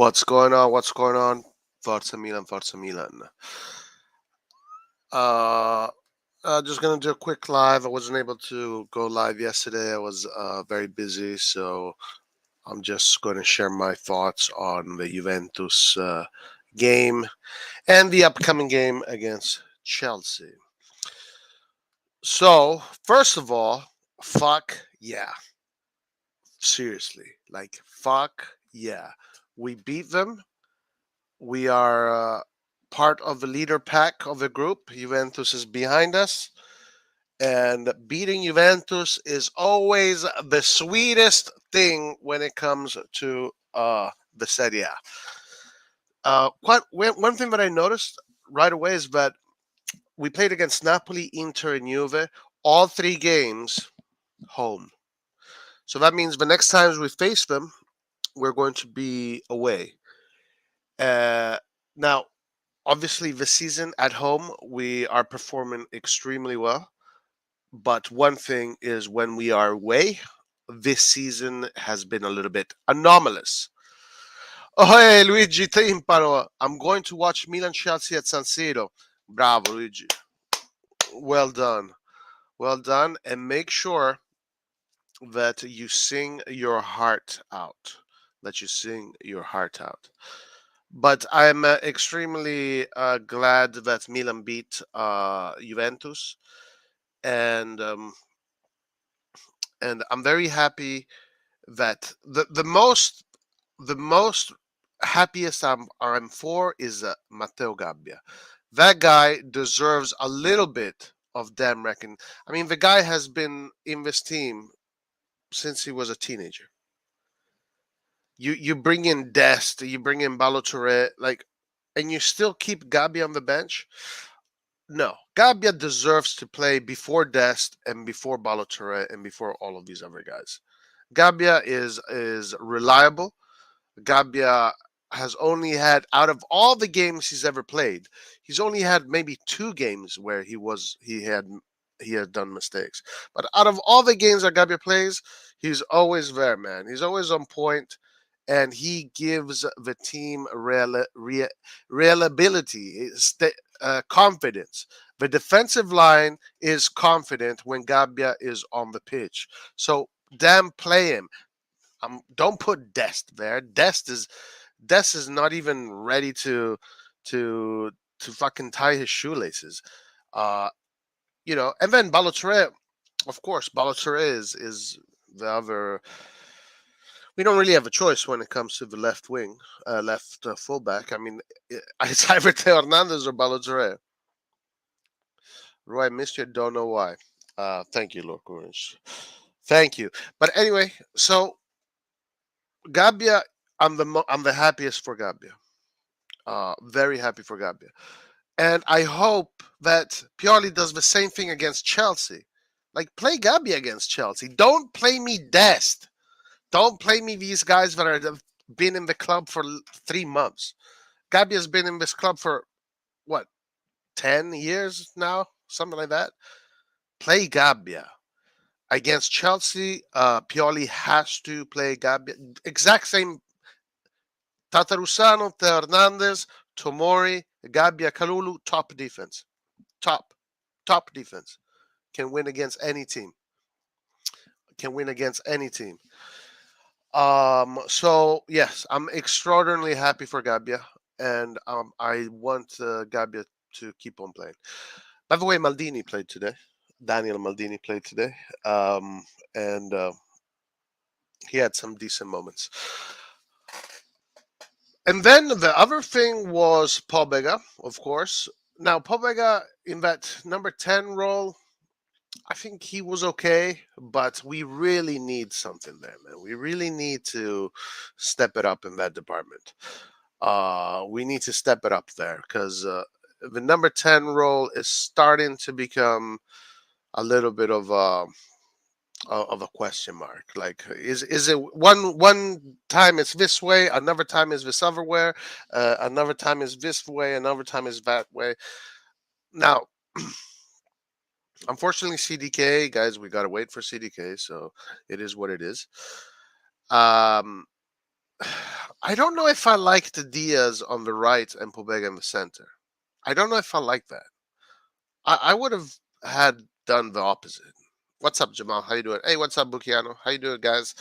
What's going on? What's going on? Forza Milan, Forza Milan. Uh, just gonna do a quick live. I wasn't able to go live yesterday. I was very busy, so I'm just going to share my thoughts on the Juventus game and the upcoming game against Chelsea. So, first of all, fuck yeah. Seriously. Like, fuck yeah. We beat them. We are part of the leader pack of the group. Juventus is behind us. And beating Juventus is always the sweetest thing when it comes to the Serie A. One thing that I noticed right away is that we played against Napoli, Inter, and Juve, all three games home. So that means the next times we face them, we're going to be away. Uh, Now, obviously, this season at home, we are performing extremely well. But one thing is when we are away, this season has been a little bit anomalous. Oh, hey, Luigi Timpano. I'm going to watch Milan Chelsea at San Siro. Bravo, Luigi. Well done. Well done. And make sure that you sing your heart out. That you sing your heart out. But I'm extremely glad that Milan beat Juventus. And I'm very happy that the most happiest I'm for is Matteo Gabbia. That guy deserves a little bit of damn reckon. I mean, the guy has been in this team since he was a teenager. You bring in Dest, you bring in Balotelli, like, and you still keep Gabbia on the bench. No, Gabbia deserves to play before Dest and before Balotelli and before all of these other guys. Gabbia is reliable. Gabbia has only had out of all the games he's ever played, he's only had maybe two games where he had done mistakes. But out of all the games that Gabbia plays, he's always there, man. He's always on point, and he gives the team reliability, confidence. The defensive line is confident when Gabbia is on the pitch. So damn, play him. Don't put Dest there. Dest is not even ready to to fucking tie his shoelaces. Uh, and then Balotelli, of course, Balotelli is the other. We don't really have a choice when it comes to the left wing, left fullback. I mean, it's either Teo Hernandez or Balotelli. Roy, I missed you. Don't know why. Thank you, Lord Orange. Thank you. But anyway, so Gabbia, I'm the happiest for Gabbia. Very happy for Gabbia. And I hope that Pioli does the same thing against Chelsea. Like, play Gabbia against Chelsea. Don't play me Dest. Don't play me these guys that have been in the club for 3 months. Gabbia's been in this club for, what, 10 years now? Something like that. Play Gabbia. Against Chelsea, Pioli has to play Gabbia. Exact same. Tatarusano, Teo Hernandez, Tomori, Gabbia, Kalulu, top defense. Top. Top defense. Can win against any team. Can win against any team. So yes, I'm extraordinarily happy for Gabbia, and I want Gabbia to keep on playing. By the way, Maldini played today. Daniel Maldini played today, and he had some decent moments. And then the other thing was Pobega, of course. Now Pobega in that number 10 role, I think he was okay, but we really need something there, man. We really need to step it up in that department. We need to step it up there because the number 10 role is starting to become a little bit of a question mark. Like, is it one time it's this way, another time is this other way, another time is this way, another time is that way. Now, unfortunately, CDK guys, we gotta wait for CDK, so it is what it is. Um, I don't know if I like the Diaz on the right and Pobega in the center. I don't know if I like that. I would have had done the opposite. What's up, Jamal? How you doing? Hey, what's up, Bukiano? How you doing, guys?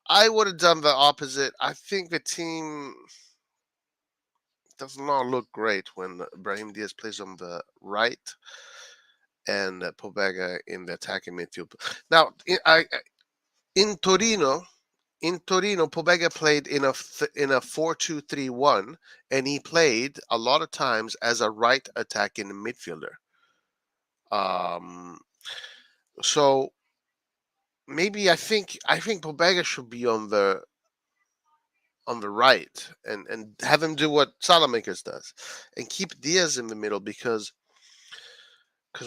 I would have done the opposite. I think the team does not look great when Brahim Diaz plays on the right and Pobega in the attacking midfield. Now, in Torino, Pobega played in a 4-2-3-1, and he played a lot of times as a right attacking midfielder. Um, so maybe I think Pobega should be on the right and have him do what Salamakers does, and keep Diaz in the middle because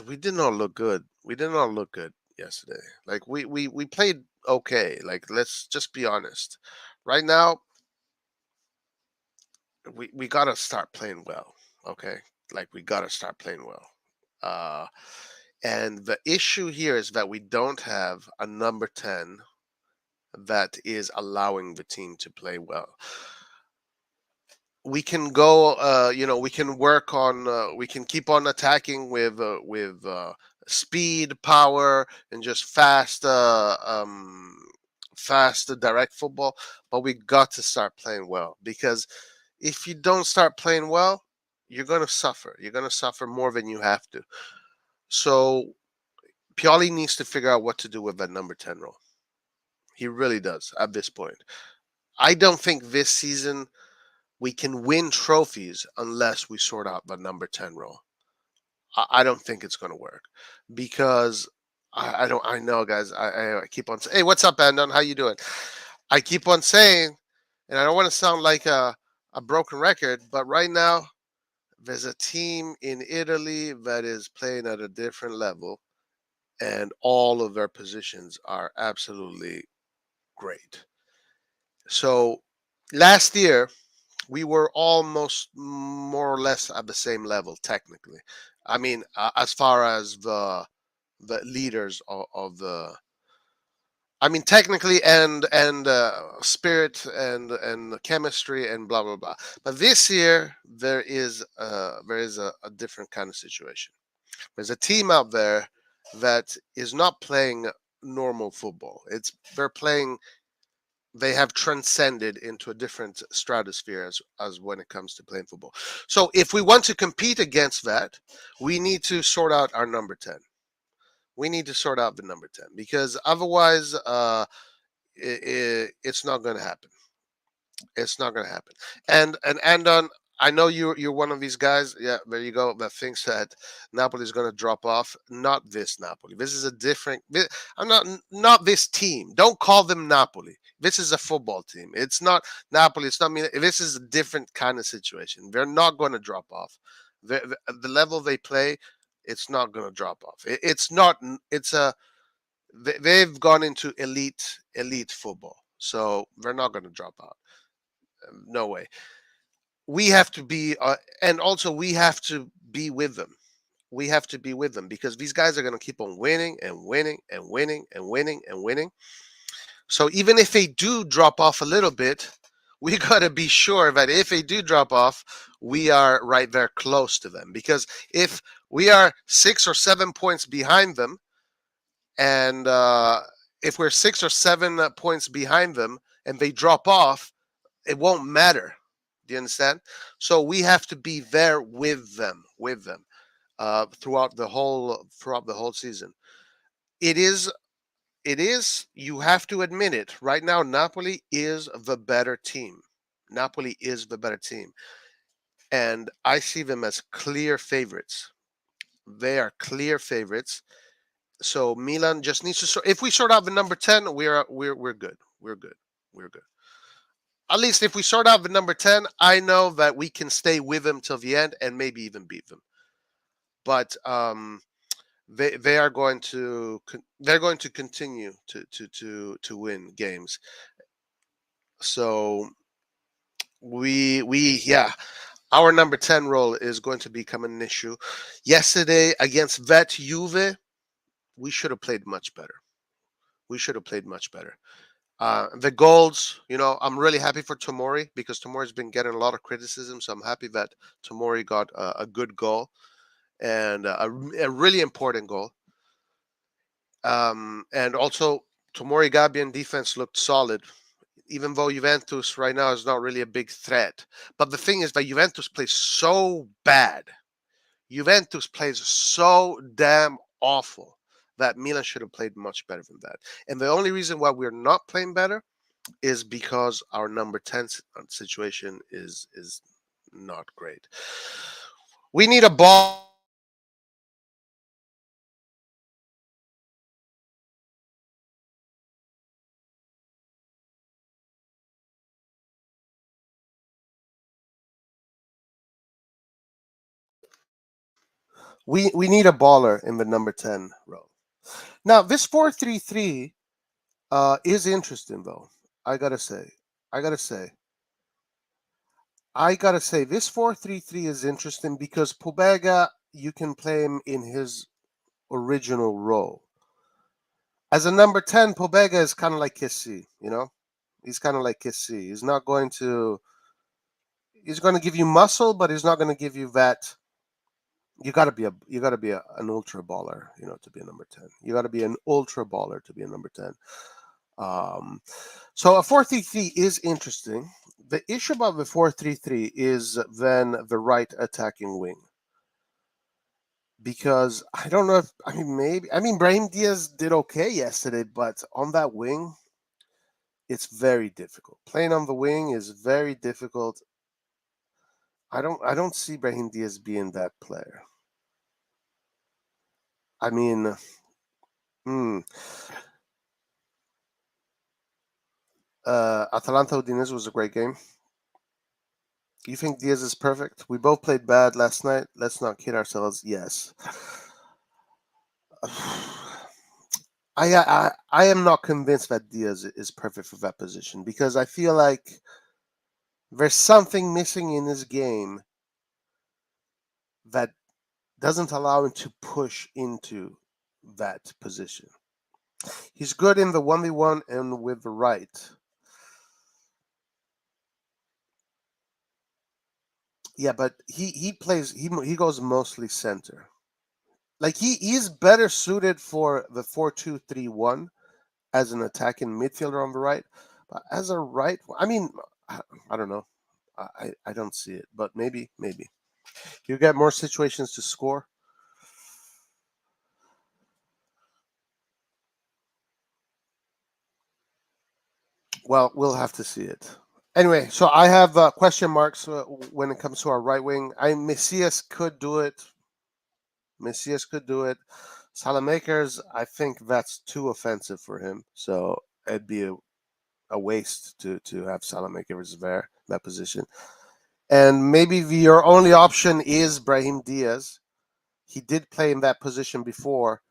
we did not look good. We did not look good yesterday. Like we played okay. Like, let's just be honest. Right now, we gotta start playing well. Okay, like we gotta start playing well. Uh, and the issue here is that we don't have a number 10 that is allowing the team to play well. We can go, we can work on, we can keep on attacking with speed, power, and just fast direct football. But we got to start playing well, because if you don't start playing well, you're gonna suffer. You're gonna suffer more than you have to. So Pioli needs to figure out what to do with that number 10 role. He really does at this point. I don't think this season we can win trophies unless we sort out the number 10 role. I don't think it's going to work, because I don't. I know, guys. I keep on saying, "Hey, what's up, Andon? How you doing?" I keep on saying, and I don't want to sound like a broken record, but right now there's a team in Italy that is playing at a different level, and all of their positions are absolutely great. So last year we were almost more or less at the same level technically. I mean, as far as the leaders of the, I mean, technically, and spirit and chemistry and blah blah blah. But this year there is a different kind of situation. There's a team out there that is not playing normal football. They're playing, they have transcended into a different stratosphere as when it comes to playing football. So if we want to compete against that, we need to sort out our number 10. We need to sort out the number 10, because otherwise it's not going to happen. It's not going to happen. And on, I know you're one of these guys. Yeah, there you go. That thinks that Napoli is going to drop off. Not this Napoli. This is a different. I'm not this team. Don't call them Napoli. This is a football team. It's not Napoli. It's not me. This is a different kind of situation. They're not going to drop off. The level they play, it's not going to drop off. It's not. It's a. They've gone into elite football, so they're not going to drop out. No way. We have to be, and also we have to be with them. We have to be with them, because these guys are going to keep on winning and winning and winning and winning and winning. So even if they do drop off a little bit, we got to be sure that if they do drop off, we are right there close to them. Because if we are 6 or 7 points behind them, and if we're 6 or 7 points behind them and they drop off, it won't matter. Do you understand? So we have to be there with them throughout the whole season. It is it is, you have to admit it. Right now, Napoli is the better team. Napoli is the better team, and I see them as clear favorites. They are clear favorites. So Milan just needs to sort. If we sort out the number 10, we're good. We're good. We're good. At least if we sort out the number 10, I know that we can stay with them till the end and maybe even beat them. But they are going to they're going to continue to win games. So we yeah, our number 10 role is going to become an issue. Yesterday against Vet Juve, we should have played much better. We should have played much better. The goals, I'm really happy for Tomori because Tomori's been getting a lot of criticism. So I'm happy that Tomori got a good goal and a really important goal. And also, Tomori Gabian defense looked solid, even though Juventus right now is not really a big threat. But the thing is that Juventus plays so bad. Juventus plays so damn awful that Milan should have played much better than that. And the only reason why we're not playing better is because our number 10 situation is not great. We need a ball. We need a baller in the number 10 role. Now, this 4-3-3 is interesting though. I got to say. I got to say. This 4-3-3 is interesting because Pobega, you can play him in his original role. As a number 10, Pobega is kind of like Kessi, He's kind of like Kessi. He's going to give you muscle, but he's not going to give you that. You got to be an ultra baller, to be a number 10. You got to be an ultra baller to be a number 10. Um, so a 4-3-3 is interesting. The issue about the 4-3-3 is then the right attacking wing. Because I don't know if Brahim Diaz did okay yesterday, but on that wing, it's very difficult. Playing on the wing is very difficult. I don't see Brahim Diaz being that player. I mean, hmm, Atalanta Udinese was a great game. You think Diaz is perfect? We both played bad last night. Let's not kid ourselves. Yes. I am not convinced that Diaz is perfect for that position because I feel like there's something missing in his game that doesn't allow him to push into that position. He's good in the 1v1 and with the right. Yeah, but he goes mostly center. Like he's better suited for the 4-2-3-1 as an attacking midfielder on the right. But as a right, I don't know. I don't see it, but maybe you get more situations to score. Well, we'll have to see it. Anyway, so I have question marks when it comes to our right wing. Messias could do it. Messias could do it. Salamakers, I think that's too offensive for him. So it'd be a waste to have Salamakers there, that position. And maybe your only option is Brahim Diaz. He did play in that position before.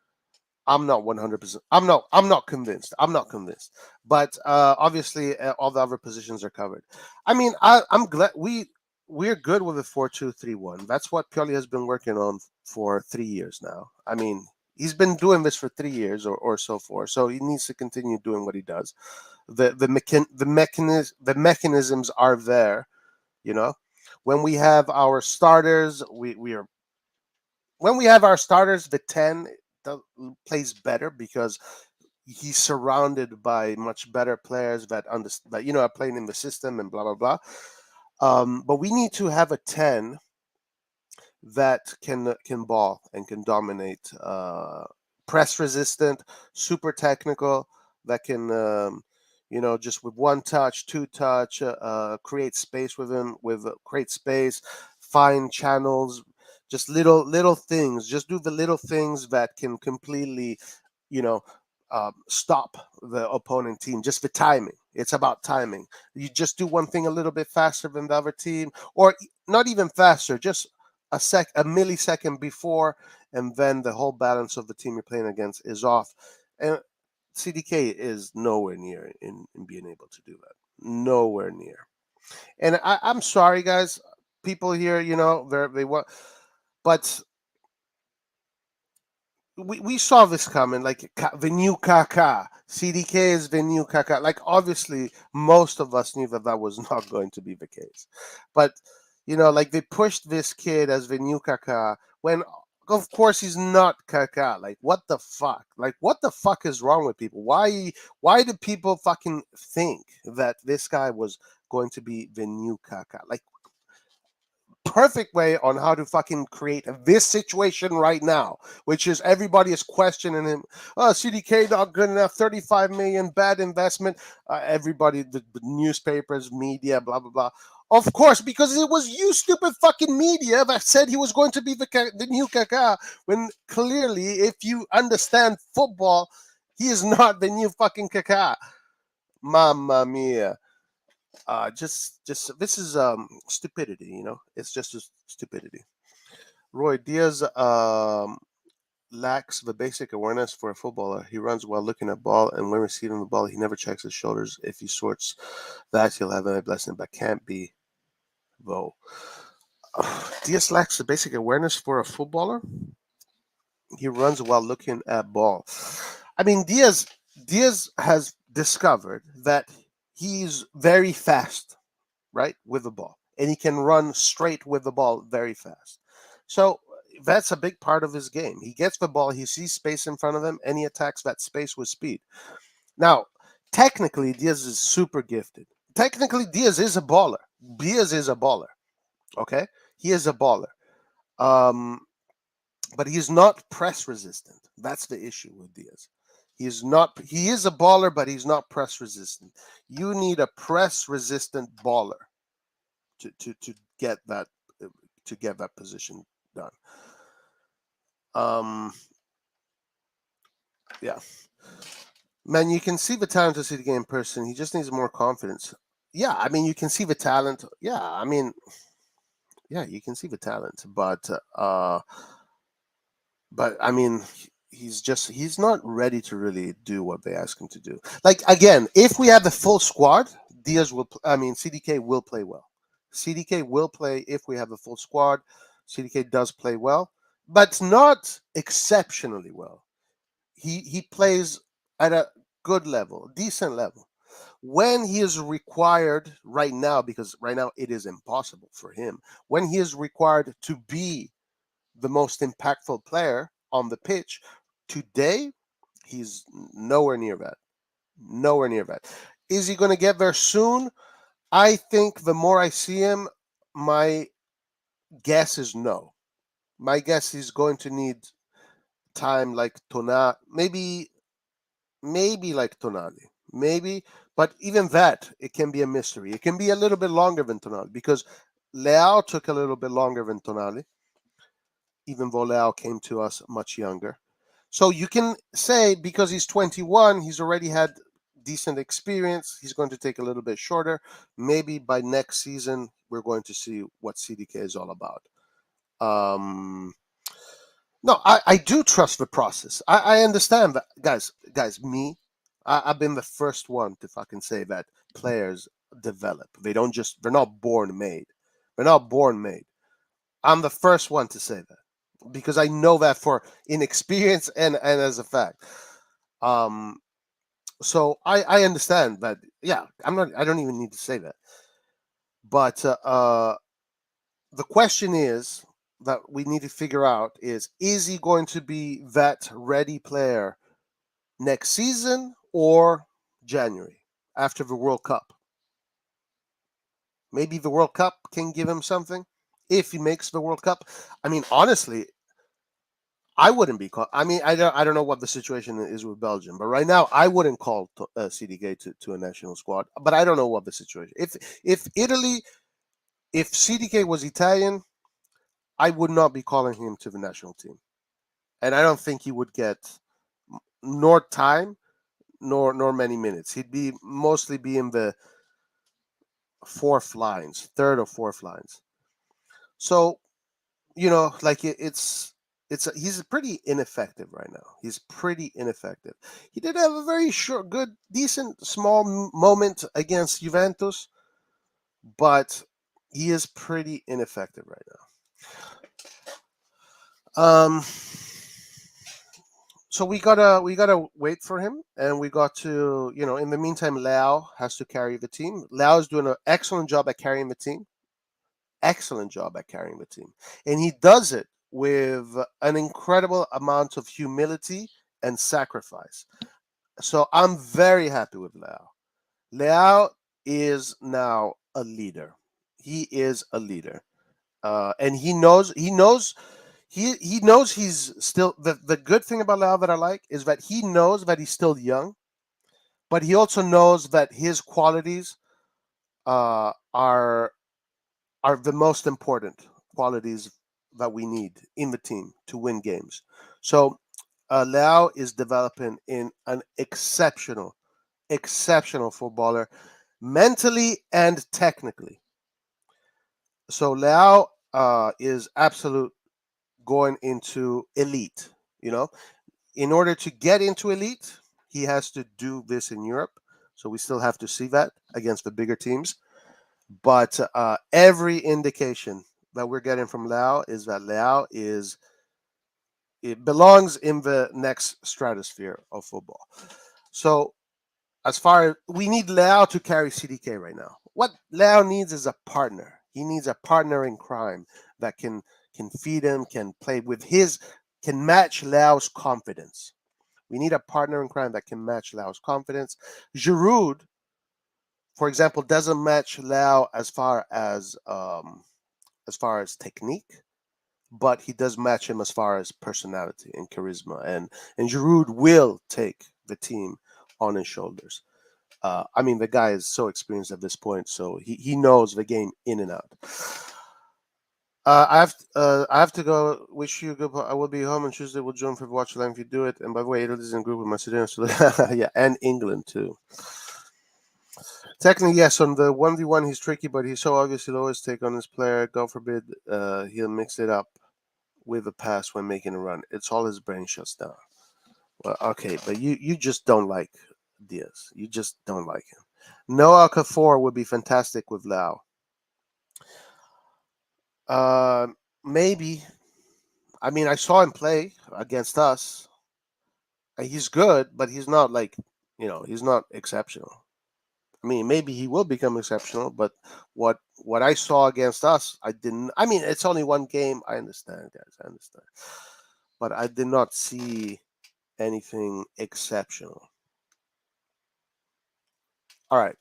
I'm not 100%. I'm not convinced. I'm not convinced. But obviously, all the other positions are covered. I'm glad we're good with a 4-2-3-1. That's what Pioli has been working on for 3 years now. He's been doing this for 3 years or so forth. So he needs to continue doing what he does. The mechanisms are there. You know, when we have our starters, we are when we have our starters, the 10 plays better because he's surrounded by much better players that are playing in the system and blah blah blah. But we need to have a 10 that can ball and can dominate, press resistant, super technical, that can just with one touch, two touch, create space with him, create space, find channels, just little things. Just do the little things that can completely, you know, stop the opponent team. Just the timing. It's about timing. You just do one thing a little bit faster than the other team, or not even faster, just a millisecond before, and then the whole balance of the team you're playing against is off. And CDK is nowhere near in being able to do that. Nowhere near. And I'm sorry, guys. People here, they want, but we saw this coming, like the new Kaka. CDK is the new Kaka. Like, obviously, most of us knew that that was not going to be the case. But, like, they pushed this kid as the new Kaka when, of course, he's not Kaka. Like, what the fuck? Like, what the fuck is wrong with people? Why do people fucking think that this guy was going to be the new Kaka? Like, perfect way on how to fucking create this situation right now, which is everybody is questioning him. Oh, CDK not good enough. 35 million, bad investment. Everybody, the newspapers, media, blah blah blah. Of course, because it was you stupid fucking media that said he was going to be the new Kaká. When clearly, if you understand football, he is not the new fucking Kaká. Mamma mia. Just this is stupidity, it's just stupidity. Roy Diaz lacks the basic awareness for a footballer. He runs while looking at ball, and when receiving the ball he never checks his shoulders. If he sorts that, he'll have a blessing, but can't be though. Diaz lacks the basic awareness for a footballer. He runs while looking at ball. I mean, Diaz has discovered that he's very fast, right, with the ball, and he can run straight with the ball very fast. So that's a big part of his game. He gets the ball, he sees space in front of him, and he attacks that space with speed. Now, technically, Diaz is super gifted. Technically, Diaz is a baller. Diaz is a baller. Okay, he is a baller. Um, but he's not press resistant. That's the issue with Diaz. He is not. He is a baller, but he's not press resistant. You need a press resistant baller to get that position done. Um, yeah, man, you can see the talent to see the game in person. He just needs more confidence. Yeah, I mean, you can see the talent. Yeah, I mean, yeah, you can see the talent, but I mean, he's not ready to really do what they ask him to do. Like, again, if we have the full squad, Diaz will. I mean, CDK will play well. CDK will play if we have the full squad. CDK does play well, but not exceptionally well. He plays at a good level, decent level. When he is required right now, because right now it is impossible for him, when he is required to be the most impactful player on the pitch, today he's nowhere near that. Nowhere near that. Is he going to get there soon? I think the more I see him, my guess is no. My guess is going to need time like Tona, maybe like Tonali, maybe, but even that it can be a mystery. It can be a little bit longer than Tonali because Leao took a little bit longer than Tonali, even though Leao came to us much younger. So you can say because he's 21, he's already had decent experience. He's going to take a little bit shorter. Maybe by next season we're going to see what CDK is all about. Um, no, I do trust the process. I understand that, guys. I've been the first one to fucking say that players develop. They're not born made. They're not born made. I'm the first one to say that because I know that for inexperience and as a fact. Um, so I understand that. Yeah, I'm not. I don't even need to say that. But the question is that we need to figure out is he going to be that ready player next season or January after the World Cup? Maybe the World Cup can give him something if he makes the World Cup. I mean, honestly, I wouldn't be called. I mean, I don't know what the situation is with Belgium, but right now I wouldn't call CDK to a national squad. But I don't know what the situation. If Italy, if CDK was Italian, I would not be calling him to the national team, and I don't think he would get nor time nor many minutes. He'd be mostly be in the fourth lines, third or fourth lines. So like he's pretty ineffective right now. He's pretty ineffective. He did have a very short, good, decent, small moment against Juventus, but he is pretty ineffective right now. So we gotta wait for him, and we got to, in the meantime, Lao has to carry the team. Lao is doing an excellent job at carrying the team. Excellent job at carrying the team, and he does it with an incredible amount of humility and sacrifice. So I'm very happy with Lao. Lao is now a leader. He is a leader, and he knows he's still the good thing about Lao that I like is that he knows that he's still young, but he also knows that his qualities are the most important qualities that we need in the team to win games. So Lao is developing in an exceptional footballer, mentally and technically. So Lao is absolute going into elite. You know, in order to get into elite, he has to do this in Europe. So we still have to see that against the bigger teams. But every indication that we're getting from Lao is that Lao is it belongs in the next stratosphere of football. So as far as we need Lao to carry CDK right now, what Lao needs is a partner. He needs a partner in crime that can feed him, can play with his, can match Lao's confidence. We need a partner in crime that can match Lao's confidence. Giroud, for example, doesn't match Lao as far as technique, but he does match him as far as personality and charisma. And Giroud will take the team on his shoulders. I mean, the guy is so experienced at this point, so he knows the game in and out. I have to go. Wish you good. I will be home on Tuesday. We'll join for watch line if you do it. And by the way, Italy's in group with Macedonia, so yeah, and England too. Technically, yes, on the 1v1, he's tricky, but he's so obvious he'll always take on his player. God forbid he'll mix it up with a pass when making a run. It's all his brain shuts down. Well, okay, but you just don't like Diaz. You just don't like him. Noah Kafour would be fantastic with Lao. Uh, maybe. I mean, I saw him play against us. He's good, but he's not like, he's not exceptional. I mean, maybe he will become exceptional, but what I saw against us, I didn't. I mean, it's only one game. I understand, guys. I understand, but I did not see anything exceptional. All right.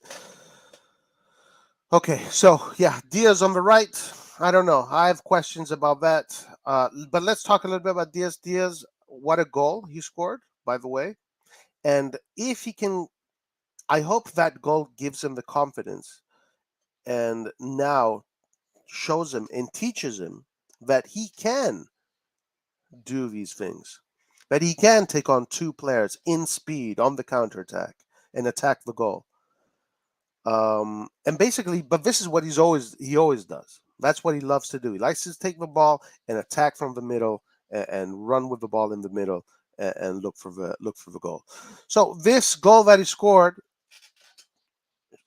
Okay, so yeah, Diaz on the right. I don't know. I have questions about that. But let's talk a little bit about Diaz. Diaz, what a goal he scored, by the way. And if he can, I hope that goal gives him the confidence and now shows him and teaches him that he can do these things, that he can take on two players in speed on the counterattack and attack the goal. And basically, but this is what he always does. That's what he loves to do. He likes to take the ball and attack from the middle and run with the ball in the middle and look for the goal. So this goal that he scored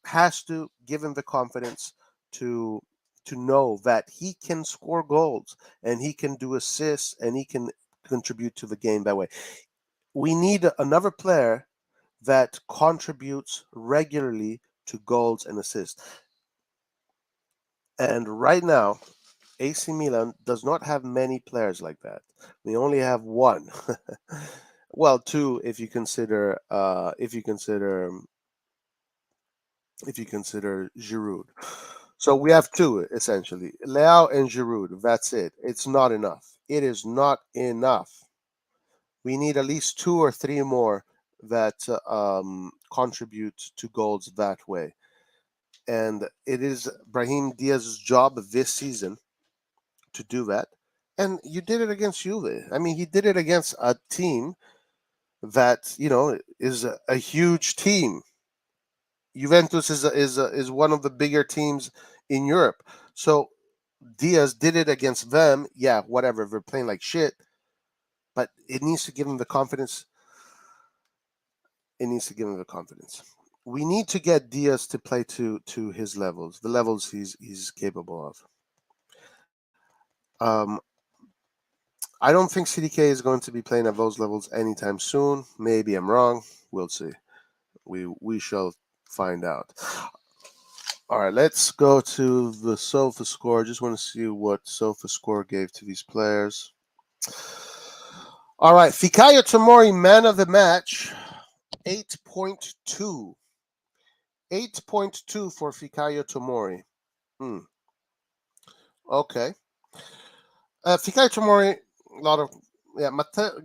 has to give him the confidence to to know that he can score goals and he can do assists and he can contribute to the game that way. We need another player that contributes regularly to goals and assists. And right now, AC Milan does not have many players like that. We only have one. Well, two if you consider Giroud. So we have two essentially, Leao and Giroud. That's it. It's not enough. It is not enough. We need at least two or three more that contribute to goals that way. And it is Brahim Diaz's job this season to do that. And you did it against Juve. I mean, he did it against a team that is a huge team. Juventus is one of the bigger teams in Europe. So Diaz did it against them. Yeah, whatever. They're playing like shit, but it needs to give him the confidence. It needs to give him the confidence. We need to get Diaz to play to his levels, the levels he's capable of. Um, I don't think CDK is going to be playing at those levels anytime soon. Maybe I'm wrong. We'll see. We shall find out. All right, let's go to the Sofa score. Just want to see what Sofa score gave to these players. All right, Fikayo Tomori, man of the match, 8.2. 8.2 for Fikayo Tomori. Hmm. Okay. Fikayo Tomori, a lot of yeah,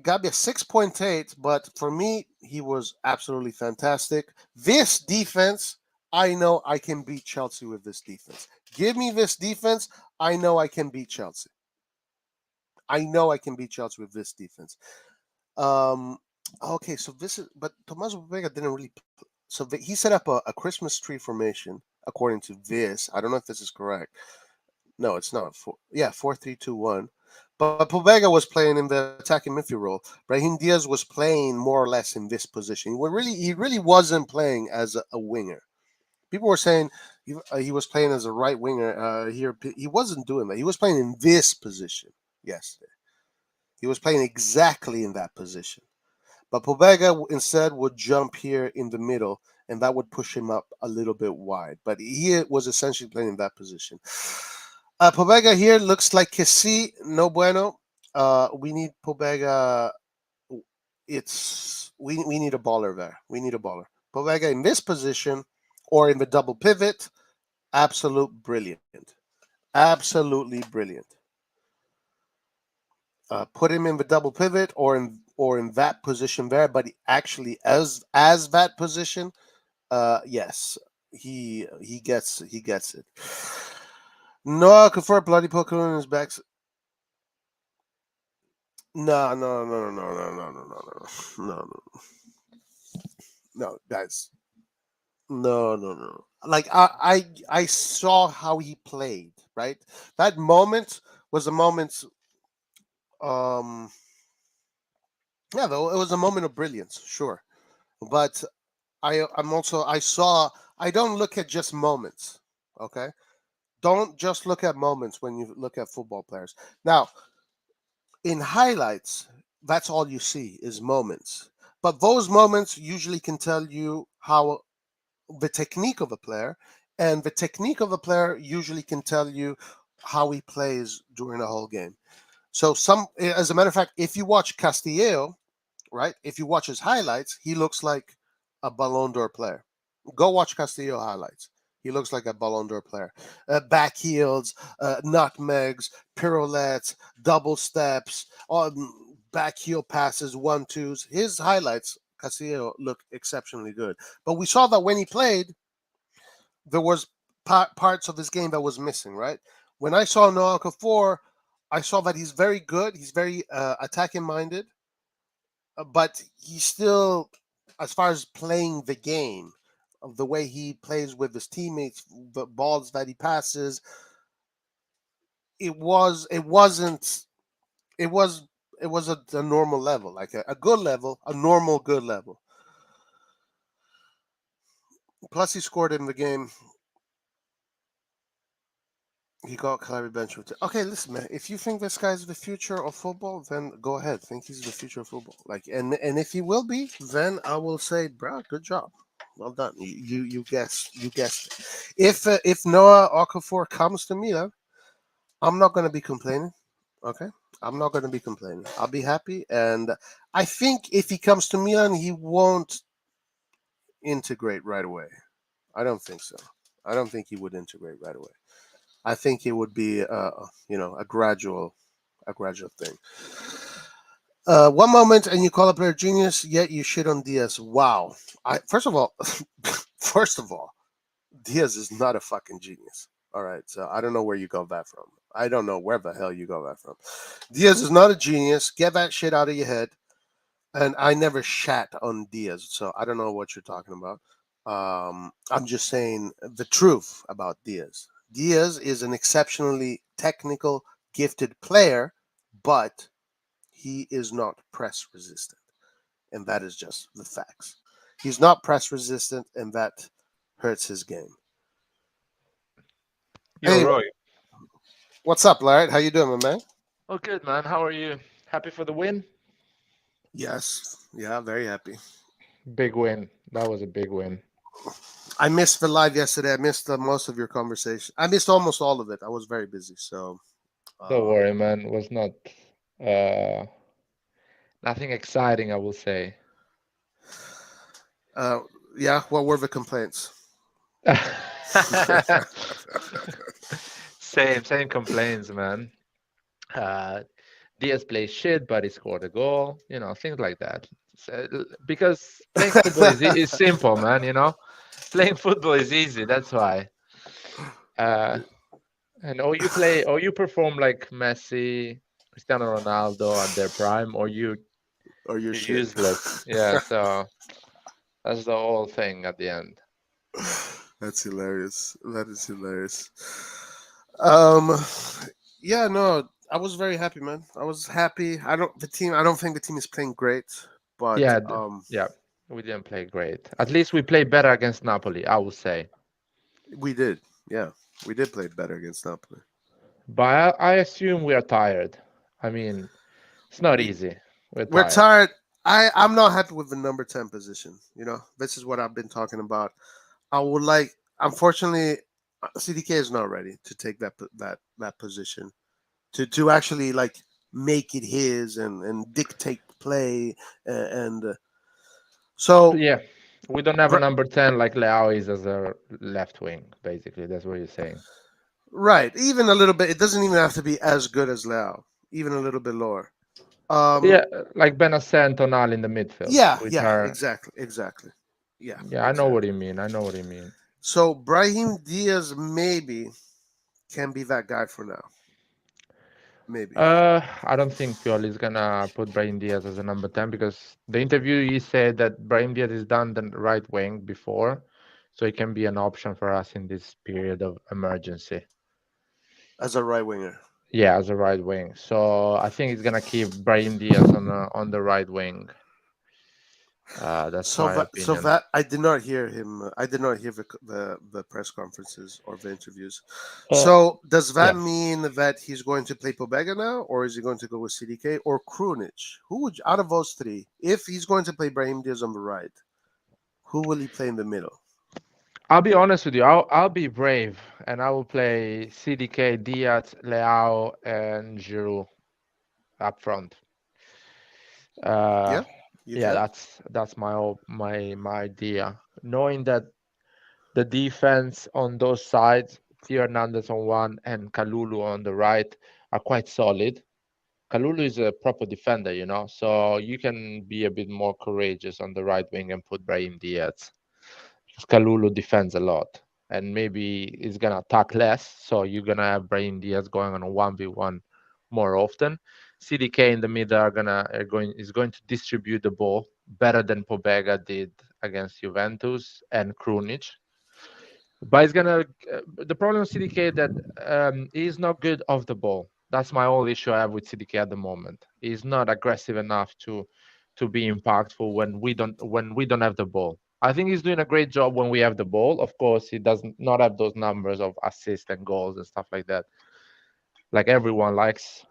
Gabia 6.8, but for me, he was absolutely fantastic. This defense, I know I can beat Chelsea with this defense. Give me this defense, I know I can beat Chelsea. I know I can beat Chelsea with this defense. Um, okay, so this is, but Tommaso Vega didn't really. So he set up a Christmas tree formation according to this. I don't know if this is correct. No, it's not. Yeah, 4-3-2-1. But Pobega was playing in the attacking midfield role. Brahim Diaz was playing more or less in this position. He really wasn't playing as a winger. People were saying he was playing as a right winger here. He wasn't doing that. He was playing in this position yesterday. He was playing exactly in that position. But Pobega instead would jump here in the middle, and that would push him up a little bit wide. But he was essentially playing in that position. Pobega here looks like Kessi, no bueno. We need Pobega. We need a baller there. We need a baller. Pobega in this position or in the double pivot, absolute brilliant. Absolutely brilliant. Put him in the double pivot or in that position there, but actually as that position, yes, he gets it. No, Kafur bloody Pokemon in his back. No, no, no, no, no, no, no, no, no, no, no, no, guys. No, no, no. Like I saw how he played. Right, that moment was a moment. Um, yeah, though it was a moment of brilliance, sure. But I'm also I saw I don't look at just moments. Okay, don't just look at moments when you look at football players. Now, in highlights, that's all you see is moments. But those moments usually can tell you how the technique of a player, and the technique of a player usually can tell you how he plays during a whole game. So as a matter of fact, if you watch Castillo, right, if you watch his highlights, he looks like a Ballon d'Or player. Go watch Castillo highlights. He looks like a Ballon d'Or player. Back heels, nutmegs, pirouettes, double steps, back heel passes, 1-2s. His highlights, Castillo look exceptionally good. But we saw that when he played, there was parts of his game that was missing. Right. When I saw Noel Kafour, I saw that he's very good. He's very attacking minded, but he's still, as far as playing the game, of the way he plays with his teammates, the balls that he passes, it wasn't it was it was a normal level, like a good level, a normal good level. Plus, he scored in the game. He got Clary bench with it. Okay, listen, man. If you think this guy's the future of football, then go ahead. Think he's the future of football. Like, and if he will be, then I will say, bro, good job, well done. You guessed it. If Noah Okafor comes to Milan, I'm not going to be complaining. Okay, I'm not going to be complaining. I'll be happy, and I think if he comes to Milan, he won't integrate right away. I don't think so. I don't think he would integrate right away. I think it would be, a gradual thing. One moment and you call a player genius, yet you shit on Diaz. Wow. First of all, first of all, Diaz is not a fucking genius. All right, so I don't know where you got that from. I don't know where the hell you got that from. Diaz is not a genius. Get that shit out of your head. And I never shat on Diaz, so I don't know what you're talking about. I'm just saying the truth about Diaz. Diaz is an exceptionally technical, gifted player, but he is not press resistant, and that is just the facts. He's not press resistant, and that hurts his game. You're Hey, right. what's up, Larry? How you doing, my man? Oh, good, man. How are you? Happy for the win? Yes. Yeah, very happy. Big win. That was a big win. I missed the live yesterday. I missed most of your conversation. I missed almost all of it. I was very busy. So, Don't um, worry, man. It was not uh nothing exciting, I will say. uh, yeah, what were the complaints? Same complaints, man. Uh, Diaz plays shit, but he scored a goal. Things like that. Because playing football is simple, man. Playing football is easy. That's why. Uh, and or you perform like Messi, Cristiano Ronaldo at their prime, or Or your you're shit. useless. Yeah. So that's the whole thing at the end. That's hilarious. That is hilarious. Um, yeah, no, I was very happy, man. I was happy. I don't think the team is playing great, but Yeah. Yeah. We didn't play great. At least we played better against Napoli, I would say. we did. Yeah, we did play better against Napoli. But I assume we are tired. I mean, it's not easy. We're We're tired. tired. I'm not happy with the number 10 position. This is what I've been talking about. I would like. Unfortunately, CDK is not ready to take that position to actually like make it his and dictate play and so Yeah, we don't have a r- number 10 like Leao is as a left wing, basically. That's what you're saying. right, even a little bit. It doesn't even have to be as good as Lao. Even a little bit lower. Yeah, like Benacer and Tonal in the midfield, Yeah, which yeah, are, exactly. Yeah, yeah, I know what exactly. you mean. I know what you mean. So Brahim Diaz maybe can be that guy for now. Maybe. I don't think Pioli is gonna put Brahim Diaz as a number 10 because the interview he said that Brahim Diaz has done the right wing before, so it can be an option for us in this period of emergency. As a right winger. Yeah, as a right wing. So I think he's gonna keep Brahim Diaz on the right wing. That's my So opinion. that I did not hear him. I did not hear the press conferences or the interviews. Uh, So does that yeah, mean that he's going to play Pobega now, or is he going to go with CDK or Krunic? Who would out of those three, if he's going to play Brahim Diaz on the right, who will he play in the middle? I'll be honest with you. I'll be brave and I will play CDK, Diaz, Leao, and Giroud up front. Uh, Yeah, you yeah, can. that's my idea. Knowing that the defense on those sides, Theo Hernandez on one and Kalulu on the right, are quite solid. Kalulu is a proper defender, so you can be a bit more courageous on the right wing and put Brahim Diaz. Because Kalulu defends a lot and maybe he's gonna attack less, so you're gonna have Brahim Diaz going on a 1v1 more often. CDK in the middle is going to distribute the ball better than Pobega did against Juventus and Krunic. But he's gonna. The problem with CDK that he's not good off the ball. That's my only issue I have with CDK at the moment. He's not aggressive enough to be impactful when we don't have the ball. I think he's doing a great job when we have the ball. Of course, he does not have those numbers of assists and goals and stuff like that, like everyone likes.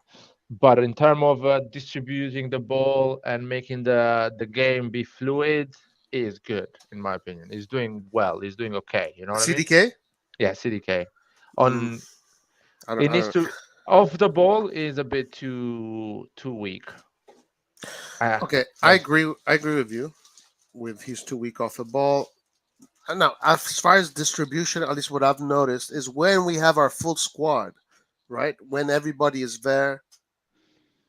But in terms of distributing the ball and making the game be fluid, he is good in my opinion. He's doing well. He's doing okay. You know what I mean? CDK. Yeah, CDK. Mm, On I don't. it I needs don't. to off the ball is a bit too weak. Okay, I That's agree. I agree with you. With he's too weak off the ball. Now, as far as distribution, at least what I've noticed is when we have our full squad, right? When everybody is there,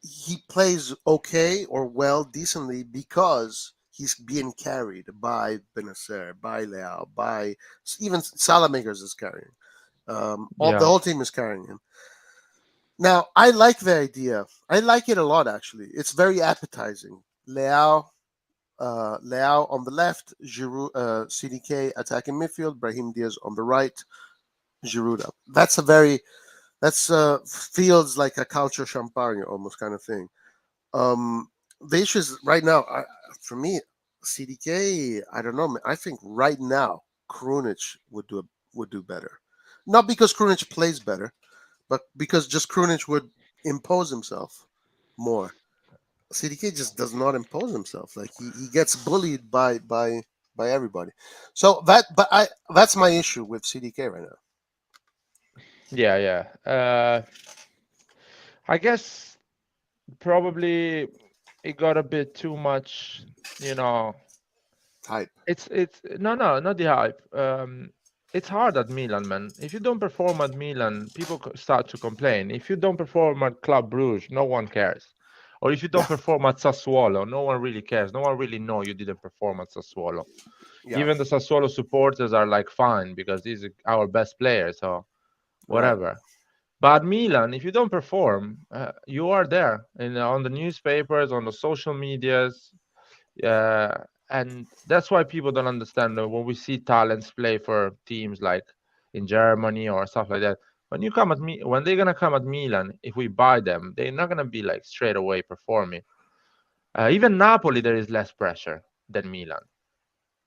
he plays okay or well, decently because he's being carried by Benacer, by Leao, by even Salamakers is carrying. All the yeah, whole team is carrying him. Now, I like the idea. I like it a lot, actually. It's very appetizing. Leao on the left, Giroud, CDK attacking midfield, Brahim Diaz on the right, Giroud up. That's feels like a culture champagne almost kind of thing. The issue is right now, for me, CDK. I don't know. I think right now Krunic would do better. Not because Krunic plays better, but because just Krunic would impose himself more. CDK just does not impose himself. Like he gets bullied by everybody. So that's my issue with CDK right now. Yeah, yeah. I guess probably it got a bit too much, you know. Type. It's no, no, not the hype. It's hard at Milan, man. If you don't perform at Milan, people start to complain. If you don't perform at Club Brugge, no one cares. Or if you don't Yeah, perform at Sassuolo, no one really cares. No one really know you didn't perform at Sassuolo. yeah, Even the Sassuolo supporters are like, fine, because these are our best players, so right. whatever. But Milan, if you don't perform, you are there in on the newspapers, on the social medias, and that's why people don't understand when we see talents play for teams like in Germany or stuff like that. When you come at me, when they're gonna come at Milan, if we buy them, they're not gonna be like straight away performing. Even Napoli, there is less pressure than Milan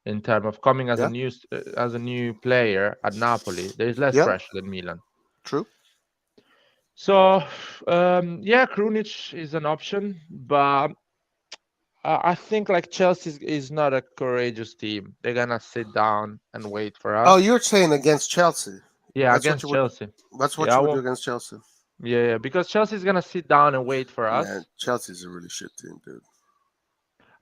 in terms of coming Yeah, as a new player at Napoli. There is less yeah, pressure than Milan. true. So yeah, Krunic is an option, but I think like Chelsea is not a courageous team. They're gonna sit down and wait for Oh, us. you're saying against Chelsea? Yeah, That's what you against would. Chelsea. That's what Yeah, I you would do won't. against Chelsea. Yeah, yeah, because Chelsea's gonna sit down and wait for Yeah, us. Chelsea's a really shit team, dude.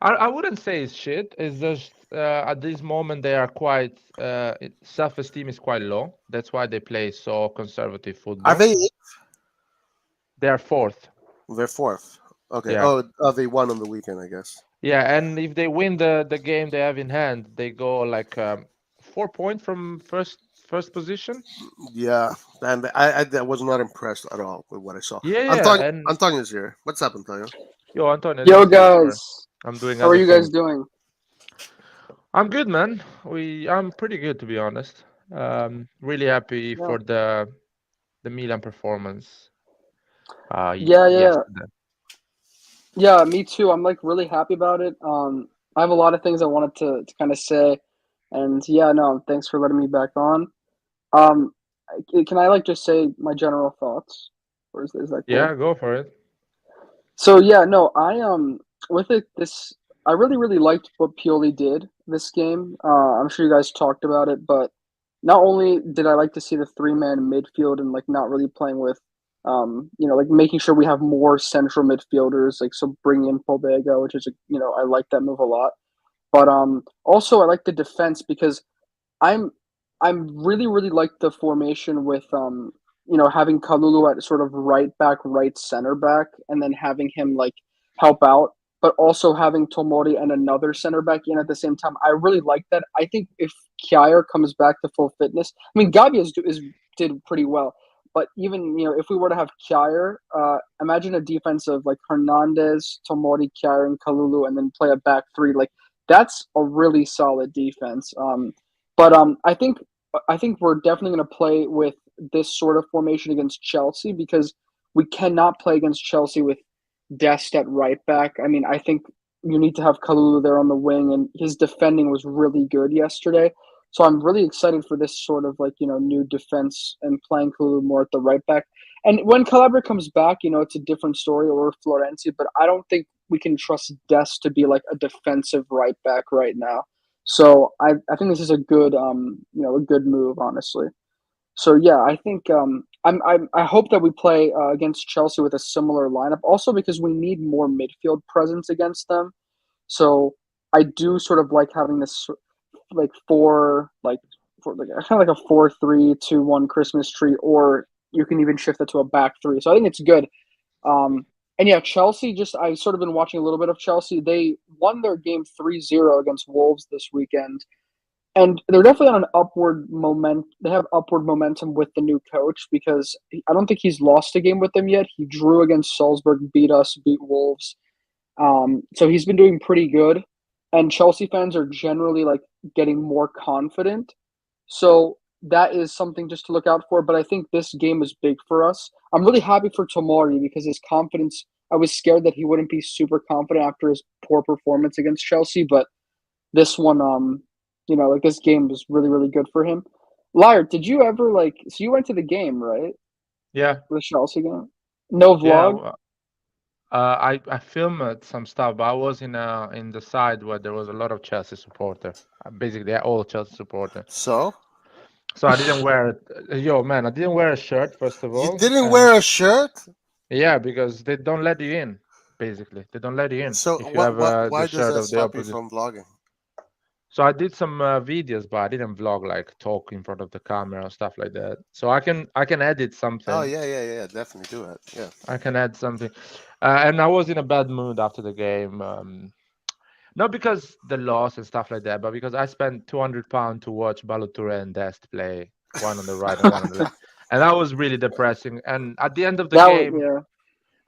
I wouldn't say it's shit. It's just at this moment they are quite self-esteem is quite low. That's why they play so conservative Are football. they? They are fourth. They're fourth. Okay. Yeah. Oh, they won on the weekend, I guess. Yeah, and if they win the game they have in hand, they go like 4 points from first position. Yeah, and I was not impressed at all with what I saw. Yeah, Antonio, yeah, and Antonio's here. What's up, Antonio? yo, Antonio, I Yo, didn't see you. Sorry, guys. I'm doing How are other you guys things. doing? I'm good, man. I'm pretty good to be honest. Really happy Yeah. for the Milan performance. Yeah, yeah. Yesterday. Yeah, me too. I'm like really happy about it. I have a lot of things I wanted to kind of say. And yeah, no, thanks for letting me back on. Um, can I like just say my general thoughts? Or is that Yeah, cool? go for it. So yeah, no, with it this I really really liked what Pioli did this game. I'm sure you guys talked about it, but not only did I like to see the three-man midfield and like not really playing with like making sure we have more central midfielders, like so bringing in Pobega, which is I like that move a lot. But also I like the defense because I'm I'm really really like the formation with having Kalulu at sort of right back, right center back, and then having him like help out, but also having Tomori and another center back in at the same time. I really like that. I think if Kjaer comes back to full fitness, I mean Gabi did pretty well, but even if we were to have Kjaer, imagine a defense of like Hernandez, Tomori, Kjaer, and Kalulu, and then play a back three like. That's a really solid defense. But I think we're definitely going to play with this sort of formation against Chelsea because we cannot play against Chelsea with Dest at right back. I mean, I think you need to have Kalulu there on the wing, and his defending was really good yesterday. So I'm really excited for this sort of like new defense and playing Kalulu more at the right back. And when Calabria comes back, it's a different story, or Florenzi. But I don't think we can trust Dest to be like a defensive right back right now. So I think this is a good a good move, honestly. So yeah, I think I hope that we play against Chelsea with a similar lineup. Also because we need more midfield presence against them. So I do sort of like having this like for like kind of like a 4-3-2-1 Christmas tree, or you can even shift it to a back three. So I think it's good. And yeah, Chelsea, just I've sort of been watching a little bit of Chelsea. They won their game 3-0 against Wolves this weekend. And they're definitely on an upward moment. They have upward momentum with the new coach because I don't think he's lost a game with them yet. He drew against Salzburg, beat us, beat Wolves. So he's been doing pretty good. And Chelsea fans are generally like getting more confident. So that is something just to look out for. But I think this game is big for us. I'm really happy for Tomori because his confidence. I was scared that he wouldn't be super confident after his poor performance against Chelsea, but this one, like this game was really, really good for him. Liar, did you ever so you went to the game, right? Yeah, The Chelsea game? No yeah. vlog? I filmed some stuff, but I was in the side where there was a lot of Chelsea supporter. Basically, they're all Chelsea supporter. So So I didn't wear, yo man, I didn't wear a shirt first of you all, didn't and wear a shirt. yeah, because they don't let you in. Basically, they don't let you in So if you have the why does shirt that of the stop you opposite. from vlogging? So I did some videos, but I didn't vlog like talk in front of the camera or stuff like that. So I can edit Oh something. yeah, definitely do it. Yeah. I can add something, and I was in a bad mood after the game. Not because the loss and stuff like that, but because I spent £200 to watch Balotelli and Dest play, one on the right and one on the left, and that was really depressing. And That was yeah.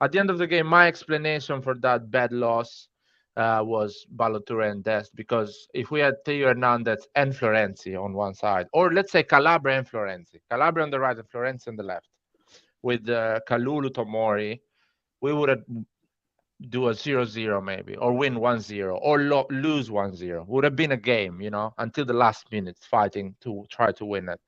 at the end of the game, my explanation for that bad loss was Balotelli and Dest, because if we had Theo Hernandez and Florenzi on one side, or let's say Calabria and Florenzi, Calabria on the right and Florenzi on the left, with Kalulu Tomori, we would have do a 0-0 maybe, or win 1-0, or lose 1-0. Would have been a game, until the last minute, fighting to try to win it.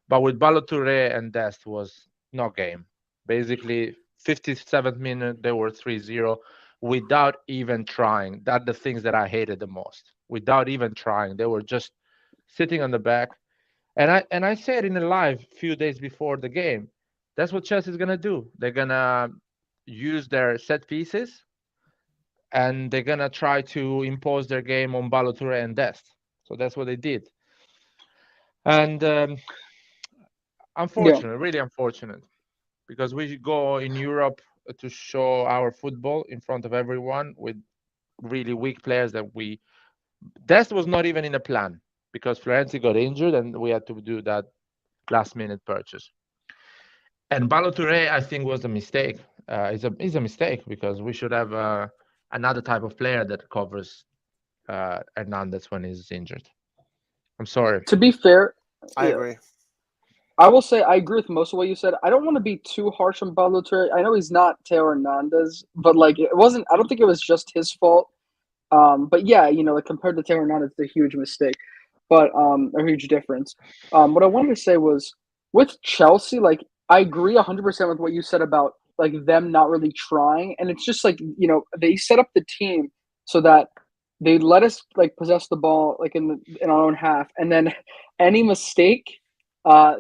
But with Balotelli and Dest was no game. Basically, 57th minute, they were 3-0 without even trying. That the things that I hated the most. Without even trying, they were just sitting on the back. And I said in a live few days before the game, that's what Chelsea is gonna do. They're gonna use their set pieces, and they're gonna try to impose their game on Balotelli and Dest. So that's what they did. And Yeah. unfortunate, really unfortunate, because we go in Europe to show our football in front of everyone with really weak players that we. Dest was not even in a plan because Florenzi got injured and we had to do that last minute purchase. And Balotelli, I think, was a mistake. Is a mistake because we should have another type of player that covers Hernandez when he's injured. I'm sorry. To be fair, I yeah, agree. I will say I agree with most of what you said. I don't want to be too harsh on Balotelli. I know he's not Teo Hernandez, but like it wasn't. I don't think it was just his fault. But yeah, like compared to Teo Hernandez, it's a huge mistake, but a huge difference. What I wanted to say was with Chelsea, like I agree 100% with what you said about like them not really trying, and it's just like they set up the team so that they let us like possess the ball like in our own half, and then any mistake,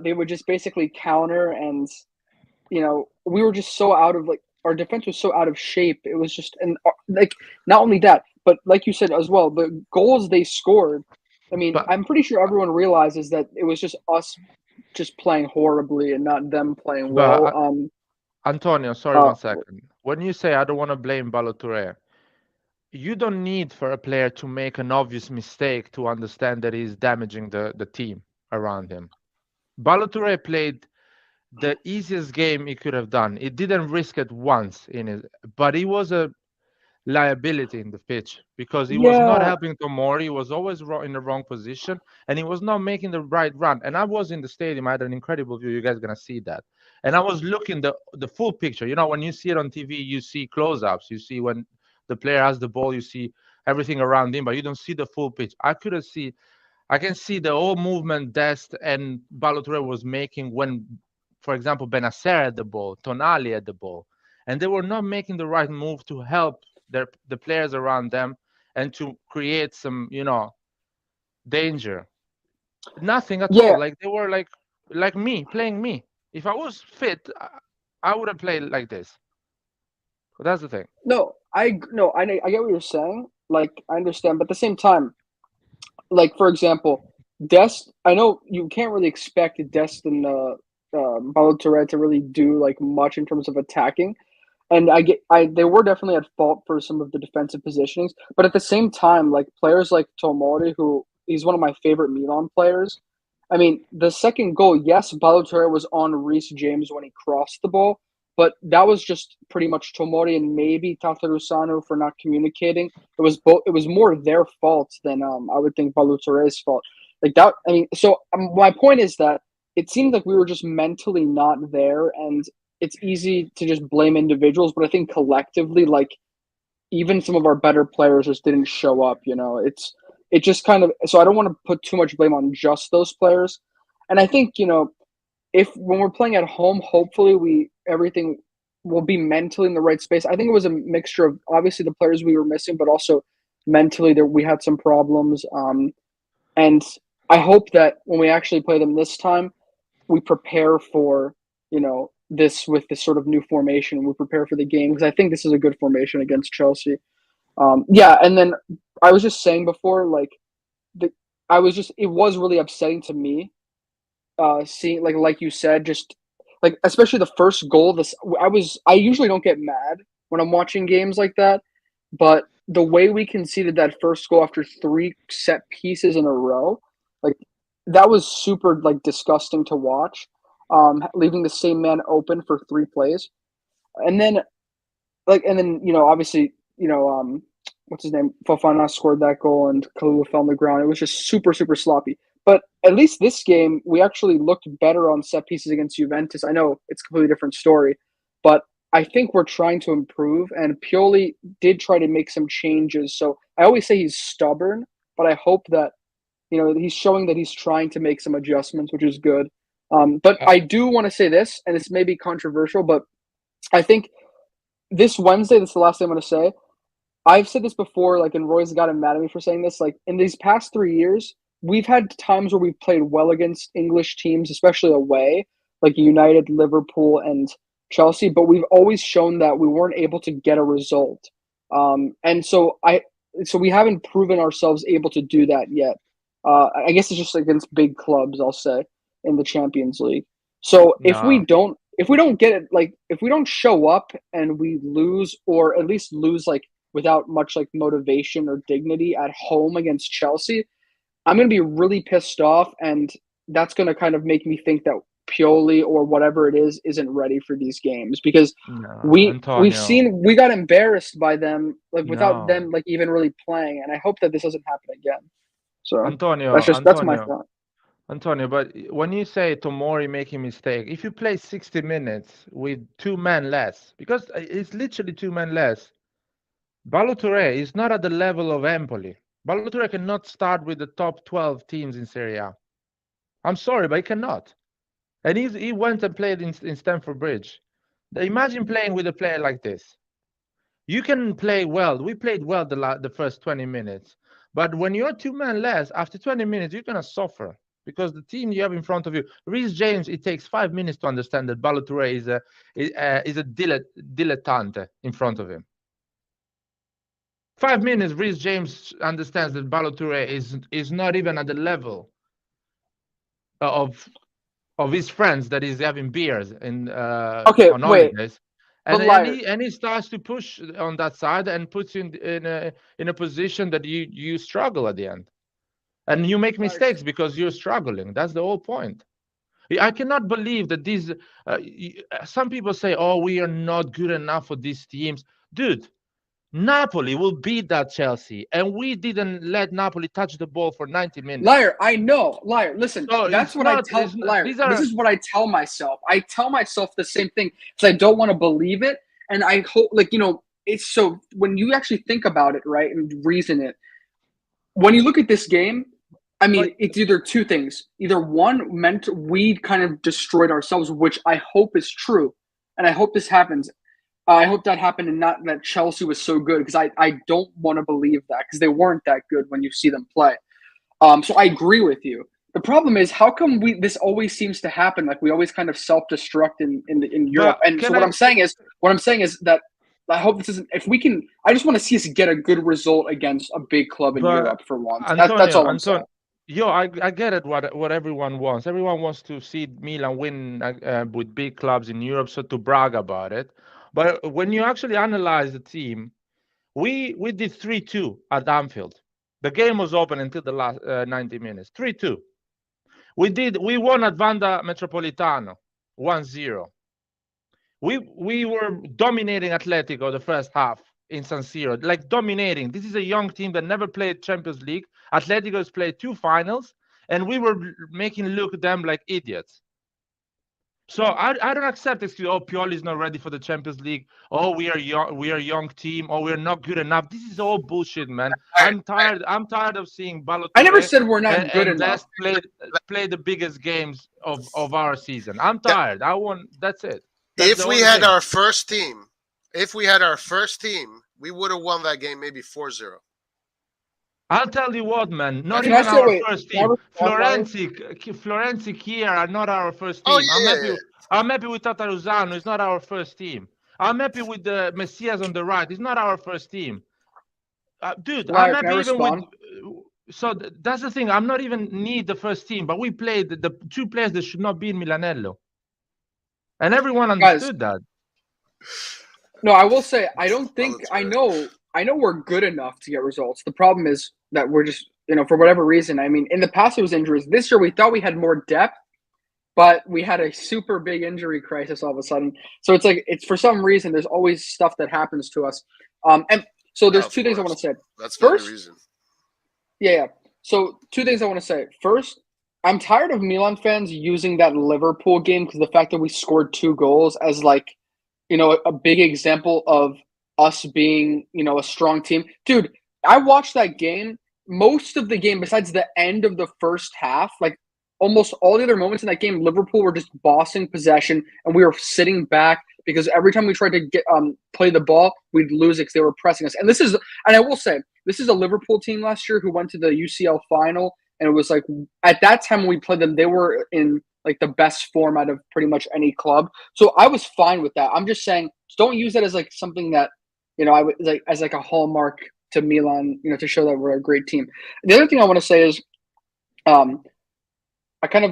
they would just basically counter, and we were just so out of like our defense was so out of shape. It was just and like not only that, but like you said as well, the goals they scored. I mean, But I'm pretty sure everyone realizes that it was just us just playing horribly and not them playing but well. Antonio, sorry, Uh, 1 second. When you say I don't want to blame Balotelli, you don't need for a player to make an obvious mistake to understand that he's damaging the team around him. Balotelli played the easiest game he could have done. He didn't risk it once in it, but he was a liability in the pitch because he was not yeah, helping Tomori. He was always in the wrong position and he was not making the right run. And I was in the stadium. I had an incredible view. You guys are gonna see that. And I was looking the full picture. When you see it on TV, you see close-ups. You see when the player has the ball. You see everything around him, but you don't see the full pitch. I can see the whole movement Dest and Balotelli was making when, for example, Benacer had the ball, Tonali had the ball, and they were not making the right move to help the players around them and to create some, danger. Nothing at all. yeah. Like they were like me playing me. If I was fit, I would have played like this. But that's the thing. No, I get what you're saying. Like I understand, but at the same time, like for example, Dest. I know you can't really expect Dest and Balotelli to really do like much in terms of attacking. And they were definitely at fault for some of the defensive positionings, but at the same time, like players like Tomori, who he's one of my favorite Milan players. I mean, the second goal, yes, Balotelli was on Reece James when he crossed the ball, but that was just pretty much Tomori and maybe Tatarusanu for not communicating. It was both. It was more their fault than I would think Balotelli's fault. Like that. I mean, so my point is that it seemed like we were just mentally not there, and it's easy to just blame individuals, but I think collectively, like even some of our better players just didn't show up. It just kind of so I don't want to put too much blame on just those players. And I think if when we're playing at home, hopefully will be mentally in the right space. I think it was a mixture of obviously the players we were missing, but also mentally that we had some problems. And I hope that when we actually play them this time, we prepare for this with this sort of new formation. We prepare for the game because I think this is a good formation against Chelsea. Yeah, and then I was just saying before, like it was really upsetting to me seeing like you said, just like especially the first goal. I usually don't get mad when I'm watching games like that, but the way we conceded that first goal after 3 set pieces in a row, like that was super like disgusting to watch. Leaving the same man open for 3 plays, and then obviously what's his name, Fofana scored that goal and Kalulu fell on the ground. It was just super super sloppy. But at least this game, we actually looked better on set pieces against Juventus. I know it's a completely different story, but I think we're trying to improve, and Pioli did try to make some changes. So I always say he's stubborn, but I hope that he's showing that he's trying to make some adjustments, which is good. But I do want to say this, and this may be controversial, but I think this Wednesday, this is the last thing I'm going to say. I've said this before, like, and Roy's gotten mad at me for saying this. Like, in these past 3 years, we've had times where we've played well against English teams, especially away, like United, Liverpool, and Chelsea, but we've always shown that we weren't able to get a result. And so we haven't proven ourselves able to do that yet. I guess it's just against big clubs, I'll say, in the Champions League. So if we don't get it, like if we don't show up and we lose, or at least lose like without much like motivation or dignity at home against Chelsea, I'm going to be really pissed off, and that's going to kind of make me think that Pioli or whatever it is isn't ready for these games, because we've seen we got embarrassed by them like without them like even really playing, and I hope that this doesn't happen again. So that's my thought. Antonio, but when you say Tomori making mistake, if you play 60 minutes with 2 men less, because it's literally 2 men less, Ballo-Touré is not at the level of Empoli. Ballo-Touré cannot start with the top 12 teams in Serie A. I'm sorry, but he cannot. And he went and played in Stamford Bridge. Imagine playing with a player like this. You can play well. We played well the first 20 minutes. But when you're 2 men less, after 20 minutes, you're going to suffer. Because the team you have in front of you, Reece James, it takes 5 minutes to understand that Ballo-Touré is a dilettante in front of him. 5 minutes, Reece James understands that Ballo-Touré is not even at the level of his friends that he's having beers on holidays. And he starts to push on that side and puts you in a position that you struggle at the end. And you make mistakes because you're struggling. That's the whole point. I cannot believe that these some people say, oh, we are not good enough for these teams. Dude, Napoli will beat that Chelsea, and we didn't let Napoli touch the ball for 90 minutes. Liar, I know. Liar, listen, that's what I tell Liar. This is what I tell myself. I tell myself the same thing because I don't want to believe it. And I hope, it's so when you actually think about it, right, and reason it, when you look at this game, I mean, it's either 2 things. Either one, we kind of destroyed ourselves, which I hope is true. And I hope this happens. I hope that happened and not that Chelsea was so good, because I don't want to believe that, because they weren't that good when you see them play. So I agree with you. The problem is, how come this always seems to happen? Like, we always kind of self-destruct in Europe. And so what I'm saying is that I hope this isn't. If we can, I just want to see us get a good result against a big club in Europe for once. That's all I'm saying. I get it. What everyone wants. Everyone wants to see Milan win with big clubs in Europe, so to brag about it. But when you actually analyze the team, we did 3-2 at Anfield. The game was open until the last 90 minutes. 3-2. We won at Wanda Metropolitano 1-0. We were dominating Atletico the first half in San Siro, like dominating. This is a young team that never played Champions League. Atletico has played 2 finals, and we were making look at them like idiots. So I don't accept this. Oh, Pioli is not ready for the Champions League. Oh, we are a young team. Oh, we're not good enough. This is all bullshit, man. I'm tired of seeing Ballo-Touré. I never said we're not good enough. Play the biggest games of our season. I'm tired. That's it. If we had our first team, we would have won that game maybe 4-0. I'll tell you what, man. Not Can I even say- our wait, first can I team. respond, Florenzi, Kier are not our first Oh, team. yeah. I'm happy with Tataruzano. It's not our first team. I'm happy with the Messias on the right. It's not our first team. Dude, I'm Can I happy even with. respond? So that's the thing. I'm not even need the first team, but we played the two players that should not be in Milanello, and everyone understood that. No, I will say I don't think I know we're good enough to get results. The problem is that we're just for whatever reason. I mean, in the past it was injuries. This year we thought we had more depth, but we had a super big injury crisis all of a sudden. So it's like it's for some reason there's always stuff that happens to us. And so there's two things I want to say. That's First, not a reason. Yeah. So two things I want to say. First, I'm tired of Milan fans using that Liverpool game because the fact that we scored 2 goals as like, a big example of us being, a strong team. Dude, I watched that game. Most of the game, besides the end of the first half, like almost all the other moments in that game, Liverpool were just bossing possession, and we were sitting back because every time we tried to get play the ball, we'd lose it because they were pressing us. And I will say, this is a Liverpool team last year who went to the UCL final, and it was like at that time when we played them, they were in like the best form out of pretty much any club. So I was fine with that. I'm just saying, don't use that as like something that I would like as like a hallmark to Milan, to show that we're a great team. The other thing I want to say is, I kind of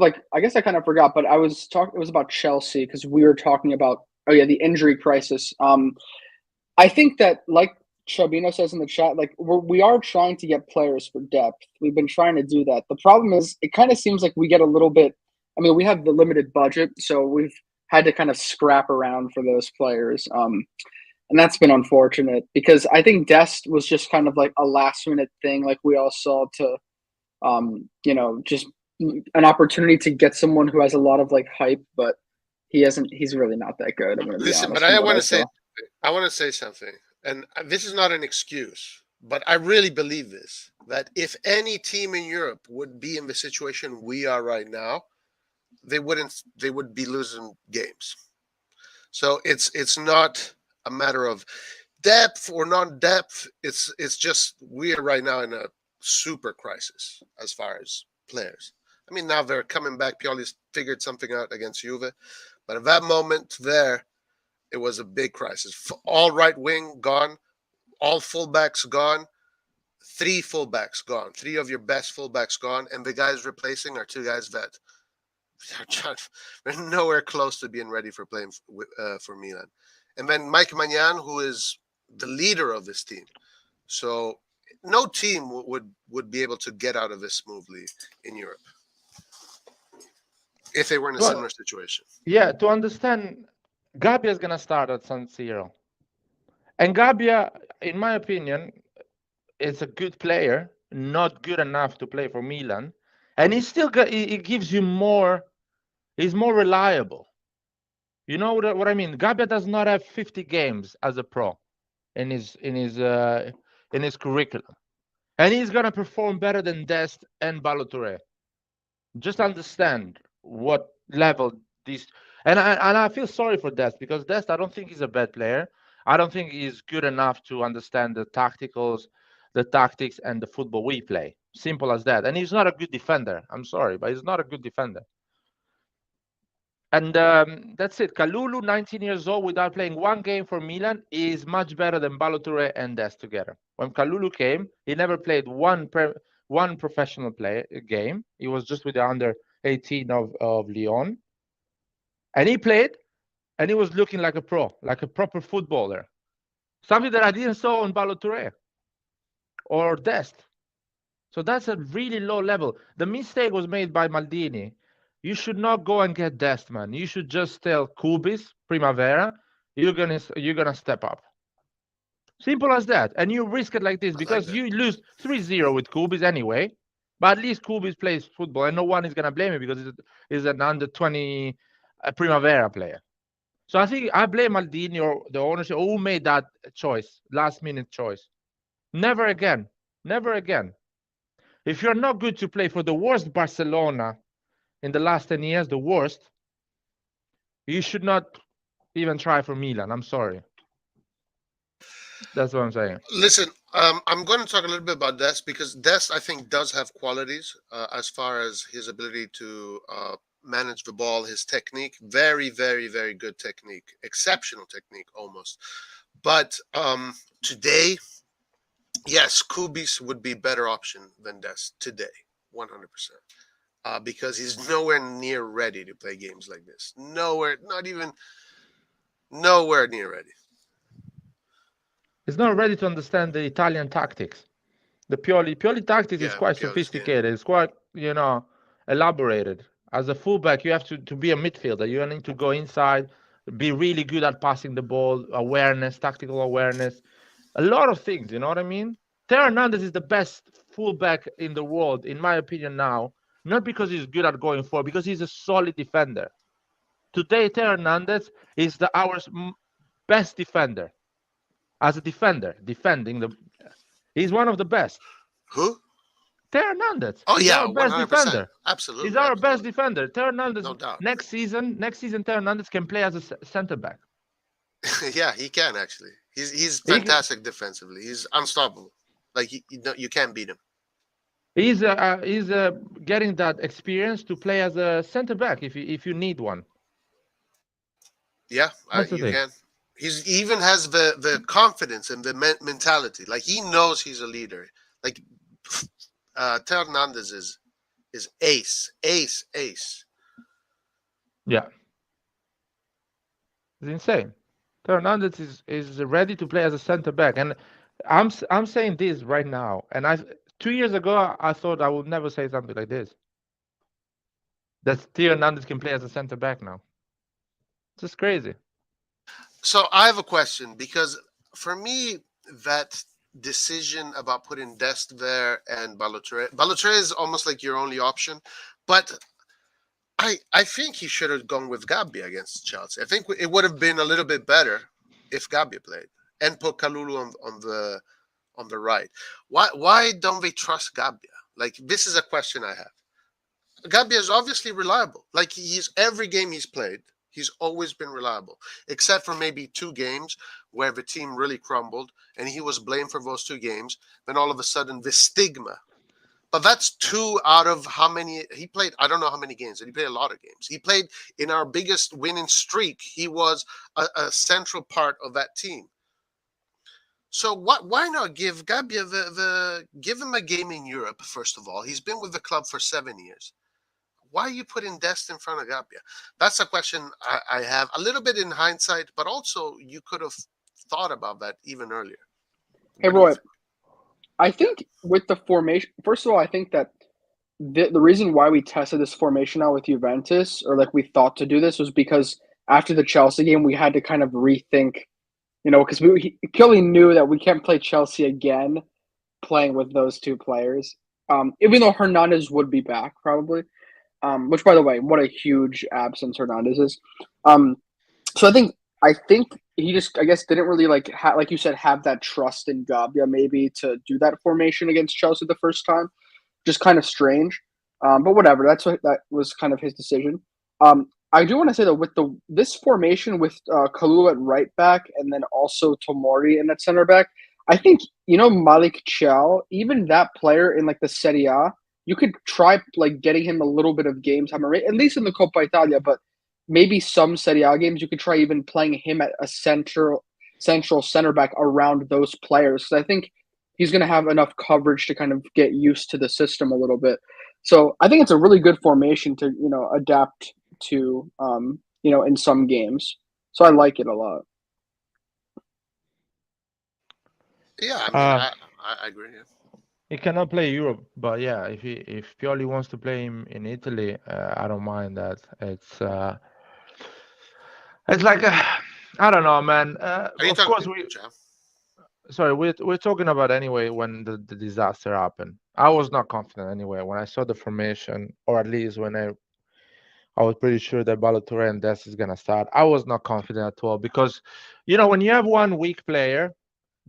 forgot, but it was about Chelsea because we were talking about the injury crisis. I think that like Chabino says in the chat, like we are trying to get players for depth. We've been trying to do that. The problem is it kind of seems like we get a little bit. I mean, we have the limited budget, so we've had to kind of scrap around for those players. And that's been unfortunate because I think Dest was just kind of like a last minute thing, like we all saw to, just an opportunity to get someone who has a lot of like hype, but he's really not that good. I'm going to be honest. But I want to say something, and this is not an excuse, but I really believe this, that if any team in Europe would be in the situation we are right now, they would be losing games. So it's not a matter of depth or non-depth. It's just we are right now in a super crisis as far as players. I mean, now they're coming back. Pioli's figured something out against Juve, but at that moment there, it was a big crisis. All right wing gone, all fullbacks gone, 3 fullbacks gone, 3 of your best fullbacks gone, and the guys replacing are 2 guys that they're nowhere close to being ready for playing for Milan. And then Mike Magnan, who is the leader of this team. So no team would be able to get out of this smoothly in Europe if they were in a similar situation. Yeah, to understand, Gabbia is going to start at San Siro. And Gabbia, in my opinion, is a good player, not good enough to play for Milan. And he still he gives you more. He's more reliable. You know what I mean? Gabbia does not have 50 games as a pro in his curriculum, and he's gonna perform better than Dest and Balotore. Just understand what level these. And I feel sorry for Dest because Dest, I don't think he's a bad player. I don't think he's good enough to understand the tactics, and the football we play. Simple as that. And he's not a good defender. I'm sorry, but he's not a good defender. And that's it. Kalulu, 19 years old, without playing 1 game for Milan, is much better than Balotore and Dest together. When Kalulu came, he never played one professional game. He was just with the under 18 of Lyon. And he played, and he was looking like a pro, like a proper footballer. Something that I didn't saw on Balotore or Dest. So that's a really low level. The mistake was made by Maldini. You should not go and get Dest, man. You should just tell Kubis, Primavera, you're gonna step up. Simple as that. And you risk it like this because you lose 3-0 with Kubis anyway. But at least Kubis plays football, and no one is gonna blame him because he's an under 20 Primavera player. So I think I blame Maldini or the ownership who made that choice, last minute choice. Never again. Never again. If you're not good to play for the worst Barcelona in the last 10 years, the worst, you should not even try for Milan. I'm sorry. That's what I'm saying. Listen, I'm going to talk a little bit about Dest because Dest, I think, does have qualities as far as his ability to manage the ball, his technique. Very, very, very good technique. Exceptional technique, almost. But today, yes, Kubis would be better option than Dest today, 100%. Because he's nowhere near ready to play games like this. Nowhere, not even nowhere near ready. He's not ready to understand the Italian tactics. The Pioli tactics is Yeah, quite Pioli's game. sophisticated. It's quite, elaborated. As a fullback, you have to be a midfielder. You need to go inside, be really good at passing the ball, awareness, tactical awareness, a lot of things. You know what I mean? Teo Hernandez is the best fullback in the world, in my opinion. Now, not because he's good at going forward, because he's a solid defender. Today, Teo Hernandez is our best defender. As a defender, defending the, he's one of the best. Who? Teo Hernandez. Oh He's yeah, our best 100%. defender. He's Absolutely, our best absolutely. defender. Teo Hernandez No doubt. next season, Teo Hernandez can play as a center back. Yeah, he can actually. He's He can- fantastic defensively. He's unstoppable. Like you can't beat him. he's getting that experience to play as a center back if you need one. Yeah, That's the you thing. can. He even has the confidence and the mentality. Like he knows he's a leader. Like Teo Hernandez is ace, ace, ace. Yeah, it's insane. Teo Hernandez is ready to play as a center back, and I'm saying this right now. And 2 years ago I thought I would never say something like this. That Teo Hernandez can play as a center back now. It's just crazy. So I have a question because for me that decision about putting Dest there and Balotelli is almost like your only option, but I think he should have gone with Gabbia against Chelsea. I think it would have been a little bit better if Gabbia played and put Kalulu on the right. Why don't they trust Gabbia? Like this is a question I have. Gabbia is obviously reliable. Like he's every game he's played, he's always been reliable, except for maybe two games where the team really crumbled and he was blamed for those two games. Then all of a sudden the stigma. But that's two out of how many he played. I don't know how many games. He played a lot of games. He played in our biggest winning streak. He was a central part of that team. So what? Why not give Gabbia give him a game in Europe? First of all, he's been with the club for 7 years. Why are you putting Dest in front of Gabbia? That's a question I have a little bit in hindsight, but also you could have thought about that even earlier. Hey, What do you Roy, think? I think with the formation, first of all, I think that the reason why we tested this formation out with Juventus, or like we thought to do this, was because after the Chelsea game, we had to kind of rethink, because Kelly knew that we can't play Chelsea again playing with those two players. Even though Hernandez would be back probably, which by the way, what a huge absence Hernandez is. Um, so I think he just I guess didn't really like you said have that trust in Gabia maybe to do that formation against Chelsea the first time. Just kind of strange, but whatever. That was kind of his decision. I do want to say that with this formation with Kalulu at right back and then also Tomori in that center back, I think Malik Chow, even that player in like the Serie A, you could try like getting him a little bit of game time, at least in the Coppa Italia, but maybe some Serie A games you could try even playing him at a central center back around those players. So I think he's going to have enough coverage to kind of get used to the system a little bit. So I think it's a really good formation to adapt to in some games. So I like it a lot. Yeah, I mean, Uh, I agree. Yeah. he cannot play Europe, but yeah, if Pioli wants to play him in Italy, I don't mind that. It's like I don't know, man. Are you Of talking, course Jeff? sorry, we're talking about anyway when the disaster happened. I was not confident anyway when I saw the formation, or at least when I was pretty sure that Balotelli and Dest is gonna start. I was not confident at all because, when you have one weak player,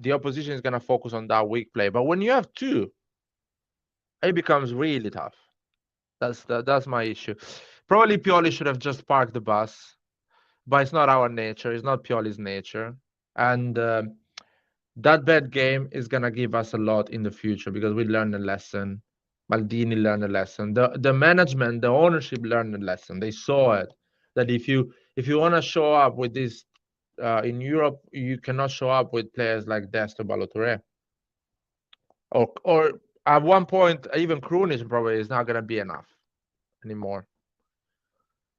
the opposition is gonna focus on that weak player. But when you have two, it becomes really tough. That's my issue. Probably Pioli should have just parked the bus, but it's not our nature. It's not Pioli's nature, and that bad game is gonna give us a lot in the future because we learned a lesson. Maldini learned a lesson. The management, the ownership learned a lesson. They saw it that if you want to show up with this in Europe, you cannot show up with players like Dest or Balotore. Or at one point, even Krunic probably is not gonna be enough anymore.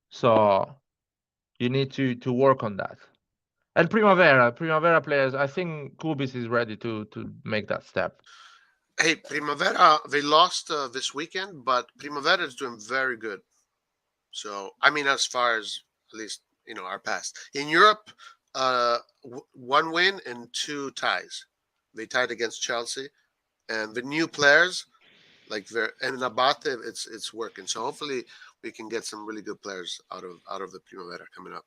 So you need to work on that. And Primavera players, I think Kubis is ready to make that step. Hey, Primavera, they lost this weekend, but Primavera is doing very good. So, I mean, as far as at least, our past. In Europe, one win and two ties. They tied against Chelsea. And the new players, and Abate, it's working. So hopefully we can get some really good players out of the Primavera coming up.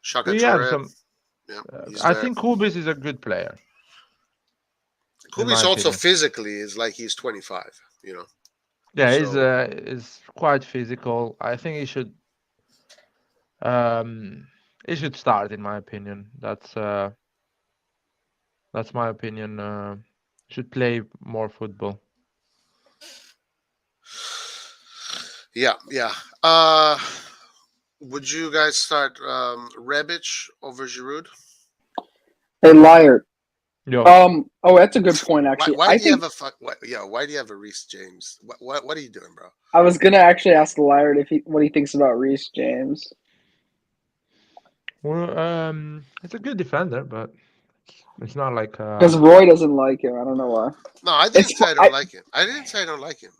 Shaka We have Toure, some. yeah, he's I there. think Kubis is a good player. Kubi's also physically is like he's 25, Yeah, So- he's quite physical. I think he should start, in my opinion. That's my opinion. Should play more football. Yeah. Would you guys start Rebic over Giroud? Hey, liar. Yo, Oh, that's a good point. Actually, Why I do you think have why do you have a Reece James? What are you doing, bro? I was gonna actually ask Liard what he thinks about Reece James. well, it's a good defender, but it's not like Because Roy doesn't like him. I don't know why. No, I didn't It's say I don't like him. I didn't say I don't like him.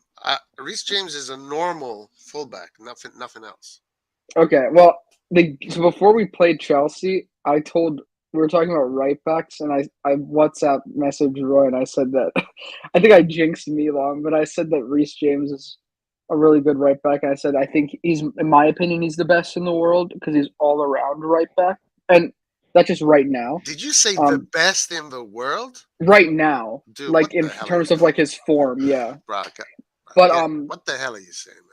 Reece James is a normal fullback, nothing else. Okay. Well, so before we played Chelsea, we were talking about right backs, and I WhatsApp messaged Roy, and I said that I think I jinxed Milan, but I said that Reece James is a really good right back. I said I think in my opinion, he's the best in the world because he's all around right back, and that's just right now. Did you say the Um, best in the world? right now, Dude, like what in the hell are terms you of like his form, yeah. Bro, But what the hell are you saying, man?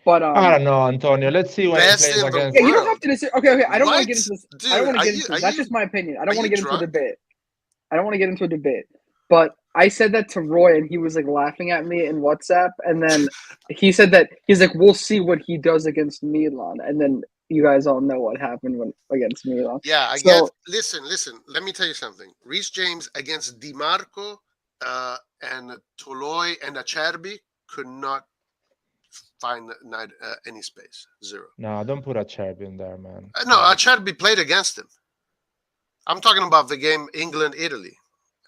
but I don't know, Antonio. Let's see when he Best plays in the against. yeah, you don't have world. to decide. Okay. I don't want What? to get into this. Dude, I don't want to are get you- into are this. That's you- just my opinion. I are don't want to you get into a drunk? debate. I don't want to get into a debate. But I said that to Roy, and he was like laughing at me in WhatsApp. And then he said that he's like, "We'll see what he does against Milan." And then you guys all know what happened against Milan. Yeah, I So- get. Listen. Let me tell you something. Reece James against Di Marco and Toloi and Acerbi could not find any space. Zero. No, don't put a cherub in there, man. No, Acerbi played against him. I'm talking about the game England-Italy,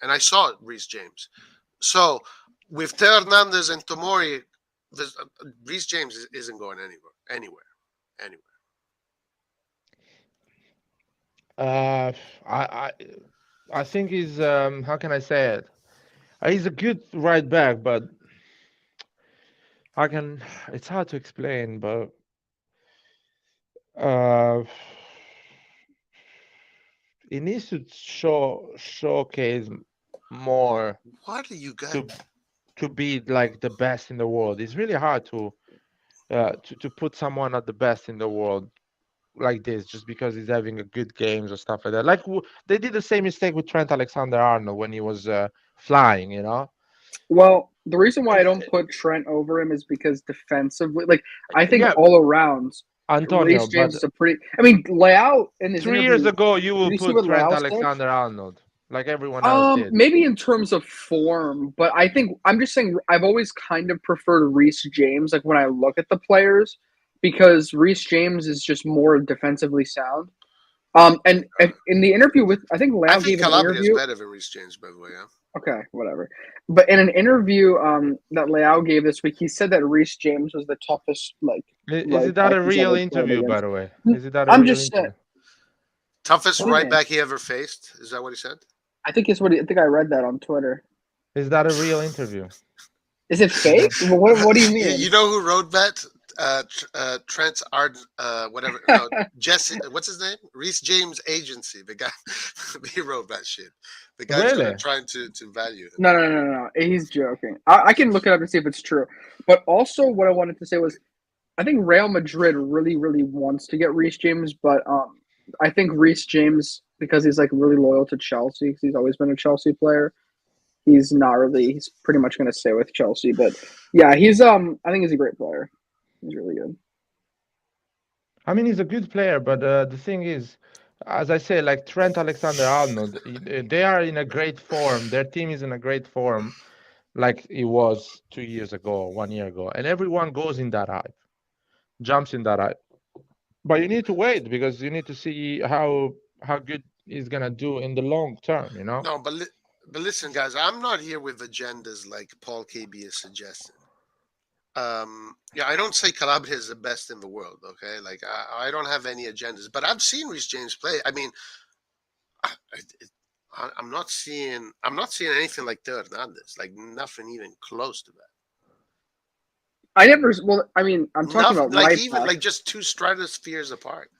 and I saw Reece James. So with Teo Hernandez and Tomori, Reece James isn't going anywhere. I think he's how can I say it? He's a good right back, but it's hard to explain, but uh, he needs to showcase more What are you guys? to be like the best in the world. It's really hard to put someone at the best in the world like this just because he's having a good games or stuff like that. Like they did the same mistake with Trent Alexander-Arnold when he was flying, you know. well, the reason why I don't put Trent over him is because defensively, like I think Yeah, all around, Antonio, Reece James but is a pretty. I mean, Leao in his 3 years interview. ago you will Did you see put what Trent Leao said? Alexander-Arnold like everyone else did. Maybe in terms of form, but I think I'm just saying I've always kind of preferred Reece James, like when I look at the players, because Reece James is just more defensively sound. And in the interview with, I think I Leao think gave an Calabria is interview. better than Reece James, by the way. Yeah. Okay, whatever. But in an interview that Leao gave this week, he said that Reece James was the toughest, like. Is it that a real interview, by the way? Is it that a I'm real just interview? Toughest What do you right mean? back he ever faced. Is that what he said? I think it's what I think I read that on Twitter. Is that a real interview? Is it fake? What do you mean? You know who wrote that? Trent whatever. No, Jesse. What's his name? Reece James Agency. The guy. He wrote that shit. The guy's Really? trying to value him. No. He's joking. I can look it up and see if it's true. But also, what I wanted to say was, I think Real Madrid really, really wants to get Reece James, but I think Reece James, because he's like really loyal to Chelsea, because he's always been a Chelsea player, he's not really. He's pretty much going to stay with Chelsea. But yeah, he's I think he's a great player. He's really good. I mean, he's a good player, but the thing is, as I say, like Trent Alexander-Arnold, they are in a great form. Their team is in a great form, like it was 2 years ago, 1 year ago, and everyone goes in that hype, jumps in that hype. But you need to wait because you need to see how good he's gonna do in the long term. You know. No, but listen, guys, I'm not here with agendas like Paul KB is suggesting. Yeah, I don't say Calabria is the best in the world. Okay, like I don't have any agendas, but I've seen Reece James play. I mean, I'm not seeing anything like Theo Hernandez. Like nothing even close to that. I never. Well, I mean, I'm talking Nothing about like right even back. like just two stratospheres apart.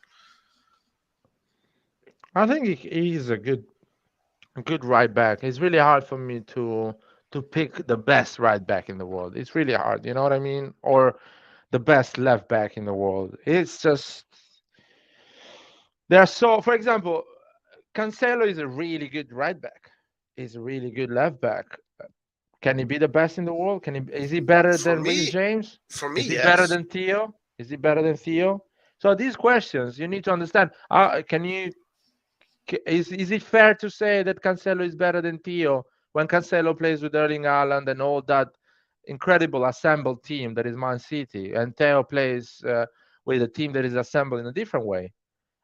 I think he's a good right back. It's really hard for me to pick the best right back in the world. It's really hard. You know what I mean? Or the best left back in the world. It's just there are so. For example, Cancelo is a really good right back. He's a really good left back. Can he be the best in the world? Can he? Is he better For than Reece me, James? for me, Is he better yes. than Theo? Is he better than Theo? So these questions you need to understand. Can you? Is it fair to say that Cancelo is better than Theo when Cancelo plays with Erling Haaland and all that incredible assembled team that is Man City, and Theo plays with a team that is assembled in a different way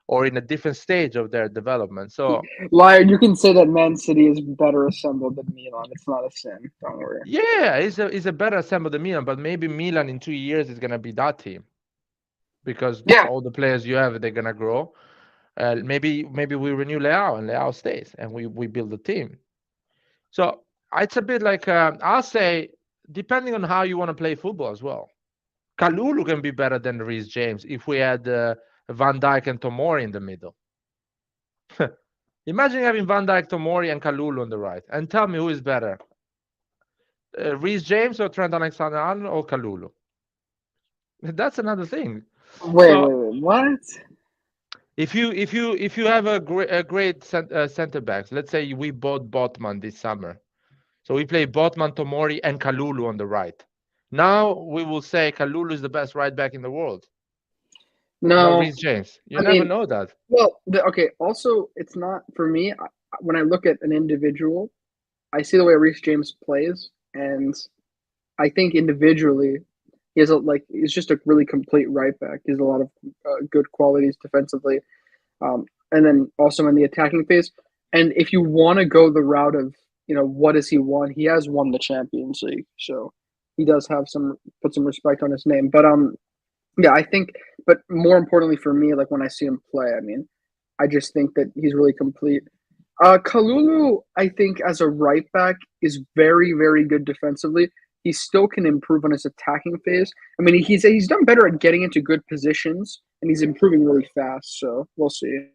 or in a different stage of their development? So Liar, you can say that Man City is better assembled than Milan. It's not a sin. Don't worry. yeah, it's a better assembled than Milan, but maybe Milan in 2 years is gonna be that team because Yeah. all the players you have they're gonna grow. Maybe we renew Leao and Leao stays and we build a team. So it's a bit like I'll say, depending on how you want to play football as well. Kalulu can be better than Reece James if we had Van Dijk and Tomori in the middle. Imagine having Van Dijk, Tomori, and Kalulu on the right, and tell me who is better, Reece James or Trent Alexander-Arnold or Kalulu? That's another thing. Wait, So wait, wait. What? if you have a great center backs, let's say we bought Botman this summer. So we play Botman, Tomori, and Kalulu on the right. Now we will say Kalulu is the best right back in the world, not No. Reece James. You I never mean, know that. well, okay. Also, it's not for me. When I look at an individual, I see the way Reece James plays, and I think individually, he has he's just a really complete right back. He has a lot of good qualities defensively, and then also in the attacking phase. And if you want to go the route of what has he won? He has won the Champions League, so he does have put some respect on his name. But yeah, I think. But more importantly for me, like when I see him play, I mean, I just think that he's really complete. Kalulu, I think, as a right back, is very, very good defensively. He still can improve on his attacking phase. I mean, he's done better at getting into good positions, and he's improving really fast. So we'll see.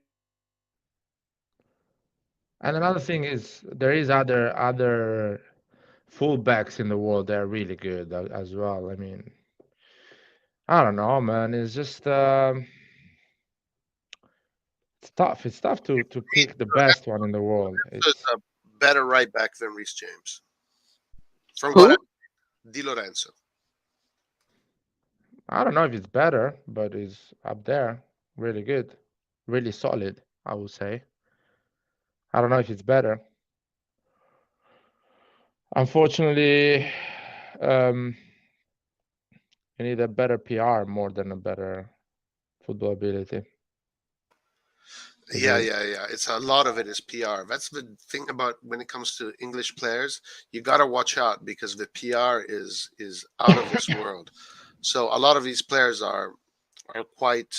And another thing is there is other fullbacks in the world that are really good as well. I mean, I don't know, man. It's just it's tough. It's tough to pick the best one in the world. Is It's a better right back than Reece James. From what Who? Di Lorenzo. I don't know if it's better, but it's up there. Really good, really solid, I would say. I don't know if it's better. Unfortunately, um, you need a better PR more than a better football ability. Yeah, yeah, yeah. It's a lot of it is PR. That's the thing about when it comes to English players. You got to watch out because the PR is out of this world. So a lot of these players are quite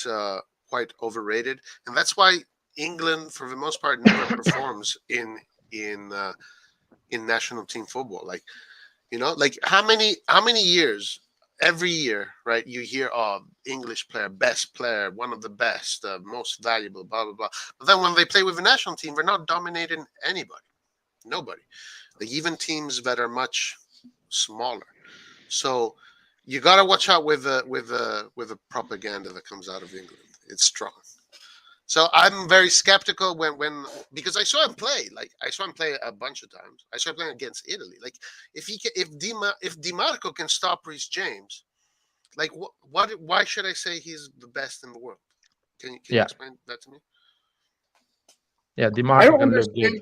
overrated, and that's why England, for the most part, never performs in uh, in national team football. Like like how many years every year, right? You hear, oh, English player, best player, one of the best, most valuable, blah blah blah. But then when they play with the national team, they're not dominating anybody, nobody. Like even teams that are much smaller. So You gotta watch out with the propaganda that comes out of England. It's strong. So I'm very skeptical when because I saw him play. Like I saw him play a bunch of times. I saw him playing against Italy. Like if Di Marco can stop Reece James, like what why should I say he's the best in the world? Can you Yeah, explain that to me? yeah. I DiMarco don't can look good. understand.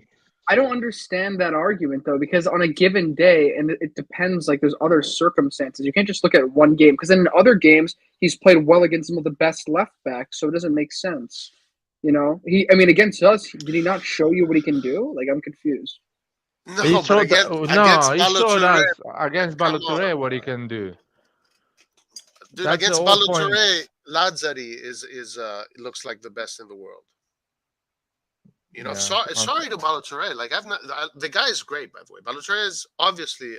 I don't understand that argument though, because on a given day, and it depends. Like there's other circumstances. You can't just look at one game because in other games he's played well against some of the best left backs, so it doesn't make sense. You know, I mean, against us, did he not show you what he can do? Like I'm confused. He No, but showed no, against he showed Balotelli, us against come on, Balotelli what he can do. dude. That's the Against whole point. Balotelli, Lazzari is looks like the best in the world. You know, Yeah, sorry to Balotelli. Like the guy is great, by the way. Balotelli is obviously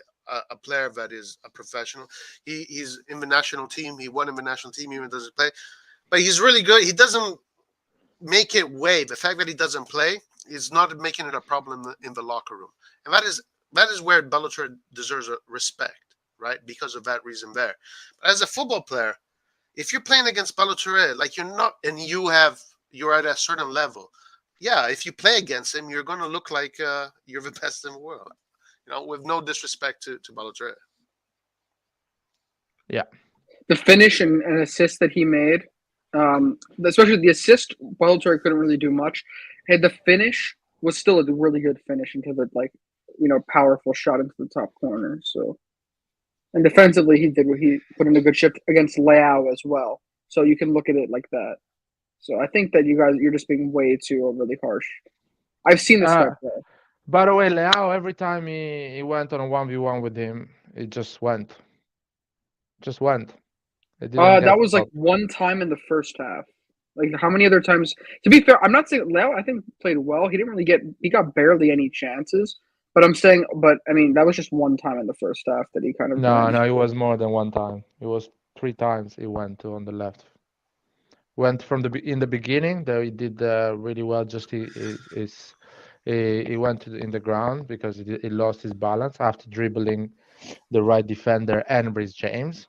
a player that is a professional. He's in the national team. He won in the national team, even doesn't play. But he's really good. He doesn't make it weigh. The fact that he doesn't play is not making it a problem in the locker room, and that is where Balotelli deserves a respect, right? Because of that reason there. But as a football player, if you're playing against Balotelli, like you're not, and you're at a certain level, yeah. If you play against him, you're going to look like you're the best in the world. You know, with no disrespect to Balotelli. yeah. The finish and assist that he made, especially the assist, Balotelli couldn't really do much. And the finish was still a really good finish into the powerful shot into the top corner. So and defensively, he put in a good shift against Leao as well. So you can look at it like that. So I think that you're just being way too overly harsh. I've seen this guy Uh, play. by the way, Leao, every time he went on a 1v1 with him, it just went. Just went. It didn't get That was like stopped. one time in the first half. Like how many other times? To be fair, I'm not saying Leo. I think played well. He got barely any chances. But I mean, that was just one time in the first half that he kind of No, vanished. no, it was more than one time. It was 3 times he went to on the left. Went from in the beginning, though he did really well. Just he went in the ground because he lost his balance after dribbling the right defender and Reece James.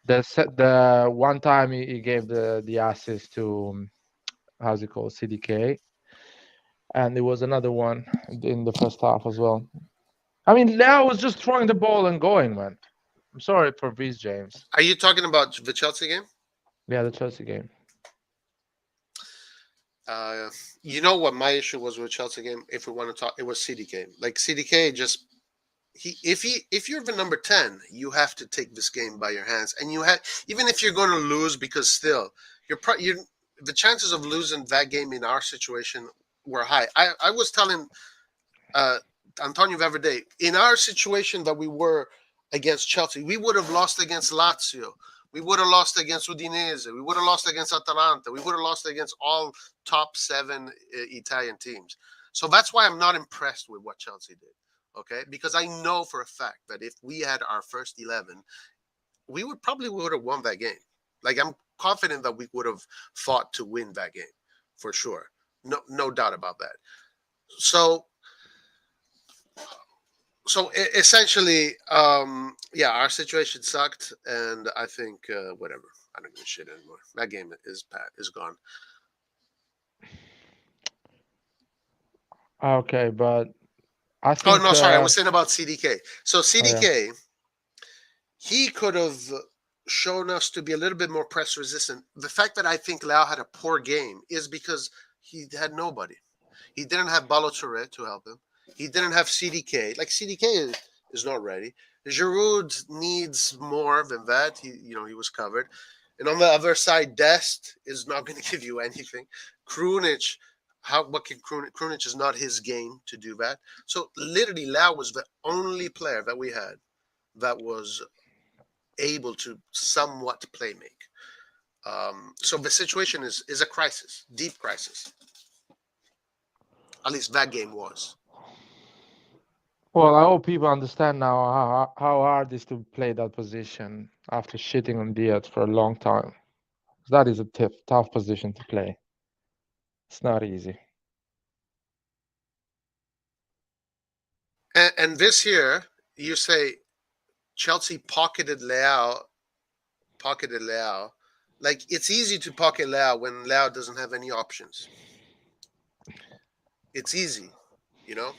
The one time he gave the assist to how's it called, CDK, and there was another one in the first half as well. I mean, Leo was just throwing the ball and going, man. I'm sorry for Reece James. Are you talking about the Chelsea game? Yeah, the Chelsea game. You know what my issue was with Chelsea game? If we want to talk, it was CDK. Like CDK, just if you're the number 10, you have to take this game by your hands, and you have even if you're going to lose, because still you the chances of losing that game in our situation were high. I was telling uh, Antonio the other day, in our situation that we were against Chelsea, we would have lost against Lazio. We would have lost against Udinese. We would have lost against Atalanta. We would have lost against all top 7 Italian teams. So that's why I'm not impressed with what Chelsea did. Okay, because I know for a fact that if we had our first 11, we would have won that game. Like I'm confident that we would have fought to win that game for sure. No doubt about that. So essentially, yeah, our situation sucked, and I think whatever. I don't give a shit anymore. That game is gone. Okay, but I Oh think no, sorry, I was saying about CDK. So oh, yeah. CDK, he could have shown us to be a little bit more press resistant. The fact that I think Lau had a poor game is because he had nobody. He didn't have Balotelli to help him. He didn't have CDK. Like CDK is not ready. Giroud needs more than that. He was covered. And on the other side, Dest is not going to give you anything. Krunic, what can Krunic is not his game to do that. So literally, Lau was the only player that we had that was able to somewhat play make. So the situation is a crisis, deep crisis. At least that game was. Well, I hope people understand now how hard it is to play that position after shitting on Diaz for a long time. That is a tough position to play. It's not easy. And this year, you say Chelsea pocketed Leao. Like it's easy to pocket Leao when Leao doesn't have any options. It's easy, you know.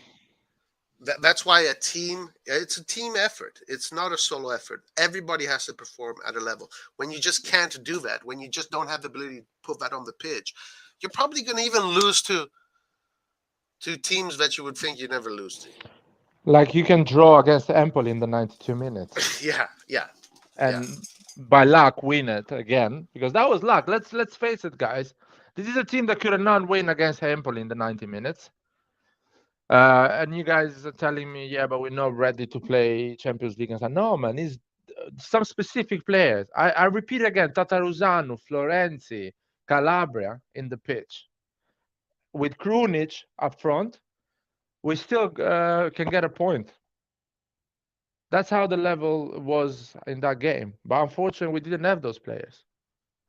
That's why it's a team effort. It's not a solo effort. Everybody has to perform at a level. When you just can't do that, when you just don't have the ability to put that on the pitch, you're probably going to even lose to teams that you would think you never lose to. Like you can draw against Empoli in the 92 minutes Yeah, yeah, yeah. and by luck win it again because that was luck. Let's face it, guys. This is a team that could not win against Empoli in the 90 minutes. And you guys are telling me, yeah, but we're not ready to play Champions League. And I said, no, man, it's some specific players. I repeat again, Tataruzanu, Florenzi, Calabria in the pitch. With Krunic up front, we still can get a point. That's how the level was in that game. But unfortunately, we didn't have those players.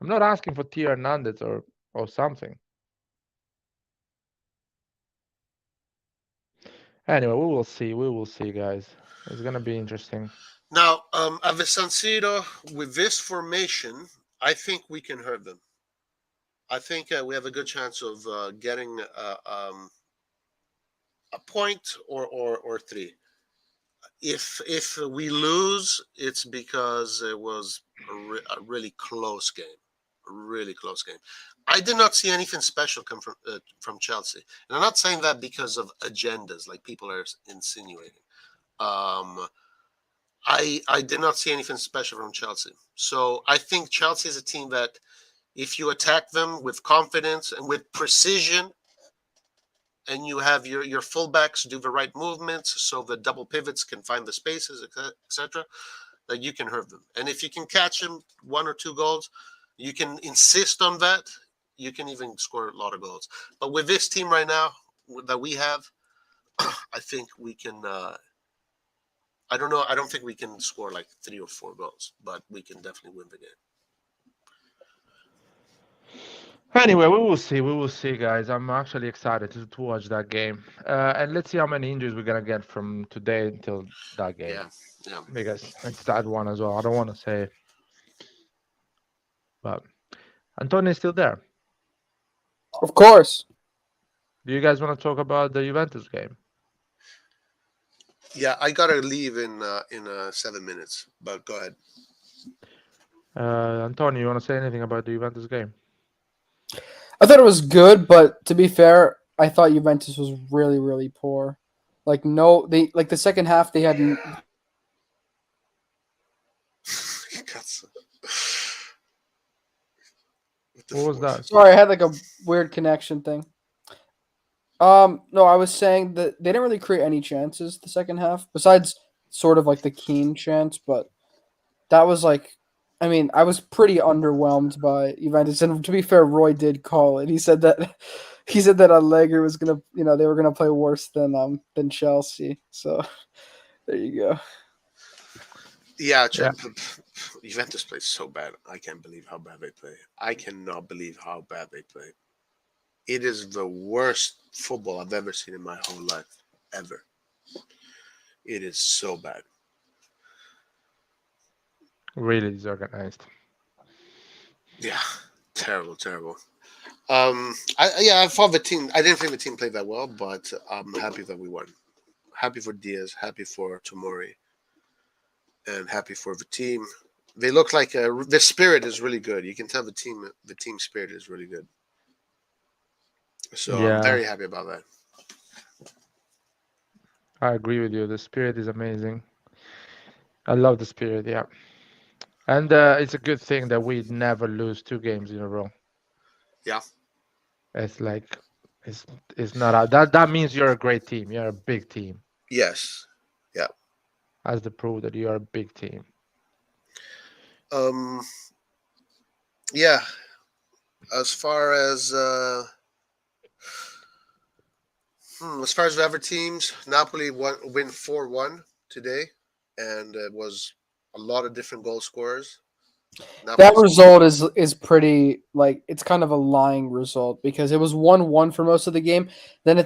I'm not asking for Theo Hernandez or something. Anyway, we will see. We will see, guys. It's gonna be interesting. Now, at the San Siro, with this formation, I think we can hurt them. I think we have a good chance of getting a point or three. If we lose, it's because it was a really close game, a really close game. I did not see anything special come from Chelsea, and I'm not saying that because of agendas, like people are insinuating. Um, I did not see anything special from Chelsea, so I think Chelsea is a team that if you attack them with confidence and with precision, and you have your fullbacks do the right movements so the double pivots can find the spaces, etc., that you can hurt them. And if you can catch them 1 or 2 goals, you can insist on that. You can even score a lot of goals. But with this team right now that we have, I think we can. I don't know. I don't think we can score like 3 or 4 goals, but we can definitely win the game. Anyway, we will see. We will see, guys. I'm actually excited to watch that game. And let's see how many injuries we're gonna get from today until that game. Yeah, yeah. Because it's that one as well. I don't want to say, but Antonio is still there. Of course. Do you guys want to talk about the Juventus game? Yeah, I gotta leave in 7 minutes, but go ahead. Antonio, you want to say anything about the Juventus game? I thought it was good, but to be fair, I thought Juventus was really, really poor. Like no, they like the second half they had. What was that? Sorry, I had like a weird connection thing. No, I was saying that they didn't really create any chances the second half, besides sort of like the Keane chance. But that was like, I mean, I was pretty underwhelmed by Juventus. And to be fair, Roy did call it. He said that Allegri was gonna, they were gonna play worse than Chelsea. So there you go. Yeah, Juventus plays so bad. I can't believe how bad they play. I cannot believe how bad they play. It is the worst football I've ever seen in my whole life, ever. It is so bad. Really disorganized. Yeah, terrible, terrible. I thought the team. I didn't think the team played that well, but I'm happy that we won. Happy for Diaz, happy for Tomori, and happy for the team. They look like the spirit is really good. You can tell the team spirit is really good. So Yeah. I'm very happy about that. I agree with you. The spirit is amazing. I love the spirit, yeah. And it's a good thing that we never lose 2 games in a row. Yeah. It's like it's not that means you're a great team. You're a big team. Yes. Yeah. That's the proof that you are a big team. Yeah. As far as the other teams, Napoli win 4-1 today, and it was a lot of different goal scorers. That result is pretty, like, it's kind of a lying result because it was 1-1 for most of the game. Then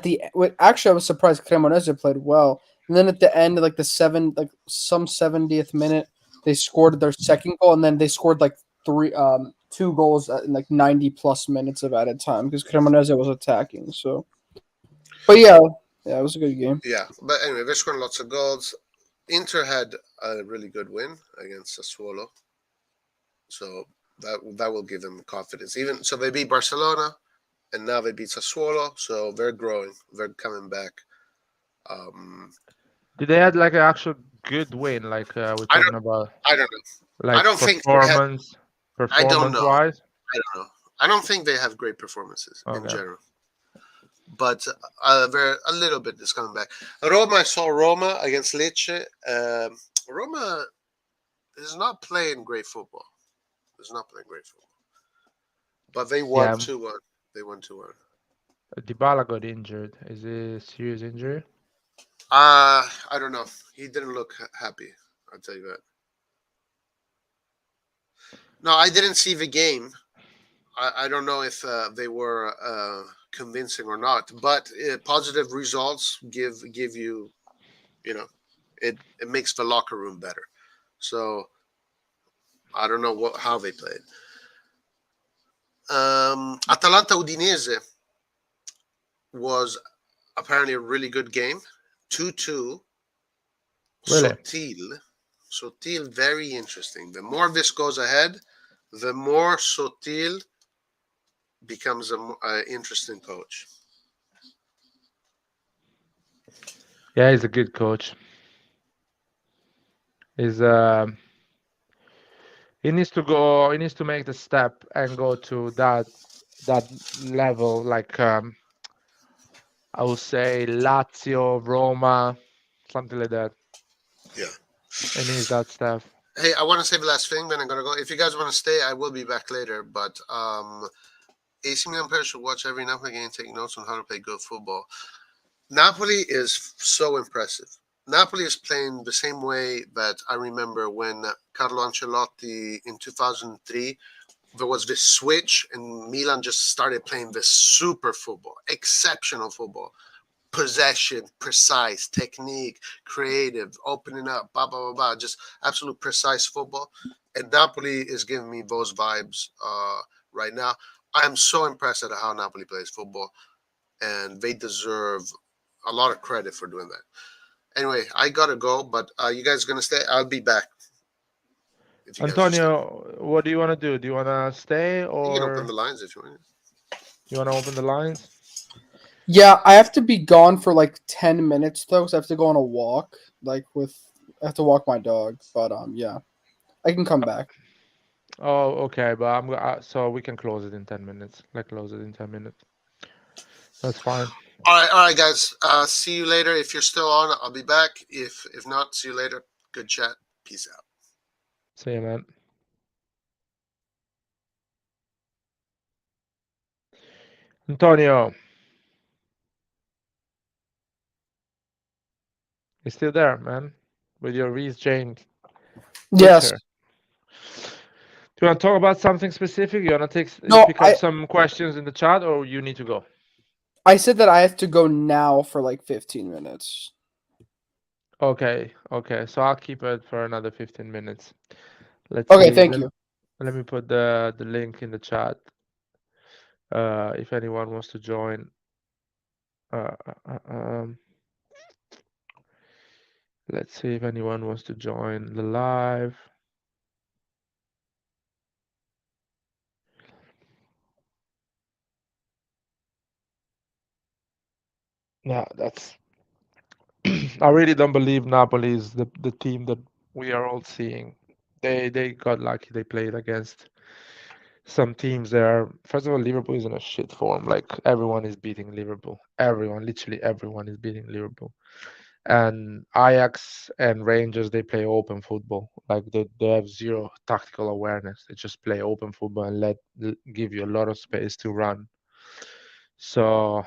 actually I was surprised Cremonese played well. and then at the end, like some 70th minute, they scored their second goal, and then they scored like two goals in like 90 plus minutes of added time because Cremonese was attacking. So, but yeah, it was a good game. Yeah, but anyway, they're scoring lots of goals. Inter had a really good win against Sassuolo, so that will give them confidence. Even so, they beat Barcelona, and now they beat Sassuolo, so they're growing. They're coming back. Um, Did they had like an actual good win? Like we're I talking don't, about, I don't know. I like don't think they had. I don't performance know. wise. I don't know. I don't think they have great performances in Okay. general, but they're a little bit is coming back. Roma, I saw Roma against Lecce. Roma is not playing great football. Is not playing great football, but they won Yeah, 2-1. They won 2-1. Dybala got injured. Is it a serious injury? I don't know. He didn't look happy. I'll tell you that. No, I didn't see the game. I don't know if they were convincing or not, but positive results give you, you know, it makes the locker room better. So I don't know how they played. Atalanta Udinese was apparently a really good game. 2-2. Really? Sotil, very interesting. The more this goes ahead, the more Sotil becomes a interesting coach. Yeah, he's a good coach. He's he needs to go. He needs to make the step and go to that level. Like I would say Lazio, Roma, something like that. Yeah. He needs that step. Hey, I want to say the last thing, then I'm gonna go. If you guys want to stay, I will be back later. But AC Milan players should watch every Napoli game and take notes on how to play good football. Napoli is so impressive. Napoli is playing the same way that I remember when Carlo Ancelotti in 2003, there was this switch and Milan just started playing this super football, exceptional football. Possession, precise, technique, creative, opening up, blah, blah, blah, blah, just absolute precise football. And Napoli is giving me those vibes right now. I'm so impressed at how Napoli plays football, and they deserve a lot of credit for doing that. Anyway, I gotta go, but you guys gonna stay? I'll be back. If you guys are staying. Antonio, what do you want to do? Do you want to stay You can open or the lines if you want. you want to open the lines? Yeah, I have to be gone for like 10 minutes though, because I have to go on a walk. I have to walk my dog. But yeah, I can come back. Oh, okay, but so we can close it in 10 minutes. Like close it in 10 minutes. That's fine. All right, guys. See you later. If you're still on, I'll be back. If not, see you later. Good chat. Peace out. See you, man. Antonio, you still there, man? With your Reese Jane Yes. picture. Do you want to talk about something specific? You want to No, pick up some questions in the chat, or you need to go? I said that I have to go now for like 15 minutes. Okay, okay. So I'll keep it for another 15 minutes. Let's Okay, see. thank you. Let me put the link in the chat. If anyone wants to join. Uh, uh, um, let's see if anyone wants to join the live. Yeah, that's. I really don't believe Napoli is the team that we are all seeing. They got lucky. They played against some teams there. First of all, Liverpool is in a shit form. Like everyone is beating Liverpool. Everyone, literally everyone is beating Liverpool. And Ajax and Rangers, they play open football. Like they have zero tactical awareness. They just play open football and give you a lot of space to run. So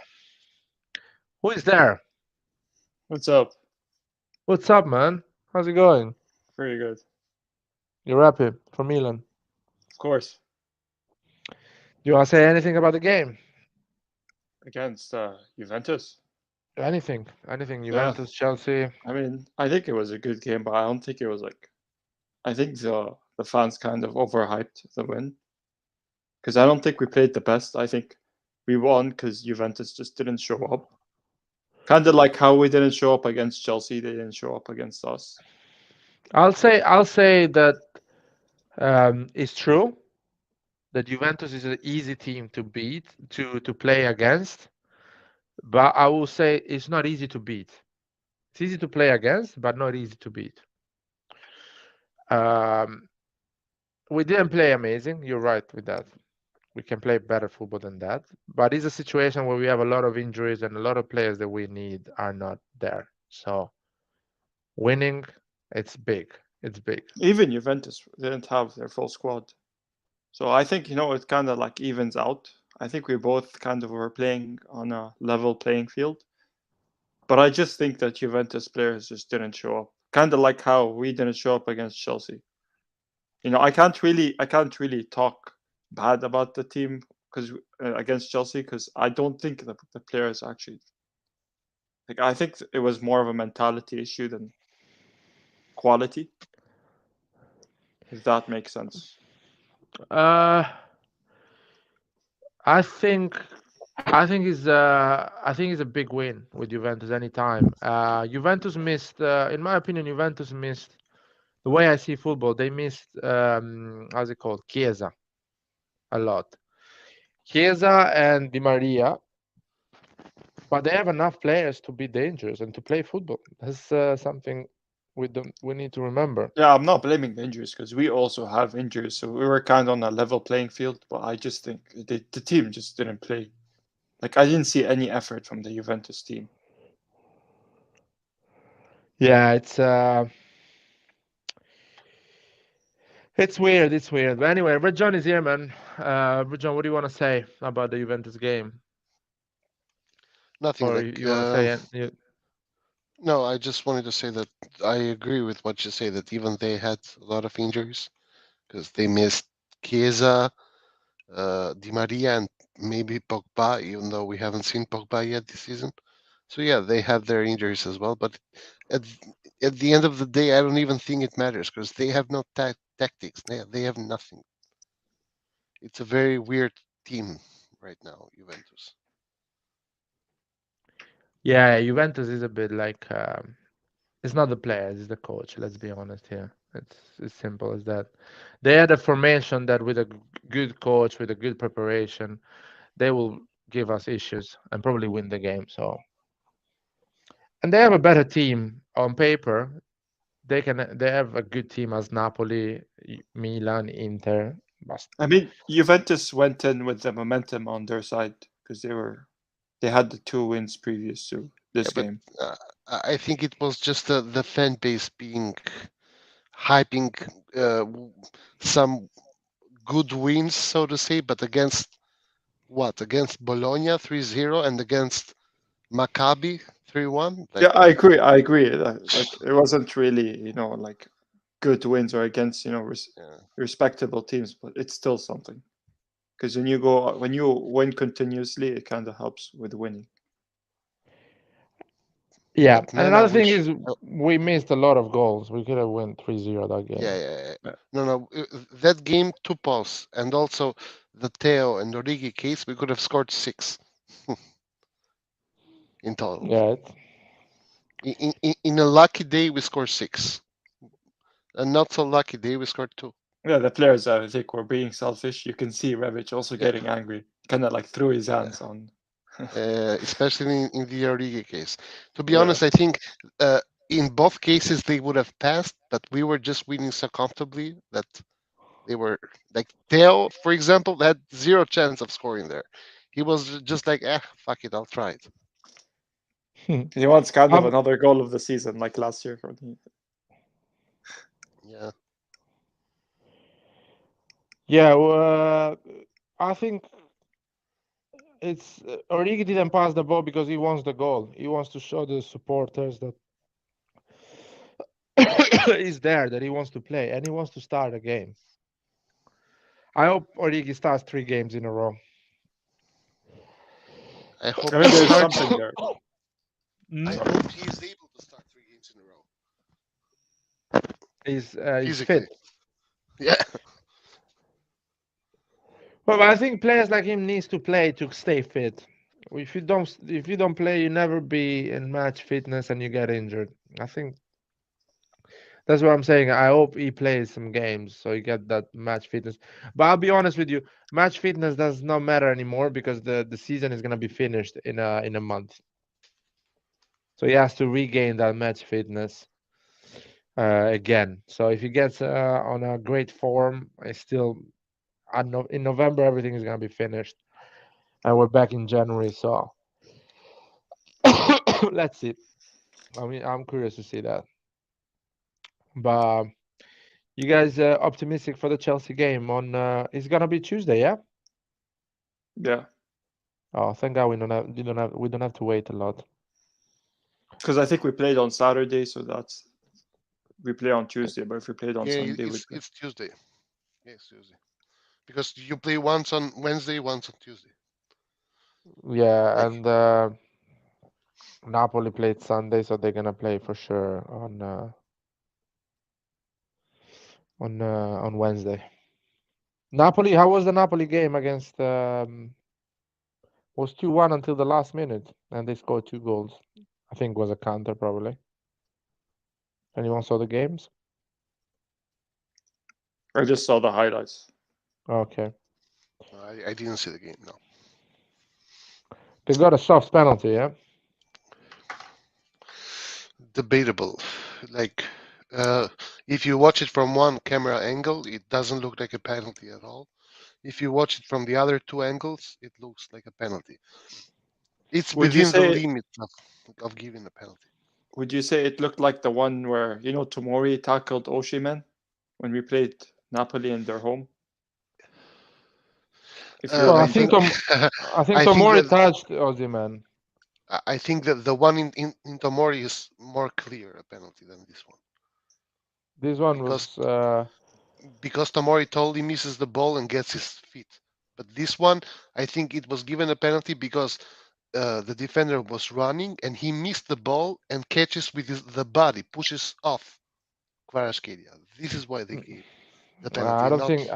who is there? What's up? What's up, man? How's it going? Pretty good. You're happy for Milan. Of course. Do you want to say anything about the game? Against Juventus. Anything, Yeah. Juventus, Chelsea. I mean, I think it was a good game, but I don't think it was like. I think the fans kind of overhyped the win because I don't think we played the best. I think we won because Juventus just didn't show up. Kind of like how we didn't show up against Chelsea, they didn't show up against us. I'll say that it's true that Juventus is an easy team to beat, to play against, but I will say it's not easy to beat. It's easy to play against, but not easy to beat. Um, we didn't play amazing. You're right with that. We can play better football than that. But it's a situation where we have a lot of injuries and a lot of players that we need are not there. So winning, it's big. It's big. Even Juventus didn't have their full squad. So I think, it kind of like evens out. I think we both kind of were playing on a level playing field. But I just think that Juventus players just didn't show up. Kind of like how we didn't show up against Chelsea. I can't really talk bad about the team because against Chelsea because I don't think the players actually like. I think it was more of a mentality issue than quality, if that makes sense. Uh, I think I think it's a big win with Juventus anytime. Juventus missed, in my opinion, Juventus missed the way I see football. They missed how's it called, Chiesa, a lot. Chiesa and Di Maria, but they have enough players to be dangerous and to play football. That's something we need to remember. Yeah, I'm not blaming the injuries because we also have injuries, so we were kind of on a level playing field. But I just think the team just didn't play. Like I didn't see any effort from the Juventus team. Yeah, it's weird. It's weird. But anyway, Red John is here, man. Red John, what do you want to say about the Juventus game? Nothing Or like. you want to say it? No, I just wanted to say that I agree with what you say that even they had a lot of injuries because they missed Chiesa, Di Maria, and maybe Pogba, even though we haven't seen Pogba yet this season. So yeah, they have their injuries as well. But at at the end of the day, I don't even think it matters because they have no tactics. They have nothing. It's a very weird team right now, Juventus. Yeah, Juventus is a bit like it's not the players, it's the coach. Let's be honest here. It's as simple as that. They had a formation that with a good coach, with a good preparation, they will give us issues and probably win the game. So, and they have a better team on paper. They have a good team as Napoli, Milan, Inter. I mean, Juventus went in with the momentum on their side because they had the 2 wins previous to Yeah, this but game. I think it was just the fan base being hyping some good wins, so to say, but against what? Against Bologna 3-0 and against Maccabi 3-1? Yeah, I agree. I agree. Like it wasn't really, like good wins or against, yeah. respectable teams, but it's still something. Because when you win continuously, it kind of helps with winning. Yeah, But and man, I another thing wish. is we missed a lot of goals. We could have won 3-0 that game. Yeah. No. That game, 2 posts, and also the Teo and Origi case, we could have scored 6 in total. Yeah, In a lucky day, we scored 6. A not so lucky day, we scored 2. Yeah, the players I think were being selfish. You can see Rebic also Yeah. getting angry. Kind of like threw his hands on. Especially in the Origi case. To be Yeah. honest, I think in both cases they would have passed, but we were just winning so comfortably that they were like Theo, for example, had 0 chance of scoring there. He was just like, fuck it, I'll try it. He wants kind of Um, another goal of the season, like last year for me. Yeah. yeah. I think it's Origi didn't pass the ball because he wants the goal. He wants to show the supporters that he's there, that he wants to play, and he wants to start a game. I hope Origi starts 3 games in a row. I hope I mean, he there's starts. something there. I Mm, hope he's able to start 3 games in a row he's fit. physically. Yeah. Well, I think players like him needs to play to stay fit. If you don't play, you never be in match fitness and you get injured. I think that's what I'm saying. I hope he plays some games so he get that match fitness. But I'll be honest with you, match fitness does not matter anymore because the season is gonna be finished in a month. So he has to regain that match fitness again. So if he gets on a great form, I still in November everything is gonna be finished, and we're back in January. So let's see. I mean, I'm curious to see that. But you guys optimistic for the Chelsea game on? It's gonna be Tuesday, yeah. Yeah, Oh, thank God we don't have to wait a lot. because I think we played on Saturday, so that's we play on Tuesday. But if we played on Yeah, Sunday, we it's play. it's Tuesday. Yes, Tuesday. Because you play once on Wednesday, once on Tuesday. Yeah, Like and Napoli played Sunday, so they're gonna play for sure on Wednesday. Napoli, how was the Napoli game against? Was 2-1 until the last minute, and they scored 2 goals. I think it was a counter probably. Anyone saw the games? I just saw the highlights. Okay, I didn't see the game. No. they got a soft penalty, yeah. Debatable. Like, uh, if you watch it from one camera angle, it doesn't look like a penalty at all. If you watch it from the other two angles, it looks like a penalty. It's Would you within the say limits of giving a penalty. Would you say it looked like the one where Tomori tackled Oshimen when we played Napoli in their home? If you Well, I I think remember, think I think I think Tomori that touched Osimhen. I think that the one in Tomori is more clear a penalty than this one This one because was Tomori totally misses the ball and gets his feet. But this one, I think it was given a penalty because the defender was running and he missed the ball and catches with the body, pushes off Kvaratskhelia. This is why they gave the I penalty, don't not think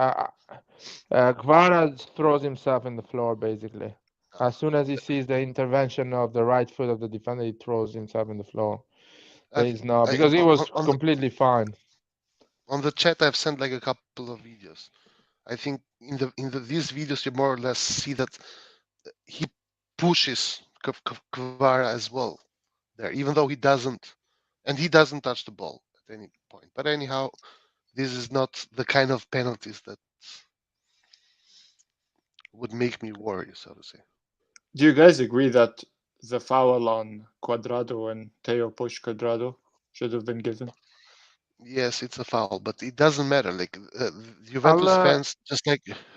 Kvara throws himself in the floor basically. As soon as he sees the intervention of the right foot of the defender, he throws himself in the floor. I, There is no I, because he was on completely fine. the chat. I've sent like a couple of videos. I think in these videos you more or less see that he pushes Kvara as well there, even though he doesn't, and he doesn't touch the ball at any point. But anyhow, this is not the kind of penalties that would make me worry, so to say. do you guys agree that the foul on Cuadrado and Teo push Cuadrado should have been given? Yes, it's a foul, but it doesn't matter. Like I'll Juventus fans,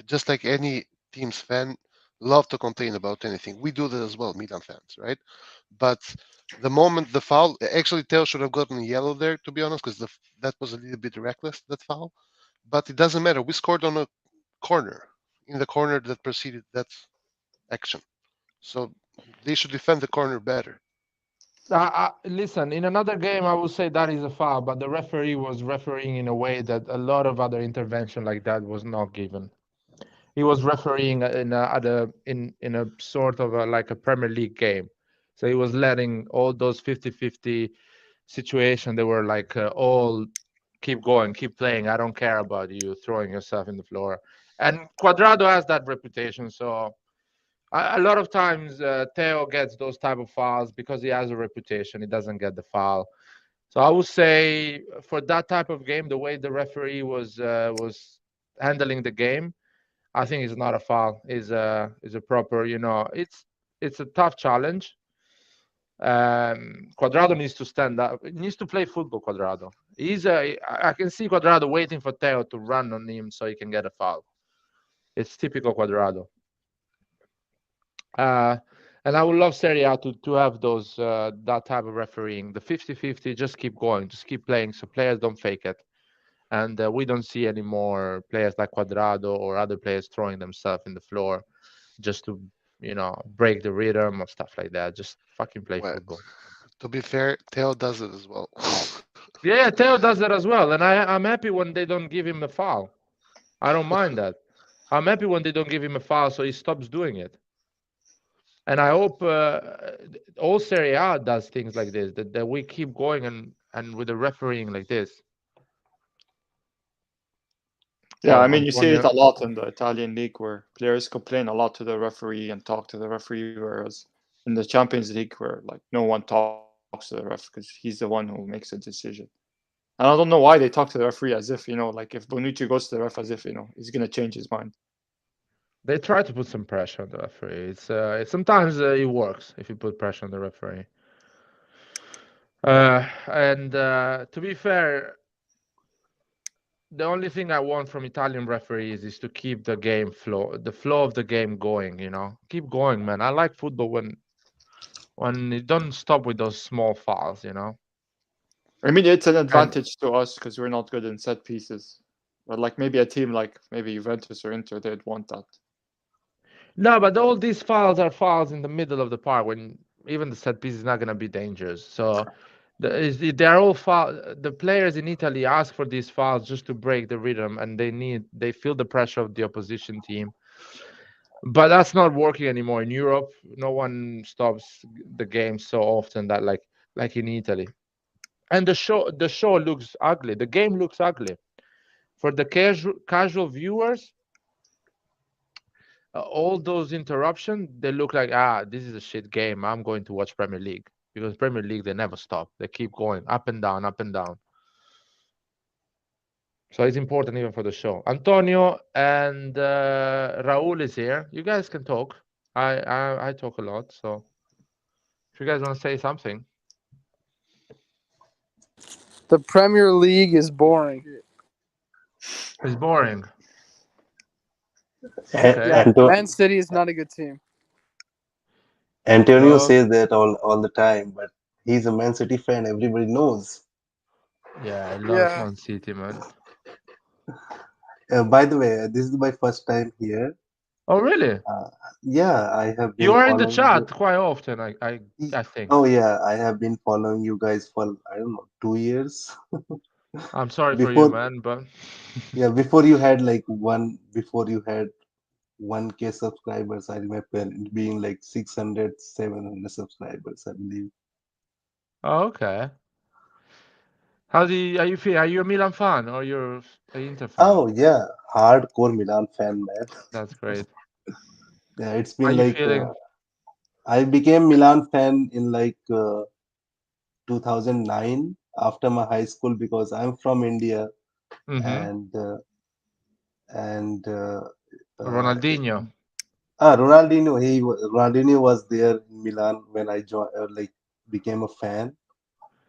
just like any team's fan, love to complain about anything. We do that as well, Milan fans, right? But the moment the foul, actually, Teo should have gotten yellow there, to be honest, because that was a little bit reckless, that foul. But it doesn't matter. We scored on a corner, in the corner that preceded that action. So they should defend the corner better. listen. In another game, I would say that is a foul, but the referee was refereeing in a way that a lot of other intervention like that was not given. He was refereeing in a sort of like a Premier League game. So he was letting all those 50-50 situation. They were like all keep going, keep playing. I don't care about you throwing yourself in the floor. And Cuadrado has that reputation. So a lot of times Theo gets those type of fouls because he has a reputation. He doesn't get the foul. So I would say for that type of game, the way the referee was handling the game, I think it's not a foul. Is a proper. It's a tough challenge. Quadrado needs to stand up. He needs to play football. Quadrado. I can see Quadrado waiting for Teo to run on him so he can get a foul. It's typical Quadrado. Uh, and I would love Serie A to have those that type of refereeing. The 50-50, just keep going, just keep playing, so players don't fake it. And we don't see any more players like Quadrado or other players throwing themselves in the floor just to break the rhythm or stuff like that. Just fucking play Well, football. To be fair, Theo does it as well. Yeah, Theo does that as well, and I'm happy when they don't give him a foul. I don't mind that. I'm happy when they don't give him a foul, so he stops doing it. And I hope all Serie A does things like this, that we keep going and with the refereeing like this. Yeah, Oh, I mean, you see it a Antonio. lot in the Italian league where players complain a lot to the referee and talk to the referee, whereas in the Champions League, where like no one talks to the ref because he's the one who makes a decision. And I don't know why they talk to the referee as if, like if Bonucci goes to the ref as if, he's going to change his mind. They try to put some pressure on the referee. Sometimes it works if you put pressure on the referee. And to be fair, the only thing I want from Italian referees is to keep the flow of the game going. Keep going, man. I like football when it don't stop with those small fouls. I mean, it's an And advantage to us because we're not good in set pieces. But like maybe a team like maybe Juventus or Inter, they'd want that. no, but all these fouls are fouls in the middle of the park when even the set piece is not gonna be dangerous. So they're all foul. The players in Italy ask for these fouls just to break the rhythm, and they feel the pressure of the opposition team. But that's not working anymore in Europe. No one stops the game so often that like in Italy. And the show looks ugly. The game looks ugly for the casual viewers. All those interruptions, they look like this is a shit game. I'm going to watch Premier League because Premier League they never stop. They keep going up and down, up and down. So it's important even for the show. Antonio and Raul is here. You guys can talk. I talk a lot, so if you guys want to say something. The Premier League is boring. It's boring. A- Okay. Yeah, Anto- Man City is not a good team. Antonio Oh, says that all the time, but he's a Man City fan. Everybody knows. yeah, I love Yeah. Man City, man. By the way, this is my first time here. Oh, really? Yeah, I have You been are in the following chat you. quite often, I think. Oh yeah, I have been following you guys for I don't know 2 years. I'm sorry for you, Before man, but before you had like before you had 1K subscribers, I remember it being like 600, 700 subscribers, I believe. oh, okay. Are you feel? Are you a Milan fan or you're a Inter fan? Oh yeah, hardcore Milan fan, man. That's great. Yeah, it's Are been you like feeling? I became Milan fan in like 2009 after my high school because I'm from India Mm-hmm. and uh, and uh, Ronaldinho. Ronaldinho was there in Milan when I joined like became a fan,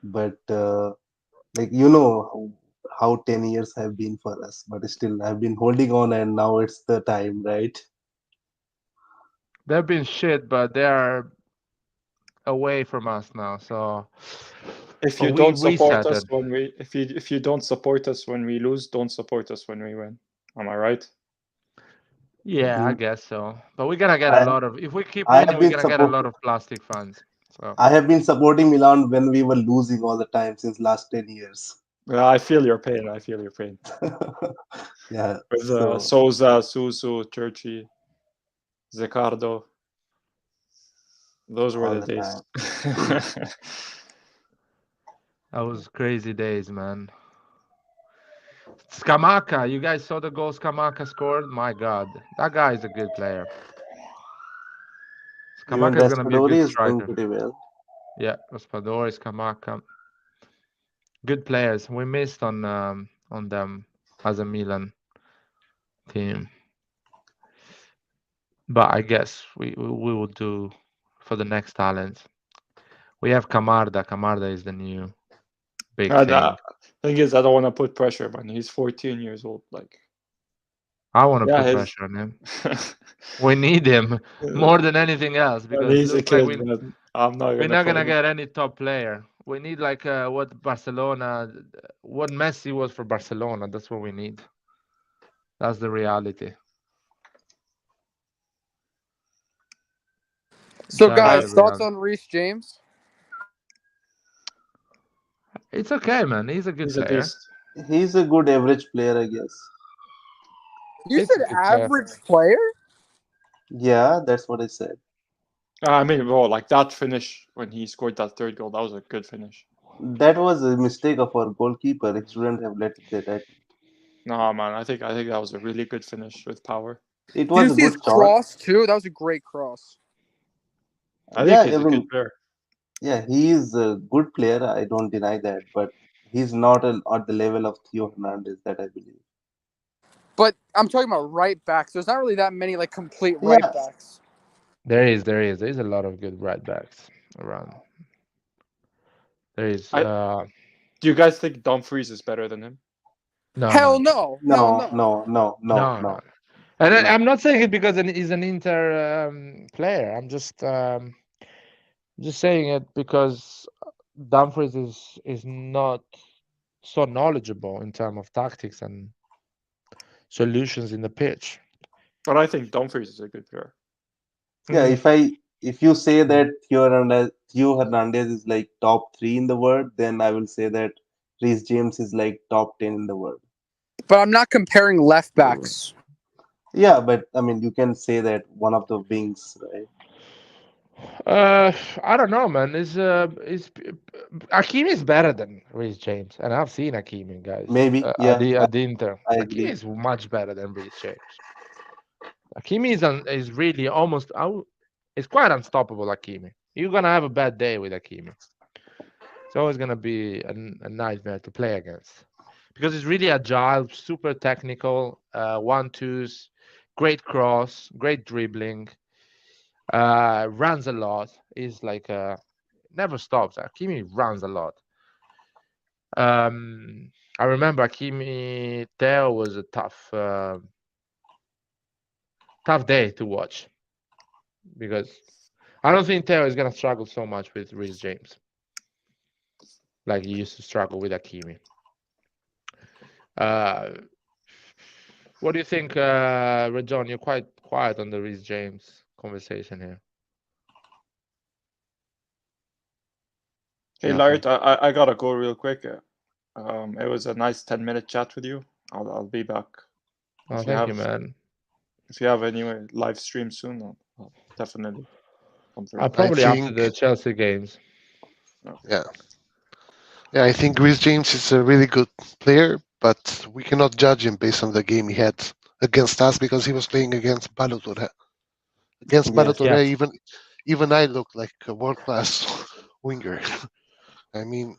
but like how 10 years have been for us, but still I've been holding on and now it's the time, right? They've been shit, but they are away from us now. So If oh, you we don't support reset us it. when we if you don't support us when we lose, don't support us when we win. Am I right? Yeah, I Mm, guess so. But we're gonna get a I lot of. If we keep I winning, have we're been gonna get a support lot of plastic fans. So I have been supporting Milan when we were losing all the time since last 10 years. Yeah, I feel your pain. I feel your pain. Yeah, With so Souza, Susu, Churchy, Zicardo. Those were all the the days. time. that was crazy days, man. Scamacca, you guys saw the goal Scamacca scored? My God, that guy is a good player. Even Scamacca is gonna be a Raspadori good is doing striker. pretty well. Yeah, Raspadori, Scamacca, good players. We missed on them as a Milan team, but I guess we will do for the next talent. We have Camarda. Camarda is the new big And thing. thing is, I don't want to put pressure, man. He's 14 years old. Like, I want to yeah, put his pressure on him. We need him more than anything else and because he's a looks like kid, man. I'm not we're gonna not put gonna him. get any top player. We need like what Barcelona, what Messi was for Barcelona. That's what we need. That's the reality. So, That is I the guys, thoughts reality. on Reece James? It's okay, man. He's a good He's a player. beast. He's a good average player, I guess. You It's a said good player. average player? Yeah, that's what I said. I mean, bro, like that finish when he scored that third goal, that was a good finish. That was a mistake of our goalkeeper. He shouldn't have let that happen. No, man, I think that was a really good finish with power. It Did was you a see his good shot. cross too? That was a great cross. I Yeah, think I he's a good mean, player. yeah, he is a good player. I don't deny that, but he's not at the level of Theo Hernandez that I believe. But I'm talking about right backs. There's not really that many like complete right Yeah, backs. There is a lot of good right backs around. There is. I Do you guys think Dumfries is better than him? No, Hell no, no. Hell no, no. no, no, no, no, no. no, And no. I'm not saying it because he's an Inter player. I'm just saying it because Dumfries is not so knowledgeable in terms of tactics and solutions in the pitch. But I think Dumfries is a good player. Yeah, Mm, if you say mm. that Theo Hernandez is like top three in the world, then I will say that Reece James is like top 10 in the world. But I'm not comparing left backs. Yeah, but I mean, you can say that one of the wings, right? I don't know, man. Is Hakimi is better than Reece James, and I've seen Hakimi, guys, Maybe, at yeah, the Inter. I Hakimi agree. is much better than Reece James. Hakimi is really almost it's quite unstoppable. Hakimi, you're gonna have a bad day with Hakimi. It's always gonna be a nightmare to play against because it's really agile, super technical, one twos, great cross, great dribbling, runs a lot. Is like never stops. Hakimi runs a lot. I remember Hakimi Theo was a tough day to watch because I don't think Theo is gonna struggle so much with Reece James like he used to struggle with Hakimi. Uh, what do you think, Rajon? You're quite quiet on the Reece James conversation here. Hey, Nothing. Lart, I gotta go real quick. It was a nice 10-minute chat with you. I'll be back. Oh, If you thank you, have man. any live stream soon, I'll definitely come through. I Probably after the think, Chelsea games. Okay. yeah, yeah, I think Reece James is a really good player, but we cannot judge him based on the game he had against us because he was playing against Balotore. Against Yes. Balotore, Yes. even I looked like a world class winger. I mean,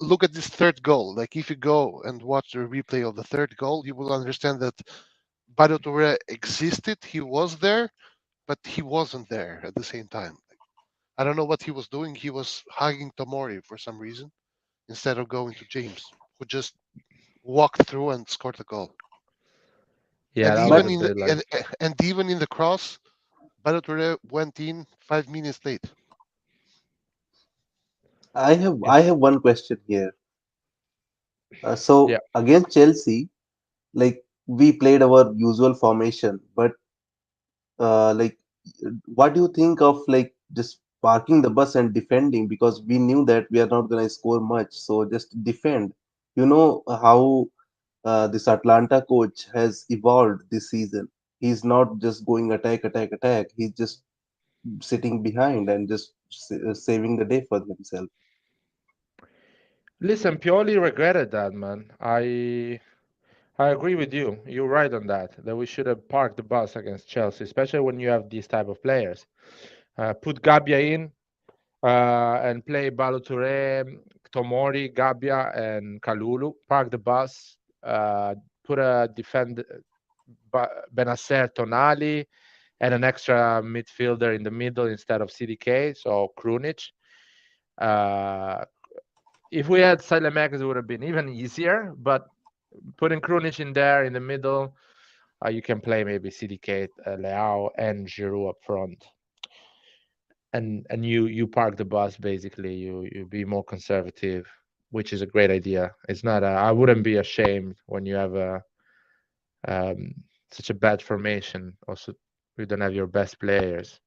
look at this third goal. Like, if you go and watch the replay of the third goal, you will understand that Balotore existed. He was there, but he wasn't there at the same time. I don't know what he was doing. He was hugging Tomori for some reason instead of going to James, who just walked through and scored the goal. Yeah, And that was But even a in the bit like. even in the cross, Balotore went in 5 minutes late. I Yes. have one question here. Yeah. So against Chelsea, like we played our usual formation, but like what do you think of like just parking the bus and defending because we knew that we are not going to score much, so just defend. You know how this Atlanta coach has evolved this season. He's not just going attack, attack, attack. He's just sitting behind and just saving the day for himself. Listen, Pioli regretted that, man. I agree with you. You're right on that. That we should have parked the bus against Chelsea, especially when you have these type of players. Put Gabbia in and play Balotelli, Tomori, Gabbia, and Kalulu. Park the bus. Put a Benacer, Tonali, and an extra midfielder in the middle instead of CDK. So Krunic. Uh, if we had Saelemaekers, it would have been even easier. But putting Krunic in there in the middle, you can play maybe CDK, Leao, and Giroud up front. And you park the bus basically. You be more conservative, which is a great idea. It's not. I wouldn't be ashamed when you have um, such a bad formation. Also, you don't have your best players.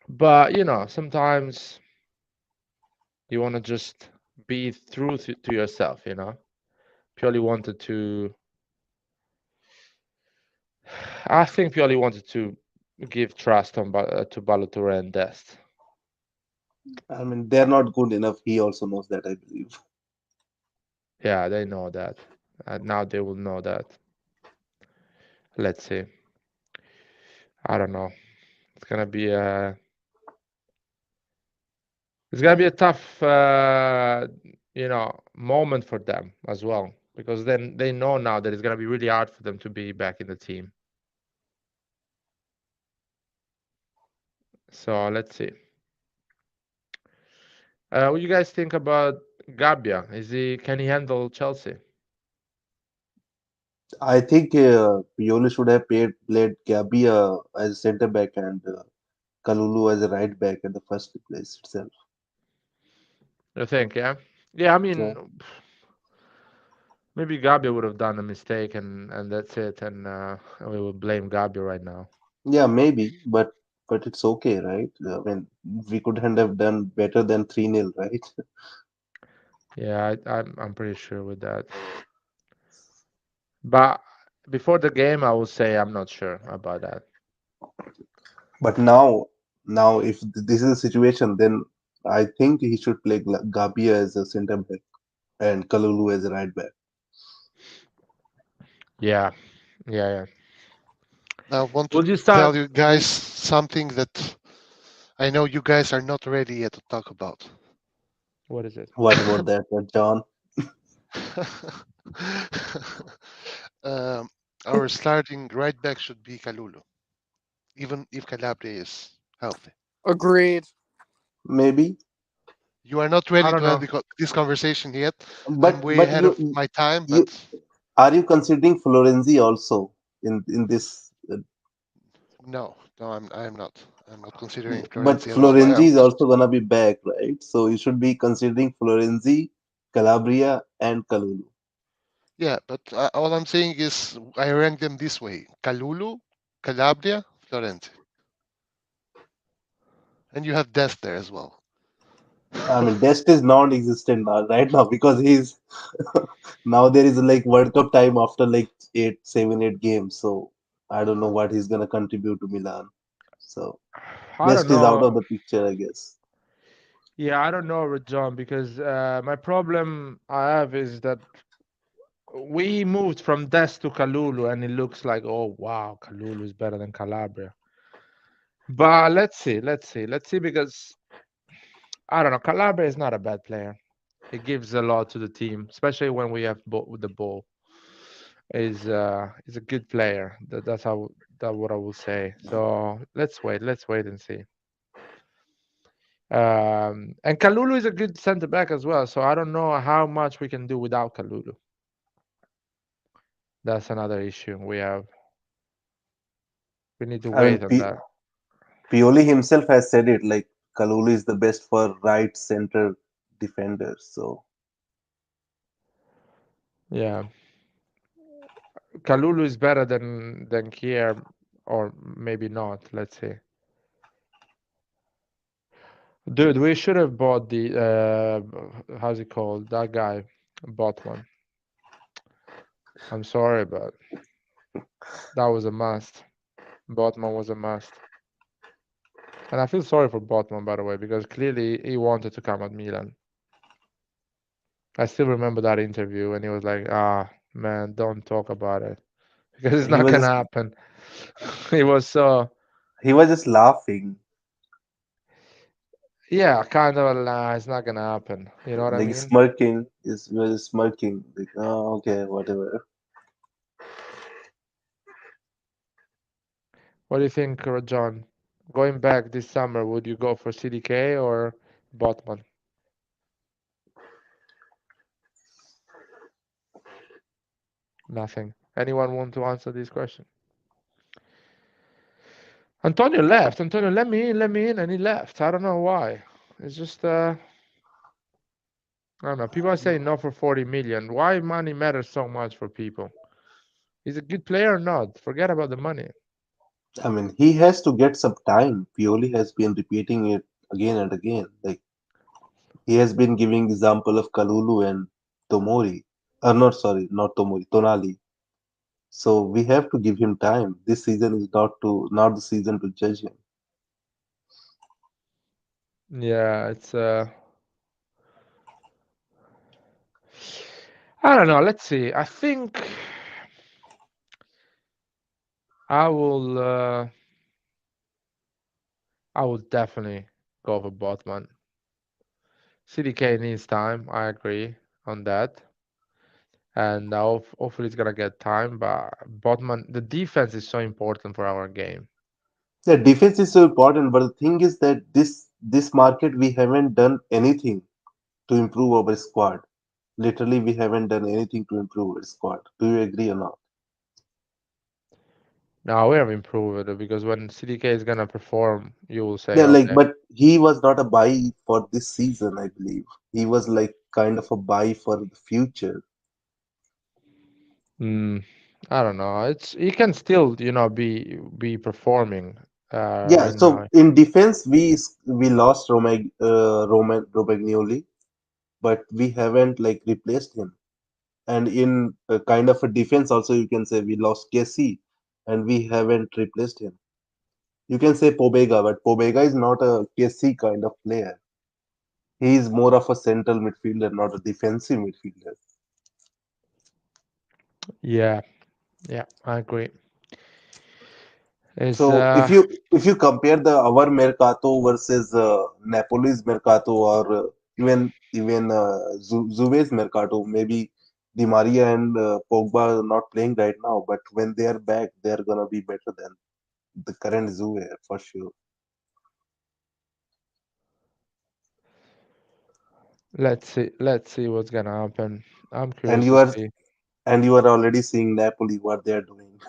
But sometimes You want to just be true to yourself, you know. Pioli wanted to. I think Pioli wanted to give trust to Balotelli and Dest. I mean, they're not good enough. He also knows that, I believe. Yeah, they know that. Now they will know that. Let's see. I don't know. It's gonna be a. It's gonna be a tough, moment for them as well, because then they know now that it's gonna be really hard for them to be back in the team. So let's see. What do you guys think about Gabbia? Can he handle Chelsea? I think Pioli should have played Gabi as center back and Kalulu as a right back at the first place itself. You think, yeah? Yeah, I Yeah, mean, maybe Gabbia would have done a mistake and that's it, and we would blame Gabbia right now. yeah, maybe, but it's okay, right? I mean, we couldn't have done better than 3-0, right? Yeah, I'm pretty sure with that. But before the game, I would say I'm not sure about that. But now if this is a situation, then I think he should play Gabi as a center back and Kalulu as a right back. Yeah, yeah, yeah. I want to Would you tell start? you guys something that I know you guys are not ready yet to talk about. What is it? What about that, John? um, our starting right back should be Kalulu, even if Calabria is healthy. Agreed. Maybe, You are not I ready don't to have know. this conversation yet. I'm way but ahead of my time, you but are you considering Florenzi also in this? no, I'm not. I'm not considering But Florenzi at all. Florenzi is also gonna be back, right? So you should be considering Florenzi, Calabria, and Kalulu. Yeah, but all I'm saying is I rank them this way: Kalulu, Calabria, Florenzi, and you have Dest there as well. I mean, Dest is non-existent now, right now because he's now there is like World Cup time after like 8 7 8 games. So I don't know what he's gonna contribute to Milan. So I don't Dest is out know. of the picture, I guess. Yeah, I don't know, John, because my problem I have is that we moved from Des to Kalulu, and it looks like, oh wow, Kalulu is better than Calabria. But let's see, because I don't know, Calabria is not a bad player. He gives a lot to the team, especially when we have with the ball. Is a good player. That's what I will say. So let's wait and see. And Kalulu is a good center back as well. So I don't know how much we can do without Kalulu. That's another issue we have. We need to I mean, wait on that. Pioli himself has said it like Kalulu is the best for right center defenders. So Yeah, Kalulu is better than Kier, or maybe not. Let's see. Dude, we should have bought the how's it called? That guy bought one. I'm sorry, but that was a must. Botman was a must. And I feel sorry for Botman, by the way, because clearly he wanted to come at Milan. I still remember that interview, and he was like, "Ah, man, don't talk about it because it's he not was gonna just happen." He was so, he was just laughing, yeah, kind of, it's not gonna happen. You know what I like mean? smirking. He was just smirking, like okay, whatever. What do you think, John? Going back this summer, would you go for CDK or Botman? Nothing. Anyone want to answer this question? Antonio left. Antonio, let me in, and he left. I don't know why. It's just I don't know. People are saying no for 40 million. Why money matters so much for people? He's a good player or not? Forget about the money. I mean, he has to get some time. Pioli has been repeating it again and again. Like He has been giving example of Kalulu and Tomori. Not sorry, not Tomori, Tonali. So we have to give him time. This season is not the season to judge him. Yeah, it's I don't know. Let's see. I think I will I will definitely go for Botman. CDK needs time. I agree on that. And hopefully he's gonna get time. But Botman, the defense is so important for our game. The defense is so important, but the thing is that this market we haven't done anything to improve our squad. Literally, we haven't done anything to improve our squad. Do you agree or not? Now we have improved it because when CDK is gonna perform, you will say, Yeah, like, okay, but he was not a buy for this season, I believe. He was like kind of a buy for the future. hmm, I don't know. It's he can still, be performing Yeah, right now. so in defense, we lost Romagnoli, but we haven't like replaced him. And in a kind of a defense, also you can say we lost Kessie, and we haven't replaced him. You can say Pobega, but Pobega is not a Kessie kind of player. He is more of a central midfielder, not a defensive midfielder. Yeah, yeah, I agree. It's So if you compare the our Mercato versus Napoli's Mercato or even Juve's Mercato, maybe Di Maria and Pogba are not playing right now, but when they are back, they are gonna be better than the current Juve for sure. let's see what's gonna happen. I'm And curious you to are see. and you are already seeing Napoli what they are doing.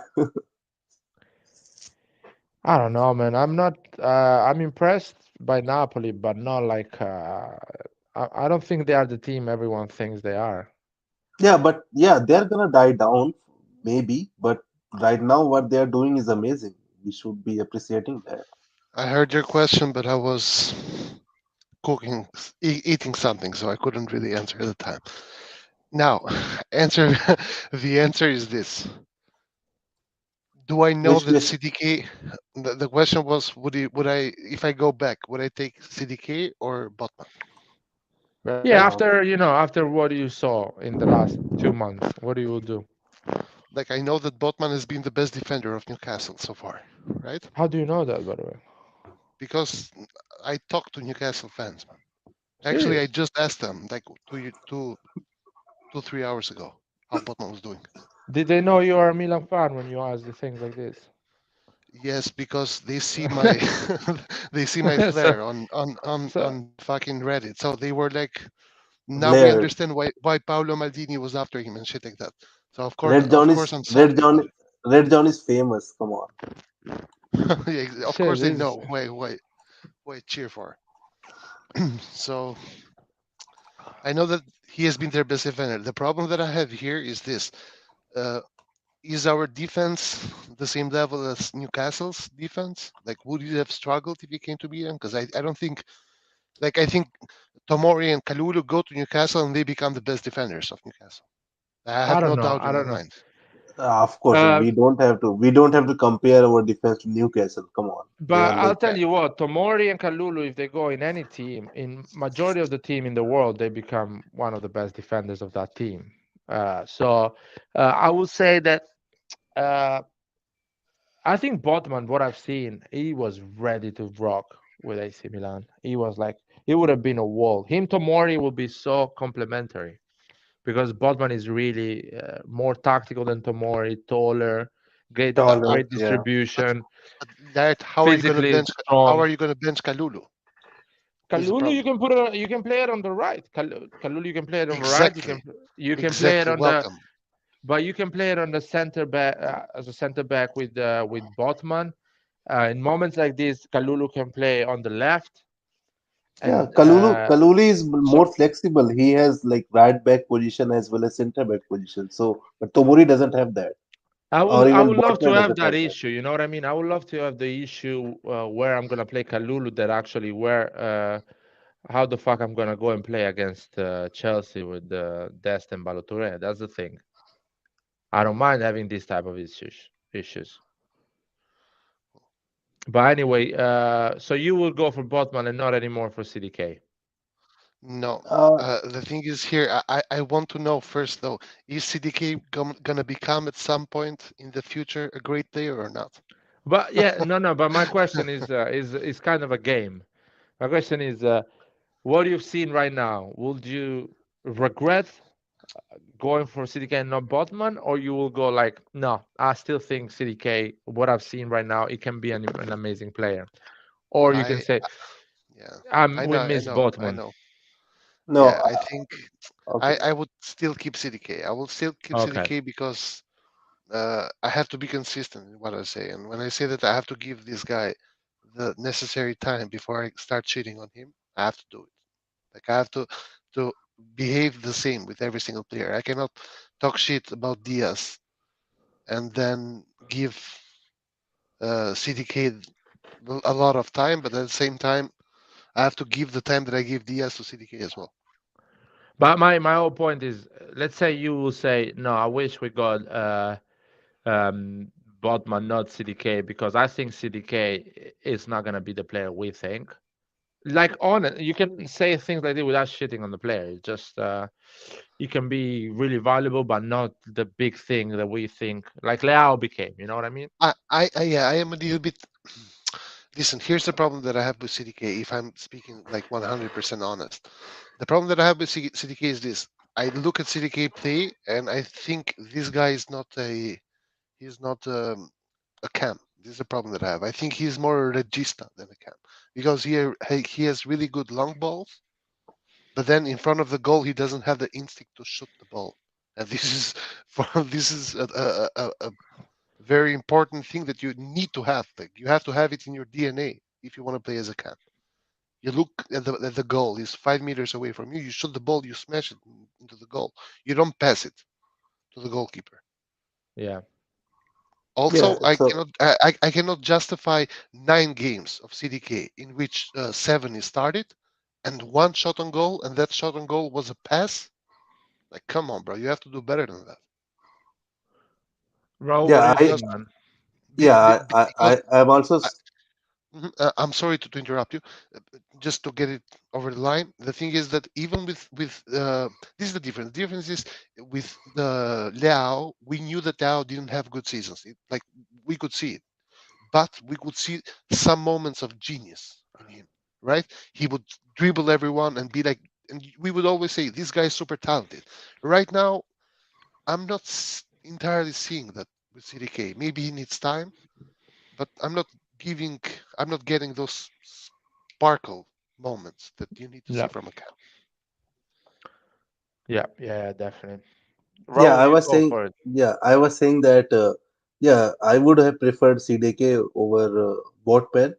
I don't know, man. I'm impressed by Napoli, but not like I don't think they are the team everyone thinks they are. Yeah, but yeah, they are gonna die down maybe, but right now what they are doing is amazing. We should be appreciating that. I heard your question, but I was cooking, eating something, so I couldn't really answer at the time. Now, answer. The answer is this: do I know Which that question? CDK? The question was, would I, if I go back, would I take CDK or Botman right Yeah, now? after what you saw in the last 2 months, what do you do? Like I know that Botman has been the best defender of Newcastle so far, right? How do you know that, by the way? Because I talked to Newcastle fans, man. Actually, I Serious? just asked them like 3 hours ago how Botman was doing. Did they know you are a Milan fan when you ask the things like this? Yes, because they see my they see my so, flair so on fucking Reddit. So they were like, now we Blair. understand why Paolo Maldini was after him and shit like that. So Red of John course is I'm Red salty about John it. Red John is famous. Come on. Yeah, of shit, course they this know who I cheer for. So I know that he has been their best defender. The problem that I have here is this: uh, is our defense the same level as Newcastle's defense? Like, would you have struggled if you came to Milan? Because I don't think, like, I think Tomori and Kalulu go to Newcastle and they become the best defenders of Newcastle. I I have don't no know. doubt I in my don't know. mind. Of course, Uh, we don't have to compare our defense to Newcastle. Come on, they are but I'll like tell you what, Tomori and Kalulu, if they go in any team, in majority of the team in the world, they become one of the best defenders of that team. I would say that uh, I think Botman, what I've seen, he was ready to rock with AC Milan. He was like, he would have been a wall. Him Tomori will be so complementary because Botman is really more tactical than Tomori, taller, great, taller. great Yeah, But, distribution, but Laird, physically how strong. are you gonna bench Kalulu? This is the Kalulu, problem. you can play it on the right. Kalulu, you can play it on the right. Exactly, You can play it exactly. on the, Welcome. but you can play it on the center back as a center back with Botman. In moments like this, Kalulu can play on the left, yeah. and Kalulu is so more flexible. He has like right back position as well as center back position. So, but Tomori doesn't have that, or I even would love to Botman have doesn't that have that. issue. You know what I mean? I would love to have the issue where I'm gonna play Kalulu that actually where how the fuck I'm gonna go and play against Chelsea with Dest and Balotelli? That's the thing. I don't mind having these type of issues. But anyway, so you will go for Botman and not anymore for CDK. No. Uh, The thing is here, I want to know first though, is CDK gonna become at some point in the future a great player or not? But yeah, no, no. But my question is kind of a game. My question is, what you've seen right now, would you regret going for CDK and not Botman, or you will go like, no, I still think CDK, what I've seen right now, it can be an amazing player, or you can I say, Yeah, we miss I Botman. know. no. Yeah, I think Okay. I would still keep CDK. I will still keep Okay, CDK because I have to be consistent in what I say, and when I say that I have to give this guy the necessary time before I start cheating on him, I have to do it. Like I have to behave the same with every single player. I cannot talk shit about Diaz and then give CDK a lot of time, but at the same time, I have to give the time that I give Diaz to CDK as well. but my whole point is, let's say you will say, no, I wish we got um, Botman, not CDK, because I think CDK is not gonna be the player we think. Like on it, you can say things like that without shitting on the player. It's just you can be really valuable, but not the big thing that we think like Leao became. You know what I mean? Yeah, I am a little bit. Listen, here's the problem that I have with CDK. If I'm speaking like 100% honest, the problem that I have with CDK is this: I look at CDK play, and I think this guy is not he's not a cam. This is the problem that I have. I think he's more a regista than a cam because he has really good long balls, but then in front of the goal he doesn't have the instinct to shoot the ball, and this is this is a very important thing that you need to have. Like you have to have it in your DNA if you want to play as a cam. You look at the goal; it's 5 meters away from you. You shoot the ball, you smash it into the goal. You don't pass it to the goalkeeper. Yeah. Yeah. Also, So I cannot justify 9 games of CDK in which 7 is started and one shot on goal, and that shot on goal was a pass. Like, come on, bro, you have to do better than that. Raul, what do yeah, you I think, man? Because I'm also Mhm. I'm sorry to interrupt you. Just to get it over the line, the thing is that even with this is the difference. The difference is with the Liao, we knew that Liao didn't have good seasons. Like we could see it, but we could see some moments of genius in him. Right? He would dribble everyone and be like, and we would always say this guy is super talented. Right now, I'm not entirely seeing that with CDK. Maybe he needs time, but giving I'm not getting those sparkle moments that you need to see Yeah, from a cat. yeah, yeah, definitely. yeah. Raul, you go for it. I was saying that yeah, I would have preferred CDK over Wattpad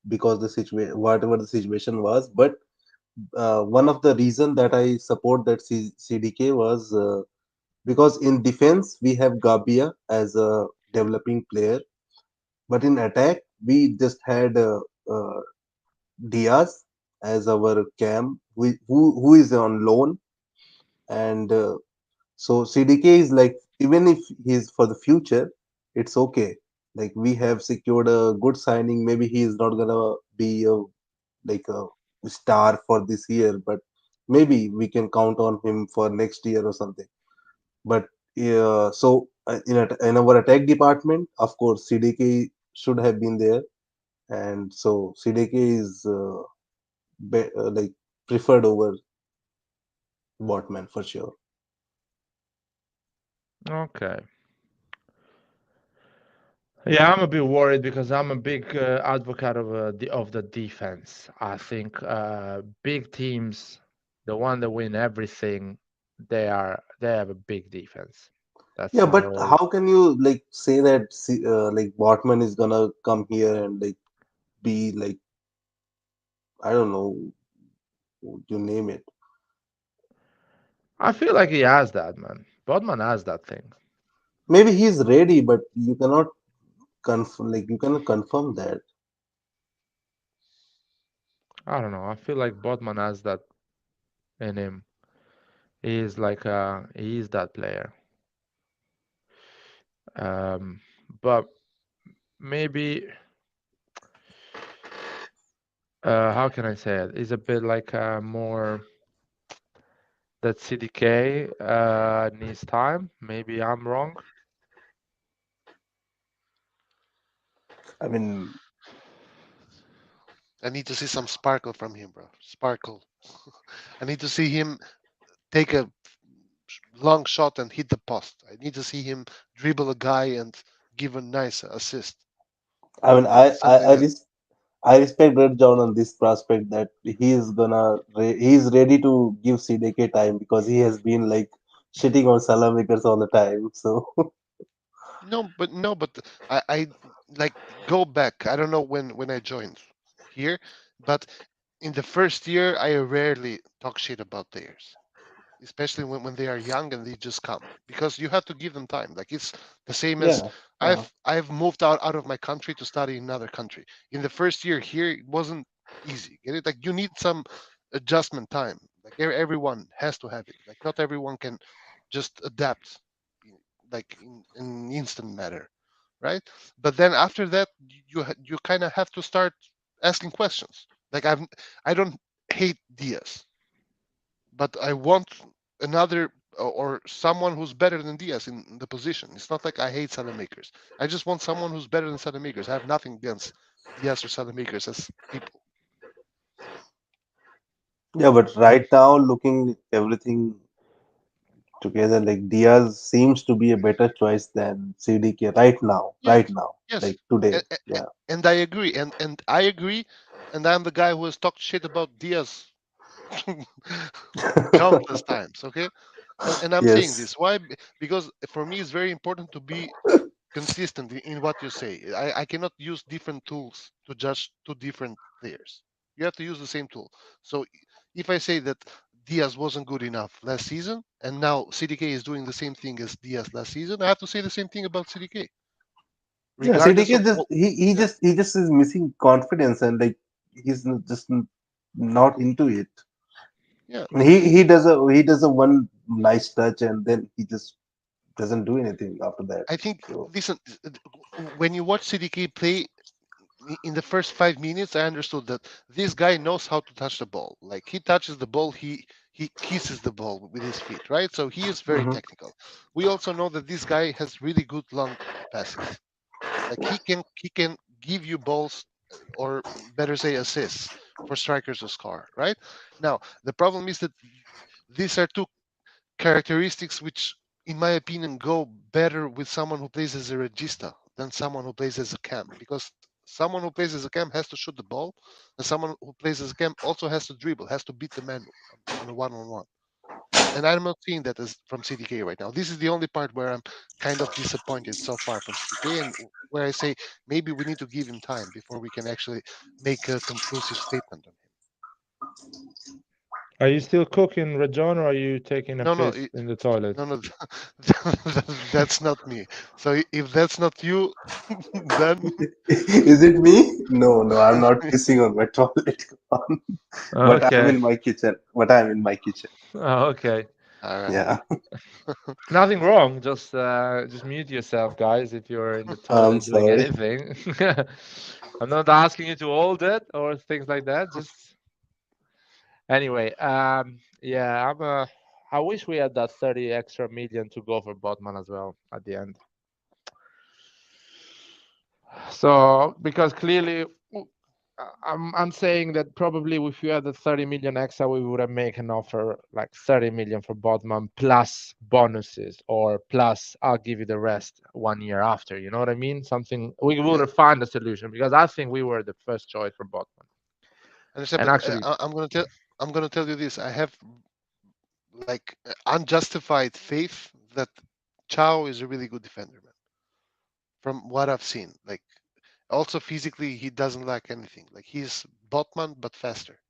because the situation, whatever the situation was. But one of the reason that I support that CDK was because in defense we have Gabia as a developing player, but in attack we just had Diaz as our cam, who is on loan, and so CDK is like, even if he's for the future, it's okay. Like we have secured a good signing. Maybe he is not gonna be like a star for this year, but maybe we can count on him for next year or something. But in our attack department, of course, CDK should have been there, and so CDK is like preferred over Botman for sure. Okay. Yeah, I'm a bit worried because I'm a big advocate of the defense. I think big teams, the one that win everything, they have a big defense. That's Yeah, my but whole. how can you like say that like Botman is gonna come here and like be like, I don't know, you name it. I feel like he has that, man. Bodman has that thing. Maybe he's ready, but you cannot confirm that. I don't know. I feel like Botman has that in him. He is that player. Um, but maybe how can I say it? He's a bit like more that CDK needs time. Maybe I'm wrong. I mean, I need to see some sparkle from him, bro. Sparkle. I need to see him take a long shot and hit the post. I need to see him dribble a guy and give a nice assist. I mean, I I Something I, that res- I respect Red John on this prospect that he's ready to give CDK time because he has been like shitting on Salamakers all the time. So no, but I like go back. I don't know when I joined here, but in the first year I rarely talk shit about players, especially when they are young and they just come, because you have to give them time. Like it's the same as yeah, yeah, I've moved out of my country to study in another country. In the first year here, it wasn't easy. Get it? Like you need some adjustment time. Like everyone has to have it. Like not everyone can just adapt, like in instant matter, right? But then after that, you kind of have to start asking questions. Like I don't hate Diaz, but I want another or someone who's better than Diaz in the position. It's not like I hate Salamakers. I just want someone who's better than Salamakers. I have nothing against Diaz or Salamakers as people. yeah. But right now, looking everything together, like Diaz seems to be a better choice than CDK right now. Yes, Right now, yes, like today. and, Yeah. and I agree, and I agree, and I'm the guy who has talked shit about Diaz countless times. Okay, and I'm saying Yes. this why because for me it's very important to be consistent in what you say. I cannot use different tools to judge two different players. You have to use the same tool. So if I say that Diaz wasn't good enough last season, and now CDK is doing the same thing as Diaz last season, I have to say the same thing about CDK, Yeah, regardless CDK of just what. Yeah, he just is missing confidence and like not into it. yeah. And he does a one nice touch and then he just doesn't do anything after that. I think So listen, when you watch CDK play, in the first 5 minutes, I understood that this guy knows how to touch the ball. Like he touches the ball, he kisses the ball with his feet, right? So he is very mhm. technical. We also know that this guy has really good long passes. Like he can give you balls, or better say assists for strikers to score, right? Now the problem is that these are two characteristics which, in my opinion, go better with someone who plays as a regista than someone who plays as a cam. Because someone who plays as a cam has to shoot the ball, and someone who plays as a cam also has to dribble, has to beat the man on a one-on-one. And I'm not seeing that as from CDK right now. This is the only part where I'm kind of disappointed so far from CDK, and where I say maybe we need to give him time before we can actually make a conclusive statement on him. Are you still cooking, Rajon, or are you taking a No, no, piss in the toilet? no, no, that's not me. So if that's not you, then Is it me? No, no, I'm not pissing on my toilet. But I'm Okay. in my kitchen. But I'm in my kitchen. Oh, okay. all right. Yeah. Nothing wrong. Just mute yourself, guys, if you're in the I'm toilet doing sorry. anything. I'm not asking you to hold it or things like that. Just anyway. Yeah. I wish we had that 30 extra million to go for Botman as well at the end. So because clearly, I'm saying that probably if we had the 30 million extra, we would have made an offer like 30 million for Bodman plus bonuses, or plus I'll give you the rest 1 year after. You know what I mean? Something we would Yeah, have found a solution, because I think we were the first choice for Bodman. I understand. And But actually, I'm gonna tell you this. I have like unjustified faith that Chow is a really good defender, man. From what I've seen, like also physically, he doesn't lack anything. Like he's Botman but faster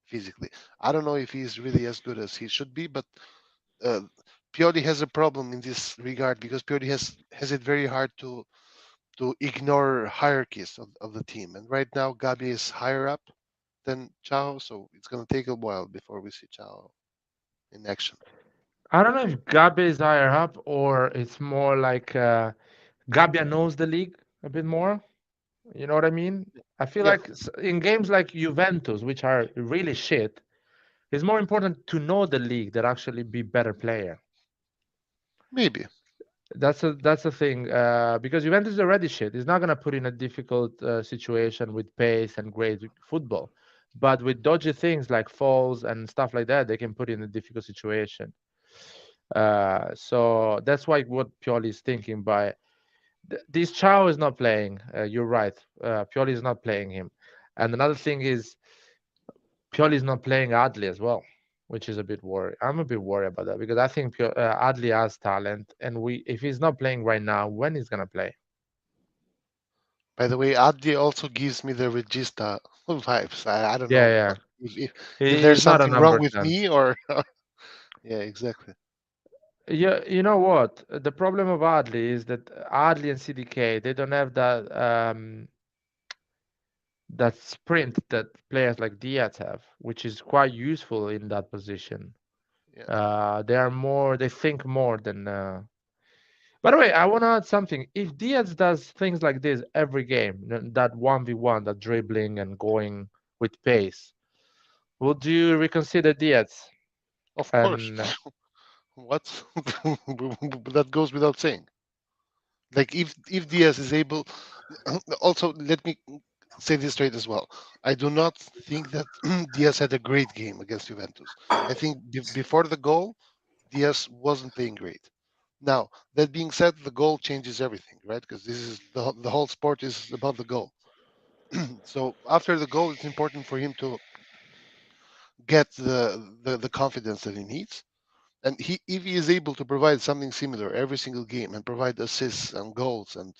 physically. I don't know if he's really as good as he should be, but uh, Pioli has a problem in this regard because Pioli has it very hard to ignore hierarchies of the team. And right now, Gabi is higher up, than Chao, so it's gonna take a while before we see Chao in action. I don't know if Gabi is higher up or it's more like Gabia knows the league a bit more. You know what I mean? I feel Yeah, like in games like Juventus, which are really shit, it's more important to know the league than actually be better player. maybe. That's a thing because Juventus is already shit. It's not gonna put in a difficult situation with pace and great football, but with dodgy things like falls and stuff like that, they can put in a difficult situation. So that's why what Pioli is thinking by this Chow is not playing. You're right. Pioli is not playing him, and another thing is Pioli is not playing Adli as well, which is a bit worried. I'm a bit worried about that because I think Adli has talent, and we if he's not playing right now, when he's gonna play? By the way, Adli also gives me the Regista vibes. I don't Yeah, know yeah. what if there's He's not a something wrong number with 10. me or yeah, exactly. Yeah, you know what? The problem of Adli is that Adli and CDK they don't have that sprint that players like Diaz have, which is quite useful in that position. Yeah. They think more than. By the way, I want to add something. If Diaz does things like this every game, that 1v1, that dribbling and going with pace, would you reconsider Diaz? Of course. And What? That goes without saying. Like if Diaz is able, also let me say this straight as well. I do not think that Diaz had a great game against Juventus. I think before the goal, Diaz wasn't playing great. Now that being said, the goal changes everything, right? Because this is the whole sport is about the goal. So after the goal, it's important for him to get the confidence that he needs. And if he is able to provide something similar every single game and provide assists and goals and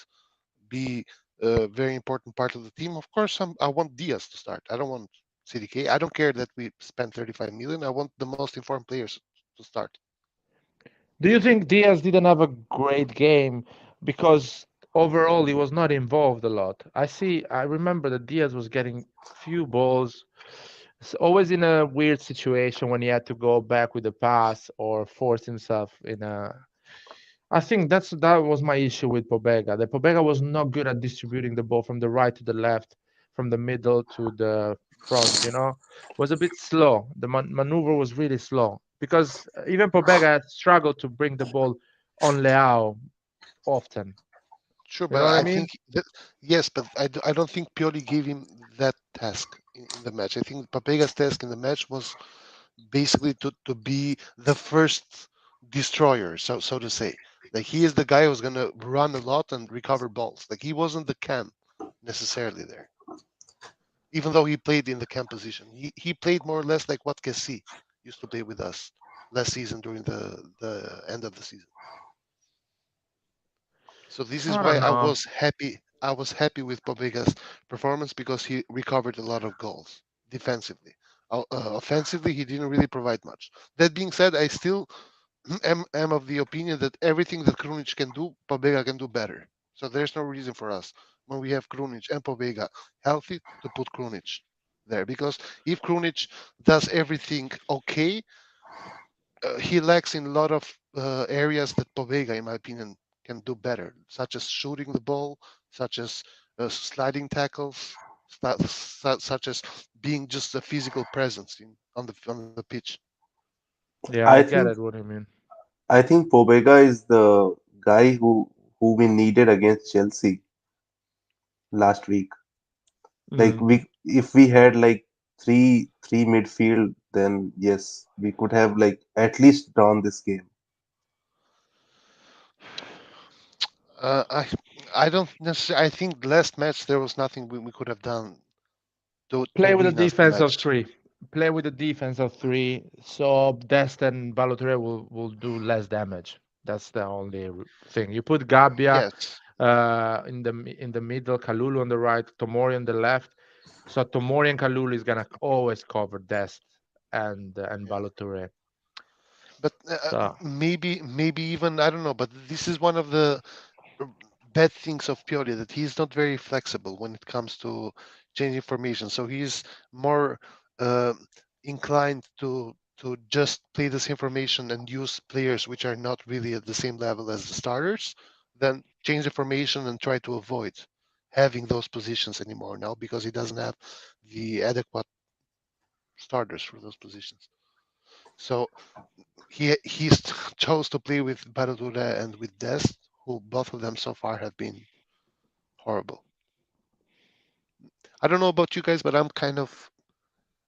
be a very important part of the team, of course, I want Diaz to start. I don't want CDK. I don't care that we spent 35 million. I want the most informed players to start. do you think Diaz didn't have a great game because overall he was not involved a lot? I remember that Diaz was getting few balls, always in a weird situation when he had to go back with a pass or force himself in a. I think that was my issue with Pobega. The Pobega was not good at distributing the ball from the right to the left, from the middle to the front. Was a bit slow. The maneuver was really slow because even Pobega struggled to bring the ball on Leao often. Sure, You know but what I I mean? think that, yes, but I don't think Pioli gave him that task in the match. I think Papega's task in the match was basically to be the first destroyer, so to say. Like he is the guy who's gonna run a lot and recover balls. Like he wasn't the cam necessarily there, even though he played in the cam position. He played more or less like what Kessie used to play with us last season during the end of the season. So this is I why don't I know. was happy. I was happy with Pobega's performance because he recovered a lot of goals defensively. Offensively, he didn't really provide much. That being said, I still am of the opinion that everything that Krunic can do, Pobega can do better. So there's no reason for us when we have Krunic and Pobega healthy to put Krunic there because if Krunic does everything okay, he lacks in a lot of areas that Povega, in my opinion, can do better, such as shooting the ball, such as sliding tackles, such as being just a physical presence on the pitch. Yeah, I I get think it. What do you mean? I think Pobega is the guy who we needed against Chelsea last week. Like Mm. if we had like three midfield, then yes, we could have like at least drawn this game. I I don't necessarily. I think last match there was nothing we could have done to Play with a win us the defense of match. three. Play with a defense of three, so Dest and Balotelli will do less damage. That's the only thing. You put Gabbia Yes, in the middle, Kalulu on the right, Tomori on the left. So Tomori and Kalulu is gonna always cover Dest and yeah. Balotelli. But So maybe even I don't know. But this is one of the uh, bad things of Pioli that he's not very flexible when it comes to changing formation. So he's more uh, inclined to just play the same formation and use players which are not really at the same level as the starters, then change the formation and try to avoid having those positions anymore now because he doesn't have the adequate starters for those positions. So he chose to play with Baradura and with Dest, who both of them so far have been horrible. I don't know about you guys, but I'm kind of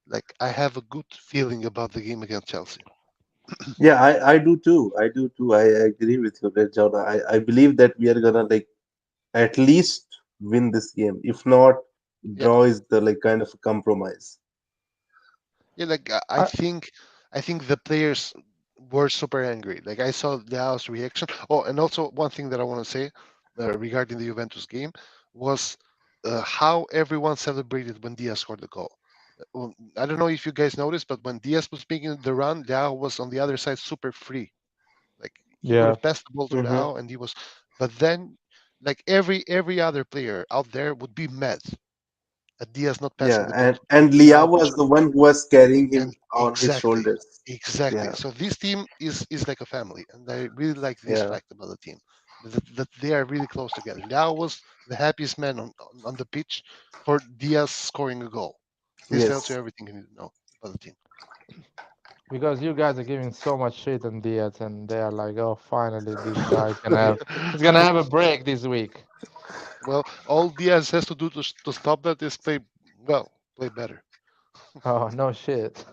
like I have a good feeling about the game against Chelsea. Yeah, I do too. I do too. I agree with you, Red John. I believe that we are gonna like at least win this game. If not, Yeah, draw is the like kind of a compromise. yeah. Like I, I think the players were super angry. Like I saw Leao's reaction. Oh, and also one thing that I want to say regarding the Juventus game was how everyone celebrated when Diaz scored the goal. I don't know if you guys noticed, but when Diaz was making the run, Leao was on the other side super free. Like he could yeah, have passed the ball to Hmm. Leao, and he was. But then, like every other player out there would be mad at Diaz not passing Yeah, the ball and to Leao Leao, which was the one who was carrying and him on his exactly, shoulders. exactly. Yeah, So this team is like a family, and I really like this yeah, fact about the team that they are really close together. Leao was the happiest man on the pitch for Diaz scoring a goal. This tells you yes, everything you need to know about the team. because you guys are giving so much shit on Diaz, and they are like, oh, finally this guy's gonna have he's gonna have a break this week. Well, all Diaz has to do to stop that is play well, play better. Oh no shit.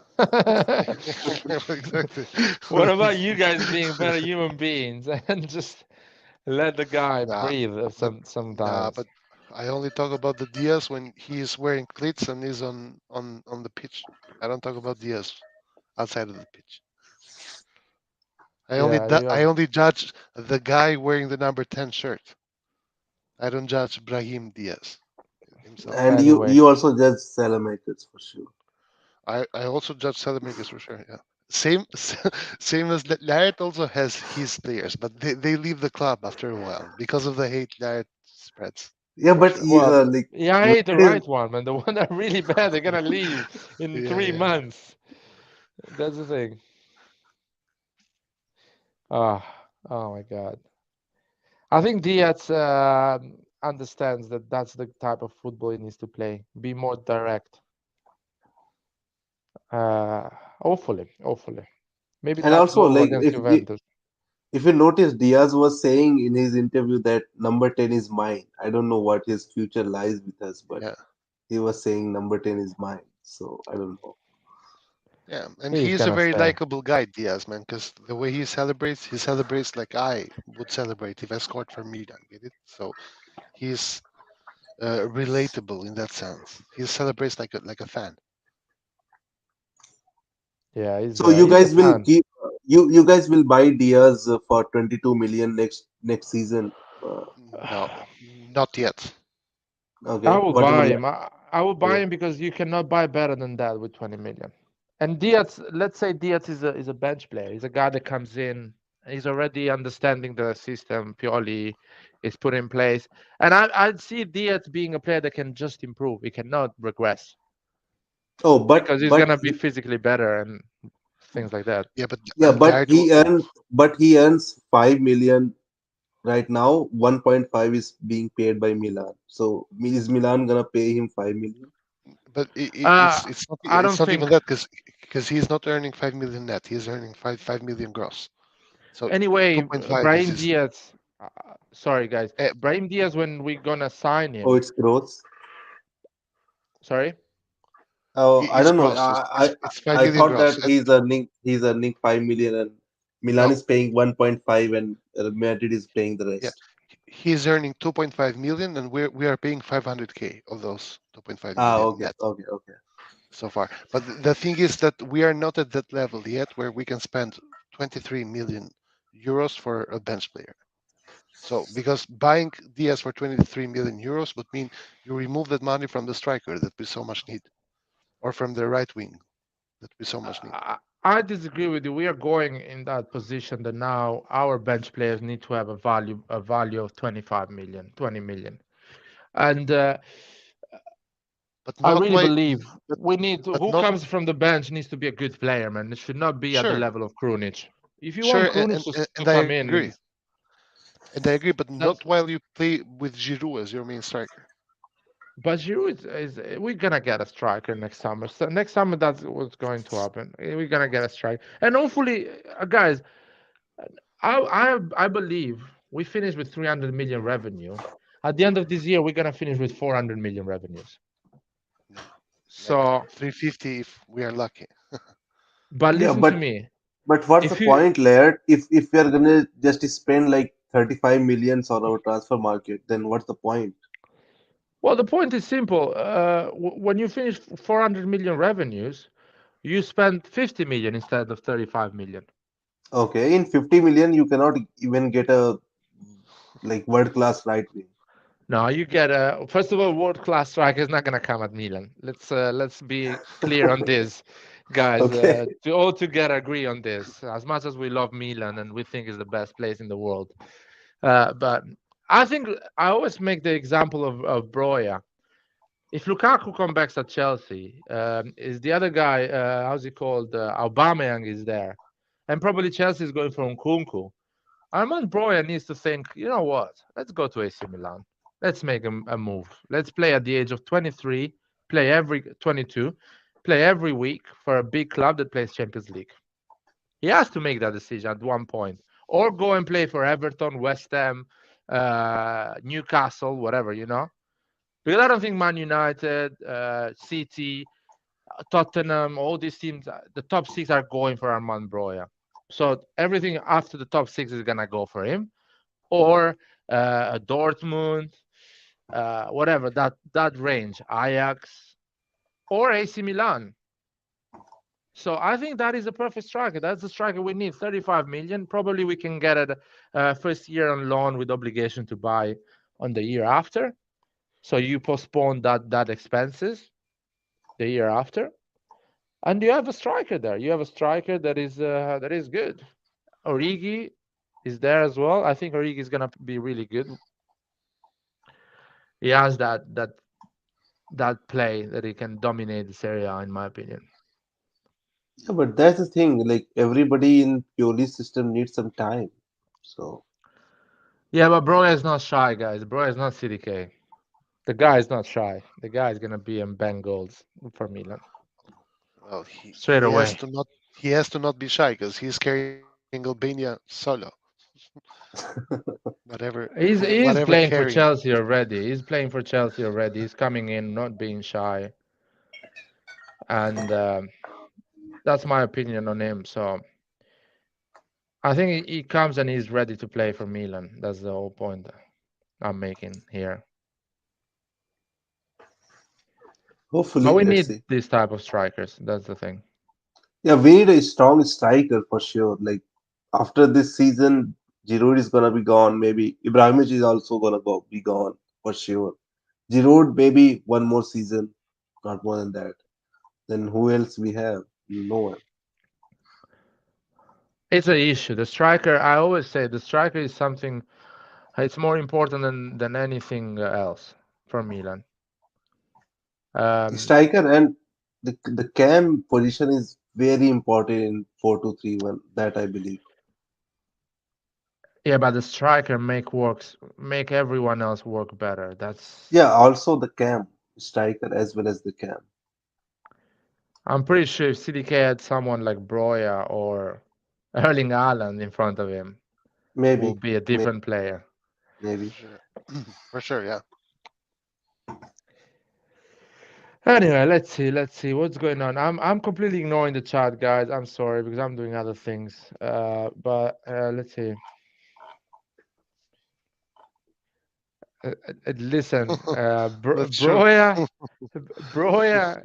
Exactly. What about you guys being better human beings and just let the guy Nah, breathe but sometimes? but I only talk about the Diaz when he is wearing cleats and is on the pitch. I don't talk about Diaz outside of the pitch. Yeah, you I have. only judge the guy wearing the number 10 shirt. I don't judge Brahim Diaz himself. and Anyway, you also judge Salamakers for sure. I also judge Salamakers for sure. Yeah, same same as Laird also has his players, but they leave the club after a while because of the hate Laird spreads Yeah, for but sure. he well, like yeah, I hate the Laird is right one, man. The one that really bad, they're gonna leave in Yeah, three yeah. months. That's the thing. Ah, oh my God. I think Diaz understands that that's the type of football he needs to play. Be more direct. Uh, hopefully. Maybe and not also go like against Juventus. if you notice, Diaz was saying in his interview that number 10 is mine. I don't know what his future lies with us, but Yeah, he was saying number 10 is mine. So I don't know. yeah, and He's he's a gonna very stay. likable guy, Diaz, man. Because the way he celebrates like I would celebrate if I scored for Milan. Get it? So he's relatable in that sense. He celebrates like a fan. Yeah, So you he's a guys will fan. keep you guys will buy Diaz for 22 million next season. Uh, No, not yet. I okay, will what buy about him. I will buy okay? him because you cannot buy better than that with 20 million. And Diaz, let's say Diaz is a bench player. He's a guy that comes in. He's already understanding the system Pioli is put in place. And I'd see Diaz being a player that can just improve. He cannot regress Oh, because he's gonna be physically better and things like that. Yeah, but yeah, but Laird will. he earns 5 million right now. 1.5 is being paid by Milan. So is Milan gonna pay him 5 million? But Uh, I it's don't not even think. that because he's not earning 5 million net. He's earning 5 million gross. So Anyway, 2.5 is Brahim his. Diaz. Sorry, guys. eh, Brahim Diaz, when we're gonna sign Oh, him. it's gross. Sorry. Oh, I It's don't know. gross. It's five I million thought gross. that he's earning 5 million and Milan No, is paying 1.5 and Madrid is paying the yeah, rest. he's earning 2.5 million, and we are paying 500K of those 2.5 Ah, million okay, net okay, okay. so far. But the thing is that we are not at that level yet where we can spend 23 million euros for a bench player. So because buying Diaz for 23 million euros would mean you remove that money from the striker that we so much need, or from the right wing that we so much need. I disagree with you. We are going in that position that now our bench players need to have a value of 25 million, 20 million. And but I not really why. believe But we need to, but who not comes from the bench needs to be a good player, man. It should not be at the sure, level of Krunic. If you sure, want Krunic to and I come agree, in, and I agree, but that's not while you play with Giroud as your main striker. but Giroud we're gonna get a striker next summer. So next summer that's what's going to happen. We're gonna get a striker, and hopefully, guys, I believe we finish with 300 million revenue. At the end of this year, we're gonna finish with 400 million revenues. Yeah, like So, 350 if we are lucky. but Yeah, listen to me. but what's the If you point, Laird? If we are gonna just spend like 35 millions on our transfer market, then what's the point? Well, the point is simple. When you finish 400 million revenues, you spend 50 million instead of 35 million. Okay, in 50 million, you cannot even get a like world class right wing. No, you get a first of all, world class striker is not gonna come at Milan. Let's be clear on this, guys. Okay. To all together agree on this. As much as we love Milan and we think it's the best place in the world, but I think I always make the example of Broya. If Lukaku comes back at Chelsea, is the other guy, how's he called? Aubameyang is there, and probably Chelsea is going for Nkunku. Armand Broya needs to think, you know what? Let's go to AC Milan. Let's make a move. Let's play at the age of 23, play every 22, play every week for a big club that plays Champions League. He has to make that decision at one point, or go and play for Everton, West Ham, Newcastle, whatever, you know. Because I don't think Man United, City, Tottenham, all these teams, the top six are going for Armand Broya. So everything after the top six is gonna go for him, or Dortmund, whatever that range, Ajax or AC Milan. So I think that is a perfect striker. That's the striker we need. 35 million. Probably we can get it first year on loan with obligation to buy on the year after. So you postpone that expenses the year after, and you have a striker there. You have a striker that is good. Origi is there as well. I think Origi is gonna be really good. He has that play that he can dominate this area, in my opinion. Yeah, but that's the thing. Like everybody in Pioli's system needs some time. So Yeah, but Broya is not shy, guys. Broya is not CDK. The guy is not shy. The guy is gonna be in bang goals for Milan Well, straight has away. to not be shy because he's carrying Albania solo. Whatever He's whatever playing for carrying. Chelsea already. He's playing for Chelsea already. He's coming in, not being shy, and that's my opinion on him. So I think he comes and he's ready to play for Milan. That's the whole point I'm making here. But hopefully, we let's need see. this type of strikers. That's the thing. Yeah, we need a strong striker for sure. Like after this season, Giroud is gonna be gone. Maybe Ibrahimovic is also gonna be gone for sure. Giroud maybe one more season, not more than that. Then who else we have? No one. It's an issue. The striker, I always say the striker is something, it's more important than anything else for Milan. Um, Striker and the cam position is very important in 4-2-3-1. That I believe. yeah, but the striker make everyone else work better. That's Yeah, also the cam striker as well as the cam. I'm pretty sure if CDK had someone like Broya or Erling Haaland in front of him, will Maybe, be a different player. For maybe. sure. For sure, yeah. Anyway, let's see what's going on. I'm completely ignoring the chat, guys. I'm sorry because I'm doing other things. But let's see. Listen, That's true. Broya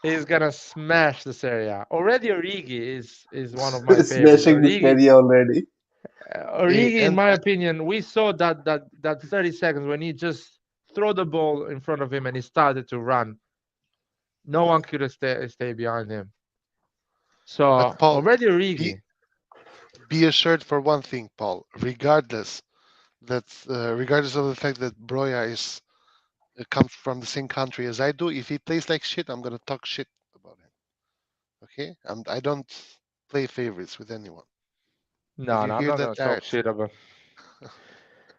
is gonna smash this area. Already Origi is one of my favorites. Smashing this area already. Hey, Origi, in and my opinion, we saw that 30 seconds when he just throw the ball in front of him and he started to run. No one could stay behind him. So but Paul, already be Origi. be assured for one thing, Paul. Regardless of the fact that Broya is comes from the same country as I do, if he plays like shit, I'm gonna talk shit about him. Okay, I don't play favorites with anyone. If No, you no, I'm hear not that, gonna talk Art, shit about.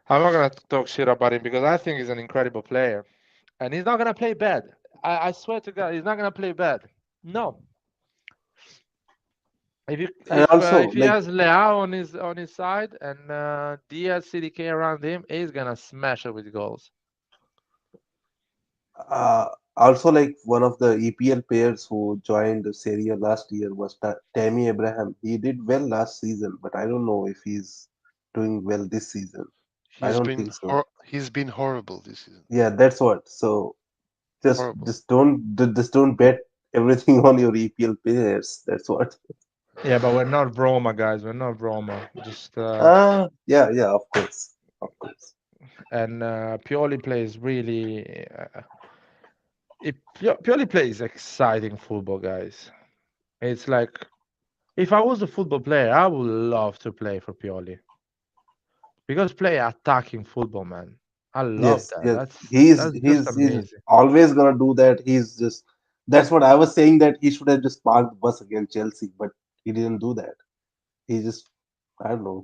I'm not gonna talk shit about him because I think he's an incredible player, and he's not gonna play bad. I swear to God, he's not gonna play bad. No, And also, if he like, has Leao on his side and Diaz, CDK around him, he's gonna smash it with goals. uh, also like one of the EPL players who joined the Serie A last year was Tammy Abraham. He did well last season, but I don't know if he's doing well this season. I don't think so. he's been horrible this season. Yeah, that's what. So just Horrible. just don't bet everything on your EPL players. That's what. Yeah, but we're not Roma, guys. We're not Roma. Just Yeah, yeah, of course, of course. and Pioli plays really. Pioli plays exciting football, guys. It's like if I was a football player, I would love to play for Pioli because play attacking football, man. I love Yes, that. yes. That's just He's amazing. always gonna do that. He's just that's what I was saying that he should have just parked the bus against Chelsea, but he didn't do that. He just I don't know.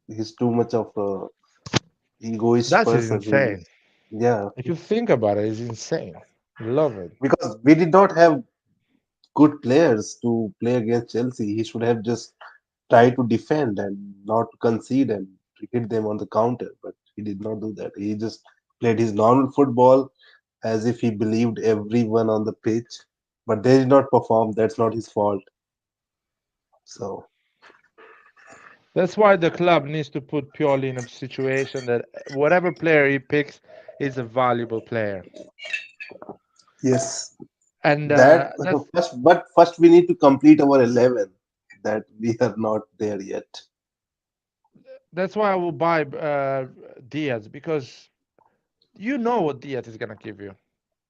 He's too much of a egoist That is person. He insane. just yeah, If you think about it, it's insane. Love it. because we did not have good players to play against Chelsea. He should have just tried to defend and not concede and hit them on the counter, but he did not do that. He just played his normal football as if he believed everyone on the pitch, but they did not perform. That's not his fault. So That's why the club needs to put Pioli in a situation that whatever player he picks is a valuable player. yes, And that that's first we need to complete our 11. That we are not there yet. that's why I will buy Diaz because you know what Diaz is gonna give you.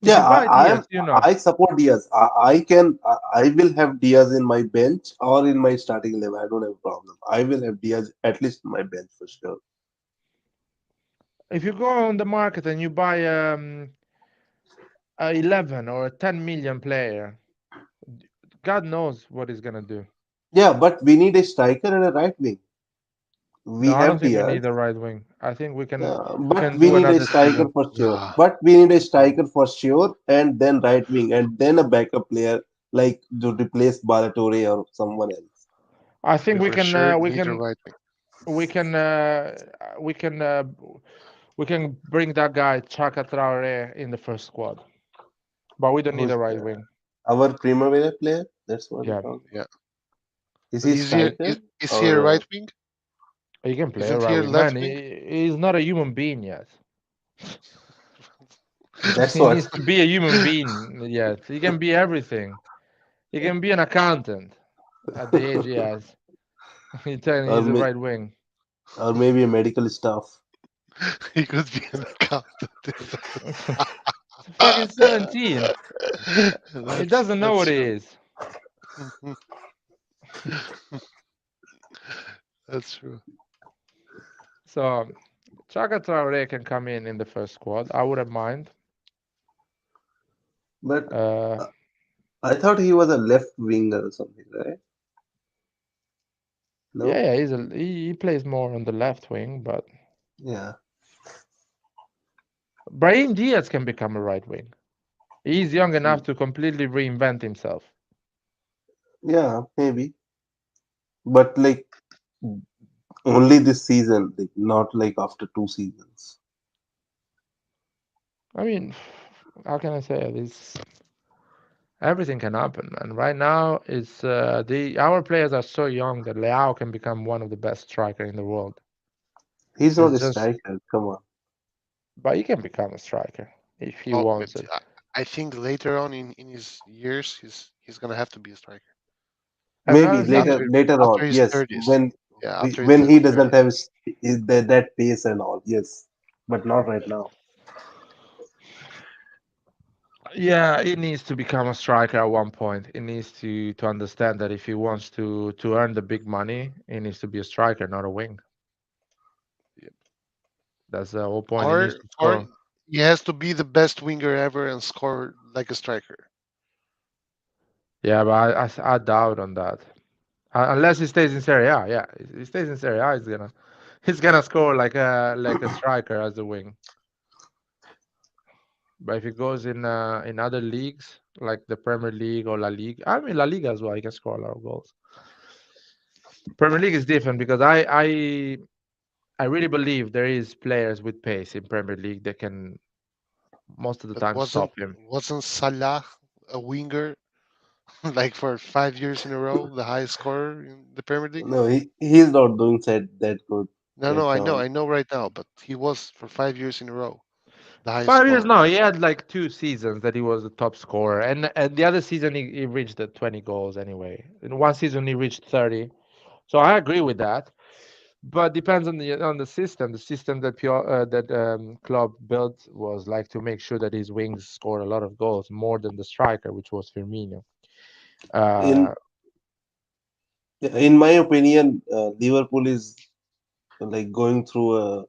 If Yeah, you buy Diaz, you know. I support Diaz. I will have Diaz in my bench or in my starting 11. I don't have a problem. I will have Diaz at least in my bench for sure. If you go on the market and you buy a 11 or a 10 million player, God knows what he's gonna do. Yeah, but we need a striker and a right wing. We No, I don't have think we Diaz, need a right wing. I think we but can we do need a another striker season. for sure. Nah, But we need a striker for sure, and then right wing, and then a backup player like to replace Balatore or someone else. I think we we for can sure need a right wing. we can we can we can bring that guy Chaka Traore in the first squad, but we don't need Who's a right wing. our Primavera player? That's what Yeah, you're talking. Yeah, Is but he is he striker is he a or? right wing? he can play a Isn't right he a wing, man. left wing? He's not a human being yet. That's He what. needs to be a human being yet. He can be everything. He can be an accountant at the age he has. You're telling me or he's a may, right wing. or maybe a medical staff. He could be an accountant. It's fucking 17. He doesn't know That's what he true. is. That's true. So Chaka Traore can come in the first squad. I wouldn't mind. But Uh, I thought he was a left winger or something, right? yeah, No? yeah, he plays more on the left wing, but Yeah. Brahim Diaz can become a right wing. He's young enough to completely reinvent himself. Yeah, maybe. But like only this season, like not like after 2 seasons. I mean, how can I say this? Everything can happen, man. Right now, it's our players are so young that Leao can become one of the best striker in the world. He's not It's a just, striker. Come on. but he can become a striker if he Well, but wants it. I think later on in his years, he's gonna have to be a striker And Maybe another thing, later after on. his Yes, thirties. Yeah, after when his he doesn't thirties. have that pace and all. Yes, but not right now. yeah, he needs to become a striker at one point. He needs to understand that if he wants to earn the big money, he needs to be a striker, not a wing. Yep. That's the whole point. He needs Or to or score. he has to be the best winger ever and score like a striker. Yeah, but I doubt on that. Unless he stays in Serie A, yeah, he stays in Serie A, he's gonna score like a striker as a wing. But if he goes in other leagues like the Premier League or La Liga, I mean La Liga as well, he can score a lot of goals. Premier League is different because I really believe there is players with pace in Premier League that can most of the But time stop him. wasn't Salah a winger like for 5 years in a row, the highest scorer in the Premier League? No, he's not doing that good No, right no, now. I know right now, but he was for 5 years in a row the highest 5 years scorer. now, he had like 2 seasons that he was the top scorer, and the other season he reached the 20 goals anyway. In one season he reached 30. So I agree with that, but depends on the system. The system that club built was like to make sure that his wings scored a lot of goals more than the striker, which was Firmino. Uh, In in my opinion, Liverpool is like going through a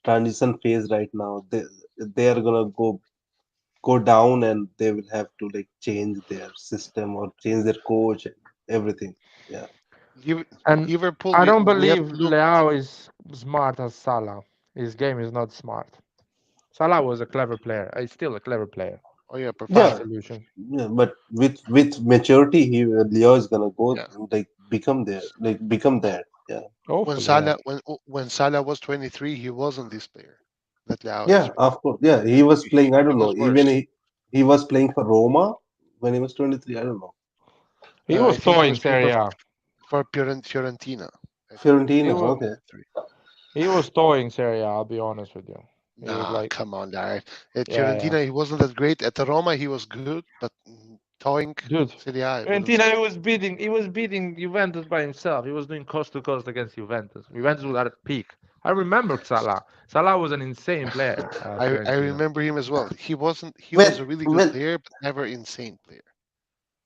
transition phase right now. They are gonna go down, and they will have to like change their system or change their coach and everything. Yeah. Liv- and Liverpool, I don't we have believe to look. Leao is smart as Salah. His game is not smart. Salah was a clever player. He's still a clever player. Oh yeah, Fast Yeah, perfection. solution. yeah, but with maturity, Leo is gonna go Yeah. like become there, like become that. Yeah, When Hopefully, yeah. Salah when Salah was 23, he wasn't this player that Leao is yeah, right of now. course. Yeah, he was playing. I He don't was know. Even worse. he was playing for Roma when he was 23. I don't know. He I was think he toying was playing Serie A. for Fiorentina. I think He Fiorentina. when he was was Okay. 23. he was toying Serie A. I'll be honest with you. He was Nah, like, come on, there. At yeah, yeah, Fiorentina, he wasn't that great. At the Roma, he was good, but towing dude. Serie A, I wouldn't Fiorentina, say. he was beating Juventus by himself. He was doing coast to coast against Juventus. Juventus was at a peak. I remember Salah. Salah was an insane player at I Fiorentina. remember him as well. He wasn't. He was When a really good when player, but never insane player.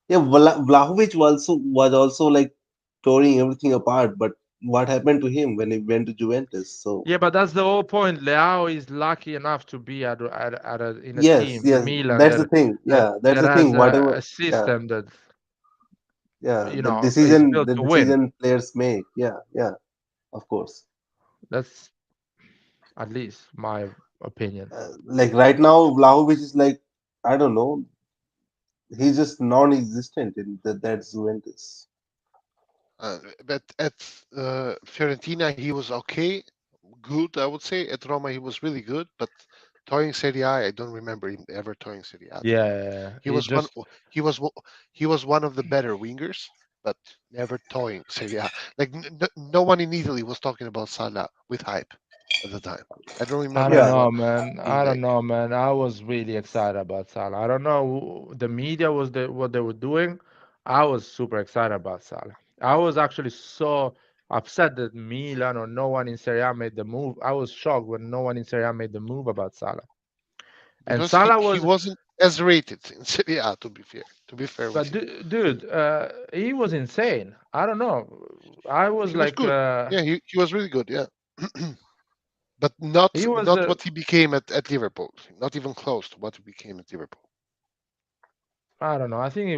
yeah, Vlahovic was also like tearing everything apart. But what happened to him when he went to Juventus? So Yeah, but that's the whole point. Leao is lucky enough to be in a yes, team, yes, Milan, that's the that thing. that Yeah, that's that the has thing. Whatever. a Yeah, system that yeah. The is decision built the to win. decision players make. Yeah, yeah. Of course. That's at least my opinion. Like right now, Vlahovic is like I don't know. He's just non-existent in that Juventus. But at Fiorentina, he was okay, good, I would say. At Roma, he was really good, but towing Serie A, I don't remember him ever towing Serie A. To be fair, Yeah, he he was one. just He was he was one of the better wingers, but never towing Serie A. Like no one in Italy was talking about Salah with hype at the time. I don't I remember don't Yeah, anyone know, man. being I don't like, know, man. I was really excited about Salah. I don't know. The media was what they were doing. I was super excited about Salah. I was actually so upset that Milan or no one in Serie A made the move. I was shocked when no one in Serie A made the move about Salah. And because Salah he was, wasn't as rated in Serie A. To be fair with but you, dude, he was insane. I don't know. I was he was like, good. Yeah, he was really good. Yeah. But not he was. not what he became at Liverpool. Not even close to what he became at Liverpool. I don't know. I think it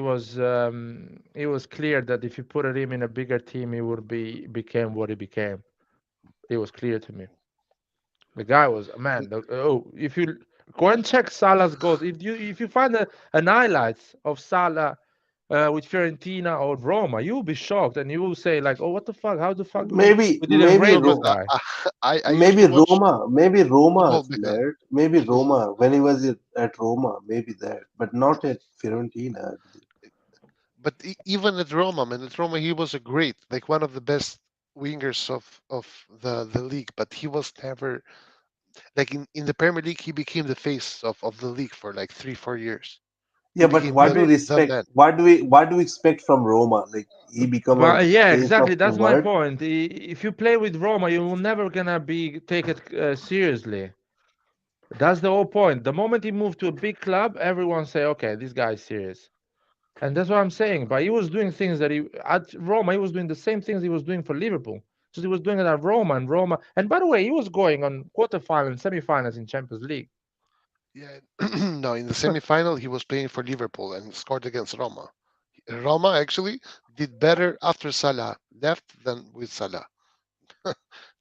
was clear that if you put him in a bigger team, he would became what he became. It was clear to me. The guy was man. If you go and check Salah's goals, if you find an highlights of Salah with Fiorentina or Roma, you will be shocked and you will say like, "Oh, what the fuck? How the fuck maybe we didn't maybe No, rate but this Ro- guy?" I used to watch Maybe Roma, football back then. Flair. Maybe Football. Roma when he was at Roma, maybe that, but not at Fiorentina. I believe. But even at Roma, man, at Roma he was a great, like one of the best wingers of the league. But he was never like in the Premier League. He became the face of the league for like 3 4 years. He Yeah, but became what do we the respect? man. What do we expect from Roma? Like he become a But yeah, face of exactly. the That's my world. point. If you play with Roma, you will never gonna be take it seriously. That's the whole point. The moment he moved to a big club, everyone say, "Okay, this guy is serious." And that's what I'm saying. But he was doing things that he at Roma, he was doing the same things he was doing for Liverpool. So he was doing it at Roma and Roma. And by the way, he was going on quarterfinals, semifinals in Champions League. Yeah, no, in the semifinal he was playing for Liverpool and scored against Roma. Roma actually did better after Salah left than with Salah.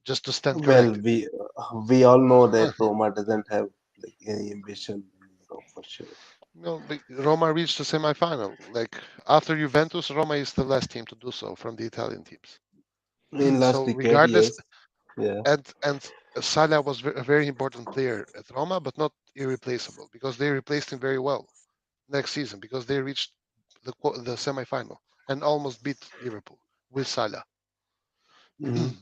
Just to stand Well, corrected. we all know that Roma doesn't have like any ambition in Europe for sure. No, but Roma reached the semifinal. Like after Juventus, Roma is the last team to do so from the Italian teams. In last So decade, regardless, yes. Yeah. and Salah was a very important player at Roma, but not irreplaceable because they replaced him very well next season because they reached the semifinal and almost beat Liverpool with Salah. Mhm.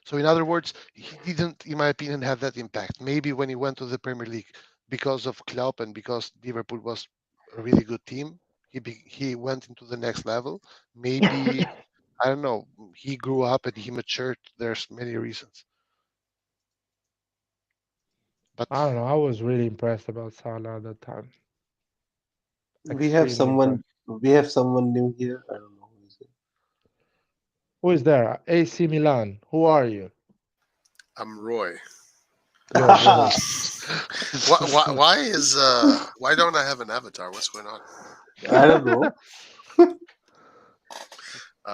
So in other words, he didn't, in my opinion, have that impact. Maybe when he went to the Premier League because of Klopp and because Liverpool was a really good team, he went into the next level. Maybe I don't know. He grew up and he matured. There's many reasons, but I don't know. I was really impressed about Salah at that time. We have Extremely someone impressed. we have someone new here. I don't know who is it. Who is there? AC Milan. Who are you? I'm Roy. Yo, Roy. Why don't I have an avatar? What's going on? I don't know.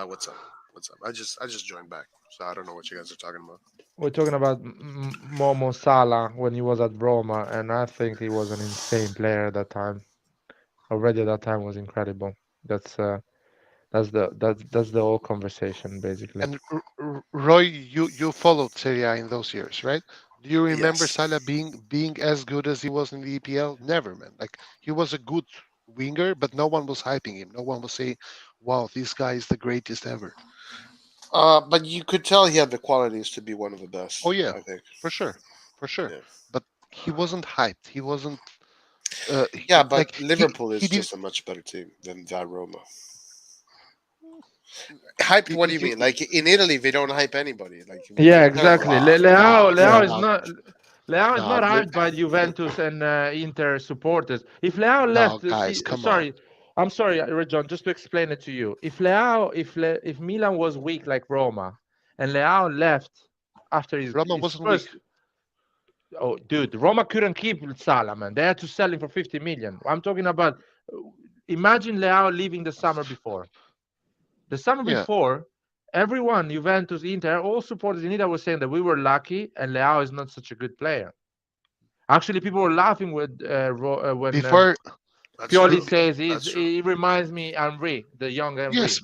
What's up? What's up? I just joined back, so I don't know what you guys are talking about. We're talking about Momo Salah when he was at Roma, and I think he was an insane player at that time. Already at that time was incredible. That's uh, that's the whole conversation basically. and Roy, you followed Serie A in those years, right? Do you remember Yes. Salah being as good as he was in the EPL? Never, man. Like he was a good winger, but no one was hyping him. No one was saying, "Wow, this guy is the greatest ever." But you could tell he had the qualities to be one of the Oh best. yeah, I think. for sure, for sure. Yeah. But he wasn't hyped. He wasn't Yeah, like but Liverpool he is did. just a much better team than that Roma. Hyped? What do you mean? Like in Italy, they don't hype anybody. Like Yeah, they're terrible. exactly. No, Leao no, is no, not. Leao is no, not hyped by Juventus and Inter supporters. If Leao no, left, guys, come on. sorry, I'm sorry, Rejon, just to explain it to you. If Milan was weak like Roma, and Leao left after Roma his wasn't weak. first, oh, dude, Roma couldn't keep Salah, man. They had to sell him for 50 million. I'm talking about. Imagine Leao leaving the summer before. The summer Yeah, before, everyone, Juventus, Inter, all supporters in Italy were saying that we were lucky and Leao is not such a good player. Actually, people were laughing when before That's Pioli true. says That's true. he reminds me Henry, the young Henry. yes,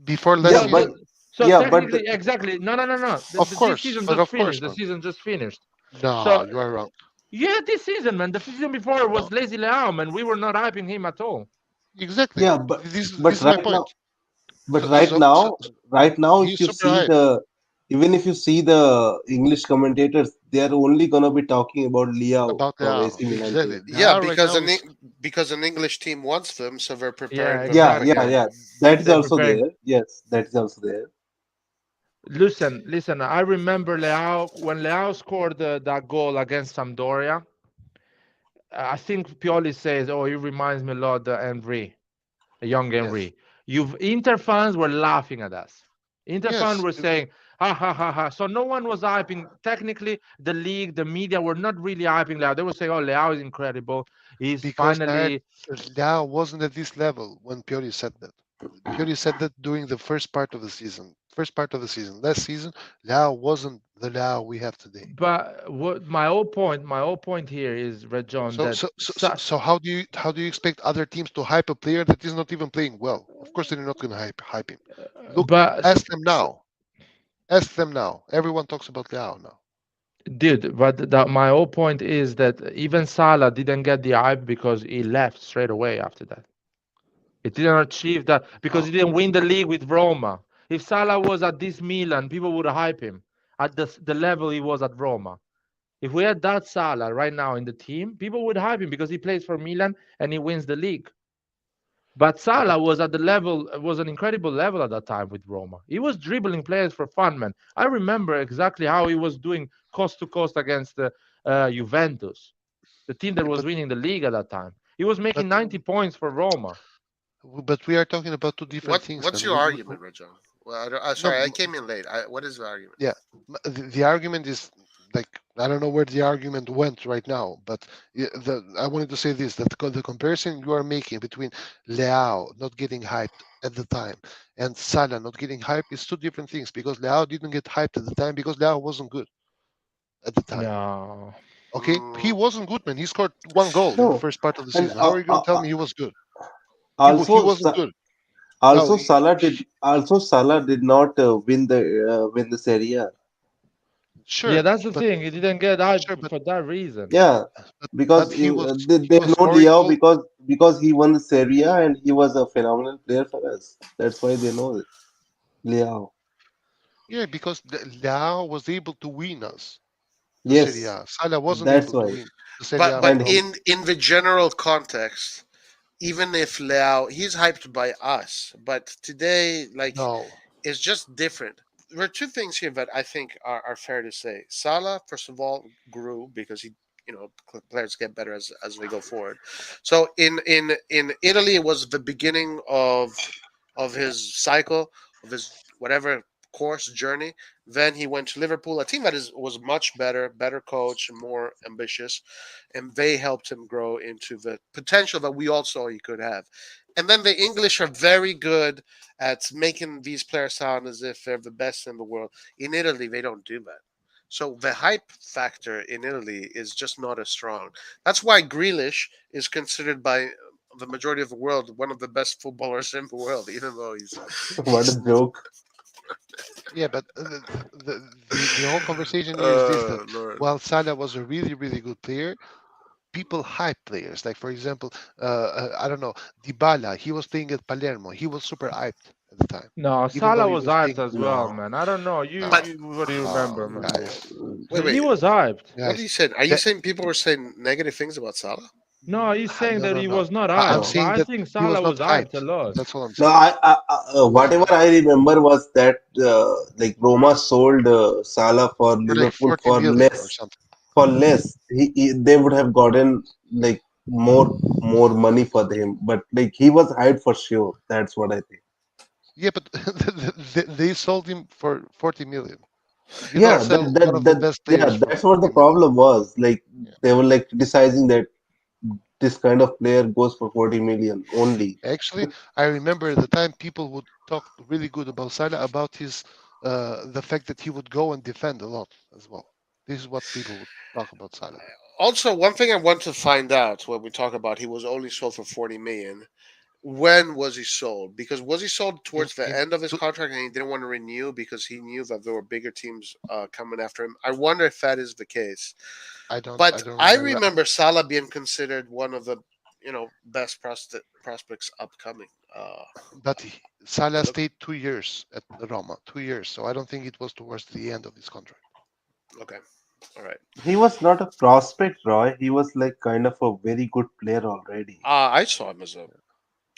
before last Yeah, So, but season, so, so yeah, but technically, exactly. No, no, no, no. of This course, season but just of course, finished. The man. season just finished. No, So, you are wrong. yeah, this season, man. The season before No, was lazy Leao, man. We were not hyping him at all. exactly. yeah, This but is my right now, point. but So right now, if he's you super see hyped. even if you see the English commentators, they are only gonna be talking about Liao About from Leao. AC Milan Exactly. team. Yeah, Leao right now is because an English team wants them, so they're Yeah, preparing the Yeah, move yeah, exactly. again. yeah. That is They're also preparing. there. Yes, that is also there. Listen. I remember Leao when Leao scored that goal against Sampdoria. I think Pioli says, "Oh, he reminds me a lot of Henry, a young yes, Henry." You've Inter fans were laughing at us. Inter fans yes. were saying, "Ha ha ha ha." So no one was hyping. Technically, the league, the media were not really hyping Leao. They were saying, "Oh, Leao is incredible. He's Because finally." Leao wasn't at this level when Pioli said that. Pioli said that during the first part of the season. First part of the season. Last season, Leao wasn't the Leao we have today. But what my whole point here is, Rejon, So that so so so, so how do you expect other teams to hype a player that is not even playing well? Of course, they're not going to hype him. Look, but ask them now. Ask them now. Everyone talks about Leao now. dude, but my whole point is that even Salah didn't get the hype because he left straight away after that. It didn't achieve that because Oh, he didn't win the league with Roma. If Salah was at this Milan, people would hype him at the level he was at Roma. If we had that Salah right now in the team, people would hype him because he plays for Milan and he wins the league. But but Salah was at the level, was an incredible level at that time with Roma. He was dribbling players for fun, man. I remember exactly how he was doing coast to coast against Juventus, the team that was but winning the league at that time. He was but making 90 points for Roma. but we are talking about two different things, What's man. your argument, Rajon? Well, No, sorry, I came in late. What is the argument? yeah, the argument is like I don't know where the argument went right now, but I wanted to say this: that the comparison you are making between Leao not getting hyped at the time and Salah not getting hyped is two different things. Because Leao didn't get hyped at the time because Leao wasn't good at the time. No. Okay, he Mm, wasn't good, man. He scored one goal in the No, first part of the and season. How are you going to tell me he was good? He also wasn't good. Now, also Salah did not win the Serie A. Yeah, sure, that's the but thing. He didn't get sure, hyped for that reason. Yeah, but because he was they know scoring Liao goals. because he won the Serie A and he was a phenomenal player for us. That's why they know it. Liao. Yeah, because Leao was able to win us the Serie Yes, A. Salah wasn't that's able to why. win the Serie A but And from. he, in the general context, even if Leao, he's hyped by us, but today, like, No, it's just different. There are two things here that I think are fair to say. Salah, first of all, grew because he, players get better as they go forward. So in Italy, it was the beginning of his cycle, of his whatever course journey. Then he went to Liverpool, a team that was much better coach, and more ambitious, and they helped him grow into the potential that we all saw he could have. And then the English are very good at making these players sound as if they're the best in the world. In Italy, they don't do that. So the hype factor in Italy is just not as strong. That's why Grealish is considered by the majority of the world one of the best footballers in the world, even though what a he's joke. yeah, but the whole conversation here is this: that Lord. while Salah was a really really good player, people hype players. Like for example, I don't know, Dybala. He was playing at Palermo. He was super hyped at the time, No, even though Salah he was was hyped playing. as well, No, man. I don't know. But What do you remember, man? Guys, wait, He wait. was hyped. What are guys, you saying? Are you that saying people were saying negative things about Salah? No, he's saying no that no he no. was not I'm hyped, no. but saying I that think he was Salah not was hyped a hyped. lot. That's all I'm No, saying. whatever I remember was that like Roma sold Salah for For like Liverpool 40 million or something. for less. They would have gotten like more money for him, but like he was hyped for sure. That's what I think. Yeah, but they sold him for 40 million. You don't Yeah, sell one of the best players for that's what the 40 million. problem was. Like Yeah. they were like criticizing that this kind of player goes for 40 million only. Actually, I remember at the time people would talk really good about Salah about his the fact that he would go and defend a lot as well. This is what people would talk about Salah. Also, one thing I want to find out when we talk about he was only sold for 40 million. When was he sold? Because was he sold In towards the in end of his two, contract and he didn't want to renew because he knew that there were bigger teams coming after him? I wonder if that is the case. I But don't I remember. remember Salah being considered one of the best prospects upcoming. But Salah Look, stayed 2 years at Roma, 2 years. So I don't think it was towards the end of his contract. okay, all right. He was not a prospect, Roy. He was like kind of a very good player already. I saw him as a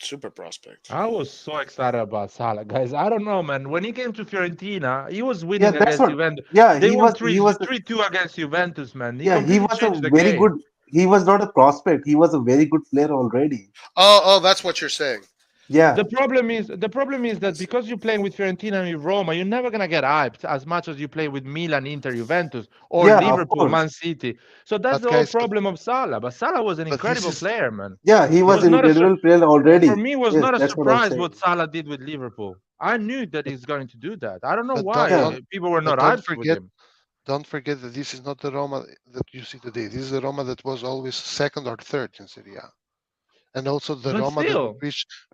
super prospect. I was so excited about Salah, guys. I don't know, man. When he came to Fiorentina, he was Yeah, winning that's against what. Juventus. Yeah, They won he was 3-2 against Juventus, man. He yeah, he completely was a changed the very good. game. He was not a prospect. He was a very good player already. Oh, that's what you're saying. Yeah, The problem is that because you're playing with Fiorentina and with Roma, you're never gonna get hyped as much as you play with Milan, Inter, Juventus, or yeah, of Liverpool, course. Man City. So that's But the whole guys, problem of Salah. But Salah was an this incredible is player, man. Yeah, he It was was not incredible player for already. me, it was Yes, not a that's what I'm surprise saying. what Salah did with Liverpool. I knew that but, he's going to do that. I don't know but Yeah, why people were not don't hyped with forget him. that this is not the Roma that you see today. This is the Roma that was always second or third in Serie A, and also the But Roma that still,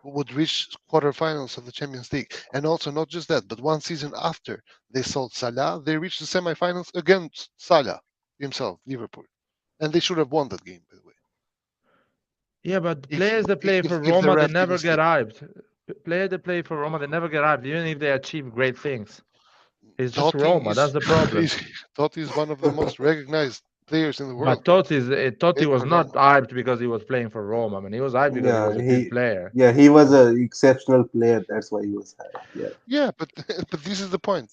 would reach quarterfinals of the Champions League. And also not just that, but one season after they sold Salah, they reached the semifinals against Salah himself, Liverpool, and they should have won that game, by the way, yeah, but the players that play for if the Roma, they ref never didn't get slip. hyped. Players that play for Roma, they never get hyped, even if they achieve great things. It's just Totti Roma. That's is the problem. is Totti is one of the most recognized players in the But world. Totti Played was for not Roma. hyped because he was playing for Roma. I mean, he was hyped because he yeah, was a good player. he was a exceptional player. That's why he was high. Yeah, Yeah, but but this is the point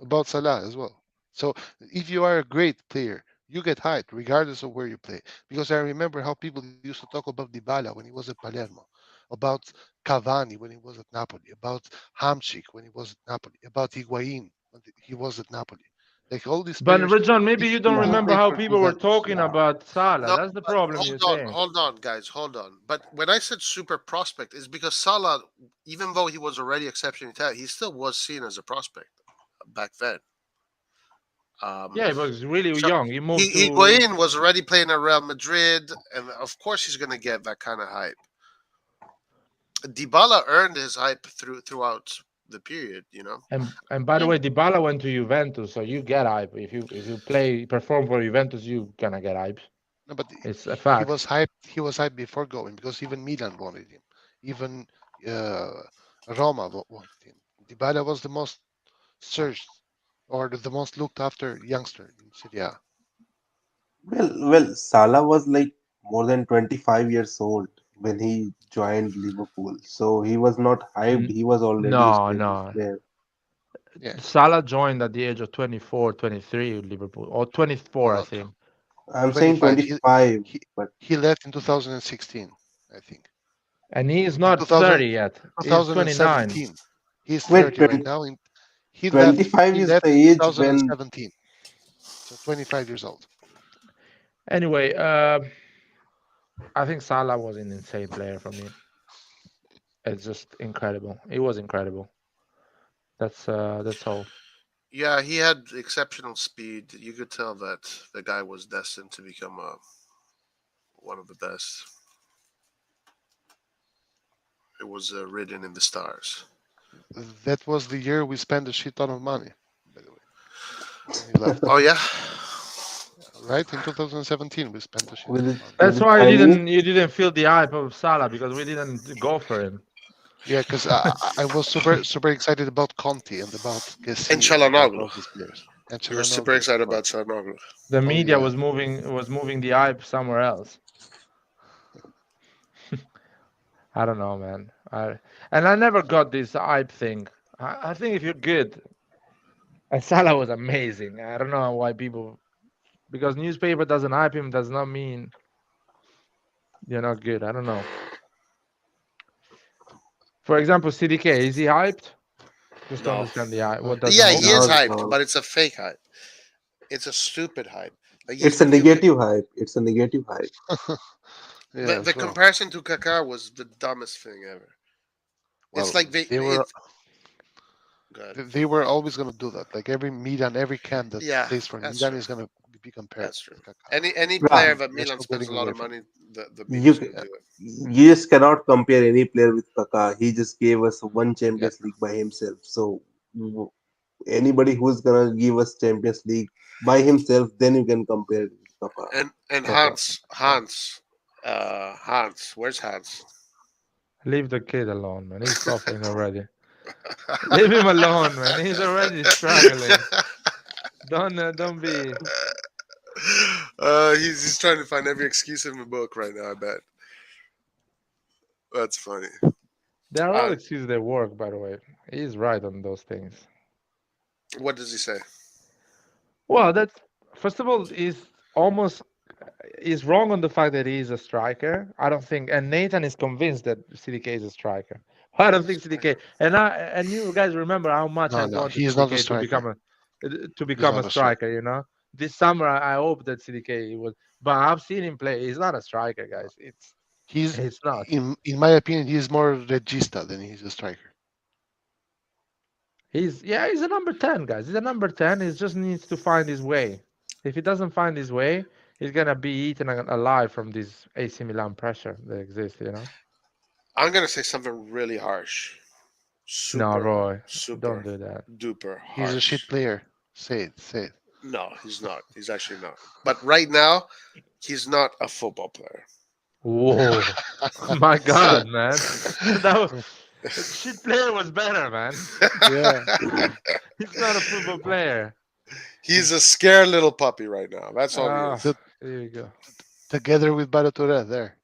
about Salah as well. So if you are a great player, you get hyped regardless of where you play. Because I remember how people used to talk about Dybala when he was at Palermo, about Cavani when he was at Napoli, about Hamsik when he was at Napoli, about Higuain when he was at Napoli. Like all these But players, Rajon, maybe if you they don't do remember play how for people were Juventus, talking about Salah. No, That's the but problem you're saying. hold on, guys, hold on. But when I said super prospect, is because Salah, even though he was already exceptionally talented, he still was seen as a prospect back then. Yeah, he was really So young. He moved to. Higuain was already playing at Real Madrid, and of course he's going to get that kind of hype. Dybala earned his hype throughout the period, you know. And by the way, Dybala went to Juventus, so you get hype. If you perform for Juventus, you gonna get hype. no, but It's a he fact. was hyped. He was hyped before going because even Milan wanted him. Even uh, Roma wanted him. Dybala was the most searched or the most looked after youngster in Serie A. Well, Salah was like more than 25 years old when he joined Liverpool. So he was not hyped. He was already a No, established no. player. Yeah, Salah joined at the age of 24, 23 with Liverpool, or 24, I no, think. I'm saying 25. 25, He but he left in 2016, I think. And he is In not 30 yet. He's 29. 2017, he's wait, 30 right now. He left. 25 He is the left in age when 2017, so 25 years old. Anyway, I think Salah was an insane player for me. It's just incredible. It was incredible. That's all. Yeah, he had exceptional speed. You could tell that the guy was destined to become one of the best. It was written in the stars. That was the year we spent a shit ton of money, by the way, when he left. Oh yeah, Right in 2017, we spent a shit with ton of the, money. with That's the why Chinese. you didn't feel the hype of Salah because we didn't go for him. Yeah, because I was super excited about Conti and about and Kessie and about Çalhanoğlu. all these players and You were super Çalhanoğlu, excited of about course. Çalhanoğlu. The Oh media yeah, was moving the hype somewhere else. I don't know, man. I never got this hype thing. I think if you're good, and Salah was amazing. I don't know why people, because newspaper doesn't hype him does not mean you're not good. I don't know. For example, CDK, is he hyped? Just to No. understand the hype. What no, does the Yeah, hype he mean? is No, hyped, no. but it's a fake hype. It's a stupid hype. Like It's a you could, negative hype. It's a negative hype. yeah, the as well. comparison to Kaká was the dumbest thing ever. It's Well, like they were good. they were always gonna do that. Like every Milan, every can that Yeah, plays for that's Milan true. is gonna be compared That's true. with Kaká. Any Yeah, player that There's Milan no spends getting a lot away of from money, the you media's c- gonna do it. you just cannot compare any player with Kaká. He just gave us one it. Yeah, Champions League by himself. So w- anybody who's gonna give us Champions League by himself, then you can compare it with Kaká. And Kaká. Hans, where's Hans? Leave the kid alone, man. He's suffering already. Leave him alone, man. He's already struggling. Don't be. He's trying to find every excuse in the book right now. I bet that's funny. They are all Uh, excuses that work, by the way. He's right on those things. what does he say? Well, that's first of all, he's wrong on the fact that he's a striker. I don't think, and Nathan is convinced that CDK is a striker. I don't think CDK, and you guys remember how much I no, wanted he is not a CDK to striker. become He's a not a striker. striker. You know, this summer I hope that CDK was, but I've seen him play. He's not a striker, guys. He's It's not. in my opinion, he's more regista than he's a striker. He's a number 10, guys. He's a number 10. He just needs to find his way. If he doesn't find his way, he's gonna be eaten alive from this AC Milan pressure that exists. You know. I'm gonna say something really harsh. No, Super, Roy, don't super do that. duper He's a shit harsh. player. Say it, say it. No, he's not. He's actually not. But right now, he's not a football player. Whoa, my God, man, shit player was better, man. Yeah, He's not a football player. He's a scared little puppy right now. That's all he Ah, is. here you go. together with Balotelli there.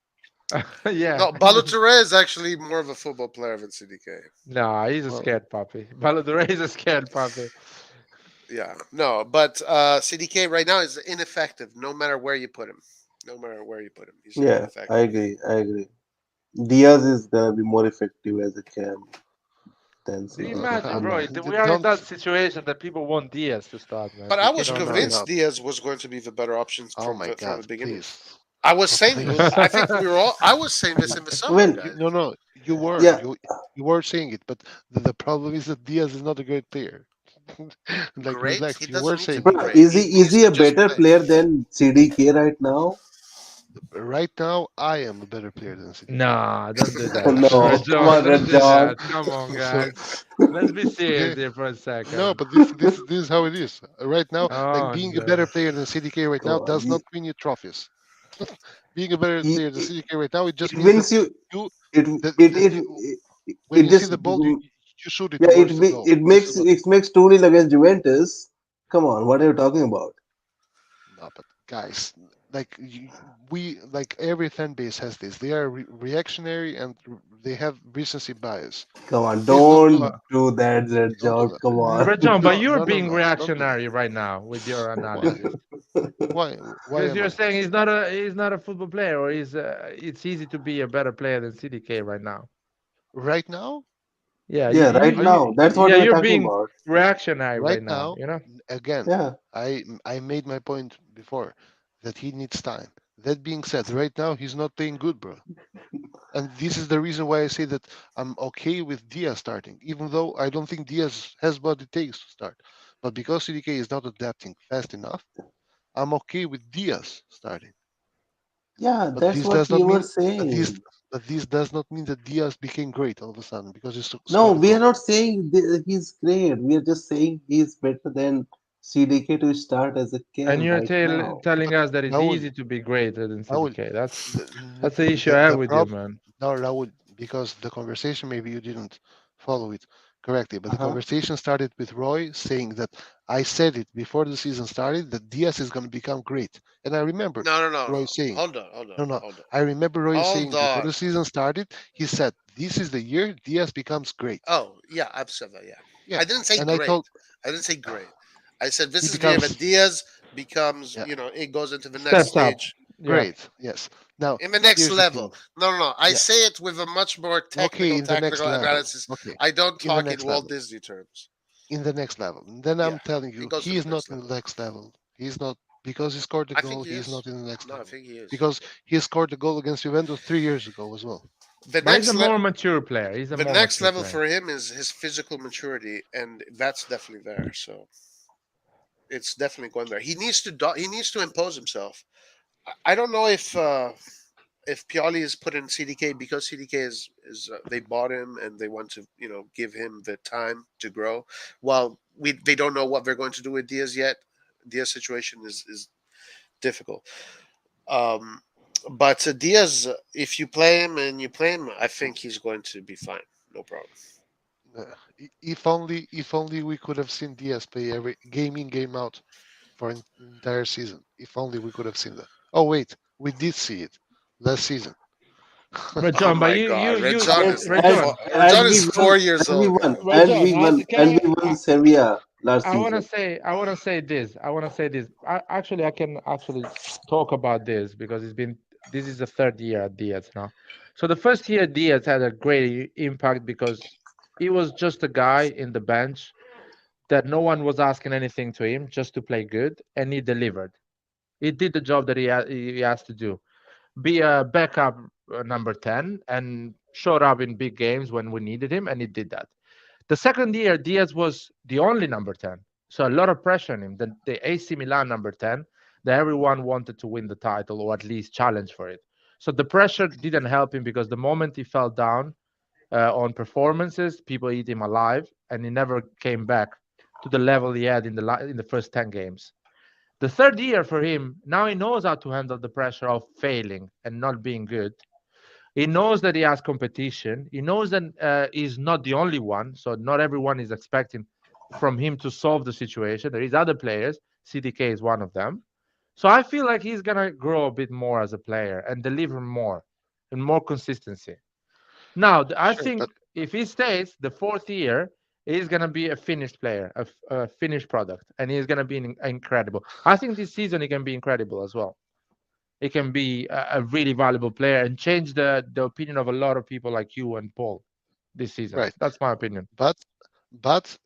Yeah. No, Balotelli is actually more of a football player than CDK. No, he's a Well, scared puppy. Balotelli is a scared puppy. Yeah, no, but CDK right now is ineffective. No matter where you put him, no matter where you put him, he's Yeah, I ineffective. agree. I agree. Diaz is gonna be more effective as a cam. then. So Imagine, I'm bro, we are in don't. that situation that people want Diaz to start, man. But You I was cannot No, no, do it. convinced no. Diaz was going to be the better option Oh my from God! the beginning. Please, I was saying, please. I think we were all. I was saying this in the summer, when guys. No, no. You were yeah, you were saying it, but the problem is that Diaz is not a great player. Like, Great. He relax. You were doesn't need to saying be it. but great. He is needs he to a just better play. player than CDK right now? Right now, I am a better player than CDK. Nah, don't do that. No, Red come John, on, don't Red do John. that. Come on, So, guys. Let's be serious okay, here for a no, second. but this is how it is. Right now, like Oh, being a no. better player than CDK right Come now on, does not win you trophies. Being a better player than it, CDK right now, it just it means that wins you. you It that you, when it you see just the ball, you shoot it yeah. towards the goal. This is what. It makes 2-0 against Juventus. Come on, what are you talking about? No, but guys, like we like every fan base has this. They are reactionary and they have recency bias. Come on, Please don't do that. don't do that, Red Don't do John. that. Come on. Red John, but No, you're no, no, being no. Don't do that. reactionary right now with your Why? analysis. Why? Why Because am you're I? saying he's not a football player, or it's easy to be a better player than CDK right now. Right now? Yeah, Yeah, right Are you? now. That's what yeah, we're you're talking being about. reactionary Right right now. now, You know. again, Yeah. I made my point before that he needs time. That being said, right now he's not playing good, bro. And this is the reason why I say that I'm okay with Diaz starting, even though I don't think Diaz has what it takes to start. But because CDK is not adapting fast enough, I'm okay with Diaz starting. Yeah, But that's this what does not we were mean that saying. this does not mean that Diaz became great all of a sudden because No, scored a we are goal. not saying he's great. We are just saying he's better than CDK to start as a And cam you're right now. telling But us that it's Raul, easy to be greater than Raul, CDK. the, That's the issue I have the with you, problem, man. no, Raul, because the conversation, maybe you didn't follow it correctly, but the Uh-huh. conversation started with Roy saying that I said it before the season started that Diaz is going to become great. And I remember No, no, no, Roy no. saying, Hold on, hold on, no, no, hold on, I remember Roy hold saying before on. the season started, he said, this is the year Diaz becomes great. Oh, yeah, I've said that. Yeah, Yeah. I didn't say And I great. told I didn't say great. I said he this is the year that becomes, Diaz becomes. yeah, It goes into the next Steps up. stage, Yeah. great. Yes. Now, in the next here's the level. thing. No, no, no. I Yeah. say it with a much more Okay, technical, in the next tactical level. analysis. Okay. I don't In the talk in next Walt level. Disney terms. In the next level. And then Yeah, I'm telling it you, goes to he the is not next in the level. next level. He's not because he scored the I think goal. he He is is. not in the next No, I level think he is. because he scored the goal against Juventus 3 years ago as well. The But he's a next more mature player. He's a the more next mature level player. for him is his physical maturity, and that's definitely there. So it's definitely going there. He needs to impose himself. I don't know if Pioli is put in CDK because CDK is they bought him and they want to give him the time to grow. Well, they don't know what they're going to do with Diaz yet. Diaz situation is difficult. Um, but Diaz, if you play him and you play him, I think he's going to be fine. No problem. If only we could have seen Diaz play every game in, game out for an entire season. If only we could have seen that. Oh wait, we did see it last season. Red Oh John, but my God, Red John And is Red John, Red John is 4 years and we old, won guys. Red John. Can and we won the Sevilla last season. I want to say this. I want to say this. I can actually talk about this because this is the third year at Diaz now. So the first year Diaz had a great impact because he was just a guy in the bench that no one was asking anything to him just to play good, and he delivered. He did the job that he has to do. Be a backup number 10 and showed up in big games when we needed him, and he did that. The second year, Diaz was the only number 10. So a lot of pressure on him. The AC Milan number 10, that everyone wanted to win the title or at least challenge for it. So the pressure didn't help him because the moment he fell down on performances, people eat him alive, and he never came back to the level he had in the first 10 games. The third year for him, now he knows how to handle the pressure of failing and not being good. He knows that he has competition. He knows that he's not the only one. So not everyone is expecting from him to solve the situation. There is other players. CDK is one of them. So I feel like he's gonna grow a bit more as a player and deliver more and more consistency. Now I Sure, think but if he stays the fourth year, he's gonna be a finished player, a finished product, and he's gonna be incredible. I think this season he can be incredible as well. He can be a really valuable player and change the opinion of a lot of people like you and Paul. this season. Right. That's my opinion. But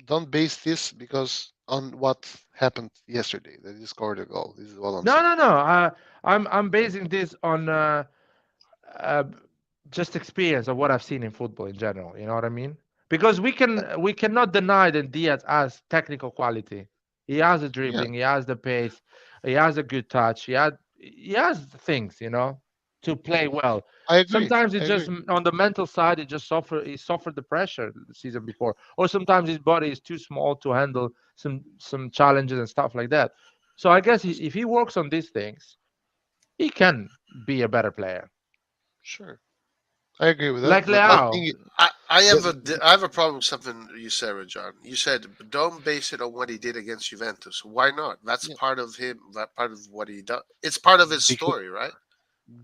don't base this because on what happened yesterday that he scored a goal. This is all I'm No, saying. no, no. I'm basing this on uh, just experience of what I've seen in football in general. You know what I mean? Because we cannot deny that Diaz has technical quality. He has the Yeah, dribbling. He has the pace. He has a good touch. He has things. To play well. I agree. Sometimes it I just agree. on the mental side, it just he suffered the pressure the season before, or sometimes his body is too small to handle some challenges and stuff like that. So I guess if he works on these things, he can be a better player. Sure, I agree with that. Like But the But Leao. thing, I have a problem with something you said, Rajan. You said don't base it on what he did against Juventus. Why not? That's yeah, part of him. That part of what he does. It's part of his because story, right?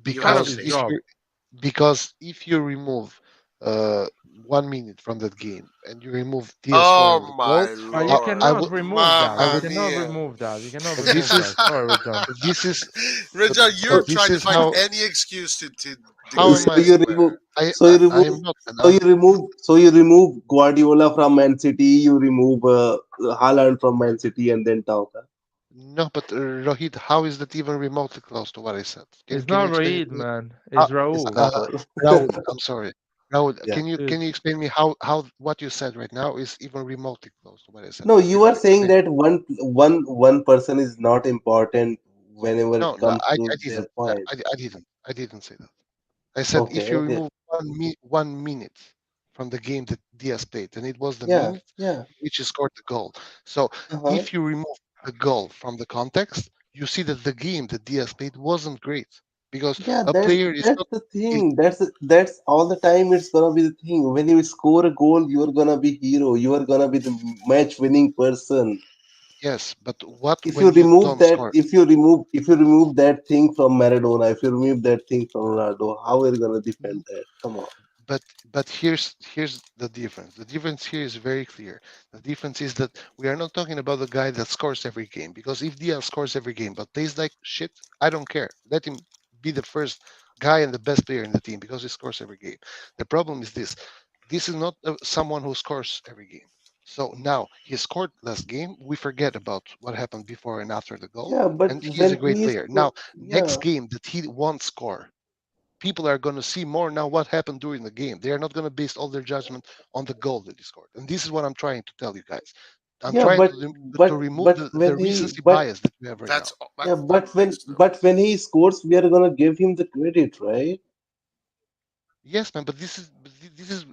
You Part have to of because his say if so. job. you if you remove uh 1 minute from that game and you remove Diaz scoring Oh the goal, my You lord, I cannot would remove that. I You Mamma would. cannot mia! remove that. You cannot But this remove that. is Sorry, John. but this is but Rajan, but you're this trying to is find how any excuse to how am declare So I this you player. remove, so you I remove, am not, and so you remove, so you remove Guardiola from Man City. You remove Haaland from Man City, and then talk. Huh? no, but Rohit, how is that even remotely close to what I said? It's Can you not explain it Raid, to me? man. Uh, It's It's Raul. Raul. Raul, I'm sorry. Raul, Yeah. can Dude, you explain me how what you said right now is even remotely close to what I said? No, you are saying Explain. that one person is not important whenever No, it no, comes to I their didn't. point. I didn't say that. I said Okay, if you okay. remove 1 minute from the game that Diaz played, and it was the Yeah, minute yeah. which he scored the goal. So Uh-huh. if you remove the goal from the context, you see that the game that Diaz played wasn't great because Yeah, a player is that's not. the Is, thing. That's all the time it's gonna be the thing. When you score a goal, you're gonna be hero. You are gonna be the match winning person. yes, but what If you when you remove don't that, score? if you remove that thing from Maradona, if you remove that thing from Ronaldo, how are you gonna N- defend that? Come on. but here's the difference. The difference here is very clear. The difference is that we are not talking about the guy that scores every game, because if Diaz scores every game but plays like shit, I don't care. Let him be the first guy and the best player in the team because he scores every game. The problem is this: this is not someone who scores every game. So now he scored last game. We forget about what happened before and after the goal, Yeah, but and he is a when great he is player. Now, next yeah, game that he won't score, people are going to see more now what happened during the game. They are not going to base all their judgment on the goal that he scored. And this is what I'm trying to tell you guys. I'm yeah, trying but to remove the when he recency bias that we have right now. That's yeah, that makes no. but when he scores, we are gonna give him the credit, right? Yes, man, but this is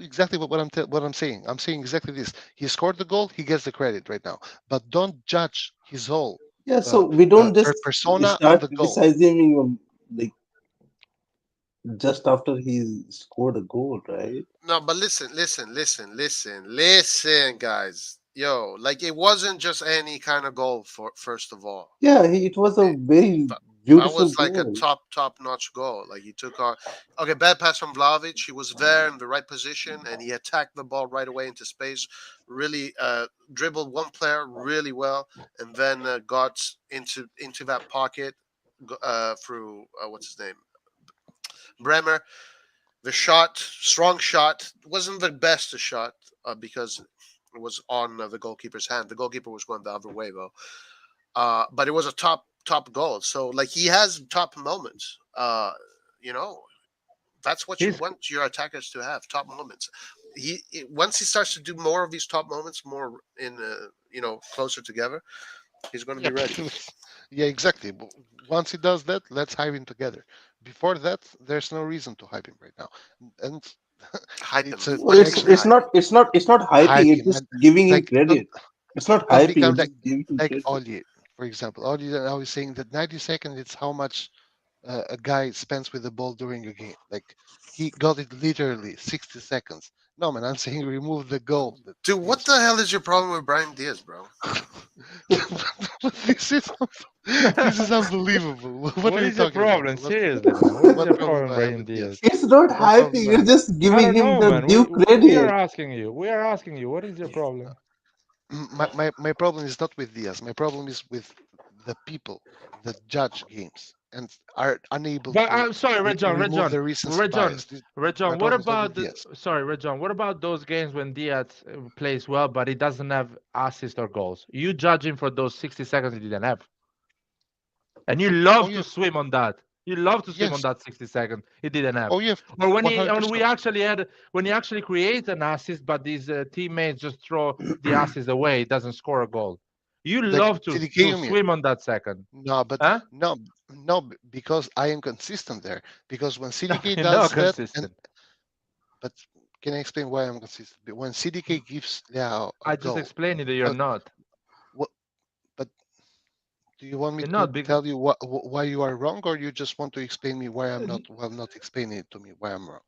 exactly what I'm saying. I'm saying exactly this. He scored the goal. He gets the credit right now. But don't judge his whole Yeah, so we don't just persona on start the goal. criticizing him like just after he scored a goal, right? No, but listen, guys. Yo, like it wasn't just any kind of goal. For first of all, Yeah, it was a it, very that beautiful was like a goal. top notch goal. Like he took on. Okay, bad pass from Vlahovic. He was there in the right position, and he attacked the ball right away into space. Really, dribbled one player really well, and then got into that pocket through what's his name, Bremer. The shot, strong shot, wasn't the best shot because it was on the goalkeeper's hand. The goalkeeper was going the other way though. But it was a top goal. So like he has top moments. You know, that's what you he's want your attackers to have, top moments. Once he starts to do more of these top moments, more in closer together, he's going to Yeah, be ready. yeah, exactly. But once he does that, let's hype him together. Before that, there's no reason to hype him right now. And Hype it's him. a No, What do you it's mean connection. it's hype not him? it's not it's not Hype hyping. It's him, just man. giving him Like credit. It's not don't hyping. become It's just giving him like credit. Ollie, for example. Ollie now is saying that 90 seconds it's how much a guy spends with the ball during a game. Like he got it literally 60 seconds. No, man, I'm saying remove the goal that Dude, he what has the scored. hell is your problem with Brian Diaz, bro? this is this is unbelievable. What What are you is your talking about? problem? Seriously, man. What is What your problem do problem, I have Brahim with Diaz? Diaz? It's not What problem hyping. do I You're have? just I giving don't him know, the man. due We are credit. asking you. We are asking you. What is your problem? My problem is not with Diaz. My problem is with the people that judge games. and are unable But to I'm sorry, Red John, Red remove John, the recency Red John, bias. Red My John. What problems are about with the? Diaz. Sorry, Red John. What about those games when Diaz plays well, but he doesn't have assists or goals? You judge him for those 60 seconds he didn't have, and you Oh love yeah, to swim on that. You love to swim on yes. that 60 seconds he didn't have. Oh yeah, Or when one he, hundred when we percent. actually had, when he actually creates an assist, but his teammates just throw the assist away, he doesn't score a goal. You Like love CDK, to you mean? swim on that second, No, but huh? because I am consistent there. Because when No, CDK you're not does that, and consistent. but can I explain why I'm consistent? When CDK gives Leao a I just goal, explained it that you're uh, not. what? But do you want me You're to not big. tell you why you are wrong, or you just want to explain me why I'm not? Well, not explaining it to me why I'm wrong.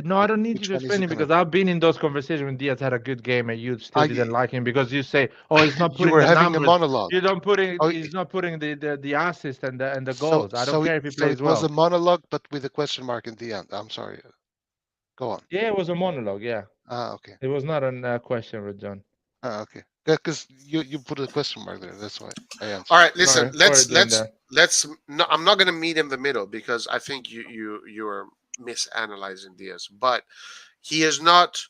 No, I Like don't need you which to one is explain it it gonna because be? I've been in those conversations when Diaz had a good game and you still didn't I like him because you say, "Oh, he's not you putting were the having a numbers. monologue. You don't putting. Oh, He's not putting the assist and the so goals. I don't care if he plays it was a well." monologue, but with a question mark in the end. I'm sorry. Go on. Yeah, it was a monologue. Yeah, Okay. it was not a question with John. Okay. Because you put a question mark there. That's why I All answered. right, listen. Sorry, doing that. Let's. No, I'm not going to meet in the middle because I think you're misanalyzing Diaz, but he is not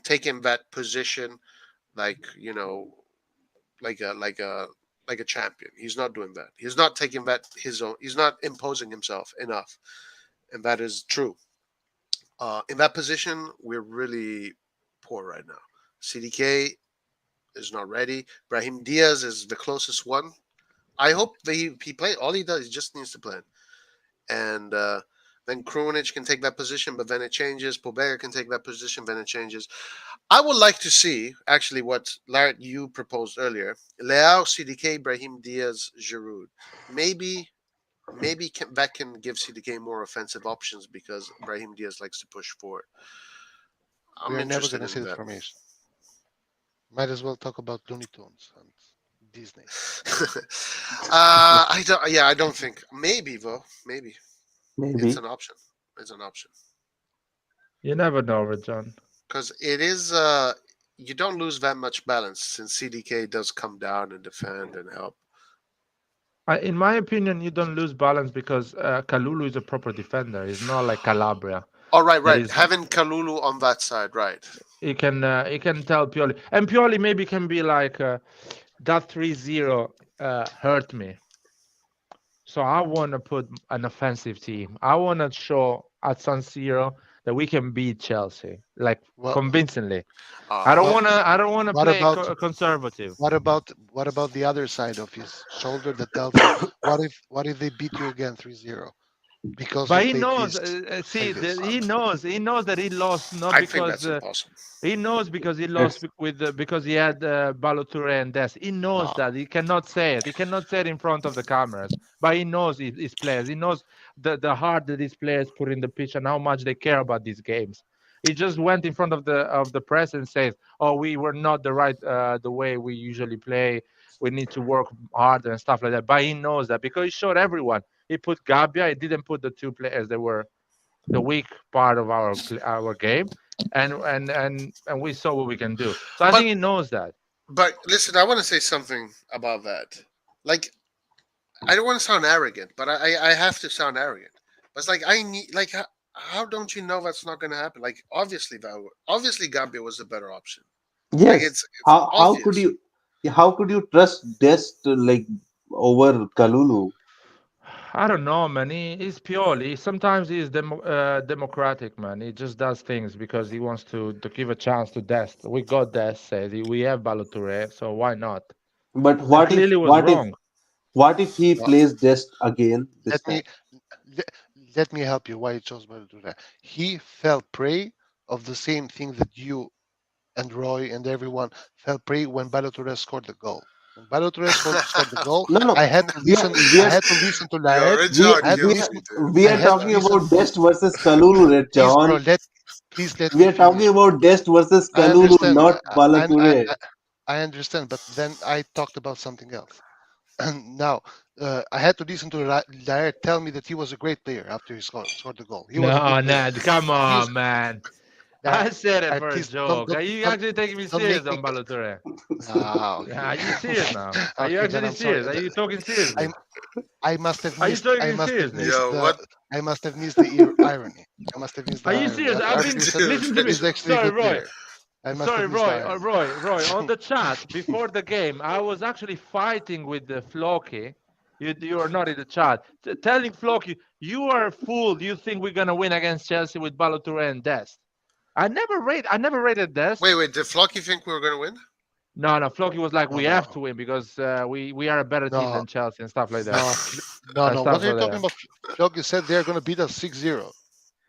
taking that position like like a champion. He's not doing that. He's not taking that his own. He's not imposing himself enough, and that is true. In that position, we're really poor right now. CDK is not ready. Brahim Diaz is the closest one. I hope that he play. All he does, he just needs to play. And then Krunic can take that position, but then it changes. Pobega can take that position, then it changes. I would like to see actually what Larry you proposed earlier: Leao, CDK, Brahim Diaz, Giroud. Maybe that can give CDK more offensive options because Brahim Diaz likes to push forward. We I'm are never interested gonna in see the that. formation. Might as well talk about Looney Tunes and Disney. I don't. Yeah, I don't think. Maybe though. Maybe it's Maybe. an option. It's an option You never know, with John. because it is. You don't lose that much balance since CDK does come down and defend and help. In my opinion, you don't lose balance because Kalulu is a proper defender. He's not like Calabria. Oh, right, That right. is, Having Kalulu on that side, right? he can tell Pioli, and Pioli maybe can be like that 3-0 hurt me. So I want to put an offensive team. I want to show at San Siro that we can beat Chelsea, like Well, convincingly. I don't Uh, well, want to. I don't want to what play about conservative. what about the other side of his shoulder that tells him what if they beat you again 3-0 because you But he played knows. this See, like this? he knows that he lost not I think because that's impossible. he knows because he lost It's because he had Balotelli and Des. He knows No. that he cannot say it. He cannot say it in front of the cameras. But he knows his players. He knows the heart that these players put in the pitch and how much they care about these games. He just went in front of the press and says, "Oh, we were not the way we usually play. We need to work harder and stuff like that." But he knows that because he showed everyone. He put Gabbia. He didn't put the two players that were the weak part of our game, and we saw what we can do. So I But think he knows that. listen, I want to say something about that. Like, I don't want to sound arrogant, but I have to sound arrogant. But it's like I need like how don't you know that's not going to happen? Like obviously Gambia was the better option. Like yes. it's How could obvious. you trust Dest like over Kalulu? I don't know, man. He's Pioli. Sometimes he's democratic, man. He just does things because he wants to give a chance to Dest. We got Dest, said he. We have Balotelli, so why not? But And clearly was wrong. what if he Well, plays Dest again this let time? me let, let me help you why he chose Balotelli. He fell prey of the same thing that you and Roy and everyone fell prey when Balotelli scored the goal. When Balotelli scored the goal, No, no. I had to We are listen. we I are had to listen to Yo, Laed. Red we John I had to we kills are, listen. me, dude. we I are had to talking listen. about Dest versus Kalulu, Red Please, bro, John. please let We me are talking finish. about Dest versus I Kalulu, understand. not I, I, Balature. I, I understand, but then I talked about something else. And now I had to listen to Laed tell me that he was a great player after he scored the goal. He was a good No, player. Ned, come He was on, man. I said it I for a please joke. Are you actually taking me don't serious make me. on Balotelli? Ah, okay. Are you serious now? Are you Okay, then actually I'm sorry. serious? Are you talking seriously? I must have Are you missed. I talking must have seriously? missed Yo, the. what, I must have missed the irony. I must have missed the Are you irony. serious? I've After been you said dude? listen to me. he's actually a Sorry, good Roy. player, I must Sorry, have missed the Roy. irony. Roy. On the chat before the game, I was actually fighting with the Floki. You are not in the chat. Telling Floki, you are a fool. You think we're gonna win against Chelsea with Balotelli and Dest? I never rated Dest. Wait. Did Flocky think we were going to win? No. Floki was like, Oh we have no, to win because we are a better team no, than Chelsea and stuff like that. no, no. What Stuff are you like talking that. about? Floki said they're going to beat us 6-0.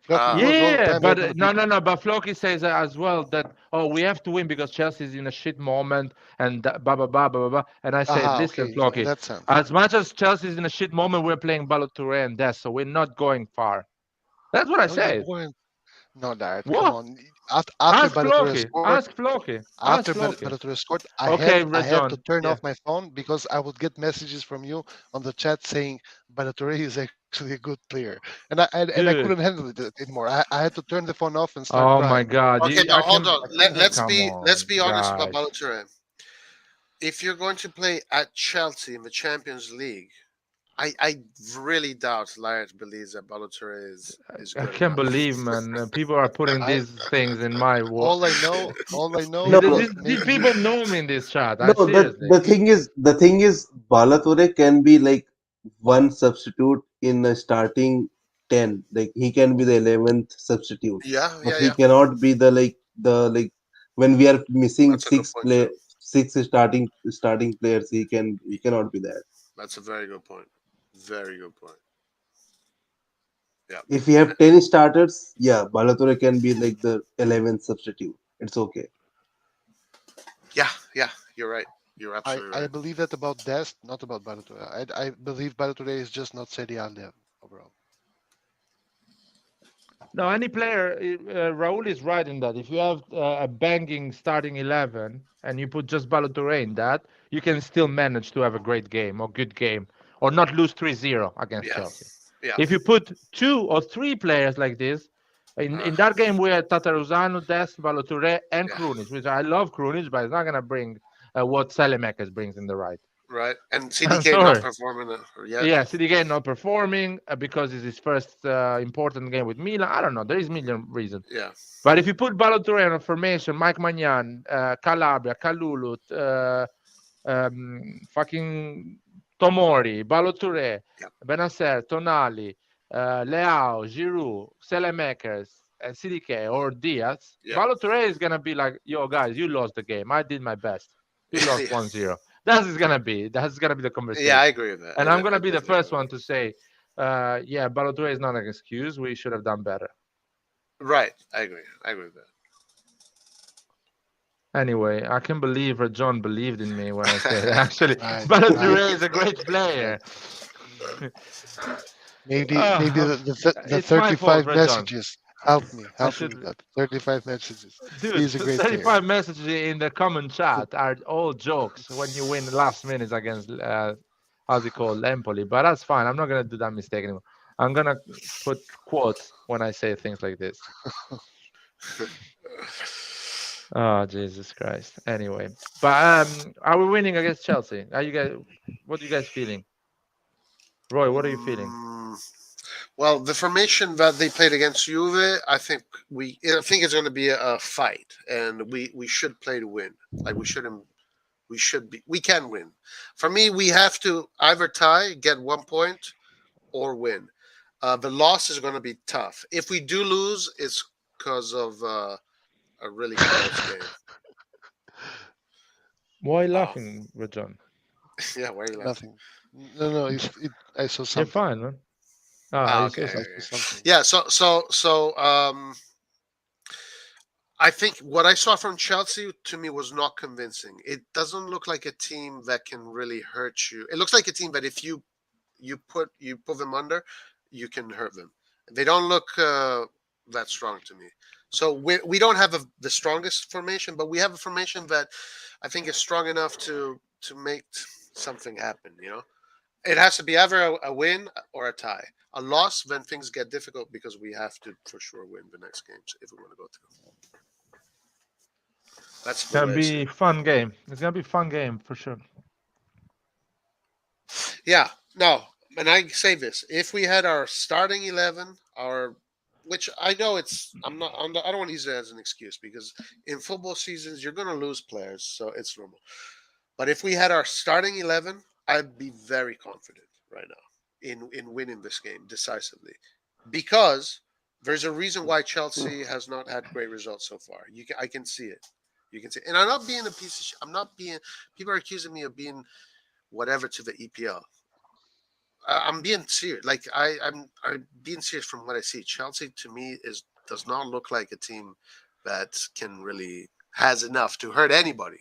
Floki Ah, was all the Yeah, time they're but going to no, beat no, us. no. But Floki says as well that we have to win because Chelsea is in a shit moment and blah blah blah blah blah. Blah. And I said, Aha, listen, okay, in Floki, that sense. as much as Chelsea is in a shit moment, we're playing Balotelli and Dest, so we're not going far. That's what I No, you said. weren't. No, Dad, come What? on. After Ask Balotelli Floki. scored, Ask Floki. Ask after Floki. Balotelli scored, Okay, I had to Rajon. turn Yeah. off my phone because I would get messages from you on the chat saying Balotelli is actually a good player, and I couldn't Dude. handle it anymore. I had to turn the phone off and start Oh my crying. God. okay, I now hold can. on. Let's Come let's on, be honest about guys. Balotelli. If you're going to play at Chelsea in the Champions League, I really doubt Laird believes that Balotelli is I good can't enough. believe, man. People are putting I these things in my world. all I know No, is no, that These maybe he. people know me in this chat. I no. seriously. The thing is, Balatore can be like one substitute in a starting 10. Like he can be the 11th substitute, but he Yeah. cannot be the when we are missing That's a good point too. six starting players. He cannot be that. That's a very good point. Very good point. Yeah. If we have 10 starters, yeah, Balatore can be like the 11th substitute. It's okay. Yeah. You're right. You're I, absolutely I right. believe that about Dest, not about Balotelli. I believe Balotelli is just not Serie A level overall. No, any player, Raul is right in that. If you have a banging starting 11 and you put just Balotelli in that, you can still manage to have a great game or good game or not lose 3-0 against Yeah. Chelsea. Yeah. If you put 2 or 3 players like this, in that game we had Tataruzanu, Dest, Balotelli, and Yeah. Krunic, which I love Krunic, but it's not going to bring what Selemakers brings in the right. Right. And I'm CDK not sorry. performing yet. Yeah, CDK not performing because it's his first important game with Milan. I don't know. There is million reasons. Yeah. But if you put Balotelli in a formation, Mike Magnan, Calabria, Kalulu, fucking Tomori, Balotelli, Yeah. Benacer, Tonali, Leao, Giroud, Selemakers, and CDK or Diaz, Yeah. Balotelli is going to be like, yo, guys, you lost the game. I did my best. You lost Yeah. 1-0. That's gonna be the conversation. Yeah, I agree with that. And I'm gonna I be the definitely first agree one with to say, yeah, Balotelli is not an excuse. We should have done better. that. Right. I agree. I agree with that. Anyway, I can believe John believed in me when I said actually Right, Balotelli is a great player. Maybe Uh, the it's my fault, 35 John. messages help me. I Help me should, with that. 35 messages. dude. He's a great player. 35 messages in the common chat are all jokes when you win last minutes against how's it called, Empoli. But that's fine. I'm not gonna do that mistake anymore. I'm gonna put quotes when I say things like this. Oh Jesus Christ! Anyway, but are we winning against Chelsea? Are you guys? What are you guys feeling? Roy, what are you feeling? Well, the formation that they played against Juve, I think it's going to be a fight, and we should play to win. Like we shouldn't. We can win. For me, we have to either tie, get 1 point, or win. The loss is going to be tough. If we do lose, it's because of a really close game. Why are you laughing, John? Yeah, why are you laughing? Nothing. No. I saw You're something. fine, man. Ah, you okay. saw I something. saw something. Yeah. So I think what I saw from Chelsea to me was not convincing. It doesn't look like a team that can really hurt you. It looks like a team that if you put them under, you can hurt them. They don't look that strong to me. So we don't have the strongest formation, but we have a formation that I think is strong enough to make something happen. It has to be either a win or a tie. A loss when things get difficult because we have to for sure win the next games if we want to go through. That's It's the gonna way I see be it. fun game. It's gonna be fun game for sure. Yeah, no, and I say this: if we had our starting 11, our which I know I don't want to use it as an excuse because in football seasons you're going to lose players, so it's normal. But if we had our starting 11, I'd be very confident right now in winning this game decisively because there's a reason why Chelsea has not had great results so far. I can see it. You can see, and I'm not being a piece of. I'm not being. People are accusing me of being whatever to the EPL. I'm being serious. Like I'm being serious from what I see. Chelsea to me does not look like a team that can really has enough to hurt anybody.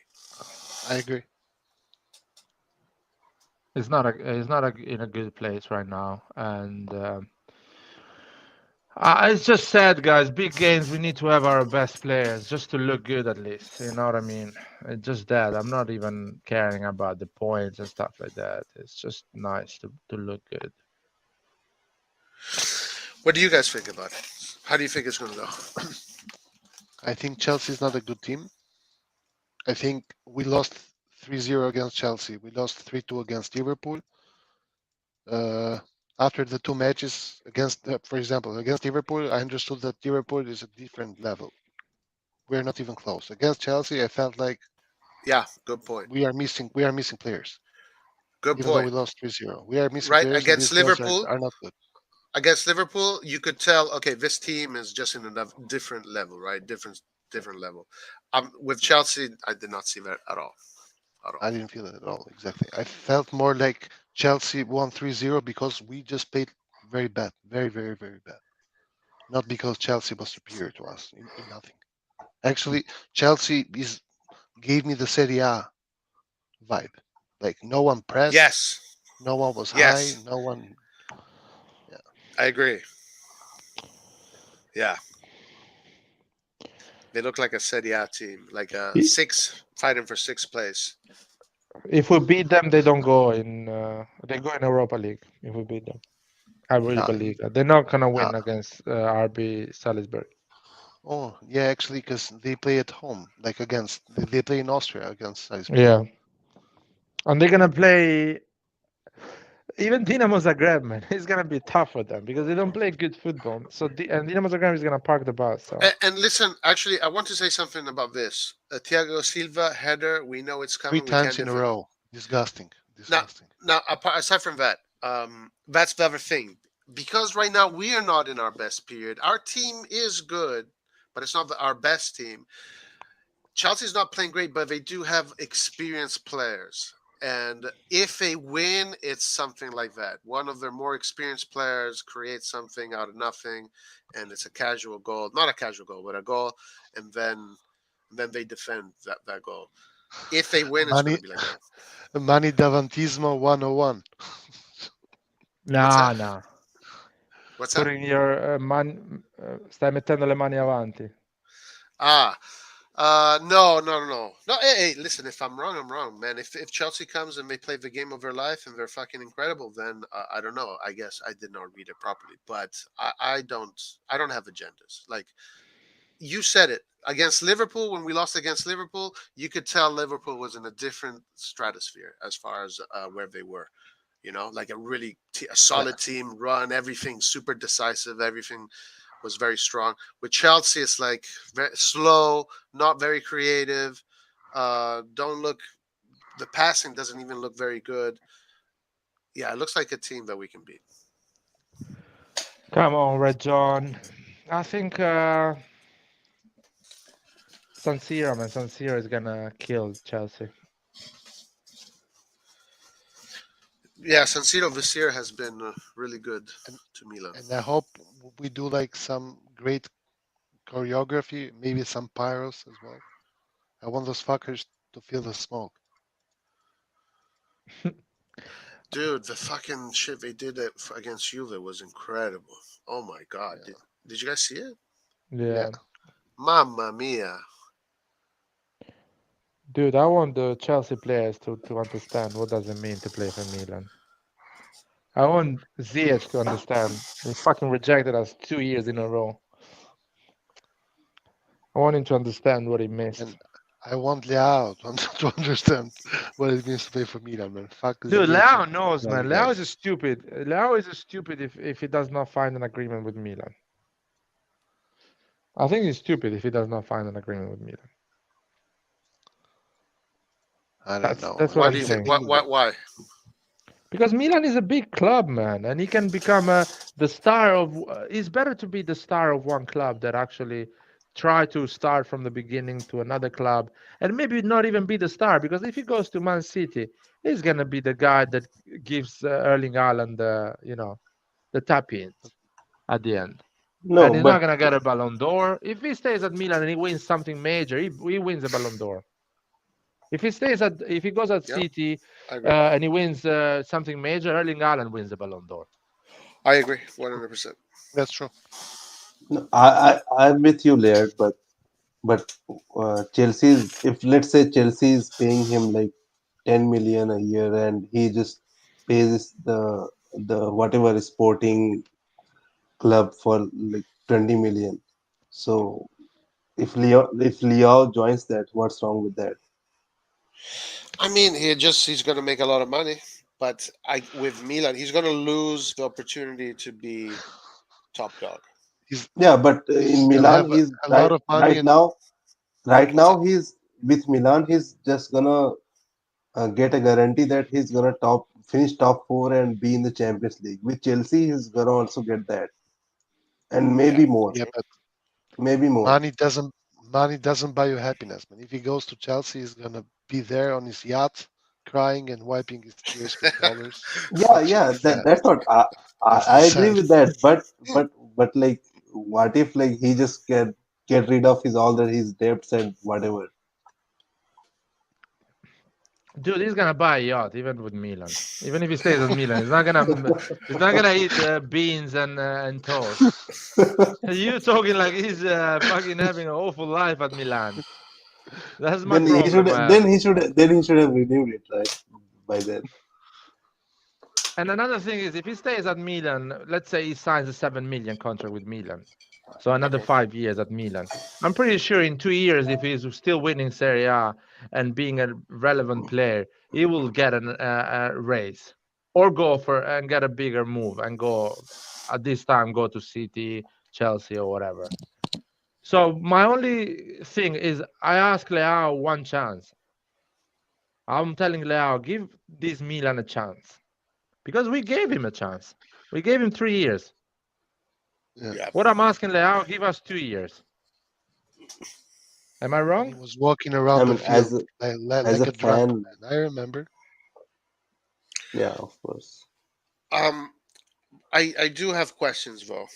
I agree. It's not in a good place right now, and it's just sad, guys. Big games, we need to have our best players just to look good at least. You know what I mean? It's just that. I'm not even caring about the points and stuff like that. It's just nice to look good. What do you guys think about it? How do you think it's going to go? I think Chelsea is not a good team. I think we lost 3-0 against Chelsea. We lost 3-2 against Liverpool. After the two matches against, for example, against Liverpool, I understood that Liverpool is a different level. We're not even close. Against Chelsea, I felt like Yeah, good point. we are missing players. Good Even though we point. lost 3-0. We are missing Right players, and against these players Liverpool, are not good. against Liverpool, you could tell. Okay, this team is just in a different level, right? Different level. With Chelsea, I did not see that at all. At all. I didn't feel it at all, exactly. I felt more like Chelsea won 3-0 because we just played very bad. Very, very, very bad. Not because Chelsea was superior to us in nothing. Actually, Chelsea gave me the Serie A vibe. Like no one pressed, Yes, no one was high, yes, no one. I agree. Yeah, they look like a Serie A team, like a I- six fighting for sixth place. If we beat them, they don't go in. They go in Europa League. If we beat them, I really Nah, believe that they're not gonna nah. win against RB Salisbury. Oh, yeah, actually, because they play at home, like against they play in Austria against Salzburg. Yeah, and they're gonna play. Even Dinamo Zagreb, man, it's gonna be tough for them because they don't play good football. So and Dinamo Zagreb is gonna park the bus. So And listen, actually, I want to say something about this. Thiago Silva header. We know it's Three coming. We times can't in a defend. row. Disgusting. Now, Disgusting. aside from that, that's the other thing. Because right now we are not in our best period. Our team is good, but it's not our best team. Chelsea's not playing great, but they do have experienced players. And if they win, it's something like that. One of their more experienced players creates something out of nothing, and it's a casual goal, not a casual goal, but a goal, and then they defend that goal. If they win, it's going Money, to be like that. money davantismo 101. nah, that? nah. What's that? Putting your stai mettendo le mani avanti. Ah, no. Hey, listen. If I'm wrong, I'm wrong, man. If Chelsea comes and they play the game of their life and they're fucking incredible, then I don't know. I guess I did not read it properly, but I don't have agendas. Like you said it against Liverpool when we lost against Liverpool, you could tell Liverpool was in a different stratosphere as far as where they were. You know, like a Yeah. solid team, run everything, super decisive, everything was very strong. With Chelsea, it's like very slow, not very creative. Don't look. The passing doesn't even look very good. Yeah, it looks like a team that we can beat. Come on, Red John. I think San Siro, man. San Siro is gonna kill Chelsea. Yeah, San Siro this year has been really good And, to Milan. and I hope we do like some great choreography, maybe some pyros as well. I want those fuckers to feel the smoke. Dude, the fucking shit they did against Juve was incredible. Oh my god, Yeah. did you guys see it? Yeah. Yeah. Mamma mia! Dude, I want the Chelsea players to understand what does it mean to play for Milan. I want Ziyech to understand. He fucking rejected us 2 years in a row. I want him to understand what he missed. And I want Leao to understand what it means to play for Milan, man. Fuck this Dude, bitch Leao and knows, all man. you Leao guys. is a stupid. Leao is a stupid if he does not find an agreement with Milan. I think he's stupid if he does not find an agreement with Milan. I don't know. That's what Why I'm do you think? saying. Why? Because Milan is a big club, man, and he can become the star of. It's better to be the star of one club that actually try to start from the beginning to another club, and maybe not even be the star. Because if he goes to Man City, he's gonna be the guy that gives Erling Haaland, the tap in at the end, and No, he's not but gonna get a Ballon d'Or. If he stays at Milan and he wins something major, he wins a Ballon d'Or. If he goes at Yeah, City I agree. and he wins something major, Erling Haaland wins the Ballon d'Or. I agree 100%. That's true. no, I'm with you, Laird. But Chelsea's, if let's say Chelsea is paying him like 10 million a year, and he just pays the whatever sporting club for like 20 million. So if Leo joins that, what's wrong with that? I mean, he's going to make a lot of money, but with Milan, he's going to lose the opportunity to be top dog. He's Yeah, but he's in gonna Milan, have he's a lot of money right and now. Right What's that? now, he's with Milan. He's just gonna get a guarantee that he's gonna finish top four and be in the Champions League. With Chelsea, he's gonna also get that, and Yeah, maybe more, yeah, true. but maybe more. money doesn't buy you happiness, man. If he goes to Chelsea, he's gonna be there on his yacht, crying and wiping his tears with dollars, Yeah, watching yeah, the Fed. that's what That's I agree sad. with that. But like, what if like he just get rid of his debts and whatever? Dude, he's gonna buy a yacht even with Milan. Even if he stays at Milan, he's not gonna eat beans and toast. You talking like he's fucking having an awful life at Milan. That's my Then he should problem, man. then he should have renewed it, right? By then. And another thing is, if he stays at Milan, let's say he signs a 7 million contract with Milan, so another Okay. 5 years at Milan. I'm pretty sure in 2 years, if he's still winning Serie A and being a relevant player, he will get a raise or go for and get a bigger move and go at this time go to City, Chelsea, or whatever. So my only thing is, I ask Leao one chance. I'm telling Leao, give this Milan a chance because we gave him a chance. We gave him 3 years. Yeah, Yeah. What I'm asking Leao, give us 2 years. Am I and he wrong? was walking I around the mean, field like, as like a a drunk fan, man. I remember. yeah, of course. Um, I do have questions though.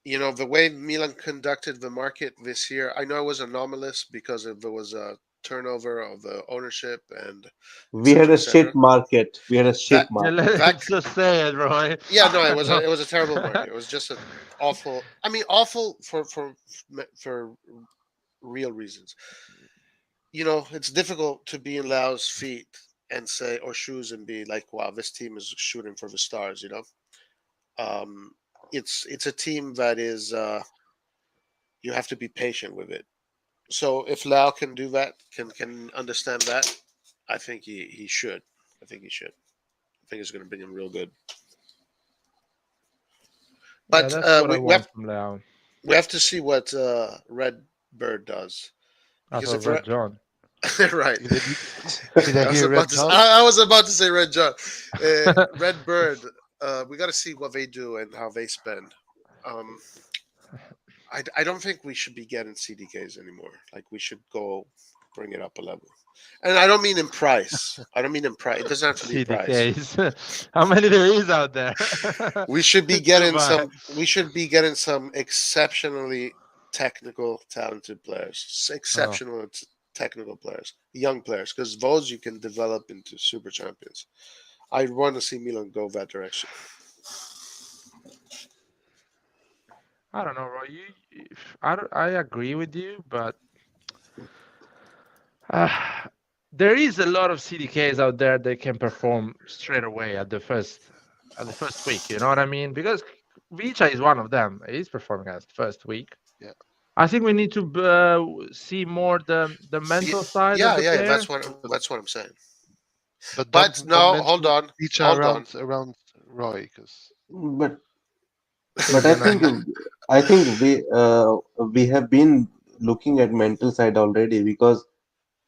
The way Milan conducted the market this year, I know it was anomalous because there was a turnover of the ownership and We had etc. a shit etc. market. We had a shit That Yeah, market. that let's just say it, Roy. yeah, no, it was No. a terrible market. It was just an awful. I mean, awful for real reasons. It's difficult to be in Lao's feet and say or shoes and be like, wow, this team is shooting for the stars. Um, it's a team that is you have to be patient with it. So if Lao can do that, can understand that, I think he should. I think he should. I think it's going to bring him real good. Yeah, But that's what I we have want from Leao. to see what Red Bird does I because thought if Red John. right, Did I hear Red John? I was about to say Red John, Red Bird. We got to see what they do and how they spend. Um, I don't think we should be getting CDKs anymore. Like we should go bring it up a level. And I don't mean in price. I don't mean in price. It doesn't have to be price. CDKs. How many there is out there? We should be To getting buy. some. We should be getting some exceptionally technical, talented players. Oh. Technical players, young players, because those you can develop into super champions. I want to see Milan go that direction. I don't know, Roy. I agree with you, but uh, there is a lot of CDKs out there that can perform straight away at the first at the first week. You know what I mean? Because Vicha is one of them. He's performing as first week. Yeah. I think we need to see more the mental side of Yeah, the yeah, player. that's what I'm saying. But But don't no, hold mention on, Vicha hold on. around Roy, because But He's but I gonna. think we have been looking at mental side already, because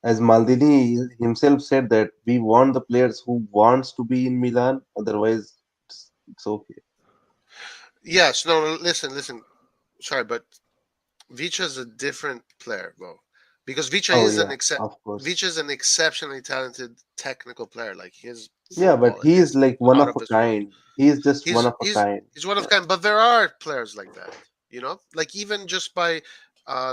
as Maldini himself said that we want the players who wants to be in Milan. Otherwise, it's okay. Yes, no, no, listen. Sorry, but Vicha is a different player, bro. Because Oh yeah, of Vicha course. is an exceptionally talented technical player. Like his Yeah, but football he is is like one out of of a this world. kind. He is just one He's of a he's kind. he's one of Yeah. a kind, but there are players like that. Like even just by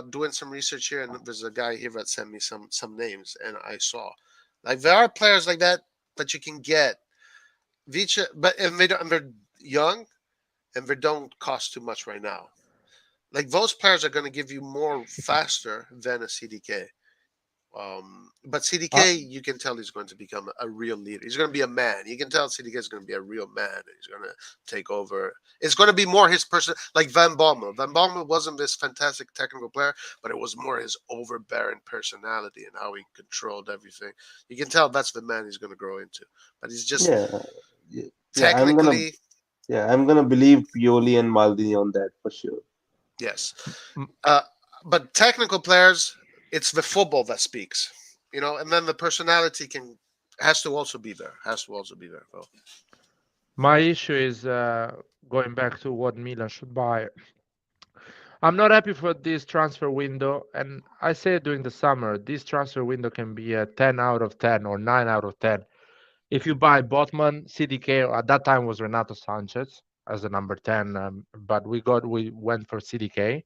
doing some research here, and there's a guy here that sent me some names, and I saw like there are players like that you can get Vicha, but and they're young and they don't cost too much right now. Like those players are going to give you more faster than a CDK. But Uh, CDK, you can tell he's going to become a real leader. He's going to be a man. You can tell CDK is going to be a real man. He's going to take over. It's going to be more his person, like Van Bommel. Van Bommel wasn't this fantastic technical player, but it was more his overbearing personality and how he controlled everything. You can tell that's the man he's going to grow into. But he's just yeah, yeah, yeah. technically, I'm gonna believe Pioli and Maldini on that for sure. yes. M- Uh, but technical players, it's the football that speaks, and then the personality has to also be there. Has to also be there, though. My issue is going back to what Milan should buy. I'm not happy for this transfer window, and I said during the summer, this transfer window can be a 10 out of 10 or 9 out of 10. If you buy Botman, CDK, at that time was Renato Sanchez as the number 10, but we went for CDK.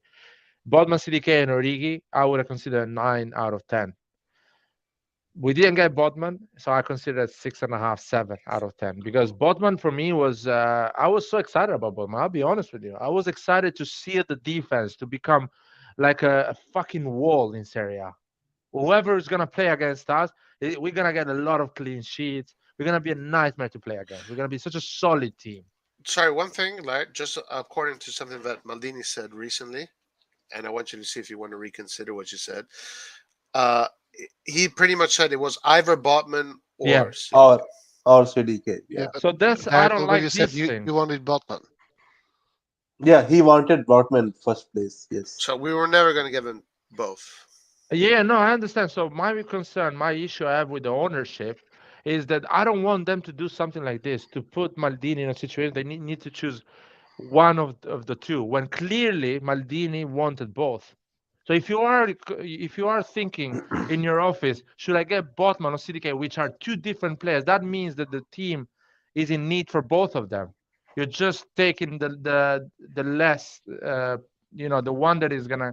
Botman, CDK, and Origi, I would have considered 9 out of 10. We didn't get Botman, so I consider it 6.5, 7 out of 10. Because Botman for me was, I was so excited about Botman. I'll be honest with you. I was excited to see the defense to become like a fucking wall in Serie A. Whoever is gonna play against us, we're gonna get a lot of clean sheets. We're gonna be a nightmare to play against. We're gonna be such a solid team. Sorry, one thing, like just according to something that Maldini said recently, and I want you to see if you want to reconsider what you said. Uh, he pretty much said it was either Botman Yeah. or CDK. Or CDK. yeah, Yeah, but So that's I Darren don't already like said these you things. wanted Botman. yeah. He wanted Dortmund first place. Yes. So we were never going to give him both. Yeah, no, I understand. So my concern, my issue I have with the ownership is that I don't want them to do something like this to put Maldini in a situation they need to choose one of the two when clearly Maldini wanted both. So if you are thinking in your office, should I get Botman or CDK, which are two different players, that means that the team is in need for both of them. You're just taking the less, the one that is gonna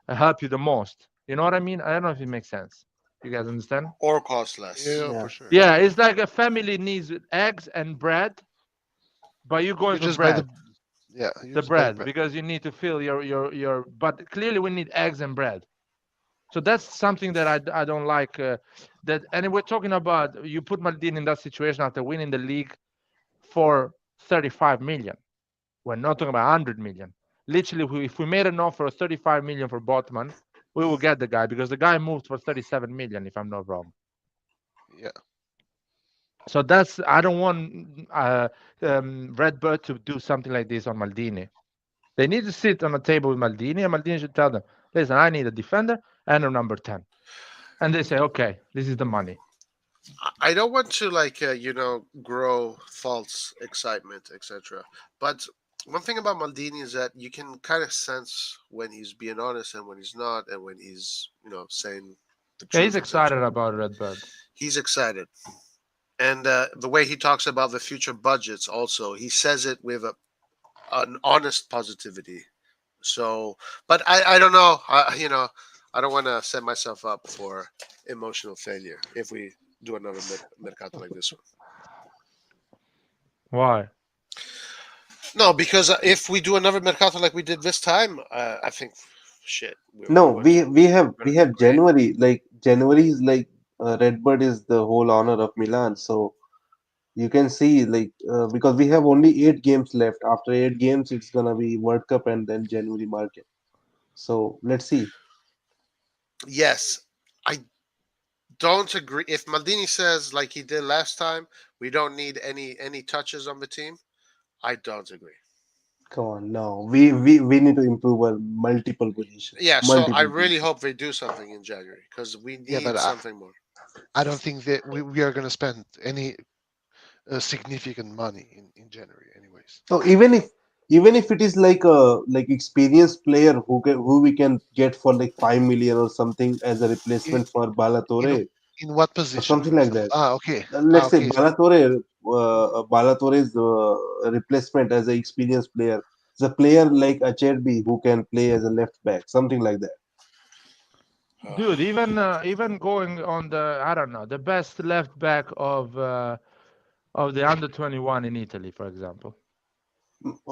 help you the most. You know what I mean? I don't know if it makes sense. You guys understand? Or cost less. Yeah, Yeah. for sure. Yeah, Yeah, it's like a family needs eggs and bread, but you're going you for just buy bread, you the just buy the bread, bread. because you need to fill your. But clearly, we need eggs and bread. So that's something that I don't like. That and we're talking about you put Maldini in that situation after winning the league for 35 million. We're not talking about 100 million. Literally, if we made an offer of 35 million for Botman, we will get the guy because the guy moved for 37 million, if I'm not wrong. Yeah, So that's I don't want Redbird to do something like this on Maldini. They need to sit on a table with Maldini, and Maldini should tell them, "Listen, I need a defender and a number 10." And they say, "Okay, this is the money." I don't want to grow false excitement, etc. But one thing about Maldini is that you can kind of sense when he's being honest and when he's not, and when he's saying the Yeah, he's truth, excited etc. about Redbird. He's excited, and the way he talks about the future budgets, also he says it with an honest positivity. So, but I don't know. I don't want to set myself up for emotional failure if we do another mercato like this one. Why? No, because if we do another mercato like we did this time, I think shit, No, we're going to we do have great. January. Like January is like Redbird is the whole honor of Milan. So You can see like because we have only 8 games left. After 8 games, it's gonna be World Cup and then January market. So let's see. Yes, I don't agree. If Maldini says like he did last time, we don't need any touches on the team. I don't agree. Come on, no, we need to improve our multiple positions, Yeah, so I multiple really positions. hope they do something in January because we Yeah, but need something more. I don't think that we are going to spend any significant money in January, anyways. So even if it is like a like experienced player who we can get for like 5 million or something as a In replacement for in, Balatore in what or position, something for like example? that. Okay. Let's say Okay. Balatore's replacement as an experienced player. It's a player like Acherbi who can play as a left back, something like that. Dude, even going on the, I don't know, the best left back of the under 21 in Italy, for example.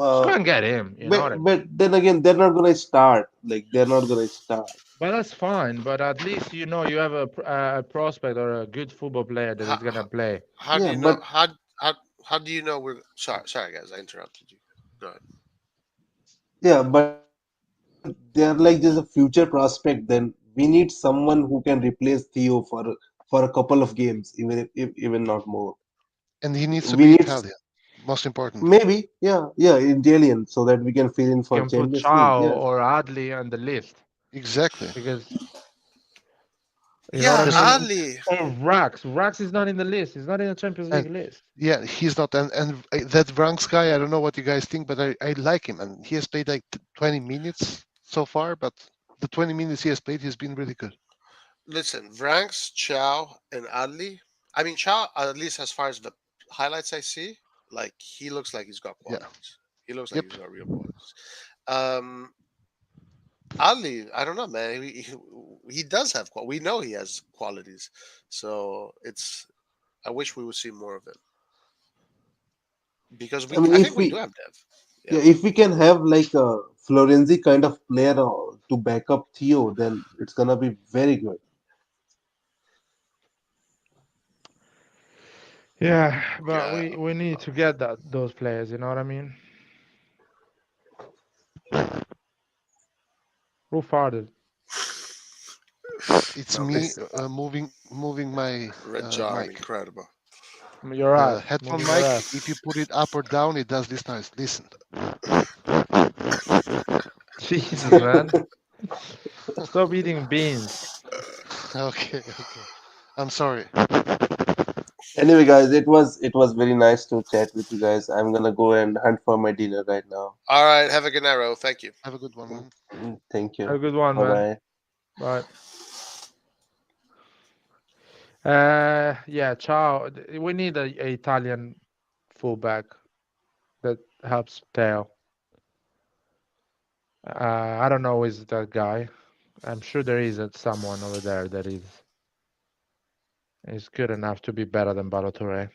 Just go Uh, and get him. You know but what I but mean? then again, they're not gonna start. Like they're not gonna start. But that's fine. But at least you know you have a prospect or a good football player that How, is gonna play. how do Yeah, you know? but How do you know we're sorry guys? I interrupted you. Go ahead. yeah, but they're like just a future prospect. Then we need someone who can replace Theo for a couple of games, if even not more. And he needs to We be need Italian. Most importantly. maybe yeah Italian so that we can fill in for You can put Champions League. Chow Yeah, or Adli on the list Exactly. because you know what I Yeah, Because mean. Ali. Or Rax. Rax is not in the list. He's not in the Champions and League list. yeah, he's not. And that Vranks guy, I don't know what you guys think, but I like him, and he has played like 20 minutes so far. But the 20 minutes he has played, he's been really good. Listen, Vranks, Chow, and Ali. I mean, Chow, at least as far as the highlights I see, like he looks like he's got Yeah. qualities. He looks like Yep. he's got real qualities. Um, Ali, I don't know, man. He does have we know he has qualities. So it's. I wish we would see more of him because I mean I if think we do we have depth. Yeah. yeah if we can have like a Florenzi kind of player to back up Theo, then it's gonna be very good. Yeah, but Yeah. we need to get those players. You know what I mean? Who farted? It's No, me this moving my Red John, mic. incredible. Your ass. Headphone Moving your mic. ass. If you put it up or down, it does this noise. Listen. Jesus, man. Stop eating beans. Okay. Okay. I'm sorry. Anyway, guys, it was very nice to chat with you guys. I'm gonna go and hunt for my dinner right now. All right, have a good night, Ro. Thank you. Have a good one, man. Thank Have a you. good one, Bye man. bye. Bye. Yeah, ciao. We need a Italian fullback that helps Teo. I don't know who is that guy. I'm sure there is someone over there that is good enough to be better than Balotore.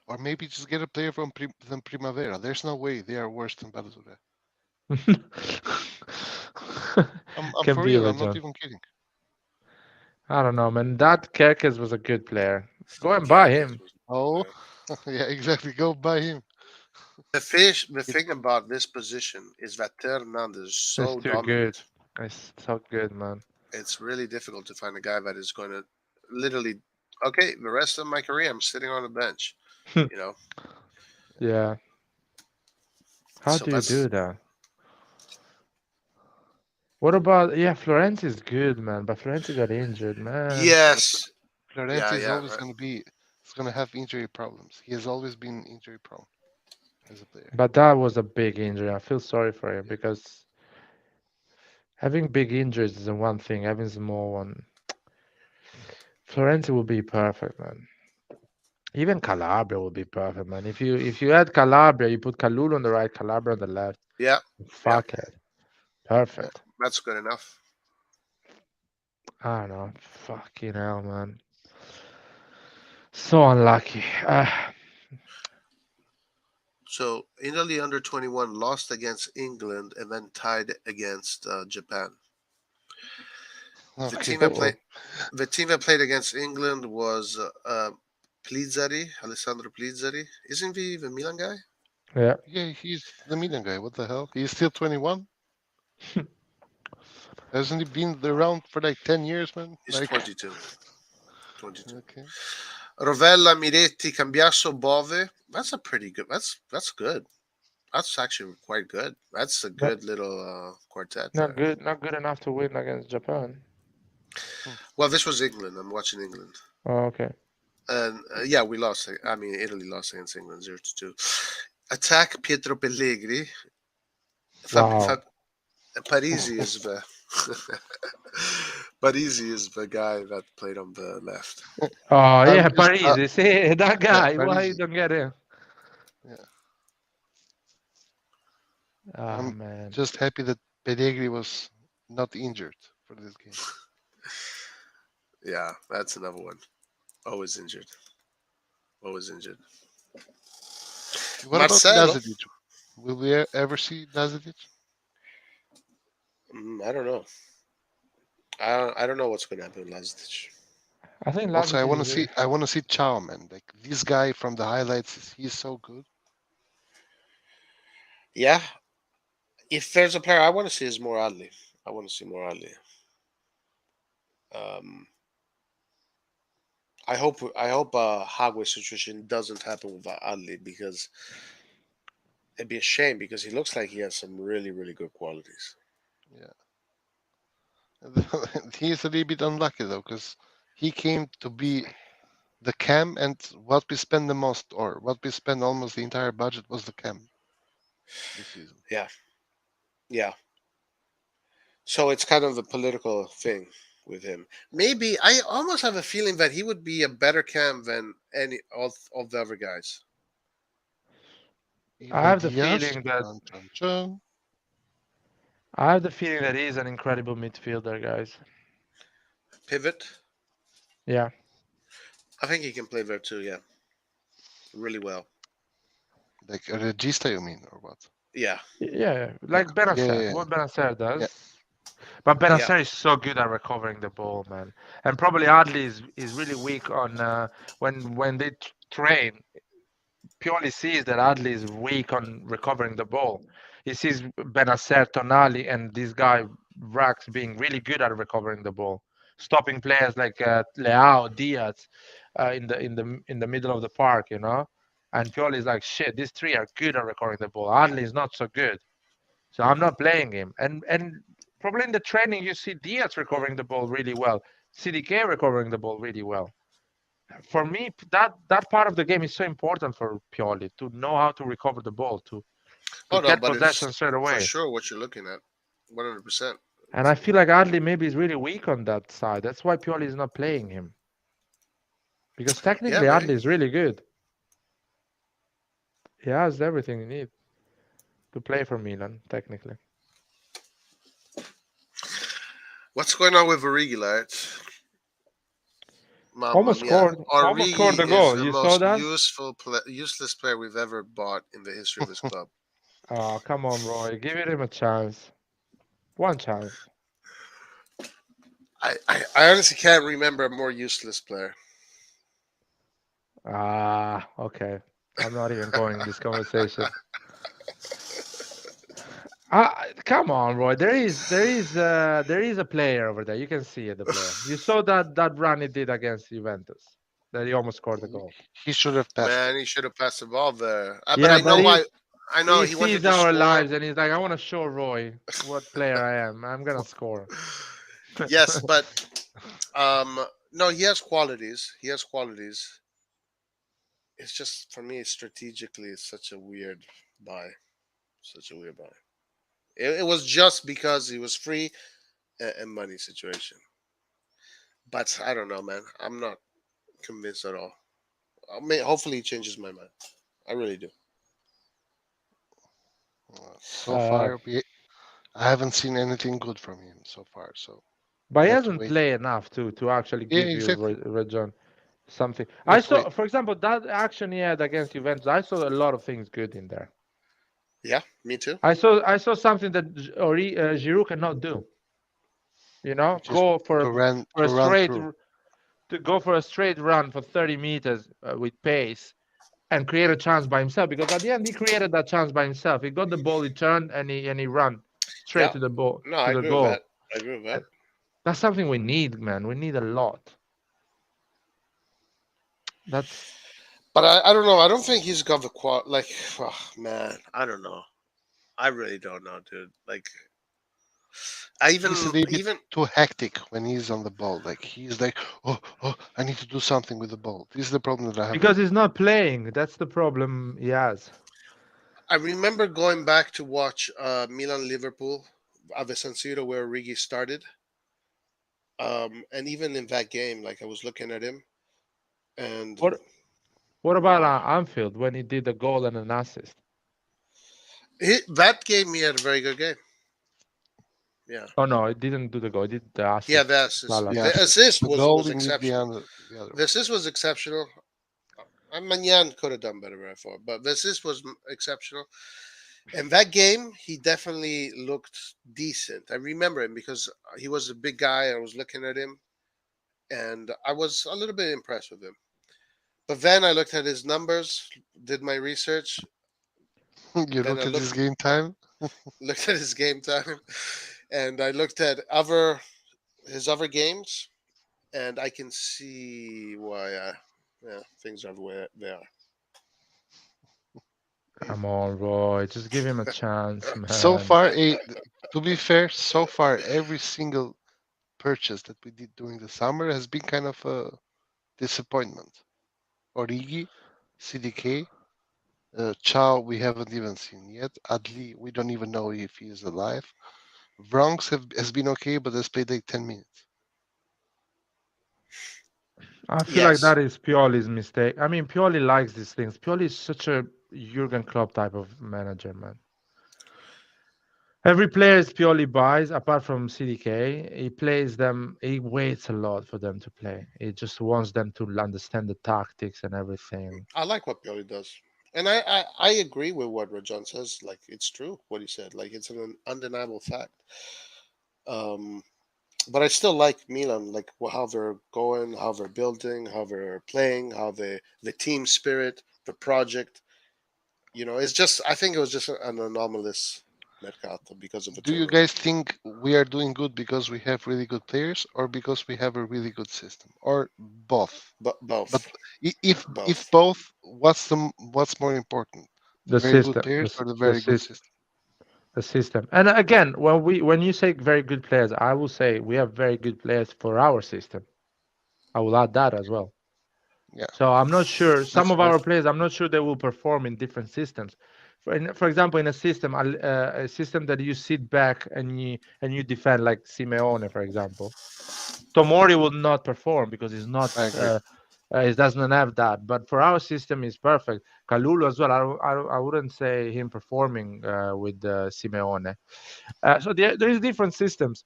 Or maybe just get a player from Primavera. There's no way they are worse than Balazote. I'm Can for be, real. I'm not Legion. even kidding. I don't know, man. That Kerkez was a good player. Go and buy Kerkez him. was Oh, good. yeah, exactly. Go buy him. The It's, thing about this position is that Hernandez is It's so too good. dominant. It's so good, man. It's really difficult to find a guy that is going to literally. Okay, the rest of my career, I'm sitting on the bench. You know, Yeah. How so do you that's do that? What about, yeah, Florenzi is good, man, but Florenzi got injured, man. yeah, yes, Florenzi yeah, is yeah, always right. going to be. He's going to have injury problems. He has always been injury prone as a player. But that was a big injury. I feel sorry for him because having big injuries is one thing, having small one. Florenzi will be perfect, man. Even Calabria will be perfect, man. If you add Calabria, you put Kalulu on the right, Calabria on the left. Yeah, yeah, Fuck it. Perfect. that's good enough. I don't know. Fucking hell, man. So unlucky. So Italy under 21 lost against England and then tied against Japan. The Okay. team that played Uh-oh. the team that played against England was Alessandro Plizzari. Isn't he the Milan guy? Yeah. Yeah, he's the Milan guy. What the hell? He's still 21. Hasn't he been around for like 10 years, man? He's Like, 22. 22. okay. Rovella, Miretti, Cambiasso, Bove. That's a pretty good. That's good. That's actually quite good. That's a good little quartet there. Not good enough to win against Japan. Well, this was England. I'm watching England. Oh, okay. And yeah, we lost. I mean, Italy lost against England 0-2. Attack Pietro Pellegrini. Wow. Parisi is the Parisi is the guy that played on the left. Oh yeah, just- Parisi. See that guy. Why Parisi. you don't get him? Yeah. Oh man. Just happy that Pellegrini was not injured for this game. Yeah, that's another one. Always injured. Always injured. What Marcelo? about Lazetic? Will we ever see Lazetic? I don't know. I don't know what's going to happen with Lazetic. I think Also, I Lazetic want is to see. I want to see Chow, man. Like this guy from the highlights, he's so good. Yeah. If there's a player I want to see is more Adli. I want to see more Adli. I hope Hagway situation doesn't happen with Adli because it'd be a shame because he looks like he has some really, really good qualities. He's a little bit unlucky though, because he came to be the cam, and what we spend the most, or what we spend almost the entire budget, was the cam this season. Yeah. So it's kind of a political thing with him. Maybe I almost have a feeling that he would be a better cam than any of the other guys. I have the Diaz, feeling that chun, chun, chun. I have the feeling that he's an incredible midfielder, guys. Pivot. Yeah. I think he can play there too. Yeah, really well. Like a regista, you mean, or what? Yeah. Yeah, like Benacer. yeah. What Benacer does. But Benacer Yeah. is so good at recovering the ball, man. And probably Adli is really weak on when they train. Pioli sees that Adli is weak on recovering the ball. He sees Benacer, Tonali, and this guy Rax being really good at recovering the ball, stopping players like Leao, Diaz, in the middle of the park, you know. And Pioli is like, shit, these three are good at recovering the ball. Adli is not so good, so I'm not playing him. And probably in the training you see Diaz recovering the ball really well, CDK recovering the ball really well. For me, that part of the game is so important for Pioli to know how to recover the ball, to get But possession it's straight for away. sure what you're looking at. 100%. And I feel like Adli maybe is really weak on that side. That's why Pioli is not playing him. Because technically Yeah, Adli maybe. is really good. He has everything he needs to play for Milan, technically. What's going on with Origi, lads? Almost scored the goal. Is the You saw most that? useless player we've ever bought in the history of this club. Oh, come on, Roy. Give him a chance. One chance. I honestly can't remember a more useless player. Ah, okay. I'm not even going in this conversation. Come on, Roy. There is a player over there. You can see it, the player. You saw that run he did against Juventus, that he almost scored the goal. He should have passed. Man, he should have passed the ball there. Yeah, but I know but why. I know He he wanted sees to our score. lives and he's like, I want to show Roy what player I am. I'm gonna score. Yes, but no, he has qualities. He has qualities. It's just for me strategically, it's such a weird buy. Such a weird buy. It was just because he was free and money situation. But I don't know, man. I'm not convinced at all. Hopefully, he changes my mind. I really do. So far, I haven't seen anything good from him so far. So, but he we have to hasn't wait. played enough to actually give exactly. you Rajon something. We I have to saw, wait. for example, that action he had against Juventus. I saw a lot of things good in there. Yeah, me too. I saw something that Giroud cannot do. You know, Which is go for to run a straight through. to go for a straight run for 30 meters with pace and create a chance by himself, because at the end he created that chance by himself. He got the ball, he turned, and he run straight Yeah. to the ball, No, to I the agree with goal. that. I agree with that. And that's something we need, man. We need a lot. That's But I don't know. I don't think he's got the like. Oh, man, I don't know. I really don't know, dude. Like, I He's a little bit even too hectic when he's on the ball. Like he's like, oh, I need to do something with the ball. This is the problem that I have with because him. he's not playing. That's the problem he has. I remember going back to watch Milan Liverpool at the San Siro where Rigi started. And even in that game, like I was looking at him, and What What about wow, Anfield when he did a goal and an assist? that game he had a very good game. Yeah, Oh no, he didn't do the goal. He did the yeah. assist. The The assist, assist the was goal, he needs exceptional. the other The one. assist was exceptional. Manyan could have done better, I thought, but the assist was exceptional. And that game, he definitely looked decent. I remember him because he was a big guy. I was looking at him, and I was a little bit impressed with him. But then I looked at his numbers, did my research. You Then looked I at his looked game time. looked at his game time, and I looked at other his other games, and I can see why. Yeah, things are the way they are. Come on, Roy. Just give him a chance, So man. far, to be fair, so far every single purchase that we did during the summer has been kind of a disappointment. Origi, CDK, Chow, we haven't even seen yet. Adli, we don't even know if he is alive. Bronx has been okay, but has played like 10 minutes. I feel like Yes, that is Pioli's mistake. I mean, Pioli likes these things. Pioli is such a Jurgen Klopp type of manager, man. Every player Pioli buys, apart from CDK, he plays them. He waits a lot for them to play. He just wants them to understand the tactics and everything. I like what Pioli does, and I agree with what Rajan says. Like it's true what he said. Like it's an undeniable fact. Um, but I still like Milan, like how they're going, how they're building, how they're playing, how the team spirit, the project. It's just I think it was just an anomalous mercato because of the Do you turnover. guys think we are doing good because we have really good players, or because we have a really good system, or both? But But both, if both. both, what's more important, the The very good system, players or the the very good system, system? the system. And again, when you say very good players, I will say we have very good players for our system. I will add that as well. Yeah, So I'm not sure. Some that's of fair. our players, I'm not sure they will perform in different systems. For example, in a system that you sit back and you defend, like Simeone, for example, Tomori will not perform because he's not. I agree. He doesn't have that. But for our system, is perfect. Kalulu as well. I wouldn't say him performing with Simeone. So there is different systems.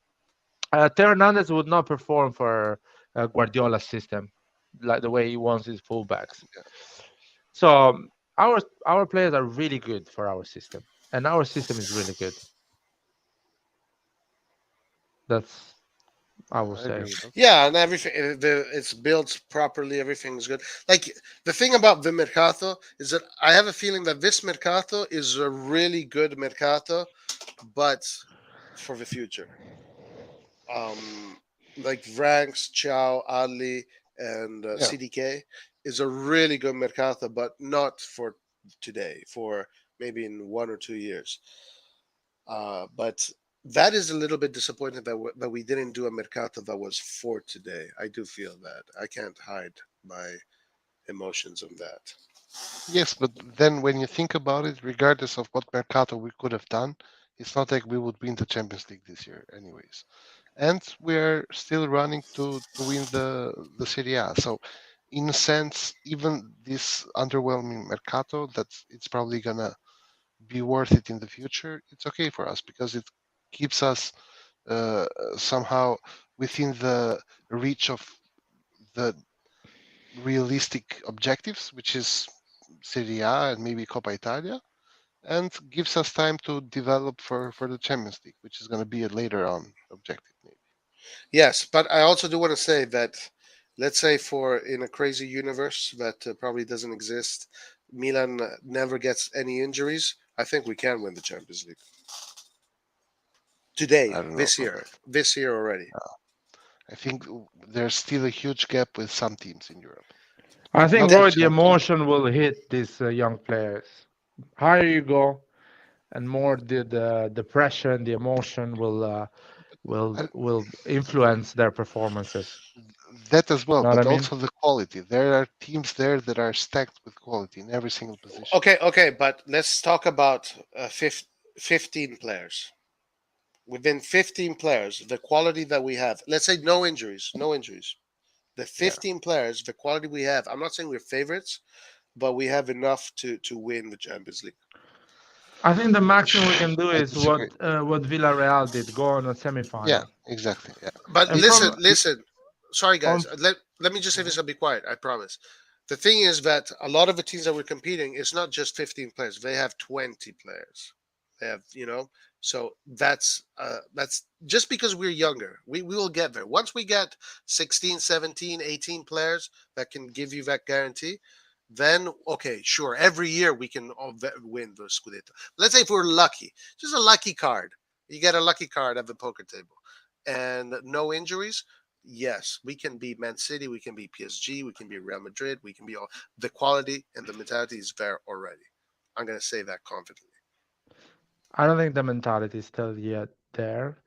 Theo Hernandez would not perform for Guardiola's system, like the way he wants his fullbacks. So our players are really good for our system, and our system is really good. That's I will I say. agree with that. Yeah, and everything it's built properly. Everything's good. Like the thing about the mercato is that I have a feeling that this mercato is a really good mercato, but for the future. Um, like Vranks, Chow, Ali, and Yeah, CDK is a really good mercato, but not for today. For maybe in 1 or 2 years. But that is a little bit disappointing that we didn't do a mercato that was for today. I do feel that. I can't hide my emotions on that. yes, but then when you think about it, regardless of what Mercato we could have done, it's not like we would win the Champions League this year, anyways. And we're still running to win the Serie A. So, in a sense, even this underwhelming Mercato, that's it's probably gonna be worth it in the future. It's okay for us because it keeps us uh, somehow within the reach of the realistic objectives, which is Serie A and maybe Coppa Italia, and gives us time to develop for the Champions League, which is going to be a later on objective, maybe. Yes, but I also do want to say that let's say for in a crazy universe that probably doesn't exist, Milan never gets any injuries. I think we can win the Champions League today, I don't know. this year already. I think there's still a huge gap with some teams in Europe, I but think, not That, with Roy, the Champions. emotion will hit these young players. Higher you go, and more the pressure and the emotion I- will influence their performances. That as well, Know what I but mean? also the quality. There are teams there that are stacked with quality in every single position. okay, but let's talk about 15 players. Within 15 players, the quality that we have, let's say no injuries, no injuries. The Yeah, 15 players, the quality we have, I'm not saying we're favorites, but we have enough to win the Champions League. I think the maximum we can do I is disagree. what Villarreal did, go on a Yeah, semifinal. exactly. Yeah. But And from listen. Sorry, on guys. Let me just say Mhm. this. I'll be quiet. I promise. The thing is that a lot of the teams that we're competing, it's not just 15 players. They have 20 players. They have, so that's just because we're younger. We will get there. Once we get 16, 17, 18 players that can give you that guarantee, then okay, sure. Every year we can win the Scudetto. Let's say if we're lucky, just a lucky card. You get a lucky card at the poker table and no injuries, yes, we can beat Man City, we can beat PSG, we can beat Real Madrid, we can be all the quality and the mentality is there already. I'm gonna say that confidently. I don't think the mentality is still yet there.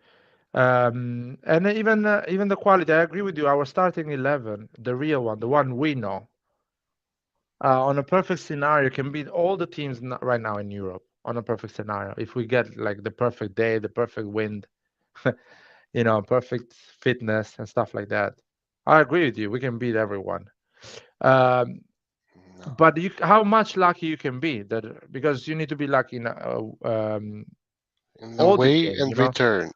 And even the quality, I agree with you. Our starting 11, the real one, the one we know, on a perfect scenario, can beat all the teams right now in Europe. On a perfect scenario, if we get like the perfect day, the perfect wind, perfect fitness and stuff like that. I agree with you. We can beat everyone. Um, No. but how much lucky you can be that because you need to be lucky in In all these away games, and return,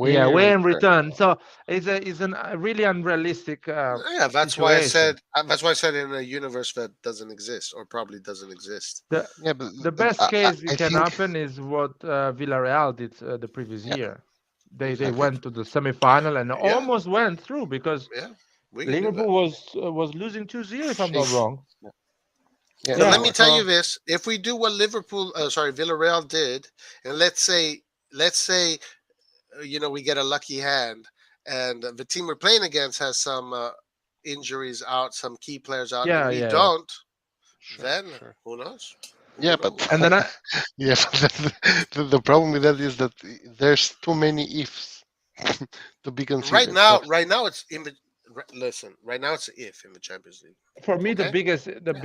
Yeah, away and away and return. return. So it's a really unrealistic Yeah, that's why I situation. said that's why I said in a universe that doesn't exist or probably doesn't exist. The Yeah, but the best case it I can think happen is what Villarreal did the previous yeah, year. They Exactly. went to the semifinal and Yeah, almost went through because yeah, we can do Liverpool that. was losing 2-0 if I'm not shaky. wrong. Yeah, yeah, But they let Yeah, me were. tell you so this: if we do what Villarreal did, and let's say we get a lucky hand, and the team we're playing against has some injuries out, some key players out, and yeah, we yeah, yeah. don't, Sure, then sure. who knows? Yeah, Who but knows? And then I yeah, but the problem with that is that there's too many ifs to be Right considered. now, That's right now it's in the. Listen, right now it's if in the Champions League. for me Okay. Yeah.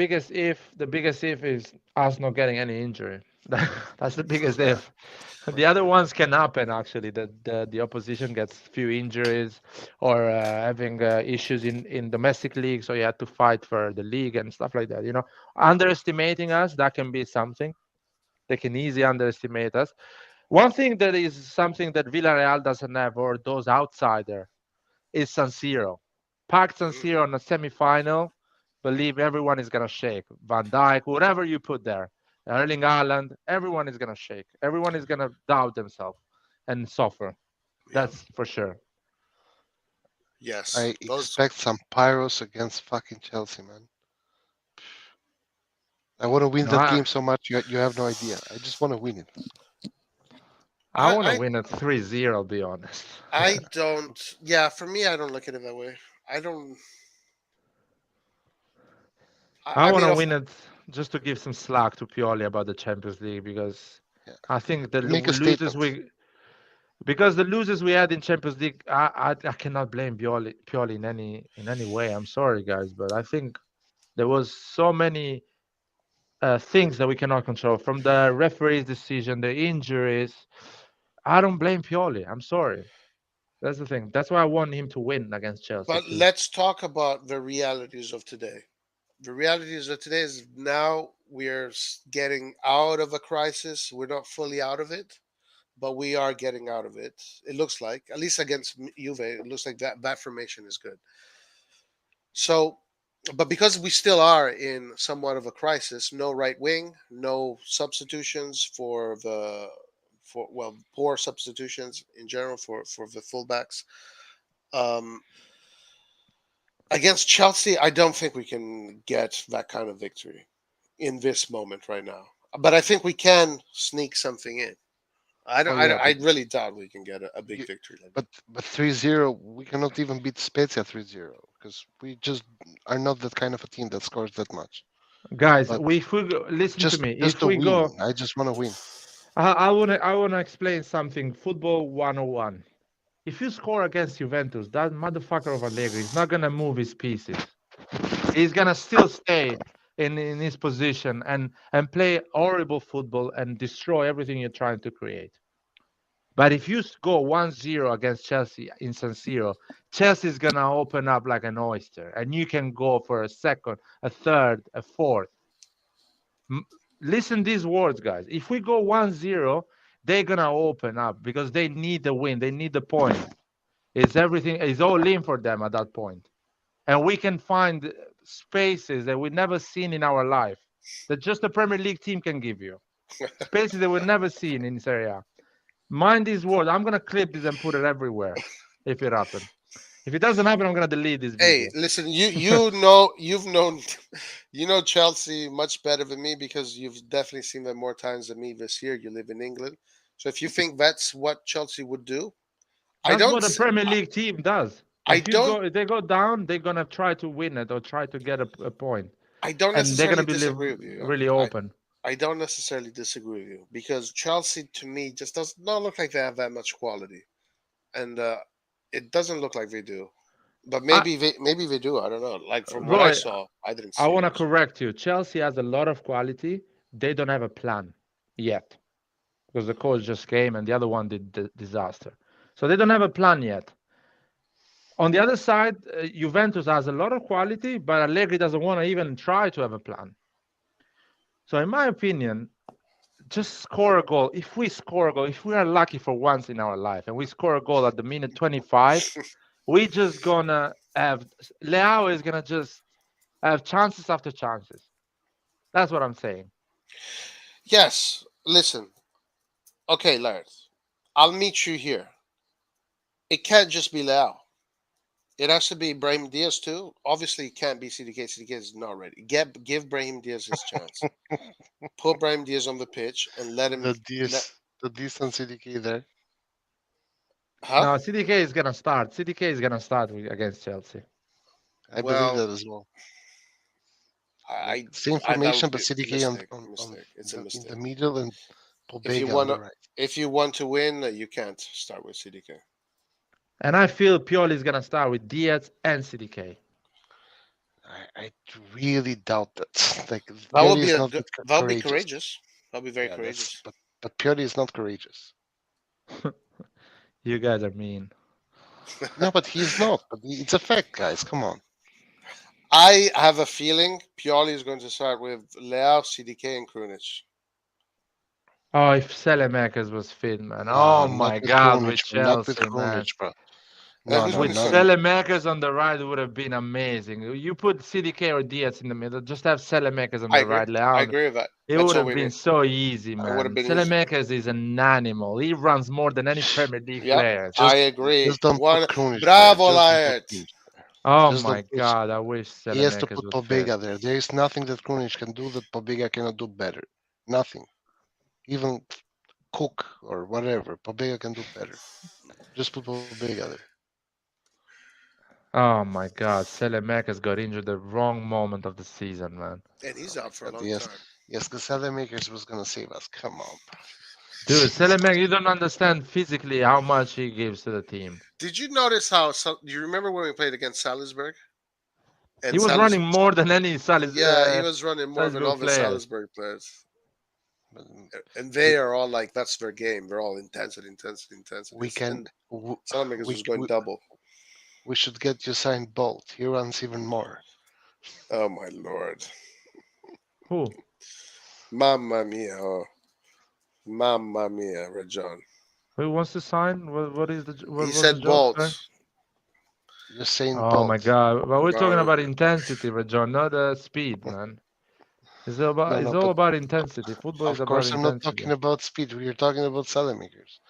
the biggest if is us not getting any injury. That's the biggest Yeah. if. The other ones can happen actually. That the opposition gets few injuries or having issues in domestic league, so you have to fight for the league and stuff like that. Underestimating us, that can be something. They can easily underestimate us. One thing that is something that Villarreal doesn't have, or those outsider, is San Siro. Packed San Mhm. Siro on a semi-final, believe everyone is gonna shake. Van Dijk, whatever you put there, Erling Haaland, everyone is gonna shake. Everyone is gonna doubt themselves and suffer. Yeah. That's for sure. Yes. I Those. expect some pyros against fucking Chelsea, man. I want to win No, that I game so much you have no idea. I just want to win it. I I. want to I. win at 3-0. I'll be honest. I don't. Yeah. For me, I don't look at it that way. I don't. I I want mean, to of win it just to give some slack to Pioli about the Champions League because Yeah, I think the to make a losers statement. we had in Champions League, I cannot blame Pioli in any way. I'm sorry, guys, but I think there was so many things that we cannot control, from the referee's decision, the injuries. I don't blame Pioli. I'm sorry. That's the thing. That's why I want him to win against Chelsea but too. let's talk about the realities of today. The realities of today is now we're getting out of a crisis. We're not fully out of it, but we are getting out of it. It looks like, at least against Juve, it looks like that formation is good. So, but because we still are in somewhat of a crisis, no right wing, no substitutions for poor substitutions in general for the fullbacks. Um, Against Chelsea, I don't think we can get that kind of victory in this moment right now. But I think we can sneak something in. I don't. Oh yeah, I really doubt we can get a big you, victory like that. but 3-0, we cannot even beat Spezia 3-0 because we just are not that kind of a team that scores that much. Guys, But if we go, listen to me. just If to we win, go, I just want to win. I wanna explain something. Football 101. If you score against Juventus, that motherfucker of Allegri is not gonna move his pieces. He's gonna still stay in his position and play horrible football and destroy everything you're trying to create. But if you go 1-0 against Chelsea in San Siro, Chelsea's gonna open up like an oyster, and you can go for a second, a third, a fourth. Listen these words, guys. If we go 1-0, they're gonna open up because they need the win, they need the point. It's everything is all in for them at that point. And we can find spaces that we've never seen in our life that just a Premier League team can give you. Spaces that we've never seen in Serie A. Mind these words. I'm gonna clip this and put it everywhere if it happens. If it doesn't happen, I'm gonna delete this Hey, video. listen, you know you've known you know Chelsea much better than me because you've definitely seen them more times than me this year. You live in England, so if you think that's what Chelsea would do, I That's don't. what a Premier League team does. I If they go down, they're gonna try to win it or try to get a point, I don't and they're gonna necessarily be disagree with you. really open. I don't necessarily disagree with you because Chelsea to me just does not look like they have that much quality, and it doesn't look like they do. But I, maybe they do. I don't know. Like from what I Roy, saw, I didn't I see want to much. correct you. Chelsea has a lot of quality. They don't have a plan yet because the coach just came and the other one did disaster. So they don't have a plan yet. On the other side, Juventus has a lot of quality, but Allegri doesn't want to even try to have a plan. So, in my opinion, just score a goal. If we score a goal, if we are lucky for once in our life and we score a goal at the minute 25, we just gonna have Leao is gonna just have chances after chances. That's what I'm saying. Yes. Listen. Okay, Laird. I'll meet you here. It can't just be Leao. It has to be Brahim Diaz too. Obviously, it can't be CDK. CDK is not ready. Give Brahim Diaz his chance. Put Brahim Diaz on the pitch and let him. The decent CDK there. Huh? No, CDK is gonna start. CDK is gonna start against Chelsea. I believe Well, that as well. I Same I that formation, would but be a CDK mistake. Mistake. It's a in the mistake. middle and If you Pobega on want the to, right. if you want to win, you can't start with CDK. And I feel Pioli is gonna start with Diaz and CDK. I really doubt that. Like That would Pioli be is a not good. that That would be courageous. courageous. That would be very Yeah, that's courageous. but Pioli is not courageous. You guys are mean. No, but he's not. But it's a fact, guys. Come on. I have a feeling Pioli is going to start with Leao, CDK, and Krunic. Oh, if Selemakers was fit, man. No, Oh not my with God, with Krunic, bro. Not with Chelsea, man. Krunic, bro. And No, who's no, going to With no. start? Selemakers on the right, it would have been amazing. You put CDK or Diaz in the middle, just have Selemakers on I the agree. right. I Leao, agree with that. it That's would all have we been need. so easy, It would have man. been easy. Selemakers is an animal. He runs more than any Premier League Yep, player. I Just agree. just don't put One, Krunic there. bravo, Just don't put Laird. Krunic. Oh Just my don't put. God, I wish He has to Selemakers put was fit. Pobega there. There is nothing that Krunic can do that Pobega cannot do better. Nothing. Even Cook or whatever. Pobega can do better. Just put Pobega there. Oh my God, Selemakers got injured the wrong moment of the season, man. And he's out for a But long yes, time. yes, the Makers was gonna save us. Come on, bro. Dude, Selemakers, you don't understand physically how much he gives to the team. Did you notice how? Do you remember when we played against Salisbury? He And was running more than any yeah, he was running more than all Salzburg the players. Salisbury players. But And they are all like, that's their game. They're all intensity, intensity, intensity. we can. And Salamakers We, was going we, double. we should get Usain Bolt. He runs even more. Oh my lord. Who? Mamma mia. Oh. Mamma mia, Rajon. Who wants to sign? What is the He what was the said job? Sorry? Bolt. Usain Oh my Bolt. God! But we're talking Uh, about intensity, John, not speed, man. It's all about No, it's no, all but about intensity. Football is of about course I'm not intensity. talking about speed. We are talking about Makers.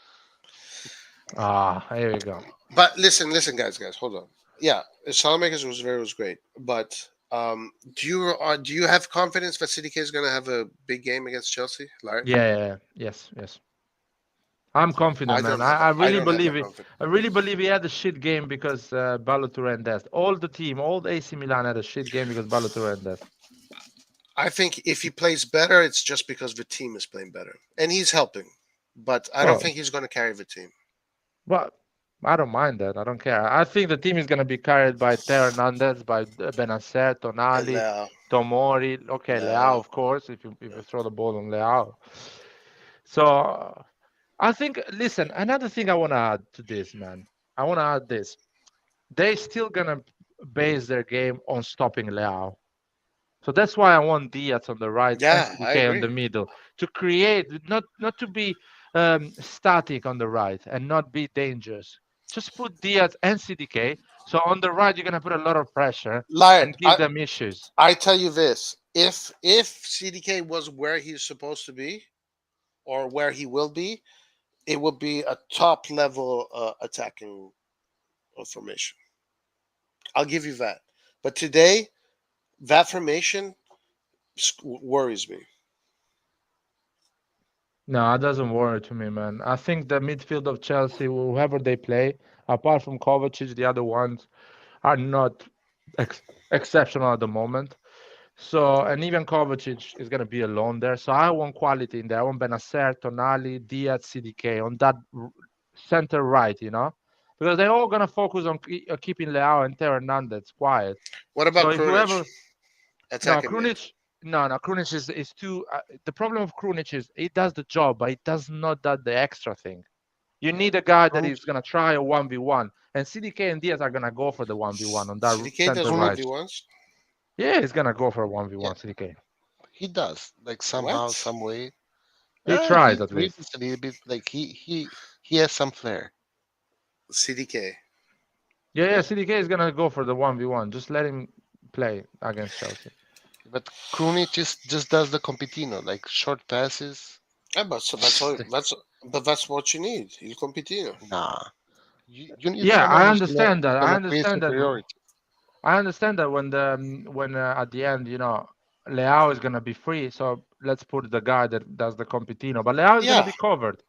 Ah, here we go. but listen, guys, hold on. Yeah, Salamakers was great, but do you have confidence that CDK is going to have a big game against Chelsea, Larry? Yes, yes. I'm confident, I man. don't have I I really don't have believe that it. confidence. I really believe he had a shit game because Balotelli. All the team, all the AC Milan had a shit game because Balotelli. I think if he plays better, it's just because the team is playing better, and he's helping. But I don't Well, think he's going to carry the team. well, I don't mind that. I don't care. I think the team is going to be carried by Teo Hernandez, by Benacer, And Tonali, Leao, Tomori. Okay, Leao, Leao, of course, if yeah. you throw the ball on Leao. So I think, listen, another thing I want to add to this, man. I want to add this. They still going to base their game on stopping Leao. So that's why I want Diaz on the right and Yeah, I CDK on agree. the middle to create, not to be static on the right and not be dangerous. Just put Diaz and CDK. So on the right, you're gonna put a lot of pressure Laird, and give them issues. I tell you this: if CDK was where he's supposed to be or where he will be, it would be a top level attacking formation. I'll give you that. But today, that formation worries me. No, it doesn't worry to me, man. I think the midfield of Chelsea, whoever they play, apart from Kovacic, the other ones are not ex- exceptional at the moment. So, and even Kovacic is going to be alone there. So I want quality in there. I want Benacer, Tonali, Diaz, CDK on that center right, because they're all going to focus on keeping Leao and Teo Hernandez quiet. What So about if Krunic whoever, no, attacking mid? Krunic, no, Krunic is too, the problem of Krunic is he does the job, but he does not do the extra thing. You need a guy that Krunic, is going to try a 1v1. And CDK and Diaz are going to go for the 1v1 on that CDK center does Krunic, right. 1v1s. Yeah, he's going to go for a Yeah, 1v1, CDK. he does. Like somehow, What? some way. He He tries at least. dribbles a little bit. Like he has some flair. CDK. Yeah, CDK is gonna go for the 1v1. Just let him play against Chelsea. But Krunic just does the compitino, like short passes. Yeah, but so that's all. Like, That's what you need. Il compitino. nah, you need Yeah, someone I who's gonna understand that. I gonna create understand that. superiority. I understand that when at the end, Leao is gonna be free. So let's put the guy that does the compitino. But Leao is gonna Yeah. be covered.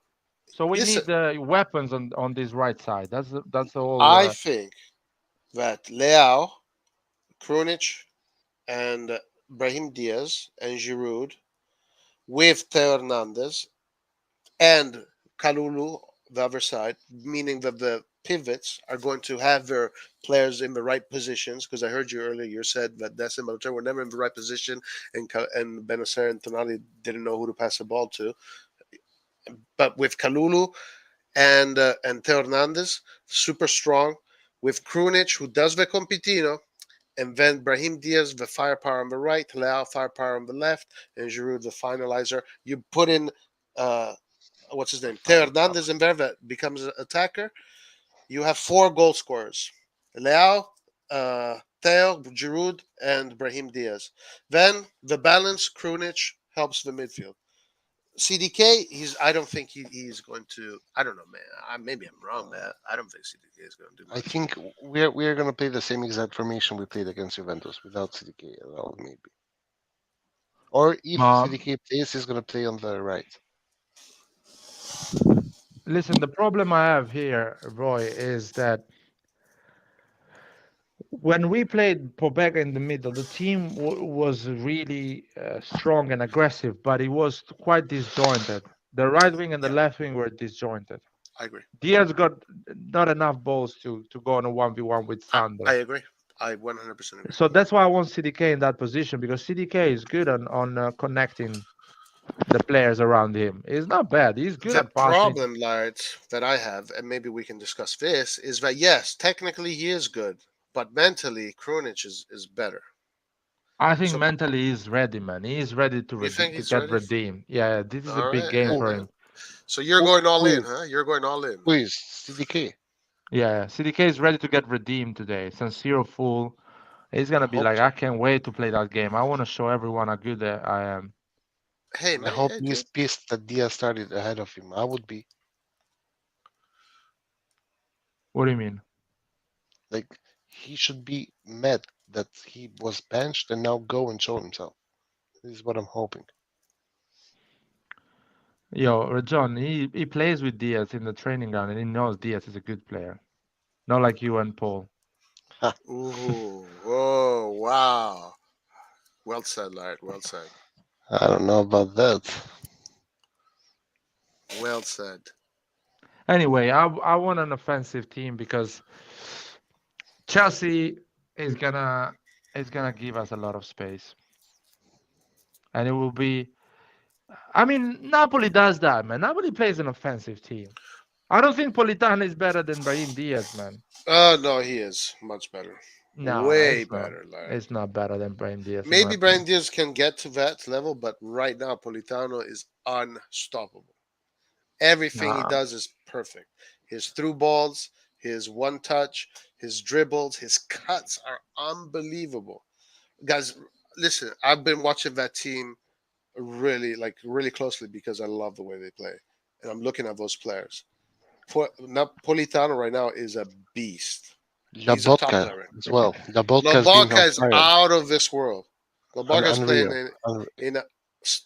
So we Listen, need the weapons on this right side. That's the whole. I think that Leao, Krunic, and Brahim Diaz and Giroud with Theo Hernandez and Kalulu, the other side, meaning that the pivots are going to have their players in the right positions. Because I heard you earlier, you said that Destin Balotelli were never in the right position, and Benacer and Tonali didn't know who to pass the ball to. But with Kalulu and Theo Hernandez, super strong. With Krunic, who does the compitino, and then Brahim Diaz, the firepower on the right, Leao, firepower on the left, and Giroud, the finalizer. You put in, what's his name? Theo Fine. Hernandez in there that becomes an attacker. You have four goal scorers: Leao, Theo, Giroud, and Brahim Diaz. Then the balance, Krunic helps the midfield. CDK, I don't think he's going to. I don't know, man. Maybe I'm wrong, man. I don't think CDK is going to do I much. think we're gonna play the same exact formation we played against Juventus without CDK at all, maybe. Or if Um, CDK plays, he's gonna play on the right. Listen, the problem I have here, Roy, is that when we played Pobega in the middle, the team was really strong and aggressive, but it was quite disjointed. The right wing and the Yeah, left wing were disjointed. I agree. Diaz got not enough balls to go on a 1v1 with I Sander. agree. I 100% agree. So that's why I want CDK in that position because CDK is good on connecting the players around him. He's not bad. He's good The at passing. problem, Lars, that I have, and maybe we can discuss this, is that yes, technically he is good, but mentally Krunic is better. I think So mentally he's ready, man. He's ready to you think to he's get ready? redeemed. Yeah, this is a All big right, game Who for and him. so you're who going all who in, is huh? You're going all in. who is CDK? Yeah, CDK is ready to get redeemed today. San Siro full. He's I gonna be hope like, so. I can't wait to play that game. I want to show everyone how good I am. Hey, And I man, hope yeah, he's good. pissed that Diaz started ahead of him. I would be What do you mean? like he should be mad that he was benched and now go and show himself. This is what I'm hoping. Yo, John, he plays with Diaz in the training ground, and he knows Diaz is a good player. Not like you and Paul. Ooh, oh, wow. Well said, Lard. Well said. I don't know about that. Well said. Anyway, I want an offensive team because Chelsea is gonna give us a lot of space, and it will be. I mean, Napoli does that, man. Napoli plays an offensive team. I don't think Politano is better than Brahim Diaz, man. No, he is much better. No, Way it's not. better, Lard. It's not better than Brahim Diaz. in my Maybe Brian opinion. Diaz can get to that level, but right now Politano is unstoppable. Everything he Nah. does is perfect. His through balls, his one touch, his dribbles, his cuts are unbelievable. Guys, listen, I've been watching that team really closely because I love the way they play. And I'm looking at those players. Politano right now is a beast. He's a top Lobotka player. as well. Lobotka has been Lobotka on is fire. out of this world. Lobotka is playing Unreal. Unreal. in a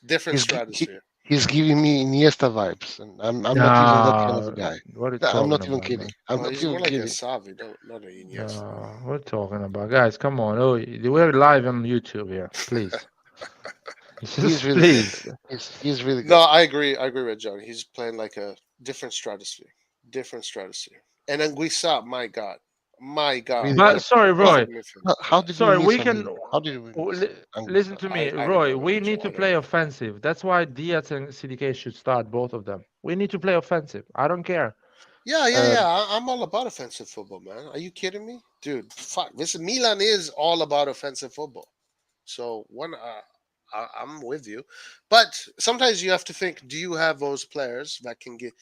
different He's, gi- he, stratosphere. he's giving me Iniesta vibes, and I'm not even that kind of a No, guy. what are you No, I'm talking not even about, kidding. man? I'm Well, not he's even more like a kidding. Savi, not a Iniesta. No, we're talking about guys. Come on, oh, we're live on YouTube here, please. He's Just really please. good. He's really good. No, I agree. I agree with John. He's playing like a different stratosphere. Different stratosphere. And then Guisa, my God, Really what But a good. sorry, Roy. perfect midfield. How did we Sorry, miss we on can him? How did we miss listen Anguissa? to me, I don't Roy. know, We Joe. need I to don't play know. offensive. That's why Diaz and CDK should start, both of them. We need to play offensive. I don't care. Yeah. Um, I'm all about offensive football, man. Are you kidding me, dude? Fuck, this Milan is all about offensive football. So I'm with you, but sometimes you have to think: do you have those players that can get?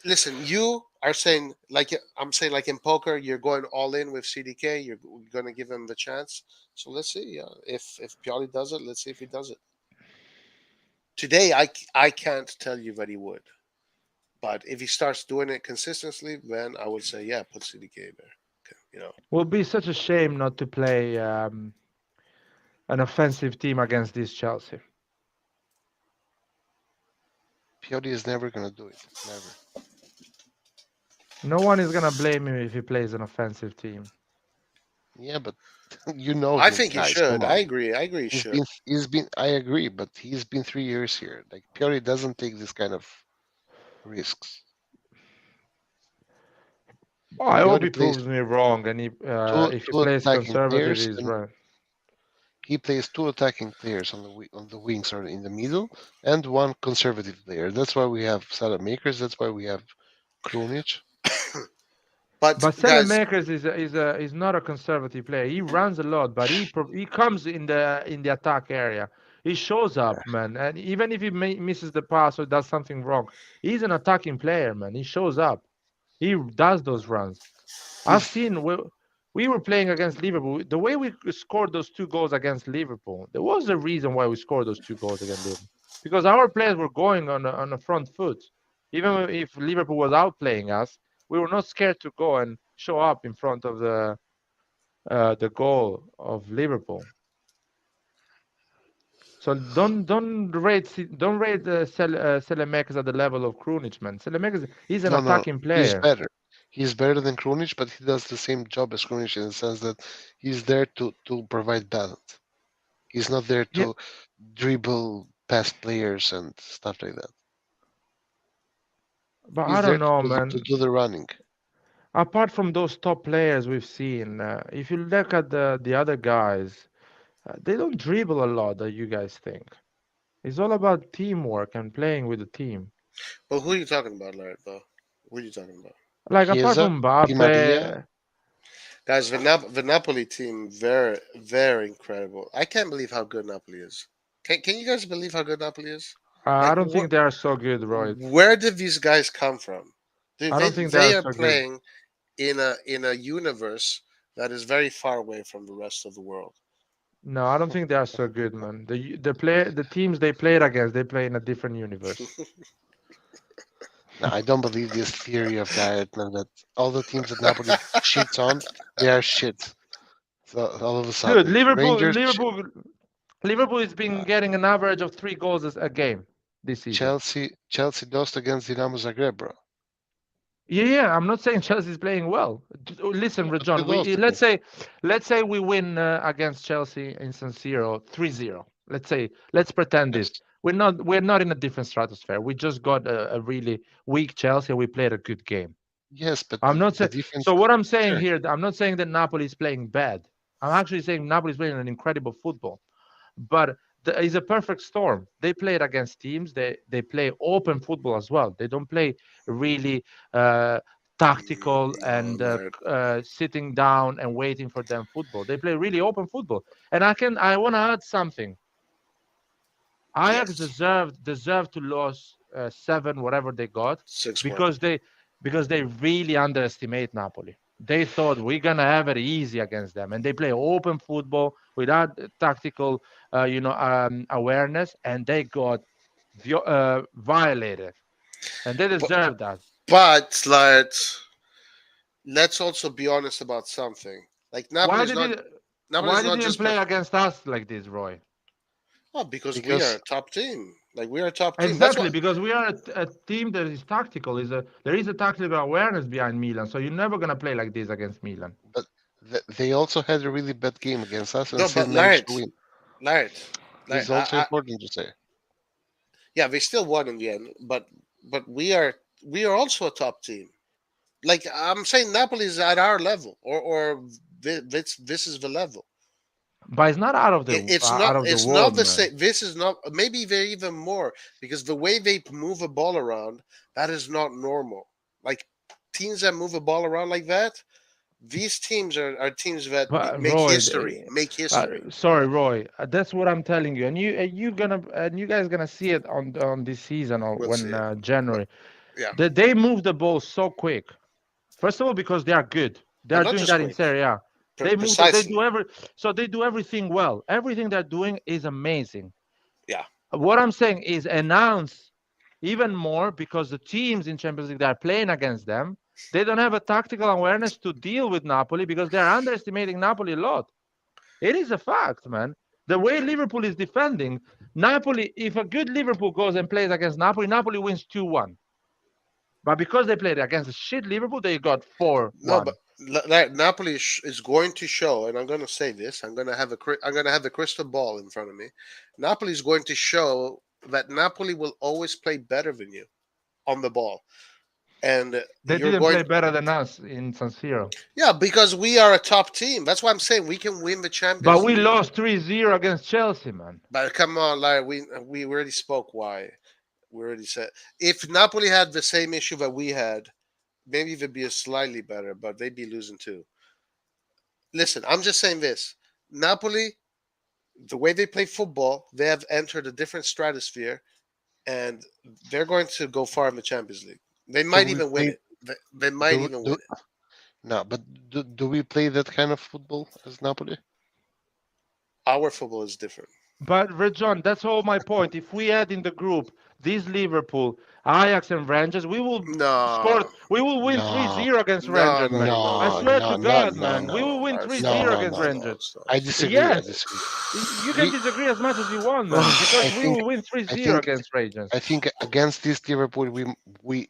Listen, you are saying like I'm saying like in poker, you're going all in with CDK. You're going to give him the chance. So let's see if Pioli does it. Let's see if he does it. Today, I can't tell you that he would, but if he starts doing it consistently, then I would say yeah, put CDK there. Okay, you know. Will be such a shame not to play an offensive team against this Chelsea. Pioli is never gonna do it. Never. No one is gonna blame him if he plays an offensive team. Yeah, but you know I him, think he guys. should. Come I on. agree. I agree. He He's should. been. He's been. I agree, but he's been 3 years here. Like Pioli doesn't take this kind of risks. I hope Pioli he plays proves me wrong, and if he two plays attacking conservative, players, he's and right. he plays two attacking players on the wings or in the middle, and one conservative player. That's why we have makers. That's why we have Krunic. But But guys, Makers is not a conservative player. He runs a lot, but he comes in the attack area. He shows up, man, and even if he misses the pass or does something wrong, he's an attacking player, man. He shows up. He does those runs. I've He's seen we were playing against Liverpool. The way we scored those 2 goals against Liverpool, there was a reason why we scored those 2 goals against Liverpool. Because our players were going on the front foot. Even if Liverpool was outplaying us, we were not scared to go and show up in front of the goal of Liverpool. So don't rate Selemakers at the level of Krunic, man. Selemakers is an no. attacking He's player. better. He's better than Krunic, but he does the same job as Krunic in the sense that he's there to provide balance. He's not there Yeah, to dribble past players and stuff like that. but I He's there don't know, to man. do the running. Apart from those top players we've seen, if you look at the other guys, they don't dribble a lot that you guys think. It's all about teamwork and playing with the team. but who are you talking about, Larry? Though, who are you talking about? Like apart Chiesa, from Di Maria. Mbappe, Guys, the Napoli team, very incredible. I can't believe how good Napoli is. Can you guys believe how good Napoli is? I Like, don't think they are so good, Roy. where did these guys come from? I don't think they They are are so good. playing in a universe that is very far away from the rest of the world. No, I don't think they are so good, man. The teams they played against, they play in a different universe. No, I don't believe this theory of Garrett, man, that all the teams that Napoli shits on, they are shit. So all of a Dude, sudden, Liverpool, Rangers, Liverpool, Liverpool has been uh, getting an average of 3 goals a game this season. Chelsea lost against Dinamo Zagreb, bro. Yeah, I'm not saying Chelsea's playing well. Listen, But they John, lost let's say we win against Chelsea in San Siro 3-0. Let's pretend this. Yes, We're not in a different stratosphere. We just got a really weak Chelsea. We played a good game. yes, but I'm not the saying defense, so. What I'm saying sure. here, I'm not saying that Napoli is playing bad. I'm actually saying Napoli is playing an incredible football. But it's a perfect storm. They played against teams. They play open football as well. They don't play really tactical No, and Laird. sitting down and waiting for them football. They play really open football. And I want to add something. Ajax Yes, deserved to lose 7 whatever they got 6-1. because they really underestimate Napoli. They thought we're gonna have it easy against them, and they play open football without tactical, awareness, and they got violated, and they But deserve that. like, let's also be honest about something. Like Why Napoli's did not he? Why Napoli's did not he didn't just play. play against us like this, Roy? Oh, because we are Because a top team. Like we are a top team. That's Exactly, what. because we are a team that is tactical. There is a tactical awareness behind Milan, so you're never gonna play like this against Milan. but they also had a really bad game against us and No, still but managed to win. Laird, This Laird. is also important to say. Yeah, they still won in the end. But we are also a top team. Like I'm saying, Napoli is at our level, or this is the level. But it's not It's not. out of the It's not world, the man. same. This is not. Maybe they're even more because the way they move a ball around, that is not normal. Like teams that move a ball around like that, these teams are teams that But make Roy, history. Make history. sorry, Roy. That's what I'm telling you, and you guys gonna see it on this season or We'll see when it. But January. yeah, They move the ball so quick. First of all, because they are good. They but are not doing just that in quick. Serie A. They move the, they Precisely. do every so they do everything well. Everything they're doing is amazing. Yeah. What I'm saying is announce even more because the teams in Champions League that are playing against them, they don't have a tactical awareness to deal with Napoli because they're underestimating Napoli a lot. It is a fact, man. The way Liverpool is defending, Napoli, if a good Liverpool goes and plays against Napoli, Napoli wins 2-1. But because they played against a shit Liverpool, they got No, 4-1. but Napoli is going to show, and I'm going to say this. I'm going to have a crystal ball in front of me. Napoli is going to show that Napoli will always play better than you on the ball, and They you're didn't going. play better than us in San Siro. Yeah, because we are a top team. That's why I'm saying we can win the But Champions we League. lost 3-0 against Chelsea, man. But come on, Larry, we already spoke why. We already said if Napoli had the same issue that we had, maybe they'd be a slightly better, but they'd be losing too. Listen, I'm just saying this. Napoli, the way they play football, they have entered a different stratosphere, and they're going to go far in the Champions League. They Do might we even win play? it. They might Do even do win it. no, but do we play that kind of football as Napoli? Our football is different. But Rejon, that's all my point. If we add in the group this Liverpool, Ajax, and Rangers, we will score. No, We will win No, 3-0 against no, Rangers, no, man. no, I no, no, swear no, to no, God, no, man. We no, will win It's 3-0 no, not. against no. Rangers. It's not. I It's not. disagree. I Yes. disagree. You can We, disagree as much as you want, man, I because we think, will win I 3-0 think, against Rangers. I think against this Liverpool, we,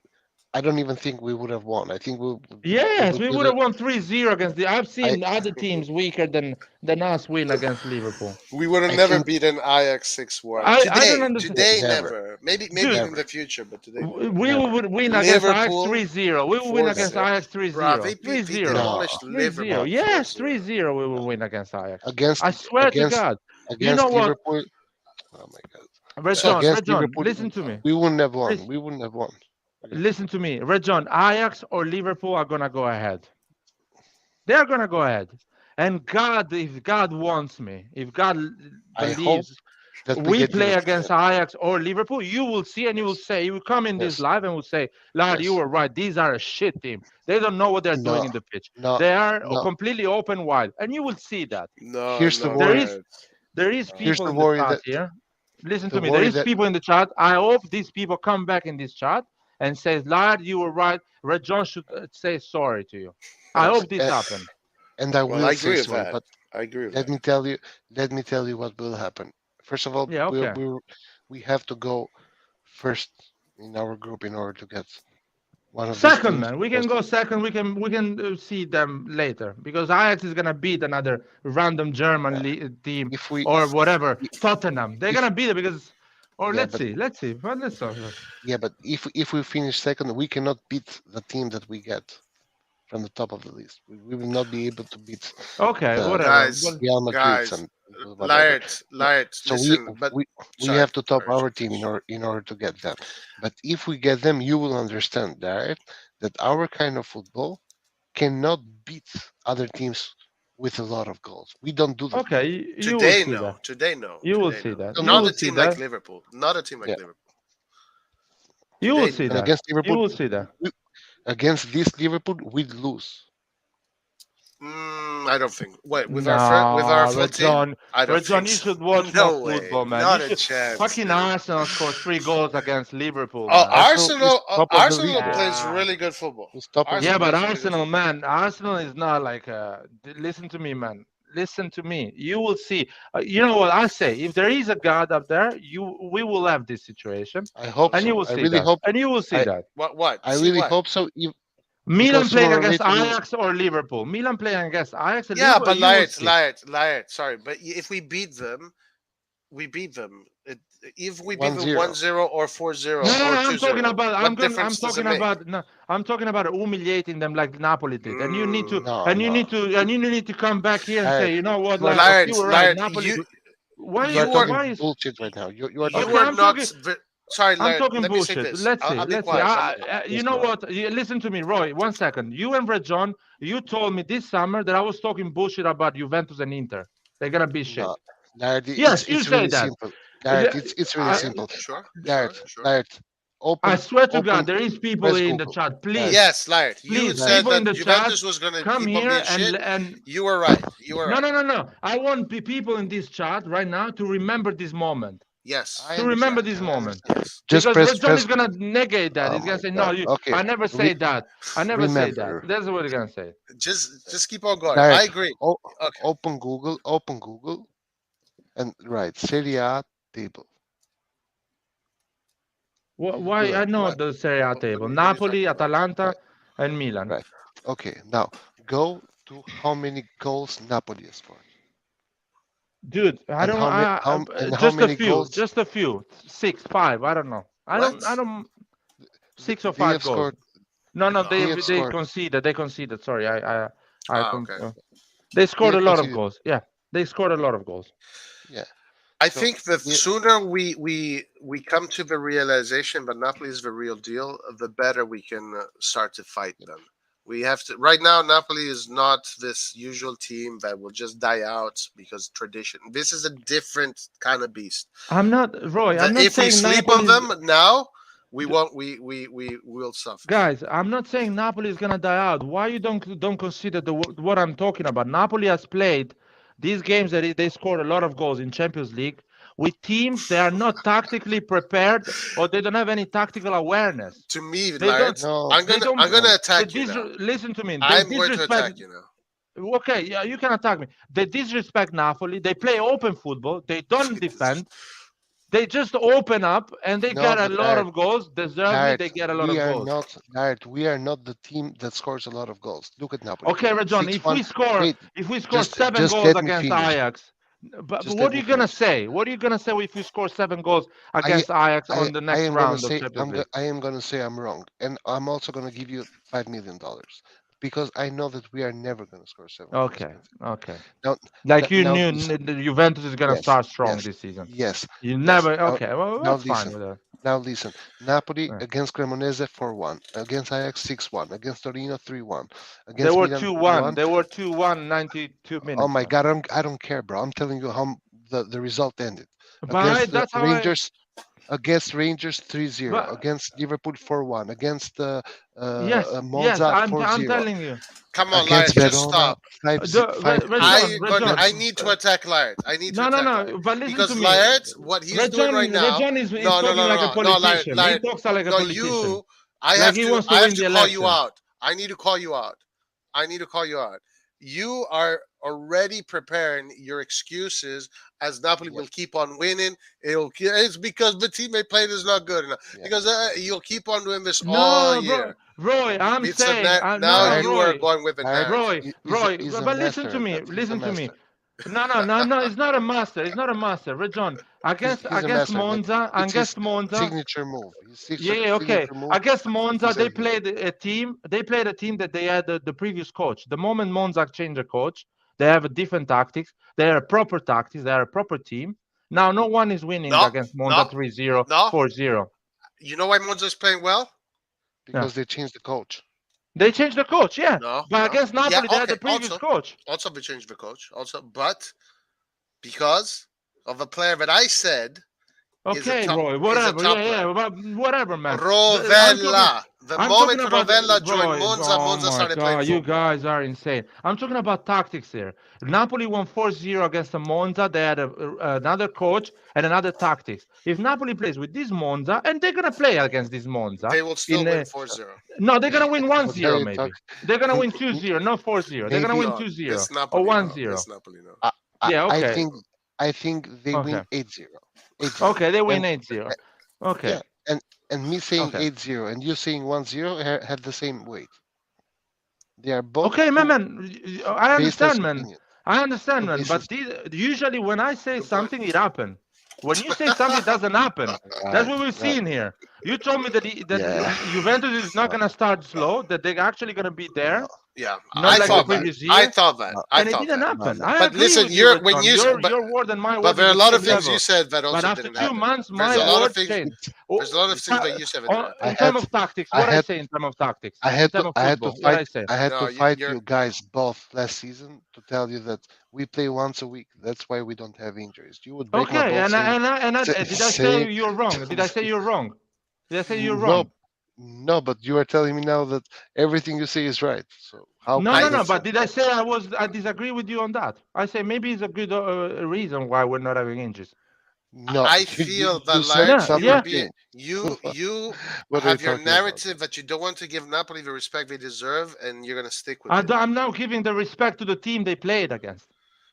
I don't even think we would have won. I think we Yes, would we do would that. have won 3-0 against the. I've I, seen other teams weaker than us win against Liverpool. We would have I never think beaten Ajax 6-1. I don't Today, understand. today never, never. Maybe Dude, in the never, future, but today never. we never, would win against Ajax Liverpool 3-0. We will win four against never. zip. Ajax Bruh, 3-0. they 3-0. No, demolished 3-0. Liverpool no, Yes, 4-0. 3-0 we no. will win against Ajax. Against I swear to against God. You know against what? Liverpool. Oh my God. So Rejon, Against Rejon, Liverpool, listen to me. we wouldn't have won. Listen, We wouldn't have won. listen to me. Rejon, Ajax or Liverpool are going to go ahead. They're going to go ahead. And God, if God wants me, if God I hope believes that we we get play Liverpool against then. Ajax or Liverpool, you will see and you will say, you will come in this Yes, live and will say, Lad, you yes. were right. These are a shit team. They don't know what they're doing No, in the pitch. no, They are no. completely open wide. And you will see that. no, Here's the no, There worry. is Laird. there is Here's people the in the worry chat that here. Listen the to me. There worry is that people in the chat. I hope these people come back in this chat and says, "Lad, you were right." Red John should say sorry to you. I Yes, hope this happens. and I Well, will I say agree with sorry, that. but I agree with let that. me tell you, what will happen. First of all, Yeah, okay. we have to go first in our group in order to get one of these Second, teams. man, we can go second. We can see them later because Ajax is gonna beat another random German team If we, or whatever. Tottenham, they're if gonna beat it because. Or yeah, let's see. But let's talk. but if we finish second, we cannot beat the team that we get from the top of the list. We will not be able to beat Okay, the whatever. Guys, Real Madrid guys, and whatever. Laird, So listen, but we sorry, have to top sorry, our team in order to get them. But if we get them, you will understand that our kind of football cannot beat other teams with a lot of goals. We don't do that. Okay, you will today see no, that. today no, You will today see no. that. No, You Not will a see team like that. Liverpool. Not a team like Yeah. Liverpool. You will Today, see And that. against You Liverpool, will see that. against this Liverpool, we'd lose. I don't think. Wait, with No, our full Red team, John. I don't Red John, think you so. should watch more No way, football, man. not You a should. chance. Fucking Dude. Arsenal scored 3 goals against Liverpool, Oh, man. Arsenal is top of the Arsenal league, bro. plays Yeah. really good football. It's top of the Yeah, Arsenal but plays really good Arsenal, football. man, Arsenal is not like. Listen to me, man. Listen to me. You will see. You know what I say? If there is a God up there, we will have this situation, I hope and you so. will I see really that. hope. And you will see I that. What? I See really what? hope so. Milan Because sooner playing or against later, Ajax or Liverpool. Milan playing against Ajax and Yeah, Liverpool. but You will Laird, see. sorry, but if we beat them, we beat them. If we beat them 1-0. 1-0 or 4-0 No, no, or I'm 2-0, talking about. what difference does it make? No, I'm talking about humiliating them like Napoli did, and you need to, No, and you no. need to, and you need to come back here and Laird, say, you know what, you are like talking. you were right, Laird, Napoli. Why You are you is are talking why is bullshit right now. You are you okay? talking. are I'm not. talking. Sorry, I'm Laird. talking Let me say bullshit. this. Let's see. I'll be Let's see. quiet. You Yes, know bro. what? Listen to me, Roy. 1 second. You and Red John, you told me this summer that I was talking bullshit about Juventus and Inter. They're gonna be shit. No, Laird, Yes, you it's say really that. simple. Laird, it's really I, simple. Sure, Laird, sure. Laird, I open, swear to open, God, there is people press in the Google. chat. Laird, Please, Yes, Laird. You please, Laird, said people in that the chat, Juventus was going to come keep on here being shit. and You were right. You were no, right. no, no, no. I want people in this chat right now to remember this moment. Yes. I To remember understand. this I moment. understand. Yes. Just Because Red John press. is gonna negate that. Oh He's gonna my say, "No, God. Okay. I never say that. I never say that." Remember, That's what he's gonna say. Just keep on going. I Laird, agree. Okay. open Google, and write Serie A table. Why? Do I that. know What? the Serie A What table: are you Napoli, talking about? Atalanta, Right. and Milan. Right. Okay. Now go to how many goals Napoli has scored, Dude, I and don't. how Just a many few. goals Just a few. 6, 5. I don't know. I What? don't. I don't. 6 or they 5 have goals. scored. No, no. No. They have They scored. conceded. They conceded. Sorry. Okay. They They scored a have lot of conceded. goals. Yeah, they scored a lot of goals. Yeah. I So think the they, sooner we come to the realization that Napoli is the real deal, the better we can start to fight them. We have to. Right now, Napoli is not this usual team that will just die out because tradition. This is a different kind of beast. I'm not Roy. I'm not If we saying sleep on Napoli. them now, we won't. We will suffer. Guys, I'm not saying Napoli is gonna die out. Why you don't consider what I'm talking about? Napoli has played these games that they scored a lot of goals in Champions League with teams that are not tactically prepared or they don't have any tactical awareness. To me, They don't. no, They don't. I'm gonna no. attack you now. Listen to me. They I'm going to disrespect. attack you now. Okay, yeah, you can attack me. They disrespect Napoli. They play open football. They don't defend. They just open up and they No, get a but lot of goals. Deservedly, Laird, they get a lot of goals. We are not the team that scores a lot of goals. Look at Napoli. Okay, Rajon, if 6-1. we score, Wait, if we score just 7 just goals let me against finish. Ajax, but Just what let are me you gonna finish. say? What are you gonna say if we score 7 goals I against Ajax I on the I next am gonna round of say Champions League? I am gonna say I'm wrong, and I'm also gonna give you $5 million because I know that we are never gonna score 7 goals Okay, against them. okay. Now, Like you now knew listen. the Juventus is gonna Yes, start strong yes, this season. yes, You yes. never. Now, Okay, well now that's fine listen. with that. Now listen. Napoli Yeah. against Cremonese 4-1, against Ajax 6-1, against Torino 3-1, They against were Milan 2-1. 3-1. They were 2-1, 92 Oh minutes, my man. God, I don't care, bro. I'm telling you how the result ended. But that's how I. Against Rangers 3-0, But against Liverpool 4-1, against yes, Monza I'm 4-0, telling you. Come on, Laird, against just Verona stop. 5-2. Rejon. I need to attack Laird. I need to No, no, attack Laird no. But listen to because me. Laird, what he's doing right now. Rejon is No, no, talking no, like a no, no, Laird, politician. He Laird. talks like a No, politician. I Like have he to. wants to I have win to the call you election. out. I need to call you out. I need to call you out. You are already preparing your excuses as Napoli Yeah. will keep on winning. It's because the team they played is not good enough. Yeah. Because you'll keep on doing this all No, bro, year. Roy, I'm It's a saying, now no, Ajax, you are Roy, going with a Ajax narrative. Roy, is a but listen master to at me, that. He's a listen to me. master. No, it's not a master. It's not a master. John, He's a master. Like it's his against Monza, signature move. His yeah, okay. signature move. Against Monza, He's they everywhere. played a team. They played a team that they had the previous coach. The moment Monza changed the coach, they have a different tactics. They are a proper tactics. They are a proper team. Now, no one is winning No, against Monza no, 3-0, no. 4-0. You know why Monza's playing well? Yeah. Because they changed the coach. They changed the coach, yeah. No, But no. against Yeah, Napoli, they had okay. the previous coach. Also, we changed the coach. Also, but because of a player that I said is a Okay, top Roy, is a whatever. top Yeah, player. but whatever, man. Rovella. The I'm moment talking about Rovella joined Roy. Monza, Oh Monza my started playing God, you football. guys are insane. I'm talking about tactics here. Napoli won 4-0 against the Monza. They had another coach and another tactics. If Napoli plays with this Monza, and they're gonna play against this Monza, They will still in win 4-0. no, they're gonna win What are 1-0 you maybe. talking? They're gonna win 2-0, not 4-0. They're gonna Maybe win No, 2-0 this or Napoli, no. 1-0. This Napoli, no. Yeah, I okay, think they okay, win 8-0. 8-0. okay. They win And 8-0. Okay, yeah, and me saying okay. 8-0 and you saying 1-0 have the same weight. They are both Okay, two man. I baseless understand, man. opinions. I understand, Two man. baseless. But usually, when I say Good point. something, it happens. When you say something, it doesn't happen. That's Right, what we're right. seeing here. You told me that Yeah. Juventus is not No, gonna start slow. That they're actually gonna be no, there, Yeah, not I like the thought no, that. previous I year. thought that. no, I And it thought didn't that. no, happen. no. I But agree listen, with you, you're when Rejon. you Your word and my but word there is are a the lot same of things you level. said that But also after didn't 2 happen. months, There's my a lot of word things. changed. It's There's a lot of things that you said that didn't happen. I In had terms of tactics, I what I had say in terms of tactics, I in had terms to of I had to football, what fight I say. I had No, to fight you're you guys both last season to tell you that we play once a week. That's why we don't have injuries. You would break my Okay, balls saying did I say saying you're wrong? Did I say you're wrong? Did I say you're no, wrong? no, but you are telling me now that everything you say is right. So how No, come I no. that? But did I say I disagree with you on that? I say maybe it's a good reason why we're not having injuries. No, I you, feel that you said like Yeah, you're something yeah. being changed. you What are you have your talking about? narrative that you don't want to give Napoli the respect they deserve, and you're gonna stick with I it. am now giving the respect to the team they played against.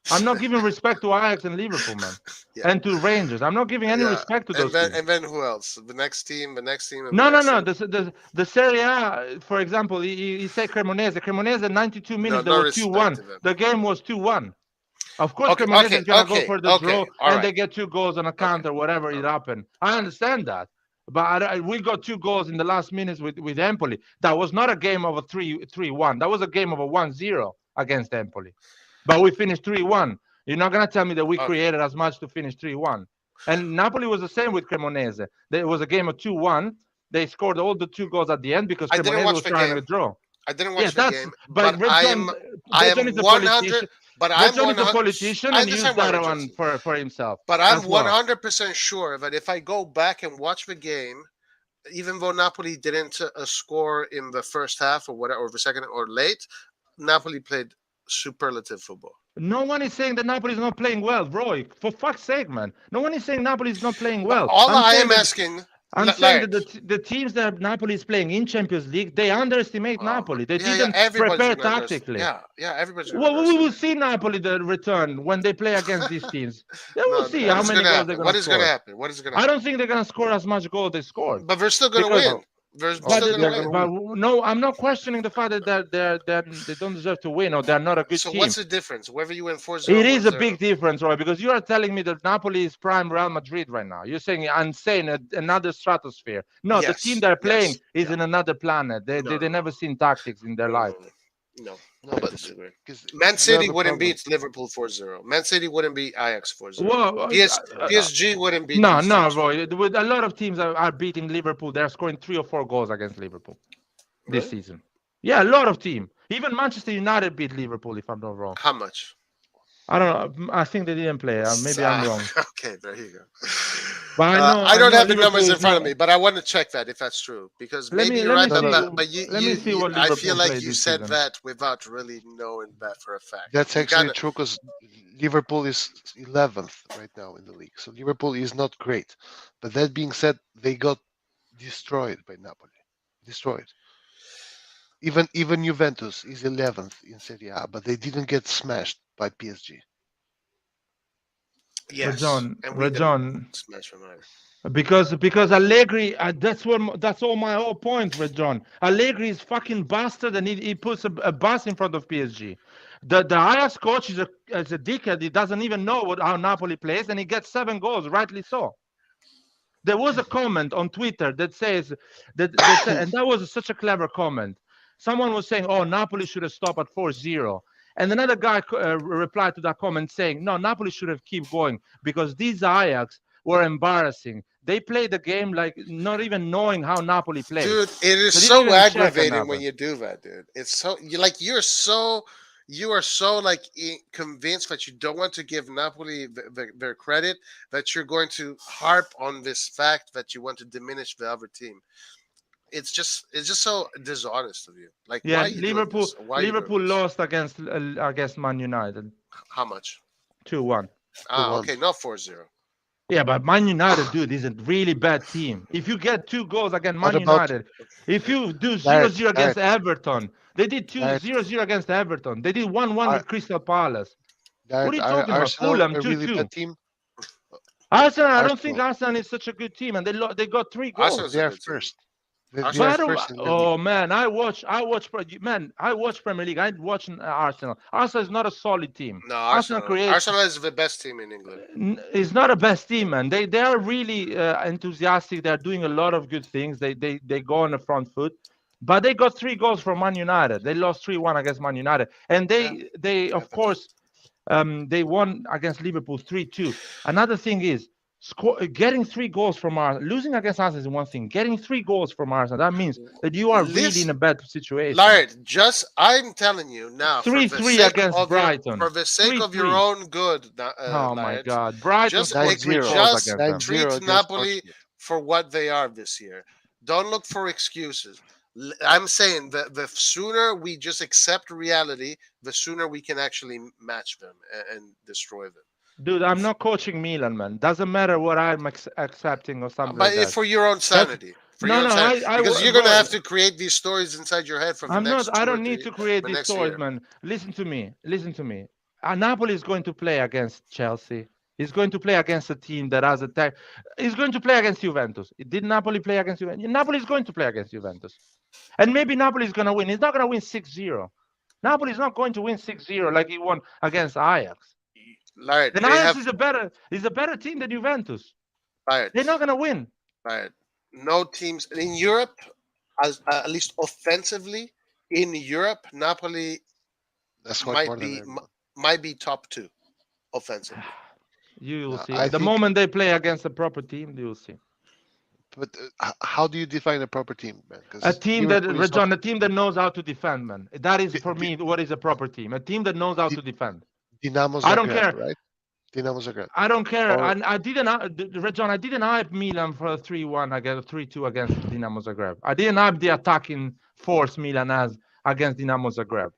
I'm not giving respect to Ajax and Liverpool, man, Yeah, and to Rangers. I'm not giving any yeah. respect to those teams. And then who else? The next team, and the No. next team. The Serie A, for example, he said Cremonese. Cremonese, 92 No, minutes, they no were respect 2-1. to them. The game was 2-1. Of course, Okay, Cremonese okay, is gonna go okay, for the okay. draw, All and right. they get 2 goals on a Okay. counter, whatever it All happened. I right. understand that, but we got 2 goals in the last minutes with Empoli. That was not a game of a 3-1. That was a game of a 1-0 against Empoli. But we finished 3-1. You're not gonna tell me that we Okay. created as much to finish 3-1. And Napoli was the same with Cremonese. There was a game of 2-1. They scored all the 2 goals at the end because I didn't Cremonese watch was the trying to game. draw. I didn't Yeah, watch the that's game, but but I Red John am is a 100. politician. But Red I'm John is a 100. politician I and used understand why that Red one Johnson. for himself But I'm as well. 100% sure that if I go back and watch the game, even though Napoli didn't score in the first half or whatever, or the second or late, Napoli played superlative football. No one is saying that Napoli is not playing well, Roy. For fuck's sake, man. No one is saying Napoli is not playing But well. all I am asking, I'm saying like, that the teams that Napoli is playing in Champions League, they underestimate Napoli. They yeah, didn't everybody's prepare gonna understand. tactically. Yeah, everybody's gonna Well, we will underestimate. see Napoli the return when they play against these teams. They will No, see what how is many gonna goals they're happen? gonna What is gonna score. happen? What is gonna I happen? don't think they're gonna score as much goals they scored But they're still gonna because win. They're but still they gonna are win. gonna win. no, I'm not questioning the fact that they don't deserve to win or they're not a good So team. what's the difference? Whether you win 4-0 It or is a 1-0. big difference, Roy, because you are telling me that Napoli is prime Real Madrid right now. You're saying I'm saying another stratosphere. No, the team Yes, they're playing yes, is yeah. in another planet. No, They no, no, never seen tactics in their no, life. no, no. No, I but disagree. because Man you have City a wouldn't problem. beat Liverpool 4-0. Man City wouldn't beat Ajax 4-0. Well, PSG wouldn't beat no, these no, teams Roy. 4-0. With a lot of teams are beating Liverpool. They're scoring 3 or 4 goals against Liverpool this Really? season. Yeah, a lot of teams. Even Manchester United beat Liverpool, if I'm not wrong. How much? I don't know. I think they didn't play. Maybe I'm wrong. Okay, there you go. But I I don't know have the Liverpool numbers in is front not. of me, but I want to check that if that's true because Let maybe me you're let me right. No, see. no, no. But Let me see what I feel Liverpool like played you this said season. that without really knowing that for a fact. That's You actually gotta. true because Liverpool is 11th right now in the league. So Liverpool is not great. But that being said, they got destroyed by Napoli. destroyed. Even Juventus is 11th in Serie A, but they didn't get smashed by PSG. Yes, Rajon, and we didn't Rajon, smash them either. because Allegri, that's all my whole point, Rajon. Allegri is fucking bastard, and he puts a bus in front of PSG. The Ajax coach is a dickhead. He doesn't even know how Napoli plays, and he gets 7 goals, rightly so. There was a comment on Twitter that says that said, and that was such a clever comment. Someone was saying, "Oh, Napoli should have stopped at 4-0." And another guy replied to that comment saying, "No, Napoli should have keep going because these Ajax were embarrassing. They played the game like not even knowing how Napoli plays." Dude, it is They didn't so even check aggravating another. when you do that, dude. It's so you are so like convinced that you don't want to give Napoli their credit, that you're going to harp on this fact that you want to diminish the other team. It's just so dishonest of you. Like, why Yeah, are you doing Liverpool this? Why are you doing Liverpool this? lost against Man United How much? 2-1. Ah, 2-1. okay, not 4-0. Yeah, but Man United, dude, is a really bad team. If you get 2 goals against What Man about United, if you do Garrett, 0-0 against Everton, they did Garrett, 0-0 against Everton. They did 1-1 Ar- with Crystal Palace. What are you Are talking about? Arsenal Fulham a really 2-2. bad team? Arsenal, I don't think Arsenal, Arsenal is such a good team, and they got 3 Arsenal's goals. a they are good team. first. They Arsenal- are But I don't. first in the league. Oh man, I watch Premier League. I watch Arsenal. Arsenal is not a solid team. No, Arsenal creates. Arsenal is the best team in England. It's not a best team, man. They are really enthusiastic. They're doing a lot of good things. They go on the front foot, but they got 3 goals from Man United. They lost 3-1 against Man United, and they of course they won against Liverpool 3-2. Another thing is getting 3 goals from Arsenal. Losing against Arsenal is one thing. Getting 3 goals from Arsenal, that means that you are really in a bad situation. Lard, I'm telling you now, 3-3 against Brighton. for the sake of your 3-3. own good, Oh my Lard, God, Brighton just scored 3 9-0. goals just against them. 9-0 treat against Napoli Arsenal. for what they are this year. Don't look for excuses. I'm saying that the sooner we just accept reality, the sooner we can actually match them and destroy them. Dude, I'm not coaching Milan, man. Doesn't matter what I'm accepting or something But like that. for your own sanity. No, Because you're going to have to create these stories inside your head for the I'm next not. I don't need to create these stories, man. Listen to me. Napoli is going to play against Chelsea. He's going to play against a team that has attack. He's going to play against Juventus. Did Napoli play against Juventus? Napoli is going to play against Juventus. And maybe Napoli is going to win. He's not going to win 6-0. Napoli is not going to win 6-0 like he won against Ajax. Right. And Ajax is a better team than Juventus. Right. They're not going to win. Right. No teams in Europe, at least offensively, in Europe, Napoli might be top 2 offensively. You will see. I The think- moment they play against a proper team, you will see. But how do you define a proper team, man? 'Cause A team Liverpool is John, not- a team that knows how to defend, man. That is for me what is a proper team. A team that knows how to defend. Dinamo Zagreb, I don't care. right? Dinamo Zagreb. I don't care. Or- I didn't, John. I didn't hype Milan for a 3-1 against 3-2 against Dinamo Zagreb. I didn't hype the attacking force Milan has against Dinamo Zagreb.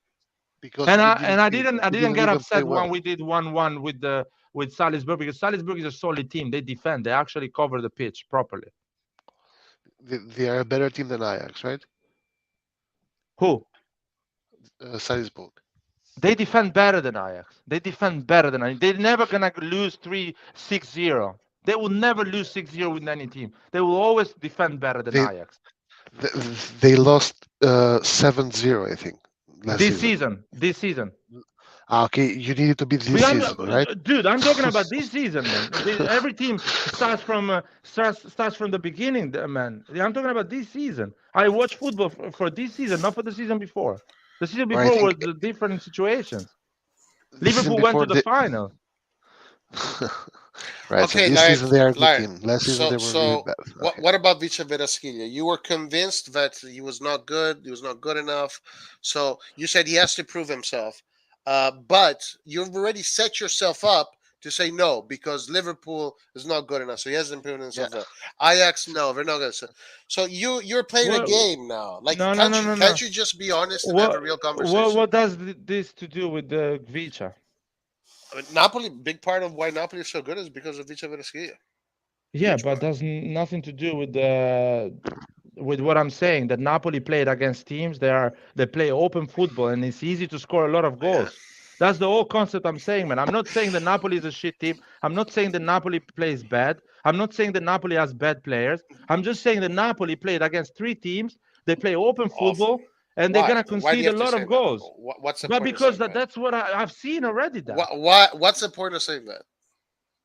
Because I didn't get even upset play well. when we did 1-1 with Salzburg, because Salzburg is a solid team. They defend. They actually cover the pitch properly. They are a better team than Ajax, right? Who? Salzburg. They defend better than Ajax. They defend better than Ajax. They're never gonna lose 6-0. They will never lose 6-0 with any team. They will always defend better than Ajax. They lost 7-0, I think. This season. Okay, you needed to be this season, right? Dude, I'm talking about this season, man. Every team starts from the beginning, man. I'm talking about this season. I watch football for this season, not for the season before. The season before was the different situations. Liverpool went to the final. Right. Okay, so this season they are a good team. Last season they were really bad. Okay. What about Vice Verasquilla? You were convinced that he was not good. He was not good enough. So you said he has to prove himself. But you've already set yourself up to say no because Liverpool is not good enough. So he hasn't proven himself. Yeah. Ajax, no, they're not going to. So you're playing a game now. Like, can't you just be honest and have a real conversation? What does this to do with the Vicha? I mean, Napoli, big part of why Napoli is so good is because of Vice Verasquilla. Yeah, but that's nothing to do with with what I'm saying, that Napoli played against teams they play open football, and it's easy to score a lot of goals. That's the whole concept I'm saying, man. I'm not saying that Napoli is a shit team. I'm not saying that Napoli plays bad. I'm not saying that Napoli has bad players. I'm just saying that Napoli played against 3 teams. They play open football, and they're Why? gonna Why do concede you a have to lot say of that? goals. What's the But point of because saying that? that's what I've seen already. That. What's the point of saying that?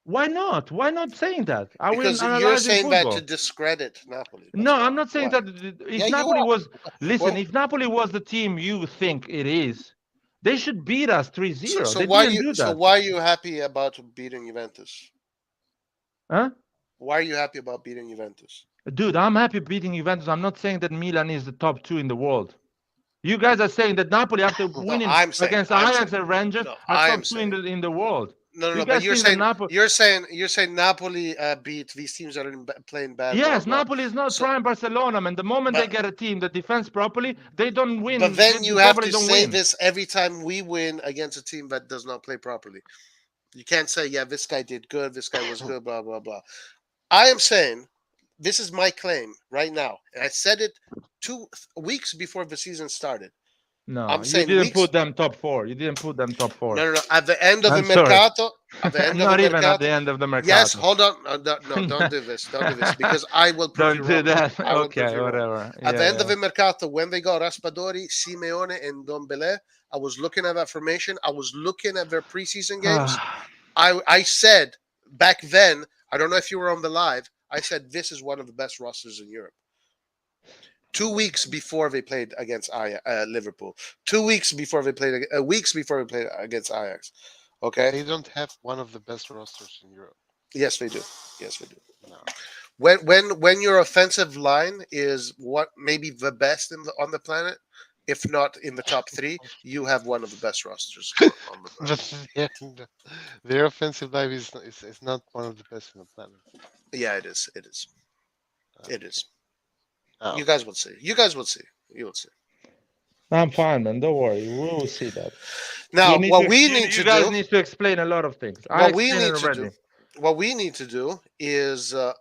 Why not? Why not saying that? Are we Because you're analyzing saying that football? to discredit Napoli. No, That's I'm why. not saying Why? that. Yeah, If you Napoli are. was, listen, Well, if Napoli was the team you think it is, they should beat us 3-0. so They why didn't you do so that. why are you happy about beating Juventus? Huh? Why are you happy about beating Juventus? Dude, I'm happy beating Juventus. I'm not saying that Milan is the top 2 in the world. You guys are saying that Napoli, after No, winning I'm saying. against I'm Ajax saying. and Rangers, No, are I top am 2 saying. in the world. No, You but guys think that Napoli? you're saying Napoli beat these teams that are playing bad. Yes, Blah blah. Napoli is not So, prime Barcelona, man. The moment they but get a team that defends properly, they don't win. but then They you have probably to don't say win. this every time we win against a team that does not play properly. You can't say, yeah, this guy did good, this guy was good, blah blah blah. I am saying this is my claim right now, and I said it 2 weeks before the season started. No, I'm you saying didn't weeks. put them top 4. You didn't put them top 4. No. At the end of the I'm sorry. mercato, at the end of the Not even at the mercato. end of the mercato. Yes, hold on. No, don't do this. Don't do this because I will prove you Don't do wrong. that. I will prove Okay, you wrong. whatever. At the Yeah, end of yeah. the mercato, when they got Raspadori, Simeone, and Dombele, I was looking at that formation. I was looking at their preseason games. I said back then, I don't know if you were on the live, I said this is one of the best rosters in Europe. 2 weeks before they played against Liverpool. 2 weeks before they played, weeks before they played against Ajax. Okay. They don't have one of the best rosters in Europe. Yes, they do. Yes, they do. No. When your offensive line is what maybe the best on the planet, if not in the top 3, you have one of the best rosters on the planet. But their offensive line is not one of the best on the planet. Yeah, it is. It is. It is. Oh. You guys will see. You guys will see. You will see. I'm fine, man. Don't worry. We will see that. Now, You guys do, need to explain a lot of things. I what we explained it need to already. do, what we need to do is do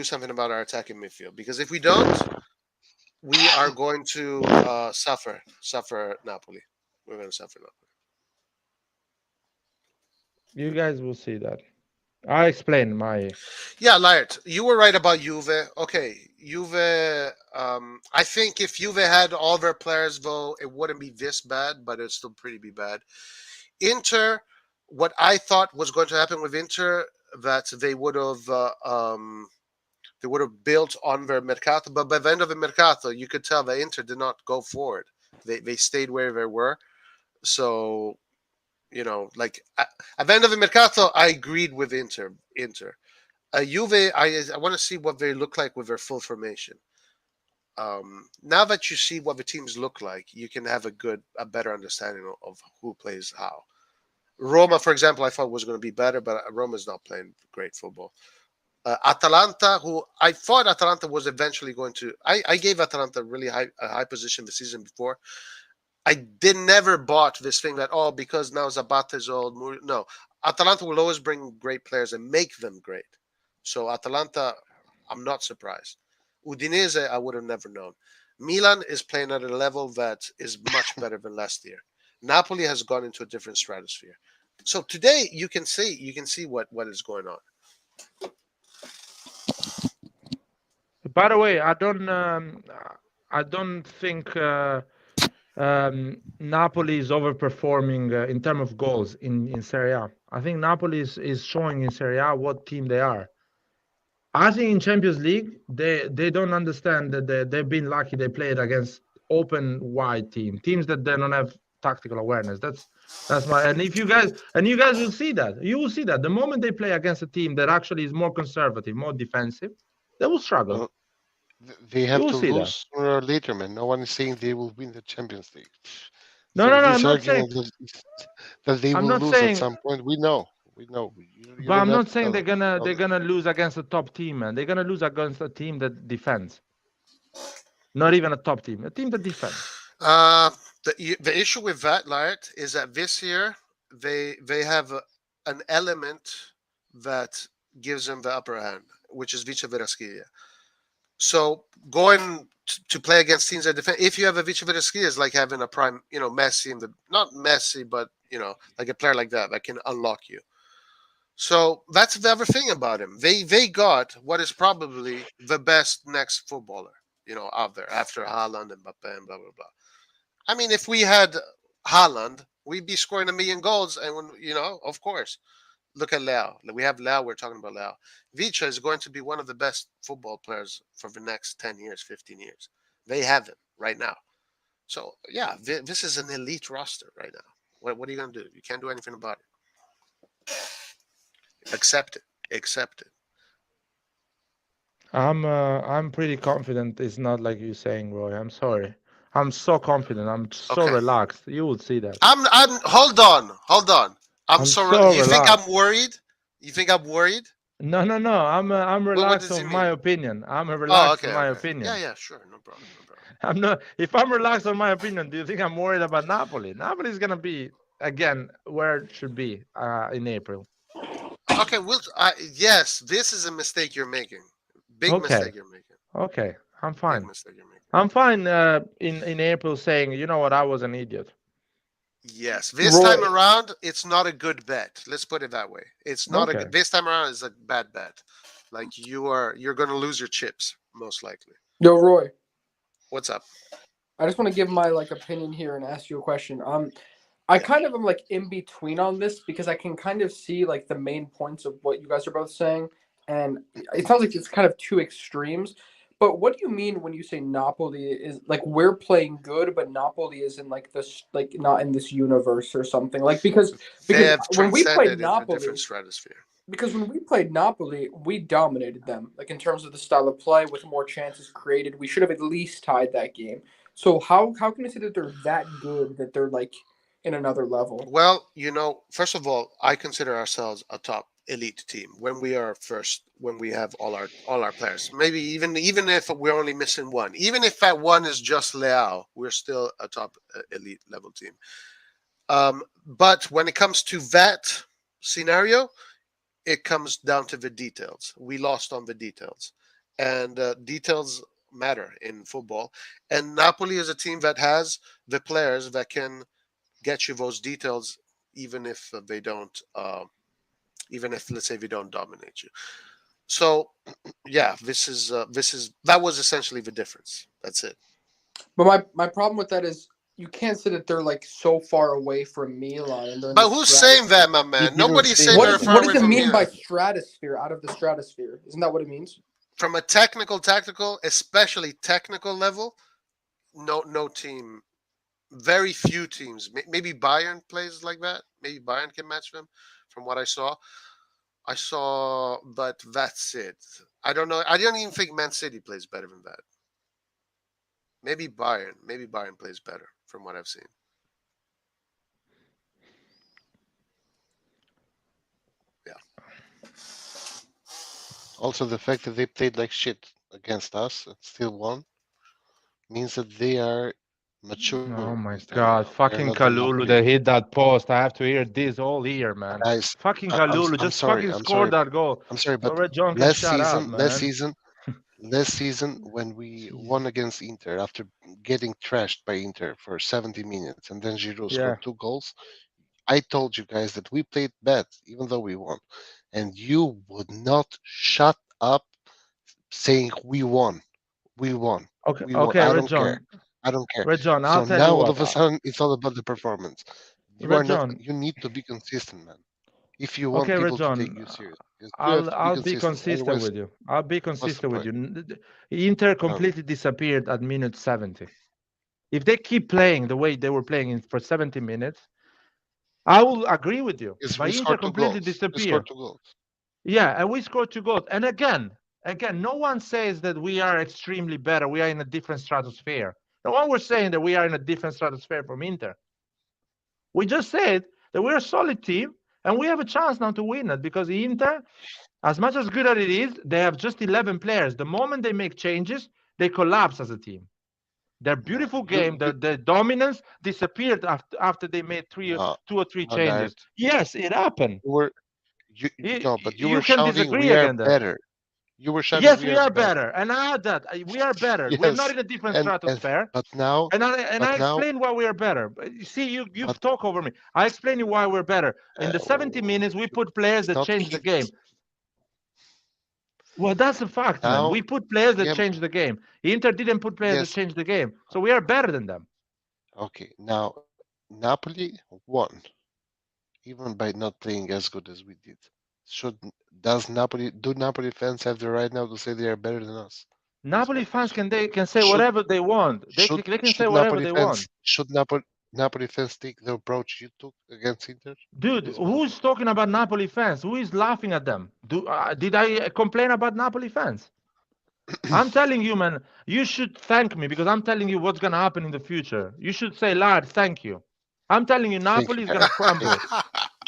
something about our attacking midfield, because if we don't, we are going to suffer Napoli. We're going to suffer Napoli. You guys will see that. I explained my. Yeah, Laird, you were right about Juve. Okay, Juve. I think if Juve had all their players, though, it wouldn't be this bad, but it'd still pretty be bad. Inter, what I thought was going to happen with Inter, that they would have built on their mercato, but by the end of the mercato, you could tell that Inter did not go forward. They stayed where they were. So, like at the end of the mercato, I agreed with Inter. Juve, I want to see what they look like with their full formation. Now that you see what the teams look like, you can have a better understanding of who plays how. Roma, for example, I thought was going to be better, but Roma's not playing great football. Atalanta, who I thought Atalanta was eventually going to. I gave Atalanta a high position the season before. I never bought this thing that, because now Zapata is old. No, Atalanta will always bring great players and make them great. So Atalanta, I'm not surprised. Udinese, I would have never known. Milan is playing at a level that is much better than last year. Napoli has gone into a different stratosphere. So today you can see what is going on. By the way, I don't think Napoli is overperforming in terms of goals in Serie A. I think Napoli is showing in Serie A what team they are. I think in Champions League they don't understand that they've been lucky. They played against open wide teams that they don't have tactical awareness. That's my. And if you guys will see that, the moment they play against a team that actually is more conservative, more defensive, they will struggle. Well, they have You will to see that. lose sooner or later, man. No one is saying they will win the Champions League. No, So I'm this not saying. argument that they I'm will not lose at saying. some point, we know. You But don't I'm have not to saying tell they're us. gonna lose against a top team, man. They're gonna lose against a team that defends. Not even a top team, a team that defends. The issue with that, Laird, is that this year they have an element that gives them the upper hand, which is Vice Verasquilla. So going to play against teams that defend, if you have a Viceverski, is like having a prime, Messi in the not Messi, but like a player like that can unlock you. So that's the other thing about him. They got what is probably the best next footballer, out there after Haaland and Mbappe and blah blah blah. I mean, if we had Haaland, we'd be scoring a million goals, and of course, look at Leo. We have Leo. We're talking about Leo. Vicha is going to be one of the best football players for the next 10 years, 15 years. They have him right now. So yeah, this is an elite roster right now. What are you going to do? You can't do anything about it. Accept it. Accept it. I'm pretty confident. It's not like you saying, Roy. I'm sorry. I'm so confident. I'm so Okay. relaxed. You would see that. I'm. Hold on. Hold on. I'm I'm so. so You think relaxed. I'm worried? You think I'm worried? No, no, no. I'm What relaxed does he on my mean? opinion. I'm Oh, relaxed on okay, my okay. Yeah, opinion. yeah, sure, no problem, no problem. I'm not. If I'm relaxed on my opinion, do you think I'm worried about Napoli? Napoli is gonna be again where it should be in April. Okay, yes, this is a mistake you're making. Big Okay, mistake you're making. okay. I'm Big fine. mistake you're making. I'm fine. In April, saying, you know what, I was an idiot. Yes, this time Roy, around, it's not a good bet. Let's put it that way. It's not a Okay. good. This time around is a bad bet. Like you're going to lose your chips most likely. yo, Roy. What's up? I just want to give my opinion here and ask you a question. I Yeah. kind of am in between on this because I can kind of see the main points of what you guys are both saying, and it sounds like it's kind of two extremes. But what do you mean when you say Napoli is we're playing good, but Napoli is in this not in this universe or something? Because They because have when we played transcended into a different Napoli, stratosphere. because when we played Napoli, we dominated them. In terms of the style of play, with more chances created, we should have at least tied that game. So how can you say that they're that good that they're in another level? Well, first of all, I consider ourselves a top elite team when we are first, when we have all our players. Maybe even if we're only missing one, even if that one is just Leao, we're still a top elite level team. But when it comes to that scenario, it comes down to the details. We lost on the details, and details matter in football. And Napoli is a team that has the players that can get you those details, even if they don't, even if let's say they don't dominate you. So, yeah, this is that was essentially the difference. That's it. But my problem with that is you can't say that they're so far away from Milan and they're in the But who's saying that, stratosphere. my Did man? you Nobody's see saying What they're that? is far what away does it from mean by Milan. stratosphere? Out of the stratosphere, isn't that what it means? From a tactical, especially technical level, no team, very few teams. Maybe Bayern plays like that. Maybe Bayern can match them. From what I saw, but that's it. I don't know. I don't even think Man City plays better than that. Maybe Bayern. Maybe Bayern plays better from what I've seen. Yeah. Also, the fact that they played like shit against us and still won means that they are mature Oh in my Serie A. God! They are Fucking not the Kalulu Napoli. that hit that post. I have to hear this all year, man. Guys, Fucking Kalulu, I'm just sorry. fucking score that goal. I'm sorry, So but Red John can last shut up, season, last man. season, last season when we won against Inter after getting trashed by Inter for 70 minutes and then Giroud Yeah. scored 2 goals, I told you guys that we played bad even though we won, and you would not shut up saying we won, Okay. we won. Okay, I Red don't care. John. I don't care. Red John, I'll So tell you now all what. of a sudden it's all about the performance. You are Red not. John. You need to be consistent, man. If you want Okay, Red people to John. take you serious, because you have I'll to be I'll be consistent. consistent Otherwise, with you. I'll be what's the consistent with point? you. Inter I don't know. completely disappeared at minute 70. If they keep playing the way they were playing for 70 minutes, I will agree with you. Because But we Inter scored two completely goals. We scored disappear. 2 goals. Yeah, and we scored 2 goals. And again, no one says that we are extremely better. We are in a different stratosphere. No one was saying that we are in a different stratosphere from Inter. We just said that we're a solid team and we have a chance now to win it because Inter, as much as good as it is, they have just 11 players. The moment they make changes, they collapse as a team. Their No, beautiful game, their dominance disappeared after they made no, 2 or 3 no, Dart. changes. Yes, it happened. You were you You, no, but you you were can shouting, disagree "We are again there. better." You were shouting, Yes, we we are are better. better, and I had that. We are better. We are not Yes, in a different and stratosphere. but now, And I but now, explained why we are better. But you see, you but talk over me. I explain you why we're better. In the 70 oh, minutes, we put players it's that not change the game. Well, that's a fact, man. now. We put players that Yeah, change the game. Inter didn't put players that yes. change the game, so we are better than them. Okay, now Napoli won, even by not playing as good as we did. Should do Napoli fans have the right now to say they are better than us? Is my Napoli fans question. can say Should whatever they want. They can say should whatever Napoli they fans want. should Napoli fans take the approach you took against Inter? Dude, Is my who's talking about Napoli fans? Who is laughing at them? Did I complain about Napoli fans? I'm telling you, man, you should thank me because I'm telling you what's gonna happen in the future. You should say, Lard, thank you. I'm telling you, Thank Napoli you, is guys. gonna Thank crumble.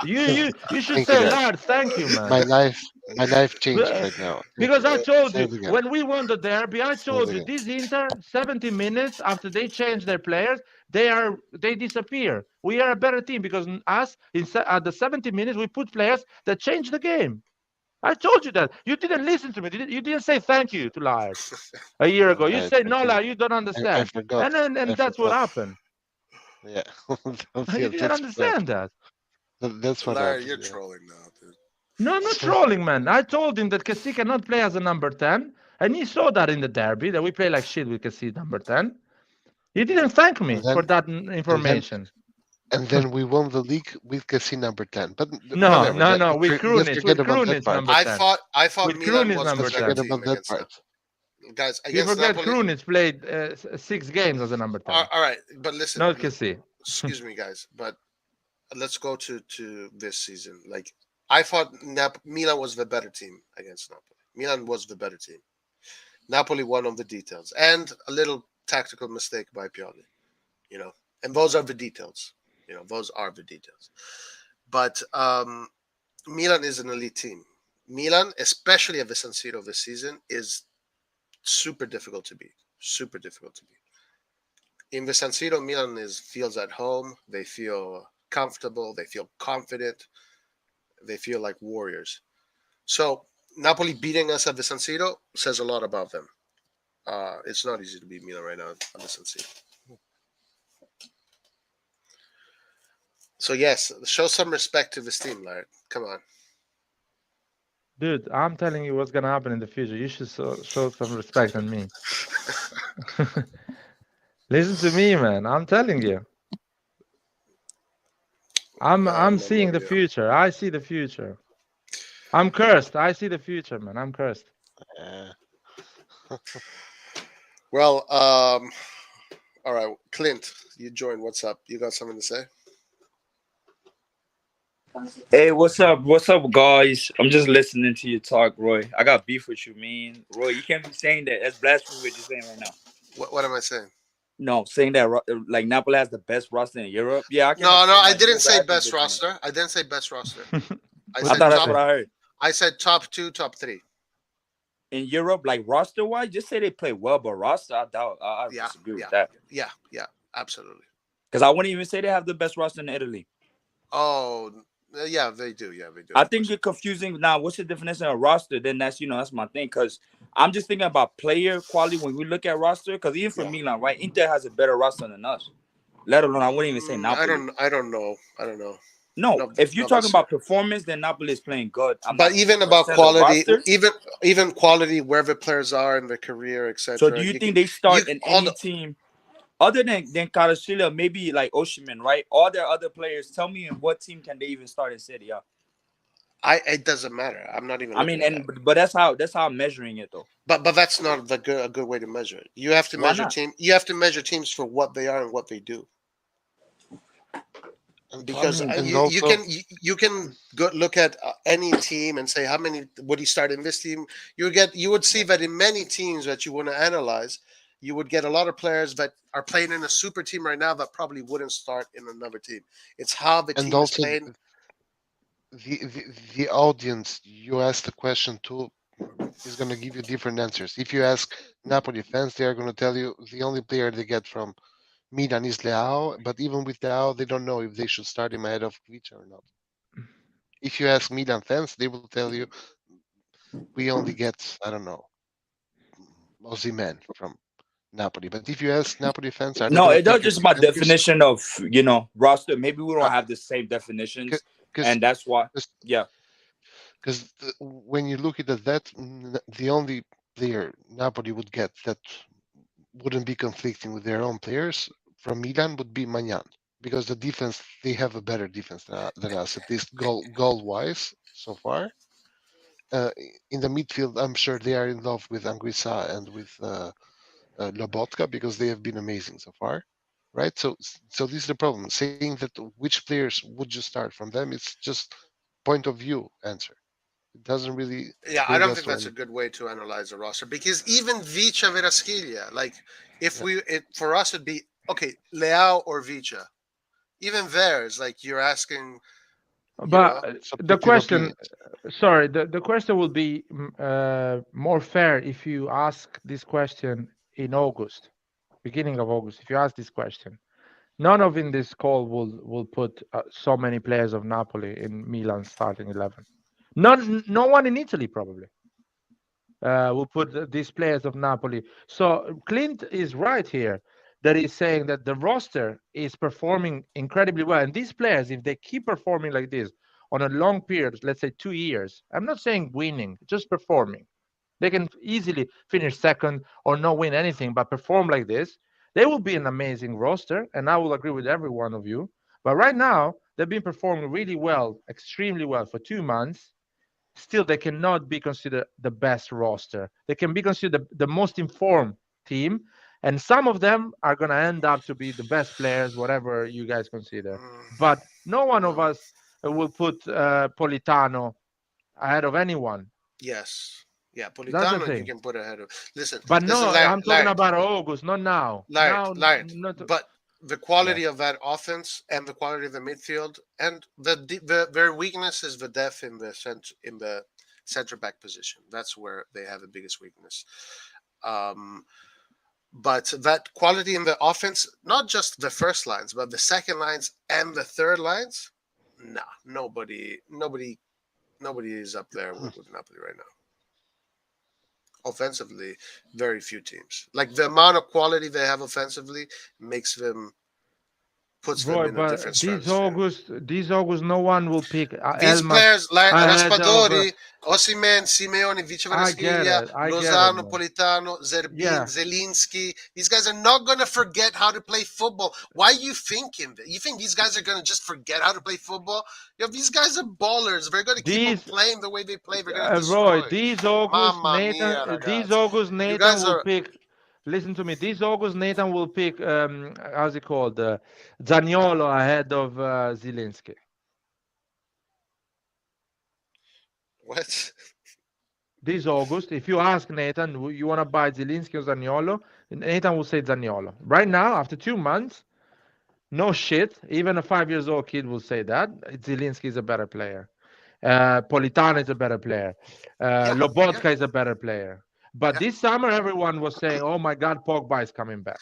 You thank you you should thank you, say, guys. Lard, thank you, My man. life my life changed Uh, right now. Thank Because you. I told Say you it again. when we won the derby, I Say it told you again. this Inter 70 minutes after they change their players, they disappear. We are a better team because us at the 70 minutes we put players that change the game. I told you that. You didn't listen to me. You didn't say thank you to Lard a year ago. You Right. said I no, didn't. Lard, you don't I understand. forgot. And I that's what forgot. happened. Yeah. You Yeah, didn't that's what understand happened. that. That's what Larry, happened. you're Yeah. trolling now, dude. No, I'm not So trolling, man. I told him that Kessie cannot play as a number 10, and he saw that in the derby that we play like shit with Kessie number 10. He didn't thank and me then for that and then information. and then we won the league with Cassie number 10. But No, whatever. no, no. With Let's Krunic, forget with about that Krunic part. number 10. I thought With Milan Krunic was the number Let's better 10. forget team about that against part. Napoli. Guys, You against forget Napoli. Krunic played 6 games as a number 10. All right, but listen, Not Kessie. excuse me, guys, but let's go to this season. Like, I thought Milan was the better team against Napoli. Milan was the better team. Napoli won on the details and a little tactical mistake by Pioli. You know, and those are the details. You know, those are the details. But Milan is an elite team. Milan, especially at the San Siro this season, is super difficult to beat. Super difficult to beat. In the San Siro, Milan feels at home. They feel comfortable. They feel confident. They feel like warriors. So Napoli beating us at the San Siro says a lot about them. It's not easy to beat Milan right now at the San Siro. So yes, show some respect to this team, Larry. Come on. Dude, I'm telling you what's gonna happen in the future. You should show some respect on me. Listen to me, man. I'm telling you. I'm seeing the future. I see the future. I'm cursed. I see the future, man. I'm cursed. Well, all right, Clint, you joined. What's up? You got something to say? Hey, what's up? What's up, guys? I'm just listening to you talk, Roy. I got beef with you, man. Roy, you can't be saying that. That's blasphemy what you're saying right now. What am I saying? No, saying that like Napoli has the best roster in Europe. Yeah, I can. No, I like, didn't say Juve has a best good team. roster. I didn't say best roster. I I said thought that's top. what I heard. I said top 2, top 3. In Europe, like roster wise, just say they play well, but roster, I doubt. I Yeah, disagree with yeah, that. yeah, absolutely. Because I wouldn't even say they have the best roster in Italy. Oh, yeah, they do. Yeah, they do. I think you're confusing now. What's the definition of roster? Then that's that's my thing. Because I'm just thinking about player quality when we look at roster. Because even for Milan, right, Inter has a better roster than us. Let alone I wouldn't even say Napoli. I don't know. No, if you're talking about performance, then Napoli is playing good. But even about quality, even quality, where the players are in their career, etc. So do you think they start in any team other than Kvaratskhelia, maybe like Osimhen, right? All their other players, tell me in what team can they even start in Serie A? It doesn't matter. I'm not even. I mean, but that's how I'm measuring it though. But that's not a good way to measure it. You have to measure You have to measure teams for what they are and what they do. Because you can go look at any team and say how many would he start in this team. You would see that in many teams that you want to analyze, you would get a lot of players that are playing in a super team right now that probably wouldn't start in another team. It's how the team is playing. The audience you ask the question to is going to give you different answers. If you ask Napoli fans, they are going to tell you the only player they get from Milan is Leao, but even with Leao, they don't know if they should start him ahead of Kvicha or not. If you ask Milan fans, they will tell you we only get, I don't know, Osimhen from Napoli. But if you ask Napoli fans, are they No, going to it does pick your just my defenders? definition of roster. Maybe we don't Uh, have the same definitions, Because and that's why. Yeah. when you look at that, the only player Napoli would get that wouldn't be conflicting with their own players from Milan would be Magnan, because the defense, they have a better defense than us, at least goal wise so far. In the midfield, I'm sure they are in love with Anguissa and with Lobotka, because they have been amazing so far, right? So this is the problem. Saying that which players would you start from them, it's just point of view answer. It doesn't really Yeah, I bring don't us think to that's a any. good way to analyze a roster, because even Vicha Verasquilla, like if Yeah. for us it'd be okay, Leao or Vicha. Even there is like you're asking, you know, But the Subjective question, opinions. sorry, the question will be more fair if you ask this question in August, beginning of August. If you ask this question, none of in this call will put so many players of Napoli in Milan starting 11. No one in Italy probably will put these players of Napoli. So Clint is right here, that he's saying that the roster is performing incredibly well, and these players, if they keep performing like this on a long period, let's say 2 years, I'm not saying winning, just performing. They can easily finish second or not win anything, but perform like this. They will be an amazing roster, and I will agree with every one of you. But right now, they've been performing really well, extremely well for 2 months. Still, they cannot be considered the best roster. They can be considered the most informed team, and some of them are going to end up to be the best players, whatever you guys consider. mm, But no one of no, us will put Politano ahead of anyone. yes, yeah, That's the Politano you thing. can put ahead of. Listen, But listen, no, I'm talking Laird, about August, not now. Now, not. But the Yeah. quality of that offense and the quality of the midfield and their weakness is the depth in the center back position. That's where they have the biggest weakness. Um, but that quality in the offense, not just the first lines, but the second lines and the third lines, nah, nobody is up there with Napoli right now. Offensively, very few teams. Like the amount of quality they have offensively makes them puts them Roy, in a different but stratosphere. this August, no one will pick These Elmas players like ahead of. Raspadori, Osimhen, Simeone, Vice I get Varaskiglia, it. I get it, Lozano, man. Politano, Zerbin, Yeah, Zelinski. These guys are not going to forget how to play football. Why are you thinking that? You think these guys are going to just forget how to play football? Yo, these guys are ballers. They're going to keep on these playing the way they play. They're going to Roy, destroy. Mamma mia, ragazzi. You Nathan guys will are. pick. Listen to me. This August, Nathan will pick. How's it called? Zaniolo ahead of Zelensky. What? This August, if you ask Nathan, you want to buy Zelensky or Zaniolo? Nathan will say Zaniolo. Right now, after 2 months, no shit. Even a 5 years old kid will say that Zelensky is a better player. Politano is a better player. Yeah, yeah, Lobotka is a better player. But yeah. this summer, everyone was saying, "Oh my God, Pogba is coming back."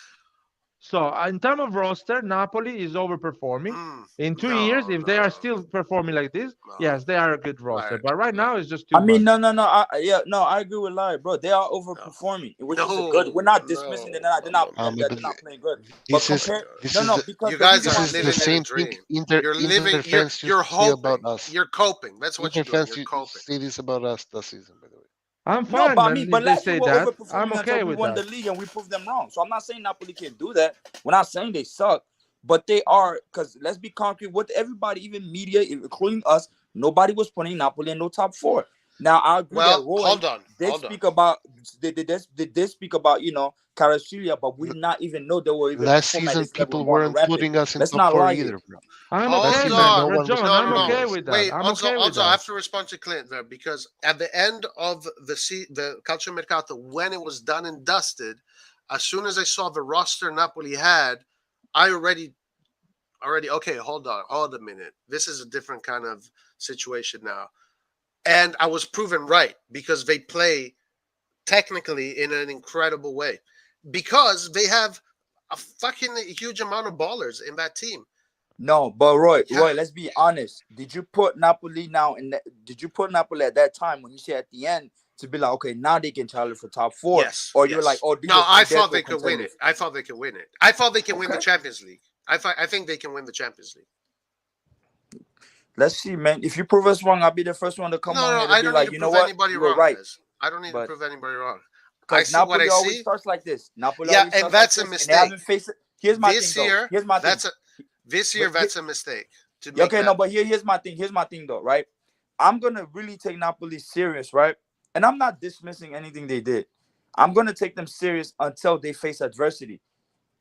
So in terms of roster, Napoli is overperforming. In 2 years, No, if they no, are still performing like this, no. yes, they are a good roster. Laird, But right Laird. now, it's just I too mean, much. no. I agree with Larry, bro. They are No, overperforming, which is a good. no, We're not dismissing no, them. They're no, no, no. not But they're not playing good. But this Oh my is compare, god. this is the because You the guys reason this why are I'm is the saying living that, in a same thing. dream. You're Inter living. fans used You're to say about hoping. us. You're coping. That's what Inter you're doing. fans You're used to coping. say this about us last season, by the way. I'm no, fine, but I man. mean, If but they last year say we were that, I'm overperforming until okay we with won that. the league and we proved them wrong. So I'm not saying Napoli can't do that. We're not saying they suck, but they are, because let's be concrete with everybody, even media, including us. Nobody was putting Napoli in no top four. Now I agree that Well, Roy hold on. did Hold on. speak about they did speak about Carascilia, but we L- did not even know they were even Last performing at season, this level people and going weren't rampant. putting us in Let's top not four lie here. either, bro. I'm Last okay, Hold season, man. no on. one was Rajon, No, no, I'm putting no. okay us. with that. Wait. I'm Also, okay with I that. have to respond to Clint there because at the end of the Calcio Mercato, when it was done and dusted, as soon as I saw the roster Napoli had, I already okay. Hold on. Hold a minute. This is a different kind of situation now, and I was proven right because they play technically in an incredible way because they have a fucking huge amount of ballers in that team. No, but Yeah. Roy, let's be honest. Did you put Napoli now did you put Napoli at that time when you say at the end to be like, okay, now they can challenge for top 4? Yes. Or you're yes. like, oh, these no, are I thought Scudetto they could win contenders. it. I thought they could win it. I thought they can win the Okay. Champions League. I think they can win the Champions League. Let's see, man. If you prove us wrong, I'll be the first one to come on No, here to I be don't like, need to you know prove what? anybody You were wrong. right. Liz. I don't need to But prove anybody wrong. I because see what Napoli I always see. starts like this. Napoli Yeah, always and starts that's a like this, mistake. and they haven't faced it. Here's my This thing, year, though. Here's my thing. this year But that's a mistake. To Yeah, make okay, that. no, but here's my thing. Here's my thing, though, right? I'm gonna really take Napoli serious, right? And I'm not dismissing anything they did. I'm gonna take them serious until they face adversity.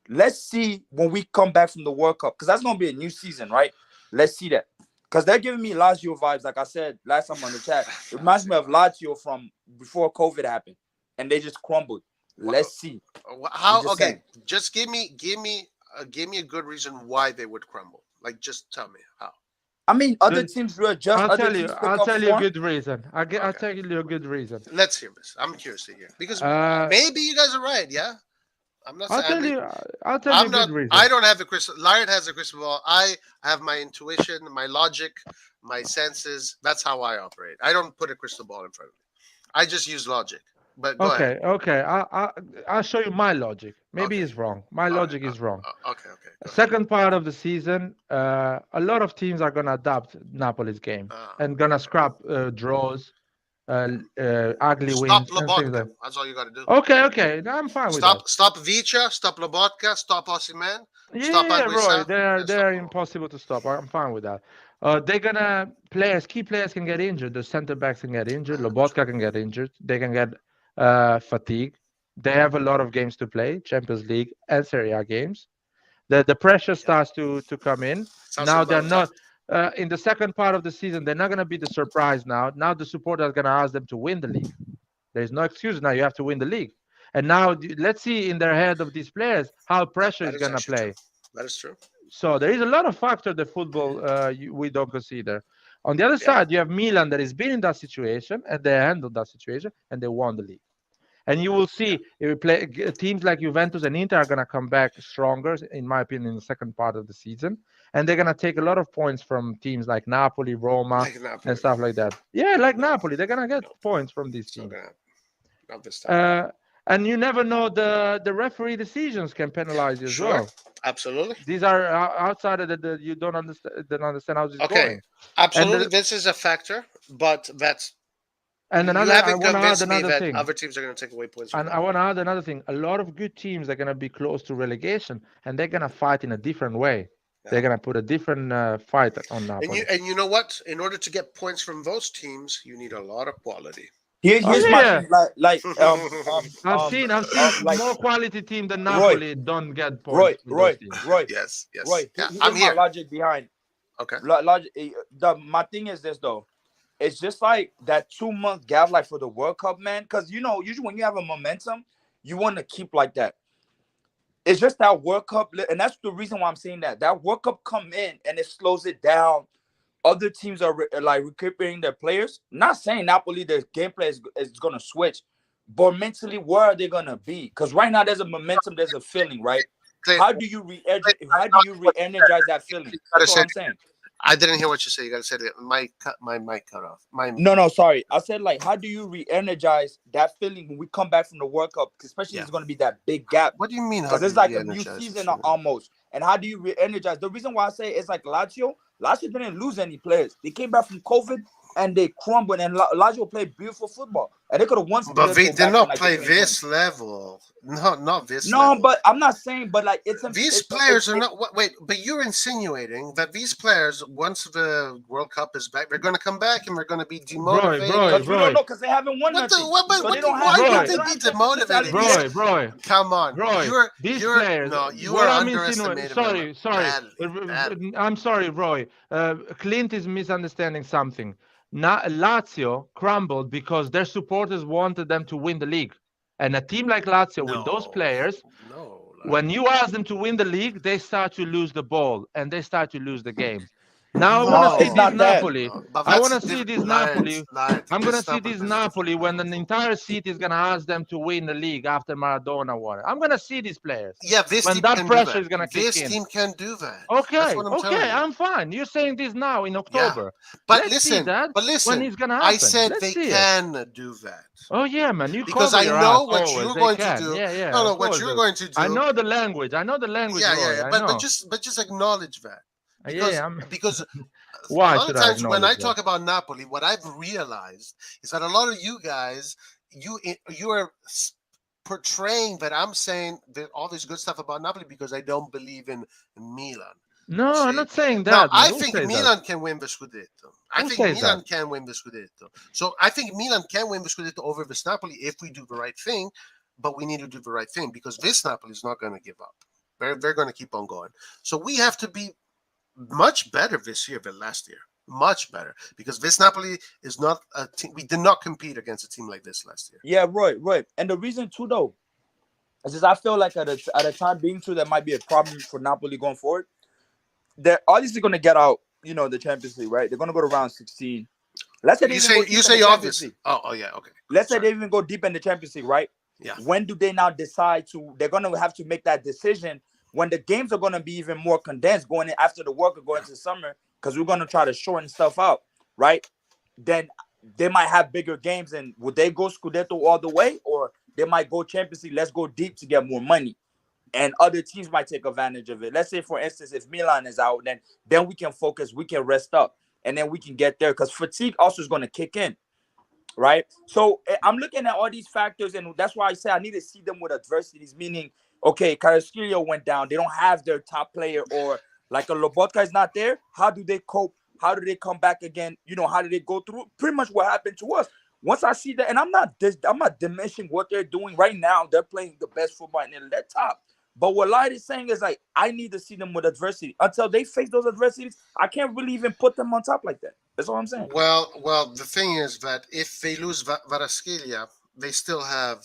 Let's see when we come back from the World Cup, because that's gonna be a new season, right? Let's see that. Because they're giving me Lazio vibes, like I said last time on the chat. It reminds me of Lazio from before COVID happened, and they just crumbled. Let's see. How? just Okay, saying. just give me a good reason why they would crumble. Like, just tell me how. I mean, other Good. teams readjust. I'll Other tell you. teams pick I'll up tell you a form. good reason. I'll Okay. tell you a good reason. Let's hear this. I'm curious to hear because Uh, maybe you guys are right. Yeah, I'm not. I'll saying, tell you. I'll tell you I'm a not. good reason. I don't have a crystal. Lariat has a crystal ball. I have my intuition, my logic, my senses. That's how I operate. I don't put a crystal ball in front of me. I just use logic. But go ahead. Okay. I'll show you my logic. Maybe Okay. it's wrong. My All right. logic is wrong. Okay. Go ahead. Second part of the season, a lot of teams are gonna adapt Napoli's game Ah, and gonna scrap draws, ugly Stop wins, and things Lobotka. like. That's all you got to do. Okay. I'm fine with that. Stop Vicha. Stop Lobotka. Stop Osimhen. Stop Yeah, Roy, Anguissa. they're and they're stop Paul. impossible to stop. I'm fine with that. They're gonna key players can get injured. The center backs can get injured. Lobotka can get injured. They can get fatigue. They have a lot of games to play, Champions League and Serie A games. The pressure starts to come in. Sounds Now like they're Balotelli. not in the second part of the season. They're not gonna be the surprise now. Now the supporters are gonna ask them to win the league. There's no excuse now. You have to win the league. And now let's see in their head of these players how pressure That is is gonna actually play. true. That is true. So there is a lot of factor that football we don't consider. On the other side, you have Milan that has been in that situation and they handled that situation and they won the league. And you will see if we play teams like Juventus and Inter are going to come back stronger, in my opinion, in the second part of the season, and they're going to take a lot of points from teams like Napoli, Roma, Like Napoli. and stuff like that. Yeah, like No. Napoli, they're going to get No. points from these It's not teams. gonna happen. Not this time. And you never know, the referee decisions can penalize you as Sure. well. Absolutely. These are outside of the you don't understand how this is Okay. going. Absolutely. the- This is a factor, but that's And you another, I haven't want to add convinced me another that thing. other teams are going to take away points from And them. I want to add another thing. A lot of good teams are going to be close to relegation, and they're going to fight in a different way. They're Yeah. going to put a different fight on Napoli. And you know what? In order to get points from those teams, you need a lot of quality. Here's Oh, my yeah. thing. Like I've seen like more quality team than Roy, Napoli don't get points. with those teams. Roy. Yes. Right. Yeah, Here's I'm my here. logic behind. Okay. My thing is this though. It's just like that 2 month gap, like for the World Cup, man. Because usually when you have a momentum, you want to keep like that. It's just that World Cup, and that's the reason why I'm saying that. That World Cup come in and it slows it down. Other teams are like recuperating their players. Not saying Napoli, their gameplay is gonna switch, but mentally, where are they gonna be? Because right now there's a momentum, there's a feeling, right? How do you re-energize that feeling? That's what I'm saying. I didn't hear what you said. You got to say it. My mic cut off. No, sorry. I said, like, how do you re-energize that feeling when we come back from the World Cup? Especially Yeah. it's going to be that big gap. What do you mean? Because it's like a new season almost. And how do you re-energize? The reason why I say it's like Lazio didn't lose any players. They came back from COVID and they crumbled. And Lazio played beautiful football. And they could have won. But they did not play this level. No, not this level. No, but I'm not saying, but like these players are not. Wait, but you're insinuating that these players, once the World Cup is back, they're going to come back and they're going to be demotivated. Because we don't know, because they haven't won nothing. Why would they be demotivated? Roy, come on, Roy. These players. No, you what are I'm underestimating. Sorry. Badly. I'm sorry, Roy. Clint is misunderstanding something. Lazio crumbled because their supporters wanted them to win the league. And a team like Lazio with those players, when you ask them to win the league, they start to lose the ball and they start to lose the games. Now I No, want to see it's this not that. Napoli. But I that's want to see this Napoli. I'm gonna see this Napoli when an entire city is gonna ask them to win the league after Maradona won it. I'm gonna see these players Yeah, this when team that can do pressure that. is gonna kick This in. team can do that. That's Okay, what I'm telling okay, you. I'm fine. You're saying this now in Yeah, October. but Let's see that but when listen. it's gonna I happen. said Let's they see it. can do that Oh yeah, man, you because cover I your know ass what always. you're They going to can. do. Yeah, yeah, No, of what course. you're going to do. I know the language. I know the language, Yeah, Roy. yeah. I But know. just acknowledge that because Yeah, I'm. because a Why lot should of I times when I acknowledge that? talk about Napoli, what I've realized is that a lot of you guys you are portraying that I'm saying that all this good stuff about Napoli because I don't believe in Milan. No, I'm See? not saying Now, that, man. I Who think says that? Milan can win the Scudetto. I Who think says Milan that? can win the Scudetto. So I think Milan can win the Scudetto over this Napoli if we do the right thing, but we need to do the right thing because this Napoli is not going to give up. They're going to keep on going. So we have to be much better this year than last year. Much better because this Napoli is not a team. We did not compete against a team like this last year. Yeah, right. And the reason too, though, is just I feel like at a time being too, that might be a problem for Napoli going forward. They're obviously going to get out, the Champions League, right? They're going to go to round 16. Let's say they even go deep in the Champions obvious. League. Oh yeah, okay. Let's say Sorry. they even go deep in the Champions League, right? Yeah. When do they now decide to? They're going to have to make that decision when the games are going to be even more condensed going in after the work or going to summer because we're going to try to shorten stuff out, right? Then they might have bigger games, and would they go Scudetto all the way, or they might go Champions League? Let's go deep to get more money, and other teams might take advantage of it. Let's say, for instance, if Milan is out, then we can focus, we can rest up, and then we can get there because fatigue also is going to kick in, right? So I'm looking at all these factors, and that's why I say I need to see them with adversities. Meaning, okay, Karaskilio went down; they don't have their top player, or like a Lobotka is not there. How do they cope? How do they come back again? How do they go through? Pretty much what happened to us. Once I see that, and I'm not diminishing what they're doing right now. They're playing the best football and they're top. But what Light is saying is like I need to see them with adversity. Until they face those adversities, I can't really even put them on top like that. That's all I'm saying. Well, the thing is that if they lose Varaskelia, they still have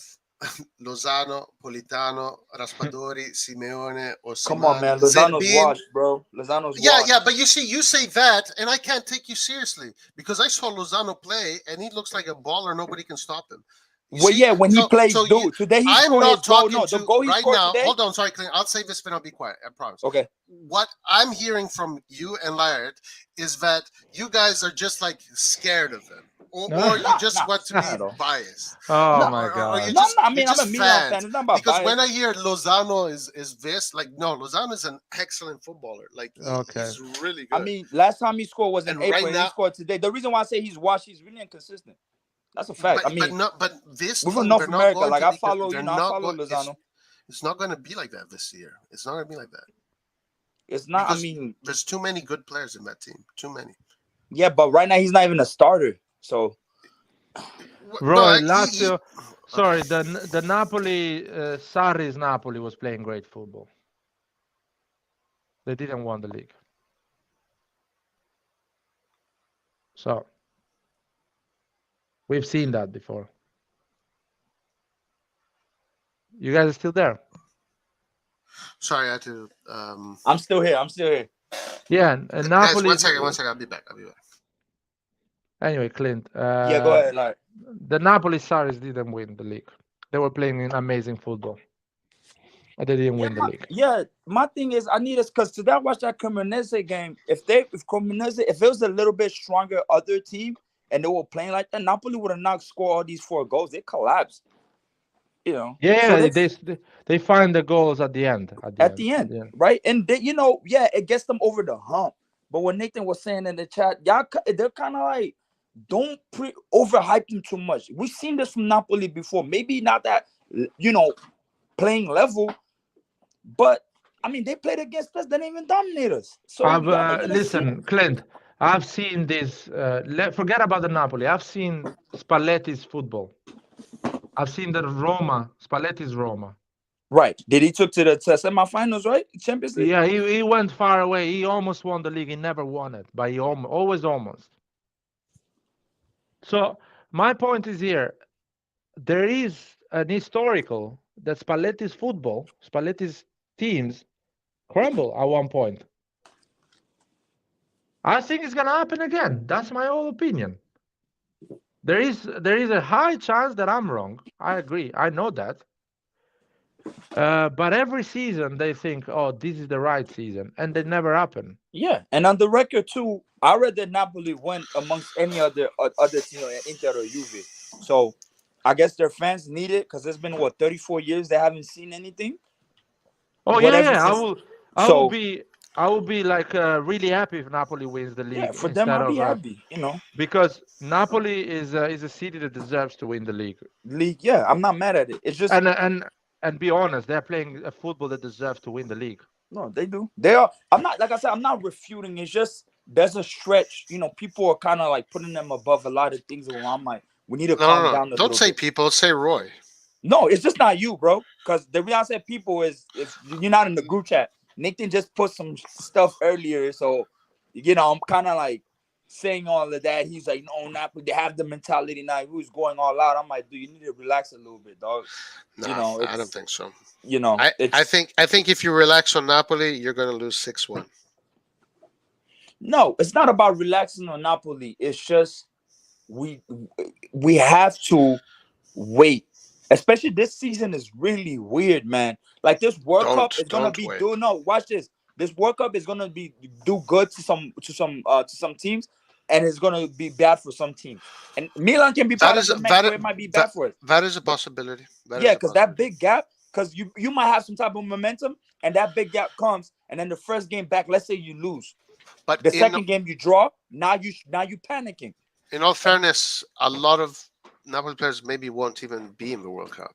Lozano, Politano, Raspadori, Simeone, or Come on, man. Lozano's washed, bro. Lozano's washed. Yeah, but you say that, and I can't take you seriously because I saw Lozano play, and he looks like a baller. Nobody can stop him. When he plays, dude. Today he scored his goal. No, the goal he right scored now. today. Hold on, sorry, Clint. I'll say this, but I'll be quiet. I promise. Okay. What I'm hearing from you and Laird is that you guys are just like scared of him, or you just want to be biased. Oh my God! Or you I'm a Milan fan. It's not about because bias. when I hear Lozano is this, like, no, Lozano is an excellent footballer. Like, he's really good. I mean, last time he scored was in And April, right and now- he scored today. The reason why I say he's washed, he's really inconsistent. That's a fact. but this we're team, from North they're not America. going Like to I be- follow, they're I not follow go- Lozano. It's not going to be like that this year. It's not going to be like that. It's not. Because I mean, there's too many good players in that team. Too many. yeah, but right now he's not even a starter. So Roy, Lazio. Sorry, the Napoli, Sarri's Napoli was playing great football. They didn't win the league. So we've seen that before. You guys are still there? Sorry, I had to. I'm still here. Yeah, Guys, Napoli. one second. I'll be back. Anyway, Clint. Yeah, go ahead. Like, the Napoli Sarris didn't win the league. They were playing in amazing football, but they didn't win the league. Yeah, my thing is I need us because today I watched that Cremonese game. If it was a little bit stronger other team and they were playing like that, Napoli would have not scored all these 4 goals. They collapsed. Yeah, so they find the goals at the end. At the end, right? And they, it gets them over the hump. But what Nathan was saying in the chat, they're kind of like, don't overhype them too much. We've seen this from Napoli before. Maybe not that, playing level, but I mean, they played against us. They didn't even dominate us. So listen, Clint, I've seen this. Forget about the Napoli. I've seen Spalletti's football. I've seen the Spalletti's Roma. Right. Did he took to the semifinals, right? Champions League? Yeah, he went far away. He almost won the league. He never won it, but he always almost. So my point is here, there is an historical that Spalletti's teams crumble at one point. I think it's gonna happen again. That's my whole opinion. There is a high chance that I'm wrong. I agree. I know that. But every season they think, oh, this is the right season, and they never happen. Yeah, and on the record too, I read that Napoli win amongst any other team, like Inter or Juve. So I guess their fans need it because it's been what 34 years they haven't seen anything. Oh Whatever yeah. since, I will so be. I will be like really happy if Napoli wins the yeah, league for them instead I'll be of happy. You know, because Napoli is a city that deserves to win the league. league. Yeah, I'm not mad at it. It's just And be honest, they're playing a football that deserves to win the league. no, they do. They are. I'm not like I said. I'm not refuting. It's just there's a stretch. You know, people are kind of like putting them above a lot of things. Where I'm like, we need to calm down a Don't little say bit. people. Say Roy. No, it's just not you, bro. Because the reason I said people is if you're not in the group chat. Nathan just put some stuff earlier, so you know I'm kind of like saying all of that. He's like, no, Napoli, they have the mentality now. Who's going all out? I'm like, dude, you need to relax a little bit, dog. No, You know, I don't think so. You know, I think if you relax on Napoli, you're gonna lose 6-1. no, it's not about relaxing on Napoli. It's just we have to wait. Especially this season is really weird, man. Like this World Cup is gonna Don't be wait. no. Watch this. This World Cup is gonna be do good to some teams, and it's gonna be bad for some teams. And Milan can be part of the mix where it might be bad for us. That is a possibility. Yeah, because that big gap, because you might have some type of momentum, and that big gap comes, and then the first game back, let's say you lose, But the second game you draw. Now you panicking. in all fairness, a lot of Napoli players maybe won't even be in the World Cup.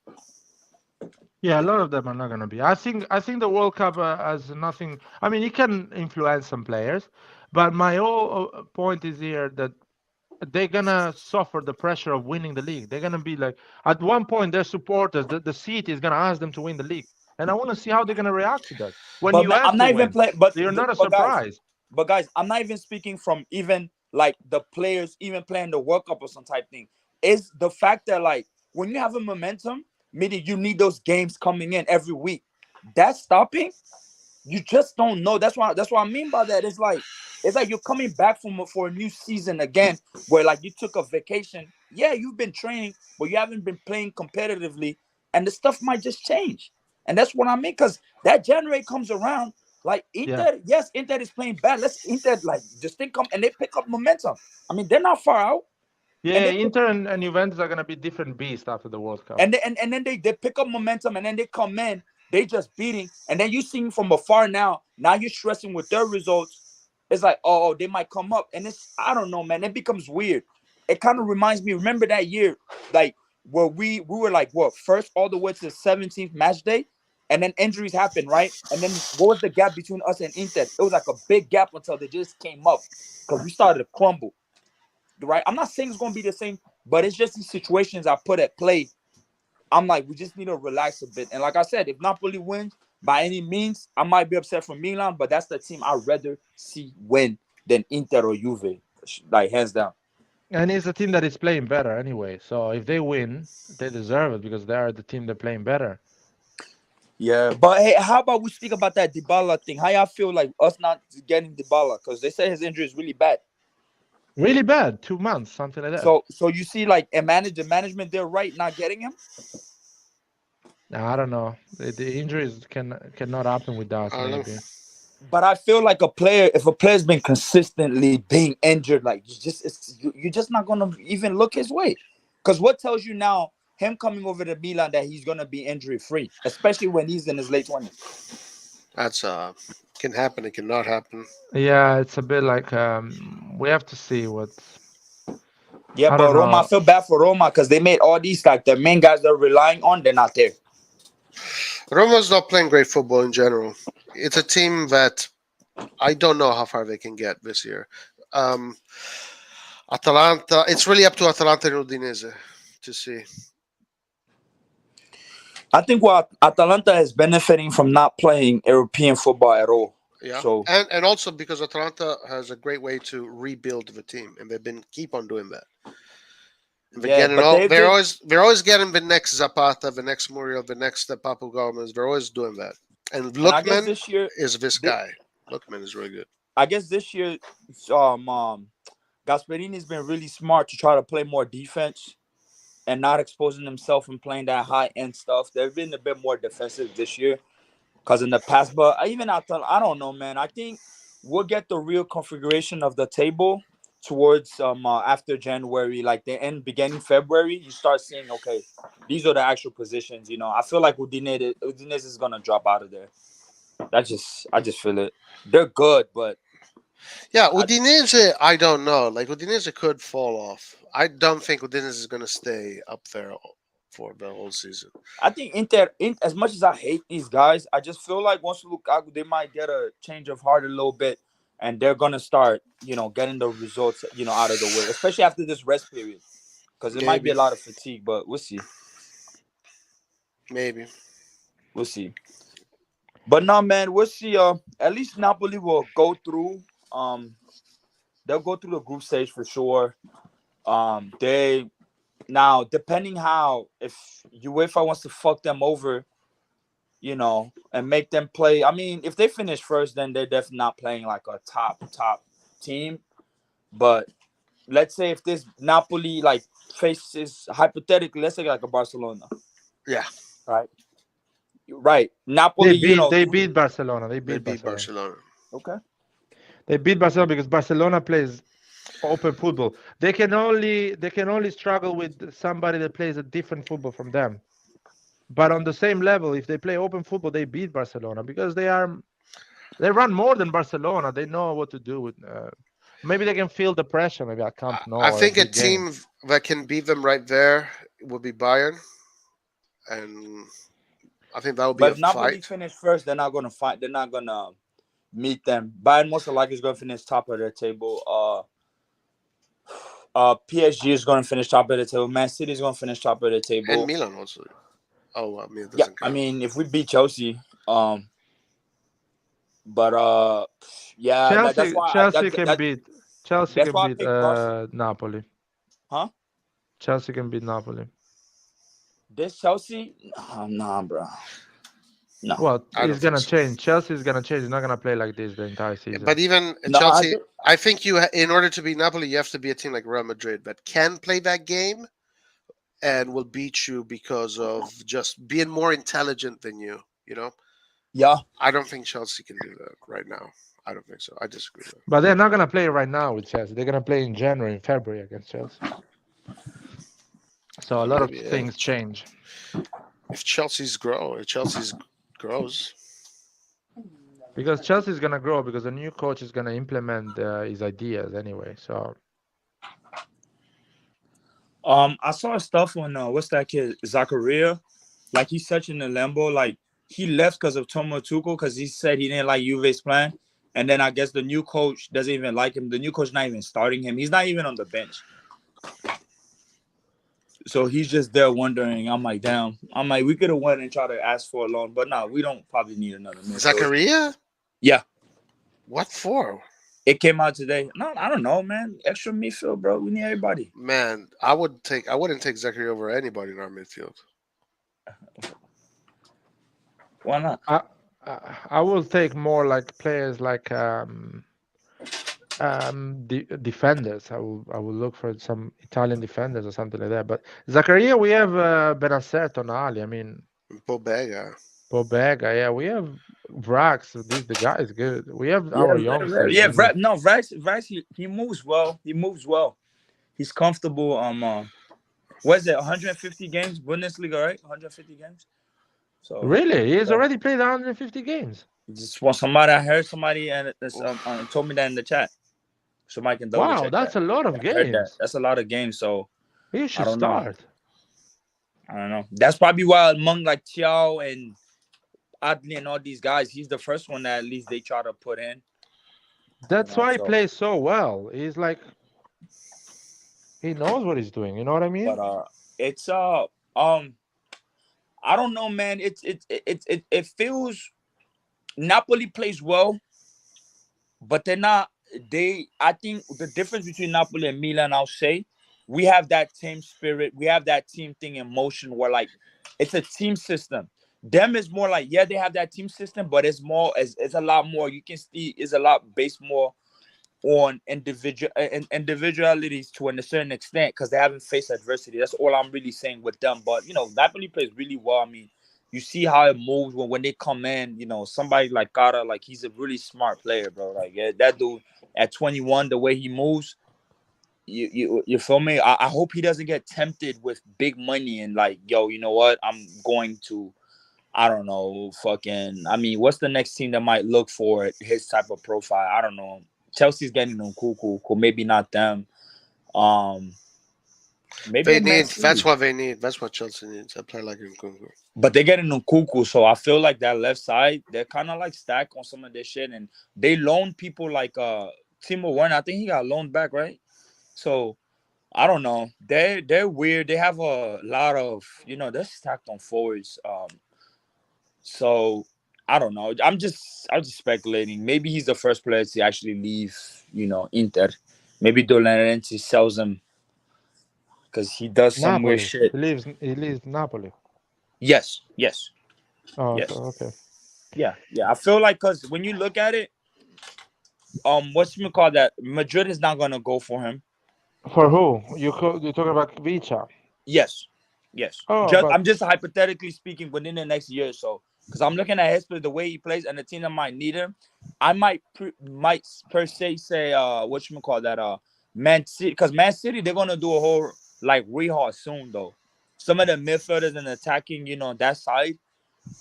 Yeah, a lot of them are not going to be. I think the World Cup has nothing. I mean, it can influence some players, but my whole point is here that they're gonna suffer the pressure of winning the league. They're gonna be like, at one point, their supporters, the seat is gonna ask them to win the league, and I want to see how they're gonna react to that. When But you man, have I'm not to even win, playing. But you're not a but guys, surprise. But guys, I'm not even speaking from even like the players even playing the World Cup or some type thing. It's the fact that like when you have a momentum, meaning you need those games coming in every week. That's stopping. You just don't know. That's what I mean by that. It's like you're coming back for a new season again, where like you took a vacation. Yeah, you've been training, but you haven't been playing competitively, and the stuff might just change. And that's what I mean, because that January comes around. Like Inter, yes, Inter is playing bad. Let's Inter like just think come and they pick up momentum. I mean, they're not far out. Yeah, Inter and Juventus are gonna be different beasts after the World Cup. And then they pick up momentum, and then they come in, they just beating, and then you see from afar now. Now you're stressing with their results. It's like, oh, they might come up, and it's I don't know, man. It becomes weird. It kind of reminds me. Remember that year, like where we were like what first all the way to the 17th match day. And then injuries happened, right? And then what was the gap between us and Inter? It was like a big gap until they just came up because we started to crumble, right? I'm not saying it's going to be the same, but it's just these situations I put at play. I'm like, we just need to relax a bit. And like I said, if Napoli wins by any means, I might be upset for Milan, but that's the team I'd rather see win than Inter or Juve, like hands down. And it's a team that is playing better anyway. So if they win, they deserve it because they are the team that playing better. Yeah, but hey, how about we speak about that Dybala thing? How y'all feel like us not getting Dybala? Because they say his injury is really bad. Really bad, 2 months, something like that. So you see, like, the management, they're right not getting him. I don't know. The injuries cannot happen with us, maybe. But I feel like if a player's been consistently being injured, like you're just not gonna even look his way. Because what tells you now? Him coming over to Milan that he's gonna be injury free, especially when he's in his late 20s. That's can happen. It cannot happen. Yeah, it's a bit like we have to see what. Yeah, but Roma, I feel bad for Roma because they made all these like the main guys they're relying on. They're not there. Roma's not playing great football in general. It's a team that I don't know how far they can get this year. Atalanta. It's really up to Atalanta and Udinese to see. I think what Atalanta is benefiting from not playing European football at all. Yeah, so, and also because Atalanta has a great way to rebuild the team, and they've been keep on doing that. And they're always getting the next Zapata, the next Muriel, the next Papu Gomez. They're always doing that. And Lookman is this guy. Lookman is really good. I guess this year, Gasperini's been really smart to try to play more defense and not exposing himself and playing that high end stuff. They've been a bit more defensive this year because in the past, but even after, I don't know, man. I think we'll get the real configuration of the table towards after January, like the end beginning February. You start seeing, okay, these are the actual positions. You know, I feel like Udinese is gonna drop out of there. I just feel it. They're good, but Yeah, Udinese, I don't know. Like Udinese could fall off. I don't think Udinese is going to stay up there for the whole season. I think Inter, as much as I hate these guys, I just feel like once Lukaku, they might get a change of heart a little bit, and they're gonna start, getting the results, out of the way, especially after this rest period, because it might be a Maybe. lot of fatigue. But we'll see. Maybe. We'll see. But no, man, we'll see. At least Napoli will go through. They'll go through the group stage for sure. They now depending how if UEFA wants to fuck them over, and make them play. I mean, if they finish first, then they're definitely not playing like a top team. But let's say if this Napoli like faces hypothetically, let's say like a Barcelona, Yeah. right? Napoli, They beat Barcelona. They They beat beat Barcelona. Barcelona. Okay. They beat Barcelona because Barcelona plays open football. They can only struggle with somebody that plays a different football from them. But on the same level, if they play open football, they beat Barcelona because they run more than Barcelona. They know what to do with. Maybe they can feel the pressure. Maybe at Camp Nou. I or think a big game. team that can beat them right there would be Bayern, and I think that will be But a if Napoli fight. finish first, they're not gonna fight. They're not gonna meet them. Bayern most likely is gonna finish top of their table. PSG is gonna finish top of the table. Man City is gonna finish top of the table. And Milan also. Oh, I mean, it Yeah, doesn't I count. mean, if we beat Chelsea, but yeah, that's why Chelsea can beat. Chelsea that's can why I beat picked Barca. Napoli. Huh? Chelsea can beat Napoli. This Chelsea, nah, bro. No. Well, I don't it's gonna think so. change. Chelsea is gonna change. It's not gonna play like this the entire season. But even No, Chelsea, I think in order to beat Napoli, you have to be a team like Real Madrid that can play that game and will beat you because of just being more intelligent than you. Yeah. I don't think Chelsea can do that right now. I don't think so. I disagree with that. But they're not gonna play right now with Chelsea. They're gonna play in January and February against Chelsea. So a lot of Maybe, yeah. things change. If Chelsea grows, Because Chelsea is gonna grow because the new coach is gonna implement his ideas anyway. So I saw stuff on what's that kid Zachariah, like he's such in the limbo. Like he left because of Tomo Tuchel because he said he didn't like Juve's plan, and then I guess the new coach doesn't even like him. The new coach not even starting him. He's not even on the bench. So he's just there wondering. I'm like, damn. I'm like, we could have went and tried to ask for a loan, but no, we don't probably need another midfielder. Zachariah? Yeah. What for? It came out today. No, I don't know, man. Extra midfield, bro. We need everybody. Man, I wouldn't take Zachariah over anybody in our midfield. Why not? I will take more like players like defenders. I will look for some Italian defenders or something like that. But Zakaria, we have Benasser, Tonali. I mean, Pobega. Yeah, we have Vrax. The guy is good. We have our youngsters. Yeah, Vrax. He moves well. He's comfortable. What is it? 150 games, Bundesliga, right? 150 games. So really, he's already played 150 games. Just want somebody. I heard somebody and told me that in the chat. Somebody can double check. Wow, that's a lot of games. Heard that. That's a lot of games. So he should start. I don't know. That's probably why among like Thiaw and Adli and all these guys, he's the first one that at least they try to put in. That's why he plays so well. He's like, he knows what he's doing. You know what I mean? But it's I don't know, man. It feels Napoli plays well, but they're not. I think the difference between Napoli and Milan, I'll say, we have that team spirit. We have that team thing in motion where like it's a team system. Them is more like, yeah, they have that team system, but it's a lot more. You can see it's a lot based more on individualities to a certain extent because they haven't faced adversity. That's all I'm really saying with them. But Napoli plays really well. I mean, you see how it moves when they come in. Somebody like Cara, like he's a really smart player, bro. Like that dude at 21, the way he moves, you feel me? I hope he doesn't get tempted with big money and like, yo, you know what? I'm going to, I don't know, fucking. I mean, what's the next team that might look for his type of profile? I don't know. Chelsea's getting them cool. Maybe not them. Maybe They a Man need. That's City. what they need. That's what Chelsea needs. A player like Nkunku. But they're getting Nkunku, so I feel like that left side, they're kind of like stacked on some of their shit, and they loan people like Timo Werner. I think he got loaned back, right? So I don't know. They're weird. They have a lot of they're stacked on forwards. So I don't know. I'm just speculating. Maybe he's the first player to actually leave. Inter. Maybe De Laurentiis sells him because he does some weird Napoli. shit. He leaves Napoli. Yes. Oh, Yes. okay. Yeah. I feel like because when you look at it, what's you call that? Madrid is not gonna go for him. For who? You're talking about Vicha. Yes. Oh, but I'm just hypothetically speaking within the next year or so, because I'm looking at his play, the way he plays, and the team that might need him. I might per se say what you call that Man City, because Man City they're gonna do a whole like rehaul soon though. Some of the midfielders and attacking, that side,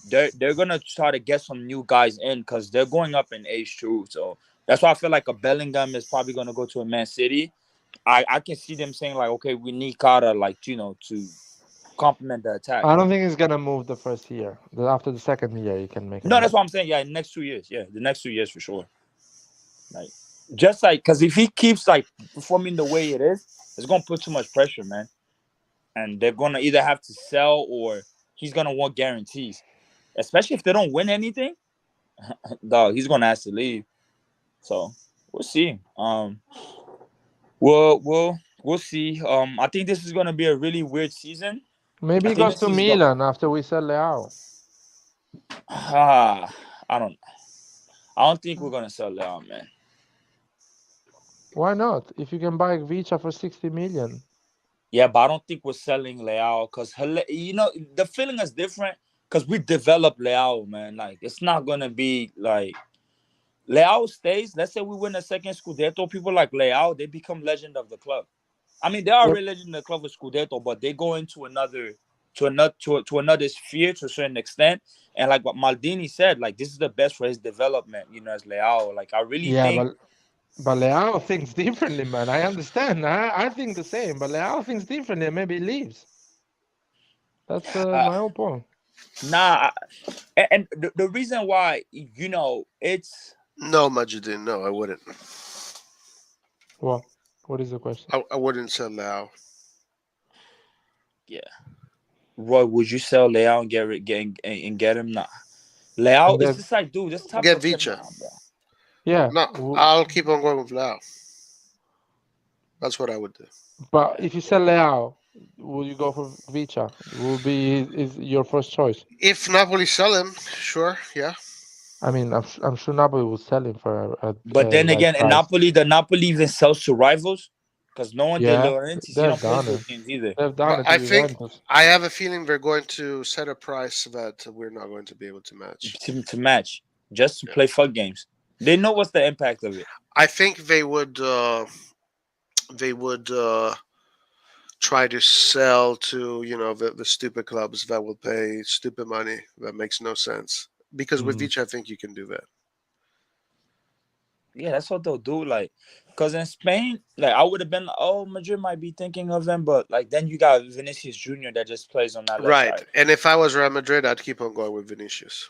they're gonna try to get some new guys in because they're going up in age too. So that's why I feel like a Bellingham is probably gonna go to a Man City. I can see them saying like, okay, we need Carter like to complement the attack. I don't think he's gonna move the first year. After the second year, you can make a No, move. that's what I'm saying. Yeah, in the next 2 years. Yeah, the next 2 years for sure. Like, just like, because if he keeps like performing the way it is, it's gonna put too much pressure, man. And they're gonna either have to sell or he's gonna want guarantees, especially if they don't win anything. Dog, he's gonna have to leave. So we'll see. We'll see. I think this is gonna be a really weird season. Maybe I he think goes this to is Milan after we sell Leao. I don't think we're gonna sell Leon, man. Why not? If you can buy Vicha for 60 million. Yeah, but I don't think we're selling Leao because the feeling is different because we developed Leao, man. Like it's not gonna be like Leao stays. Let's say we win a second Scudetto, people like Leao, they become legend of the club. I mean, they are Yep. already legend of the club with Scudetto, but they go into another sphere to a certain extent. And like what Maldini said, like this is the best for his development, as Leao. Like I really Yeah, think but Leao thinks differently, man. I understand. I think the same, but Leao thinks differently. And maybe he leaves. That's my whole point. nah. And the reason why, it's No, Majidin. No, I wouldn't. Well, what is the question? I wouldn't sell Lau. Roy, would you sell Leao and get him? Nah. Leao, And it's then, just like, dude, this type Get of shit, Vicha. nah, bro. yeah, No, I'll keep on going with Lau. That's what I would do. but if you sell Leao, will you go for Vicha? Will be is your first choice? If Napoli sell him, sure, yeah. I mean, I'm sure Napoli will sell him for But then right again, in price. Napoli even sells to rivals because no one did Yeah, Laurentiis. He they've don't play done for it. teams either. They've done But it to I think Juventus. I have a feeling they're going to set a price that we're not going to be able to match. To match, just to play fuck games. They know what's the impact of it. I think they would try to sell to the stupid clubs that will pay stupid money that makes no sense. Because with Vicha, I think you can do that. Yeah, that's what they'll do. Like, because in Spain, like I would have been, oh, Madrid might be thinking of him, but like then you got Vinicius Jr. that just plays on that left Right. side. And if I was Real Madrid, I'd keep on going with Vinicius.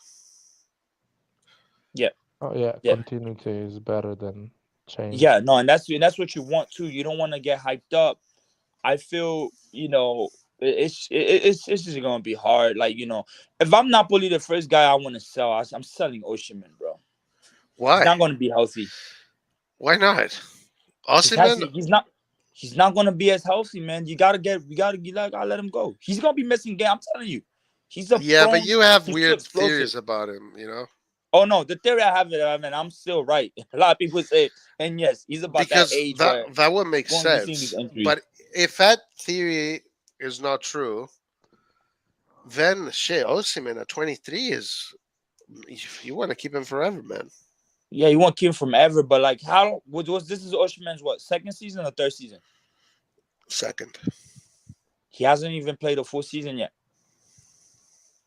Oh yeah, Yeah. continuity is better than change. Yeah, no, and that's what you want too. You don't want to get hyped up. I feel it's just gonna be hard. Like if I'm Napoli, the first guy I want to sell, I'm selling Osimhen, bro. Why? He's not gonna be healthy. Why not? He's Osimhen? not gonna be as healthy, man. You gotta let him go. He's gonna be missing game. I'm telling you, He's a Yeah, but prone. you have He's too weird explosive. theories about him, you know? Oh no, the theory I have it, I mean, I'm still right. A lot of people say, and yes, he's about that Because age where that would make going to be seeing these sense. injuries. But if that theory is not true, then shit, Osimhen at 23 is you want to keep him forever, man. Yeah, you want Kim from ever, but like, how was this is Osimhen's what, second season or third season? Second. He hasn't even played a full season yet,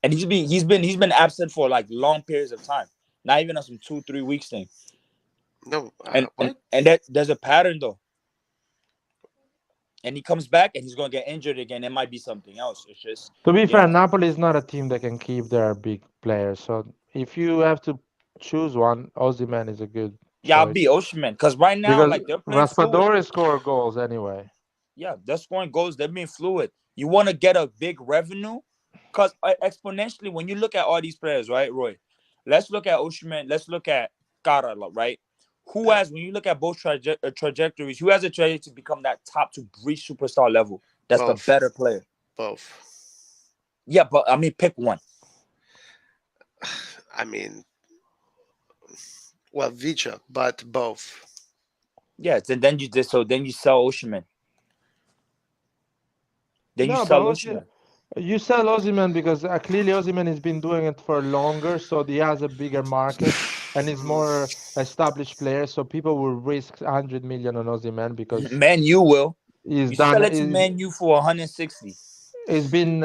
and he's been absent for like long periods of time. Not even on some 2-3 weeks thing. No, And what? there's a pattern though. And he comes back and he's gonna get injured again. It might be something else. It's just, To be you fair, know, Napoli is not a team that can keep their big players. So if you have to choose one, Osimhen is a good yeah, I'll choice. be Osimhen because right now, Because like they're playing fluid. Raspadori score goals anyway. Yeah, they're scoring goals. They're being fluid. You want to get a big revenue because exponentially, when you look at all these players, right, Roy? Let's look at Osimhen. Let's look at Carala, right? Who has, when you look at both trajectories, who has a trajectory to become that top to reach superstar level? That's Both. the better player. Both. Yeah, but I mean, pick one. I mean, well, Vicha, but both. Yeah, then you sell Osimhen. Then you No, sell but Osimhen. you sell Osimhen because clearly Osimhen has been doing it for longer, so he has a bigger market and is more established player. So people will risk 100 million on Osimhen because Man, you will. he's You done. sell it to Man U for 160. He's been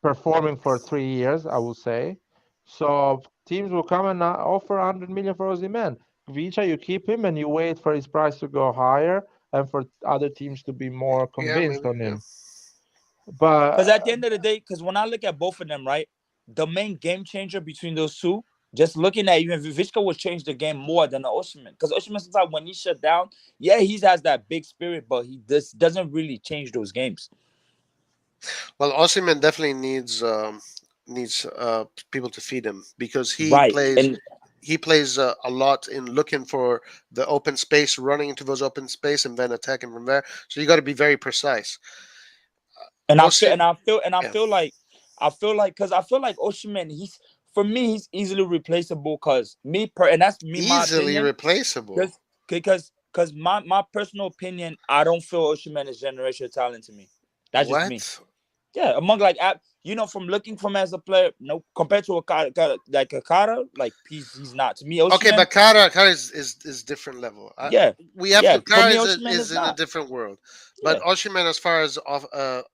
performing for 3 years, I would say. So teams will come and offer 100 million for Osimhen. Vicha, you keep him and you wait for his price to go higher and for other teams to be more Yeah, convinced maybe, on yeah. him. But Because at the end of the day, because when I look at both of them, right, the main game changer between those two, just looking at even Vishka will change the game more than the Osimhen. Because Osimhen sometimes when he shut down, yeah, he has that big spirit, but he doesn't really change those games. Well, Osimhen definitely needs people to feed him because he Right. plays a lot in looking for the open space, running into those open space, and then attacking from there. So you got to be very precise. And I Osimhen- feel like because I feel like Osimhen, he's easily replaceable because and that's me, my easily opinion. replaceable. Because my personal opinion, I don't feel Osimhen is generational talent to me. That's just me. What? Yeah, among like from looking from as a player, no, compared to a Kara, like he's not to me. Osimhen, Okay, but Kara is different level. yeah, We have yeah. to. For Kara me, is Osimhen is in a not. different world. But Yeah. Osimhen, as far as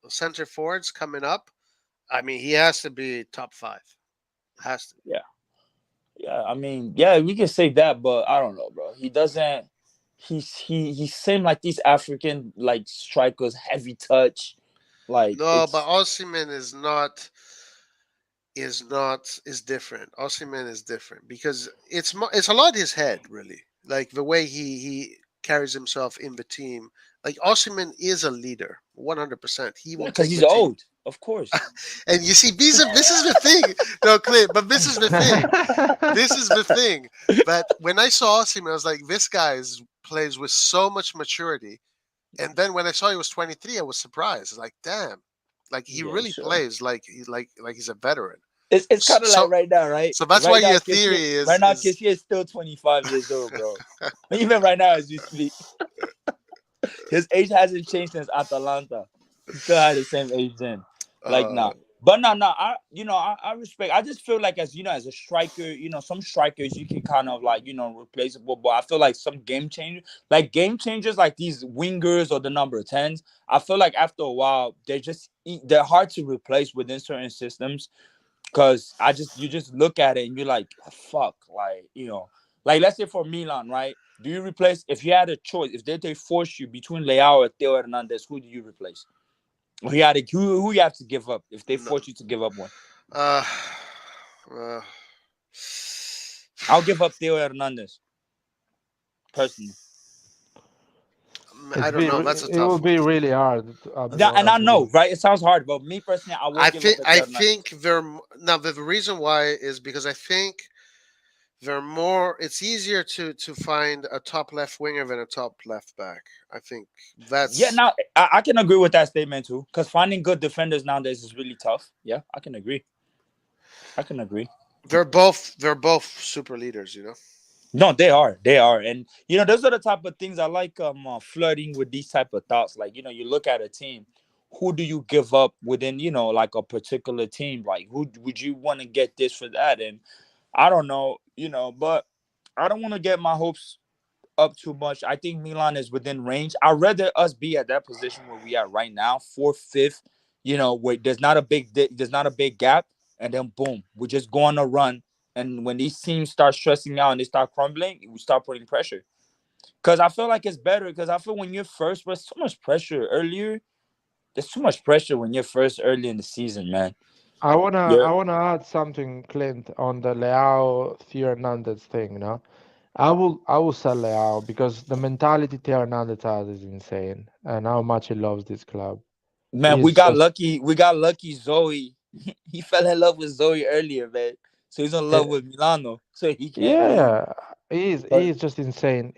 center forwards coming up, I mean, he has to be top 5. Has to. Yeah, I mean, yeah, we can say that, but I don't know, bro. He doesn't. He seemed like these African like strikers, heavy touch, like No, it's but Osimhen is different. Osimhen is different because it's a lot his head really, like the way he carries himself in the team. Like Osimhen is a leader, 100%. He will because take he's the team. old, of course. And you see, this is the thing. No, Clint, but this is the thing. This is the thing. But when I saw Osimhen, I was like, this guy plays with so much maturity. And then when I saw he was 23, I was surprised. I was like, damn, like he Yeah, really sure. plays like he's a veteran. It's kind of So- like right now, right? So that's right why now, your Kessie- theory is right now. is- Kessie is still 25 years old, bro. Even right now, as we speak, his age hasn't changed since Atalanta. He still had the same age then. Like nah. But no, I respect. I just feel like as a striker, some strikers you can kind of like, replaceable. But I feel like some game changers, like these wingers or the number 10s. I feel like after a while, they're hard to replace within certain systems. Cause you just look at it and you're like, fuck, like like let's say for Milan, right? Do you replace if you had a choice, if they force you between Leao or Theo Hernandez, who do you replace? Who you have to give up if they force you to give up one? uh, uh, I'll give up Theo Hernandez. Personally. I don't know. That's a It tough will be one. really hard. Yeah, and I know, right? It sounds hard, but me personally, I will give up I Theo Hernandez. think now the reason why is because I think they're more. It's easier to find a top left winger than a top left back. I think that's Yeah, now I can agree with that statement too. Because finding good defenders nowadays is really tough. Yeah, I can agree. I can agree. They're both super leaders, you know. No, they are, and those are the type of things I like. Flirting with these type of thoughts. Like you look at a team, who do you give up within like a particular team? Like who would you want to get this for that? And I don't know, but I don't want to get my hopes up too much. I think Milan is within range. I'd rather us be at that position where we are right now, fourth, fifth. Where there's not a big gap, and then boom, we just go on a run. And when these teams start stressing out and they start crumbling, we start putting pressure. Because I feel like it's better. Because I feel when you're first, there's so much pressure earlier. There's too much pressure when you're first early in the season, man. I wanna Yeah, I wanna add something, Clint, on the Leao Theo Hernandez thing. I will sell Leao because the mentality Theo Hernandez has is insane, and how much he loves this club. man, we He's got just lucky. We got lucky. Zoe, he fell in love with Zoe earlier, man. So he's in uh, love with Milano. So he can't leave. yeah, he's But he's just insane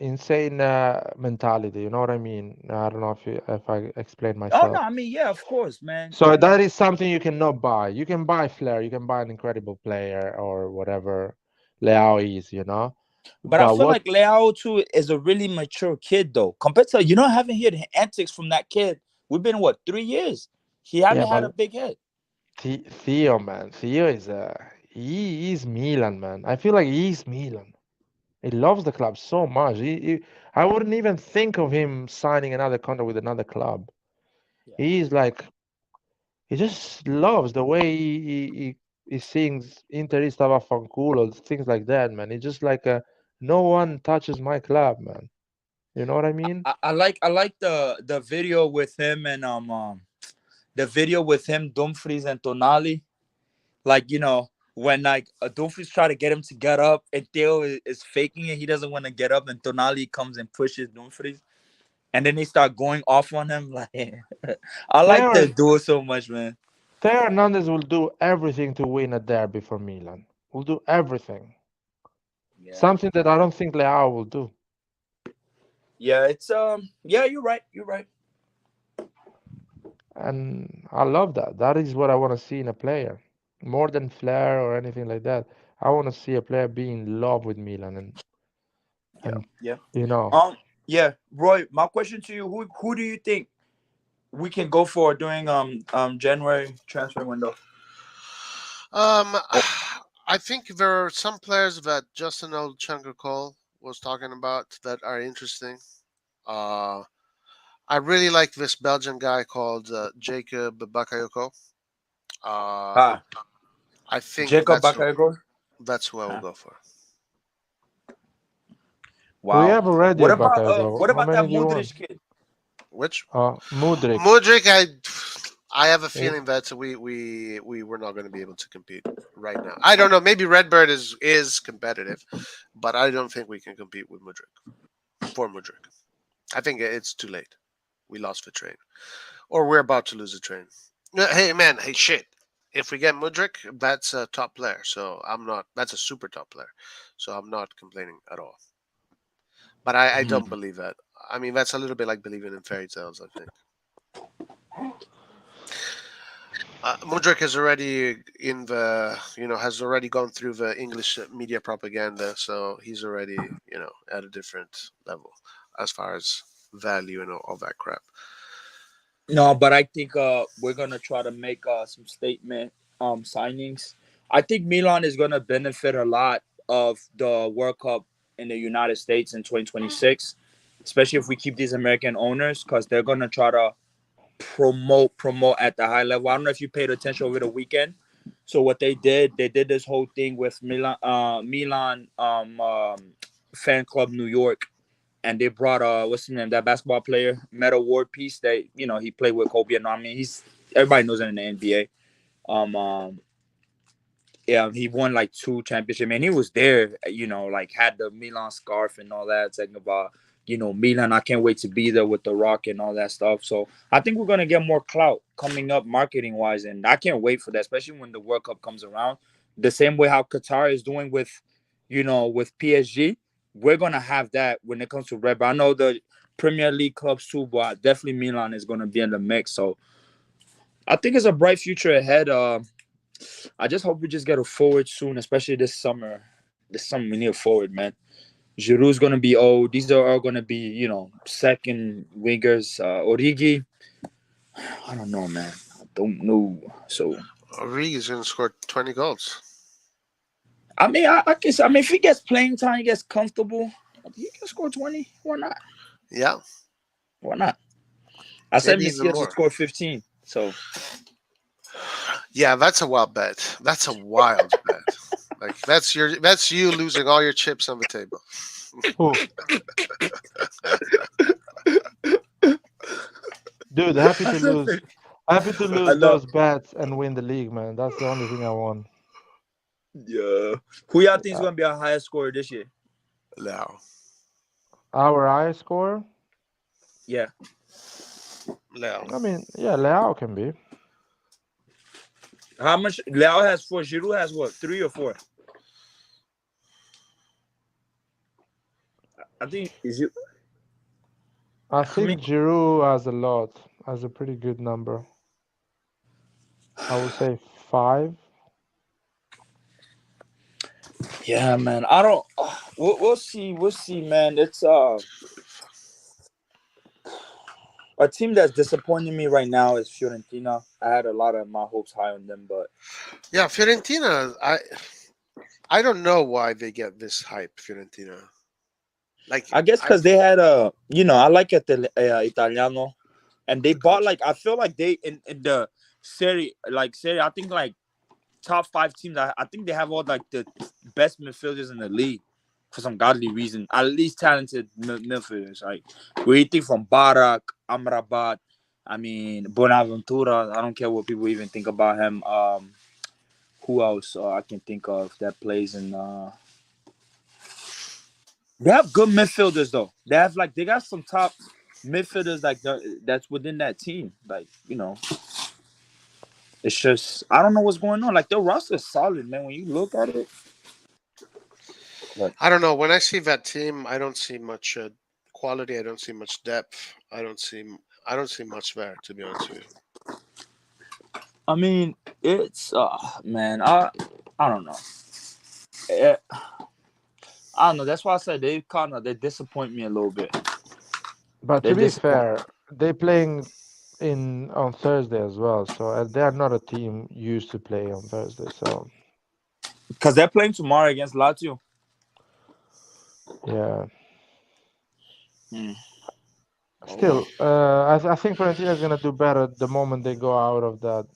mentality. You know what I mean? I don't know if I explain oh no, myself. I mean yeah, of course, man. So that is something you cannot buy. You can buy flair, you can buy an incredible player or whatever Leao is. But I But feel what like Leao too is a really mature kid though. Compared to haven't heard the antics from that kid. We've been what 3 years. He yeah, haven't had a but big head. Theo, man, Theo he is Milan, man. I feel like he's Milan. He loves the club so much. I wouldn't even think of him signing another contract with another club. Yeah. He's like he just loves the way he sings Interista vaffanculo, things like that, man. It's just like no one touches my club, man. You know what I mean? I like the video with him and the video with him, Dumfries and Tonali. Like when like Dumfries try to get him to get up and Theo is faking it. He doesn't want to get up and Tonali comes and pushes Dumfries. And then they start going off on him. Like I like Theo, that duo so much, man. Theo Hernandez will do everything to win a derby for Milan. Will do everything. Yeah. Something that I don't think Leao will do. Yeah, it's yeah, you're right. You're right. And I love that. That is what I want to see in a player. More than flair or anything like that. I want to see a player be in love with Milan Yeah, and yeah. you know. Yeah, Roy, my question to you, who do you think we can go for during January transfer window? Um, Oh, I think there are some players that Justin Olchenko Cole was talking about that are interesting. Uh, I really like this Belgian guy called Jacob Bakayoko. Uh, ah, I think Jacob Bakayoko. that's who I will Ah, go for. We wow. have already What a about Bakayoko. what How about that many do you want? Modric kid? Which Mudrik. Mudrik? I have a Eh, feeling that we were not going to be able to compete right now. I don't know. Maybe Redbird is competitive, but I don't think we can compete with Mudrik for Mudrik. I think it's too late. We lost the train, or we're about to lose the train. Hey man, hey shit. If we get Mudrik, that's a top player. So I'm not. That's a super top player. So I'm not complaining at all. But I don't Mhm. believe that. I mean, that's a little bit like believing in fairy tales. I think. Mudrik is already in the, has already gone through the English media propaganda, so he's already, at a different level as far as value and all that crap. No, but I think we're gonna try to make some statement signings. I think Milan is gonna benefit a lot of the World Cup in the United States in 2026, especially if we keep these American owners, because they're gonna try to promote at the high level. I don't know if you paid attention over the weekend. So what they did this whole thing with Milan fan club New York, and they brought what's his name, that basketball player, Metal Ward Piece, that he played with Kobe, and I mean he's everybody knows him in the NBA. Yeah, he won like 2 championships, and he was there, like had the Milan scarf and all that, talking about Milan. I can't wait to be there with the Rock and all that stuff. So I think we're gonna get more clout coming up marketing wise, and I can't wait for that, especially when the World Cup comes around. The same way how Qatar is doing with PSG, we're gonna have that when it comes to Red Bull. I know the Premier League clubs too, but definitely Milan is gonna be in the mix. So I think it's a bright future ahead. I just hope we just get a forward soon, especially this summer. This summer we need a forward, man. Giroud's gonna be old. These are all gonna be, second wingers. Origi, I don't know, man. I don't know. So Origi's going to score 20 goals. I mean, I guess. I mean, if he gets playing time, he gets comfortable, he can score 20. Why not? Yeah, Why not? I said maybe even Messias will more. score 15. So Yeah, that's a wild bet. That's a wild bet. Like that's you losing all your chips on the table. Who? Dude, happy to lose. Happy to I lose know. those bets and win the league, man. That's the only thing I want. Yeah. Who y'all think is gonna be our highest scorer this year? No. Our high score? Yeah. No. I mean, yeah, Leao can be. How much? Leao has 4. Giroud has what? 3 or 4? I think is you. I think Giroud has a lot, has a pretty good number. I would say 5. Yeah, man. I don't. We'll see. We'll see, man. It's a team that's disappointing me right now is Fiorentina. I had a lot of my hopes high on them, but Yeah, Fiorentina. I don't know why they get this hype. Fiorentina. Like I guess because they had I like Italiano, and they bought I feel like they in the Serie I think top 5 teams. I think they have all the best midfielders in the league for some godly reason. At least talented midfielders. Like we think from Barak, Amrabat, I mean Bonaventura. I don't care what people even think about him. Who else I can think of that plays in? They have good midfielders though. They got some top midfielders that's within that team. It's just I don't know what's going on. Like their roster is solid, man. When you look at it, I don't know. When I see that team, I don't see much quality. I don't see much depth. I don't see much there. To be honest with you. I mean, it's man. I don't know. I don't know. That's why I said they disappoint me a little bit. But to be fair, they playing on Thursday as well, so they are not a team used to play on Thursday. So because they're playing tomorrow against Lazio. Yeah. Hmm. Still, I think Fiorentina is gonna do better the moment they go out of that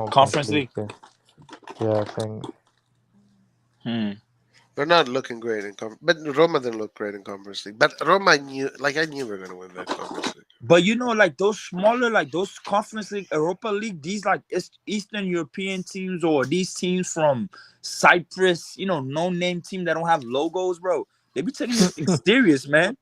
Conference league League. thing. Yeah, I think. They're not looking great in conference, but Roma didn't look great in conference league. But Roma I knew we were gonna win that conference league. But those smaller, those Conference League, Europa League, these Eastern European teams or these teams from Cyprus, no name team that don't have logos, bro. They be taking this thing serious, man.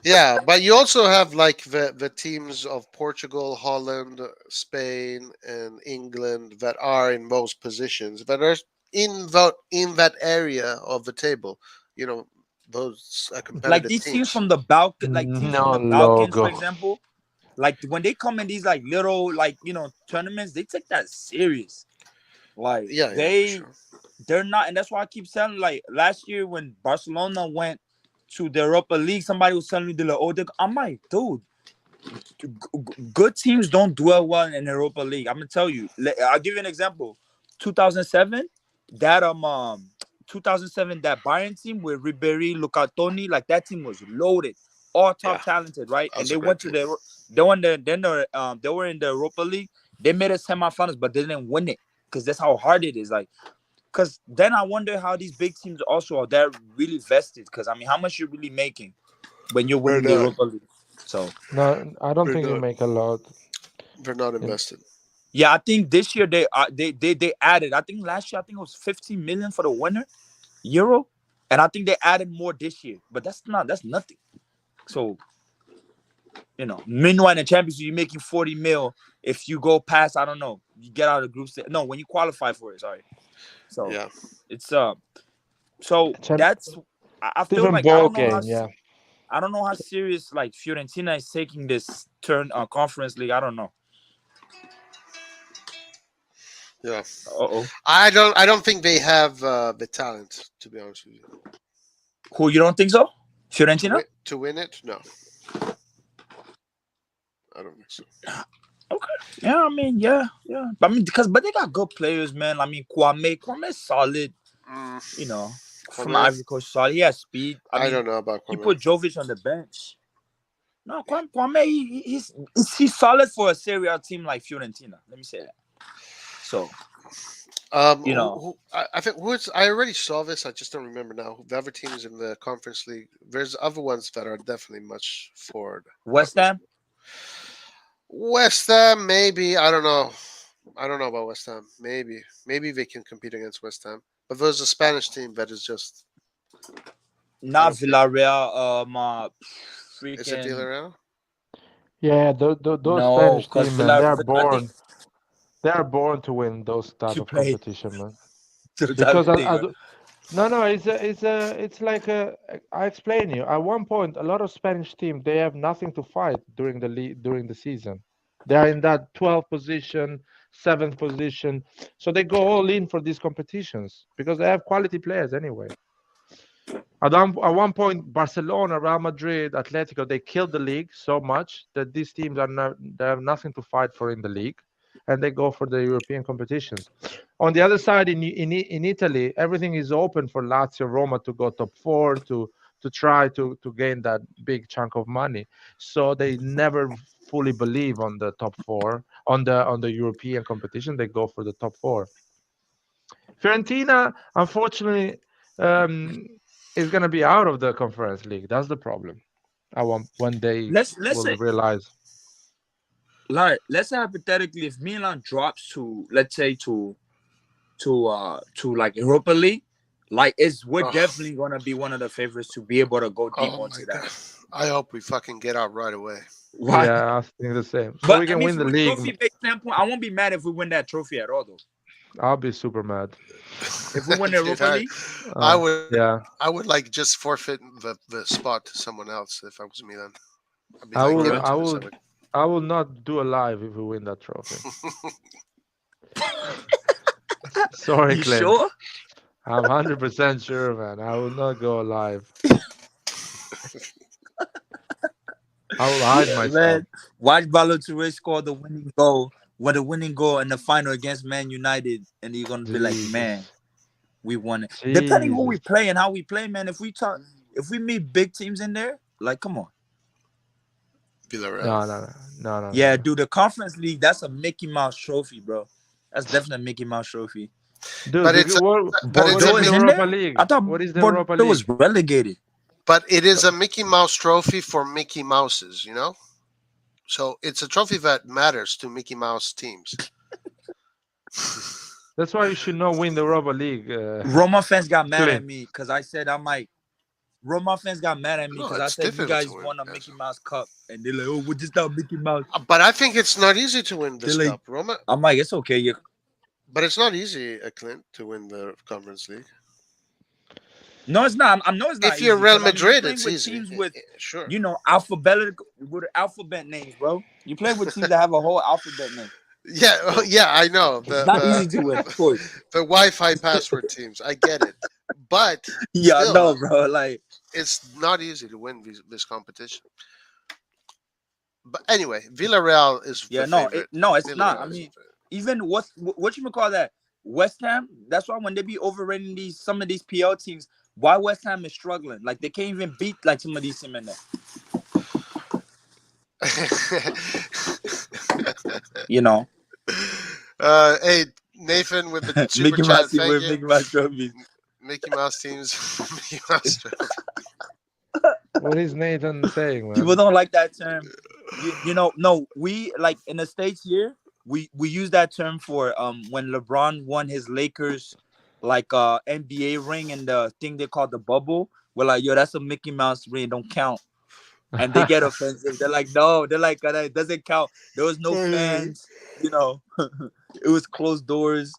Yeah, but you also have the teams of Portugal, Holland, Spain, and England that are in those positions that are in that area of the table. Those competitive These teams. teams from the Balkan, Balkans, for example. When they come in these little tournaments, they take that serious. They're not, and that's why I keep saying last year when Barcelona went to the Europa League, somebody was telling me I'm like, dude, good teams don't dwell well in Europa League. I'm gonna tell you. I'll give you an example. 2007, that 2007 that Bayern team with Ribéry, Lucatoni, that team was loaded, all top talented, right? And they went to they were in the Europa League. They made a semifinals, but they didn't win it because that's how hard it is. Because then I wonder how these big teams also are there really vested. Because I mean, how much you're really making when you're winning the Europa League? So no, I don't think you make a lot. They're not invested. Yeah, I think this year they added. I think last year it was 15 million for the winner, euro, and I think they added more this year. But that's nothing. So meanwhile in the Champions League, you're making 40 mil if you go past. I don't know. You get out of the group stage. No, when you qualify for it. Sorry. So yeah, it's So that's I feel like ball game. I don't know how serious Fiorentina is taking this turn Conference League. I don't know. Yeah. Uh-oh. I don't think they have the talent, to be honest with you. Who, you don't think so? Fiorentina? To win it? No. I don't think so. Okay. Yeah, I mean, yeah. But I mean, but they got good players, man. I mean, Kwame's solid. You know, from Kwame? Ivory Coast, solid. He has speed. I mean, don't know about he Kwame. put Jovic on the bench. No, Kwame, he's solid for a Serie A team like Fiorentina. Let me say that. So, you know, I think I already saw this. I just don't remember now. The other teams in the Conference League. There's other ones that are definitely much forward. West Ham. West Ham, maybe. I don't know. I don't know about West Ham. Maybe they can compete against West Ham. But there's a Spanish team that is just. Not Villarreal. Freaking. Is it Villarreal? Yeah, those No, Spanish because team, man, I think they are born to win those type to of play competition, man. to the Because type of thing, right? no, it's like I explain you. At one point, a lot of Spanish team they have nothing to fight during the season. They are in that 12th position, 7th position, so they go all in for these competitions because they have quality players anyway. At one point, Barcelona, Real Madrid, Atletico, they killed the league so much that these teams they have nothing to fight for in the league, and they go for the European competitions. On the other side, in Italy, everything is open for Lazio, Roma to go top 4 to try to gain that big chunk of money. So they never fully believe on the top 4 on the European competition. They go for the top 4. Fiorentina, unfortunately, is going to be out of the Conference League. That's the problem. When they Let's will say, realize. like, let's say hypothetically, if Milan drops to, let's say, to like Europa League, like we're definitely gonna be one of the favorites to be able to go deep onto that. God. I hope we fucking get out right away. Why? Yeah, I think the same. So But we can win the from a league. trophy-based standpoint, I won't be mad if we win that trophy at all, though. I'll be super mad. If we win the Europa League, I would. Yeah. I would like just forfeit the spot to someone else if I was Milan. I'd be I like, will. give it to I me, will. somebody. I will not do a live if we win that trophy. Sorry, you Clint. sure? I'm 100% sure, man. I will not go live. I will hide myself. Man, watch Balotelli score the winning goal. The winning goal in the final against Man United, and you're gonna be like, man, we won it. Depending who we play and how we play, man. If we meet big teams in there, like, come on. No. Yeah, dude, the Conference League, that's a Mickey Mouse trophy, bro. That's definitely a Mickey Mouse trophy. Dude, But it's Bordeaux is in Europa there? League. I thought What is the Europa Bordeaux League? was relegated. But it is a Mickey Mouse trophy for Mickey Mouses, you know? So it's a trophy that matters to Mickey Mouse teams. That's why you should not win the Europa League. Roma fans got mad at me because I said Roma fans got mad at me because I said you guys won a Mickey Mouse Cup, and they're like, "Oh, we're just not Mickey Mouse." But I think it's not easy to win this cup, Roma. I'm like, it's okay. But it's not easy, Clint, to win the Conference League. No, it's not. I know it's not. If you're Real Madrid, it's easy. Teams with, sure. With alphabet names, bro. You play with teams that have a whole alphabet name. Yeah, I know. It's not easy to win, of course. The Wi-Fi password teams, I get it. But yeah, still, no, bro. Like, it's not easy to win this competition. But anyway, Villarreal is it's not. I mean, even what you call that? West Ham. That's why when they be overrating some of these PL teams, why West Ham is struggling? Like they can't even beat like some of these teams in there. You know. Hey, Nathan with the super chat. Mickey Mouse trophies. Mickey Mouse teams. Mickey Mouse trophies. What is Nathan saying, man? People don't like that term. You know, no, we like in the States here, we use that term for when LeBron won his Lakers like NBA ring and the thing they call the bubble. We're like, yo, that's a Mickey Mouse ring, don't count. And they get offensive. They're like, no, it doesn't count. There was no fans, you know. It was closed doors.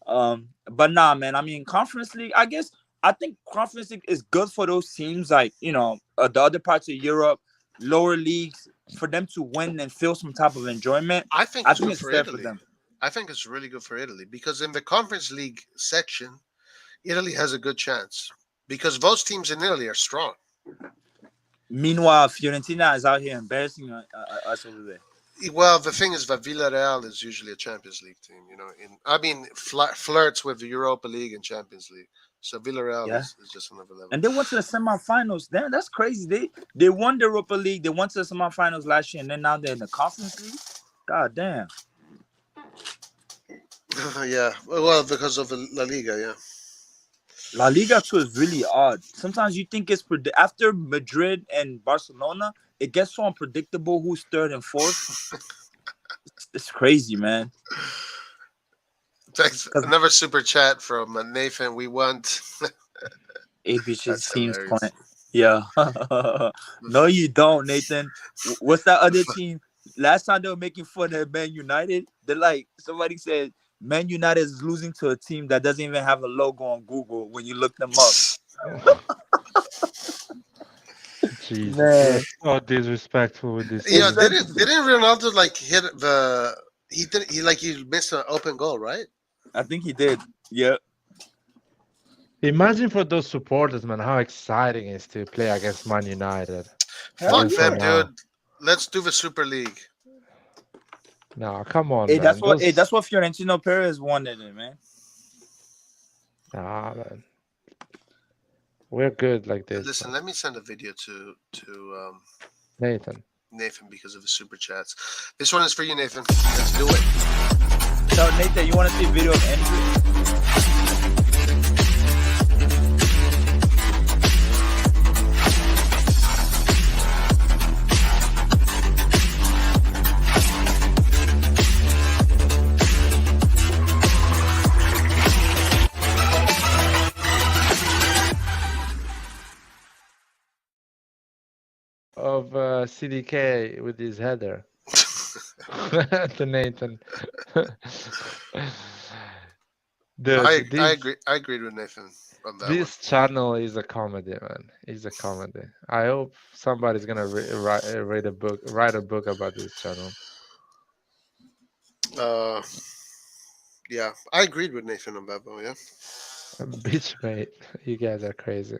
But nah, man. I mean, Conference League, I think Conference League is good for those teams like, you know, the other parts of Europe, lower leagues, for them to win and feel some type of enjoyment. I think it's fair for them. I think it's really good for Italy because in the Conference League section, Italy has a good chance because those teams in Italy are strong. Meanwhile, Fiorentina is out here embarrassing us over there. Well, the thing is that Villarreal is usually a Champions League team. Flirts with the Europa League and Champions League. So Villarreal Yeah. is just another level. And they went to the semifinals. Damn, that's crazy. They won the Europa League. They went to the semifinals last year, and then now they're in the Conference League. God damn. Yeah, well, because of the La Liga, yeah. La Liga too is really odd. Sometimes you think it's after Madrid and Barcelona, it gets so unpredictable who's third and fourth. It's crazy, man. Thanks. Another super chat from Nathan. We want ABC's team's point. Yeah. No, you don't, Nathan. What's that other team? Last time they were making fun of Man United, they're like, somebody said Man United is losing to a team that doesn't even have a logo on Google when you look them up. Jesus, Man. you're so disrespectful with this. Yeah, team. didn't Ronaldo hit the? He missed an open goal, right? I think he did. Yeah. Imagine for those supporters, man, how exciting it is to play against Man United. Fuck them, dude. Let's do the Super League. No, come on, hey, man. That's what Fiorentino Perez wanted, man. Nah, man. We're good like this. Listen, man. let me send a video to Nathan because of the super chats. This one is for you, Nathan. Let's do it. So, Nathan, you want to see a video of Andrew? of CDK with his header. To Nathan. Dude, I agreed with Nathan on that. This channel is a comedy, man. It's a comedy. I hope somebody's gonna write a book about this channel. Yeah, I agreed with Nathan on that one. Yeah. Bitch, mate, you guys are crazy.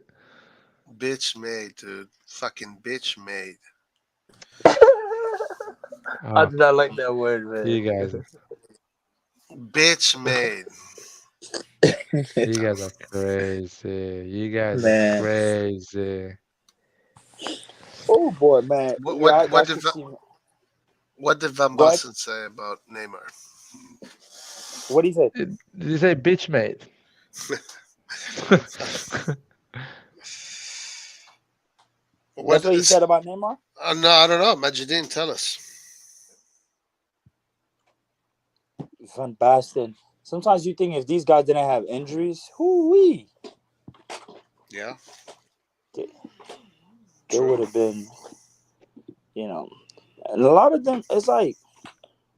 Bitch made, dude. Fucking bitch made. I do not like that word, man. You guys. Bitch made. You guys are crazy. You guys are crazy. Oh boy, man. What did Van Basten say about Neymar? What did he say? Did he say bitch mate? That's what he said about Neymar? No, I don't know. Majidine, tell us. Van Basten. Sometimes you think if these guys didn't have injuries, whoo-wee. Yeah. They would have been, and a lot of them, it's like,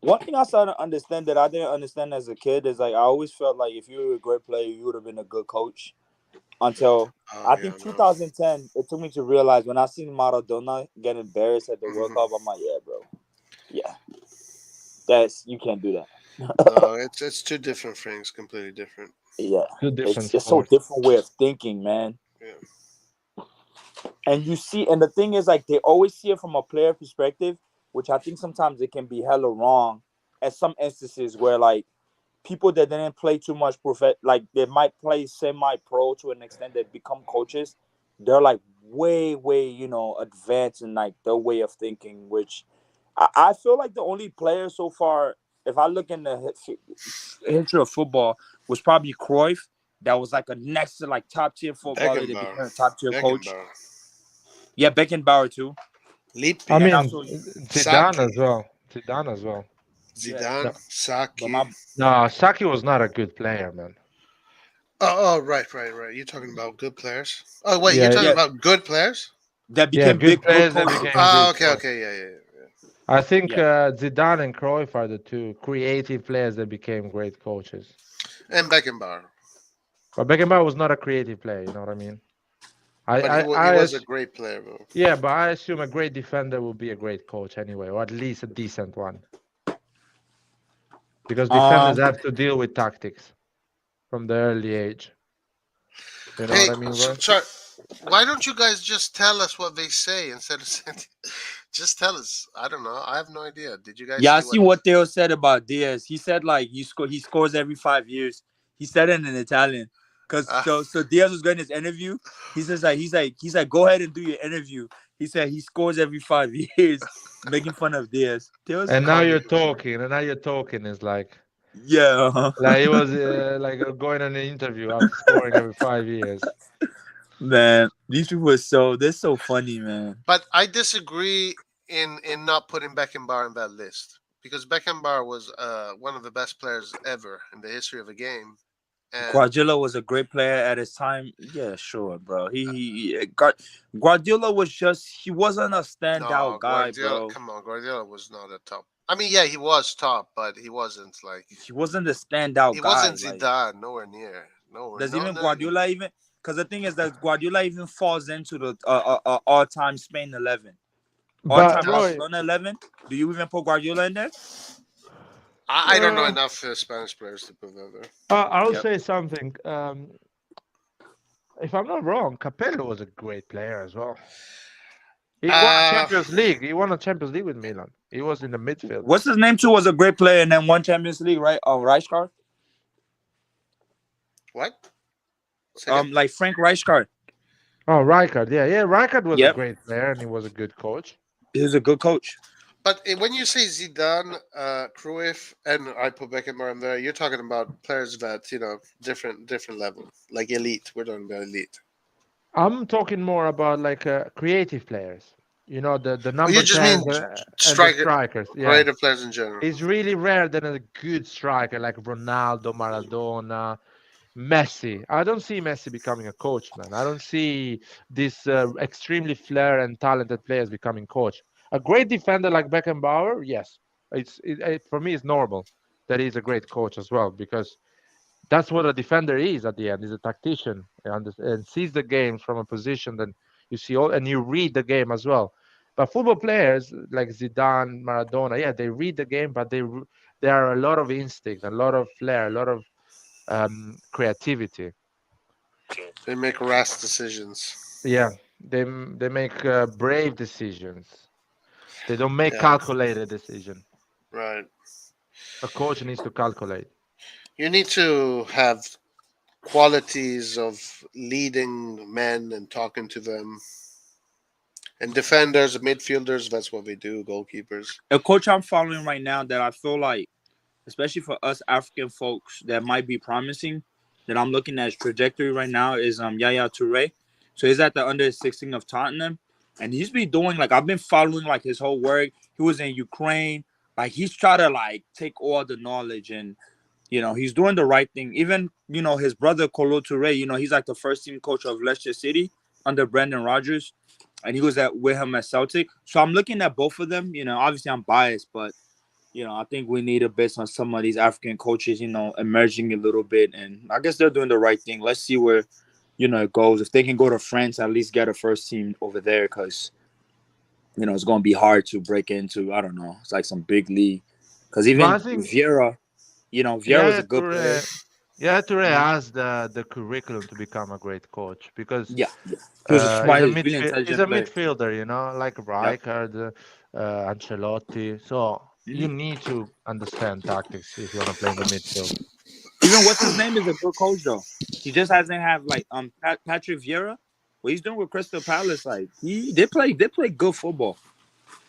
one thing I started to understand that I didn't understand as a kid is like, I always felt like if you were a great player, you would have been a good coach. Until I think 2010, it took me to realize when I seen Maradona get embarrassed at the World Cup, I'm like, yeah, bro. Yeah. You can't do that. No, it's two different things, completely different. Yeah. It's so different way of thinking, man. Yeah. And you see, and the thing is, like, they always see it from a player perspective, which I think sometimes it can be hella wrong at some instances where, like, people that didn't play too much like they might play semi-pro to an extent that become coaches, they're like way advanced in like their way of thinking, which I feel like the only player so far, if I look in the history of football, was probably Cruyff. That was like a next to like top tier footballer that became a top tier coach. Yeah, Beckenbauer too. I mean, Zidane as well. Zidane, Saki. No, Saki was not a good player, man. Oh, right. You're talking about good players. Oh, wait, you're talking about good players that became good players. Okay, yeah. I think Zidane and Cruyff are the two creative players that became great coaches. And Beckenbauer. But Beckenbauer was not a creative player, you know what I mean? But he was a great player, bro. Yeah, but I assume a great defender will be a great coach anyway, or at least a decent one. because defenders have to deal with tactics from the early age. You know Hey, what I mean, Roy? sorry. Why don't you guys just tell us what they say instead of saying? Just tell us. I don't know. I have no idea. Did you guys Yeah, I see see what? what Theo said about Diaz. He said like he scores every 5 years. He said it in Italian. Cause Ah, so Diaz was getting his interview. He says like he's like go ahead and do your interview. He said he scores every 5 years, making fun of Diaz. Theo's And now comedy. you're talking, and now you're talking is Yeah, like it was like going on an interview after scoring every 5 years. man. These people are they're so funny, man. but I disagree in not putting Beckenbauer in that list because Beckenbauer was one of the best players ever in the history of a game, and Guardiola was a great player at his time. Yeah, sure, bro. Guardiola was he wasn't a standout no, guy, Guardiola. bro. Come on, Guardiola was not a top. I mean, yeah, he was top, but he wasn't like He wasn't a standout he guy. wasn't Like, Zidane. Nowhere near. Nowhere. does No, even not even. Guardiola even? Because the thing is that Guardiola even falls into the all-time Spain 11, But all-time Roy, Barcelona 11. Do you even put Guardiola in there? I don't know uh, enough Spanish players to put that there. I'll Yep. say something. If I'm not wrong, Capello was a great player as well. He won a Uh, Champions League. He won a Champions League with Milan. He was in the midfield. What's his name too? Was a great player and then won Champions League, right? Rijkaard. what? Say again? Like Frank Rijkaard. Oh, Rijkaard. Yeah. Rijkaard was a Yep, great player and he was a good coach. he was a good coach. But when you say Zidane, Cruyff, and I put Beckenbauer in there, you're talking about players that different level, like elite. We're talking about elite. I'm talking more about like creative players. You know, the Oh, you number just mean 10s and the striker, strikers. Yeah. creative players in general. It's really rare that a good striker like Ronaldo, Maradona, Messi. I don't see Messi becoming a coach, man. I don't see these extremely flair and talented players becoming coach. A great defender like Beckenbauer, yes, for me it's normal that he's a great coach as well because that's what a defender is at the end. He's a tactician and sees the game from a position that you see all, and you read the game as well. But football players like Zidane, Maradona, yeah, they read the game, but there are a lot of instinct, a lot of flair, a lot of creativity. They make rash decisions. Yeah, they make brave decisions. They don't make Yeah, calculated decision. right. A coach needs to calculate. You need to have qualities of leading men and talking to them. And defenders, midfielders, that's what we do. Goalkeepers. A coach I'm following right now that I feel like, especially for us African folks, that might be promising. That I'm looking at his trajectory right now is Yaya Toure. So he's at the under 16 of Tottenham, and he's been doing like I've been following like his whole work. He was in Ukraine, like he's trying to like take all the knowledge and he's doing the right thing. Even his brother Kolo Toure, he's like the first team coach of Leicester City under Brendan Rodgers, and he was with him at Celtic. So I'm looking at both of them. Obviously I'm biased, but I think we need a bit on some of these African coaches, emerging a little bit. And I guess they're doing the right thing. Let's see where, it goes. If they can go to France, at least get a first team over there because, it's going to be hard to break into, I don't know, it's like some big league. Because even But I think Vieira, Vieira is a good player. Toure has the curriculum to become a great coach because Yeah. He was a smart, he's really he's intelligent a player. midfielder, like Yep. Rijkaard, Ancelotti. So you Mhm. need to understand tactics if you want to play in the midfield. Even what's his name is a good coach, though. He just hasn't have like Patrick Vieira. What he's doing with Crystal Palace, like they play good football.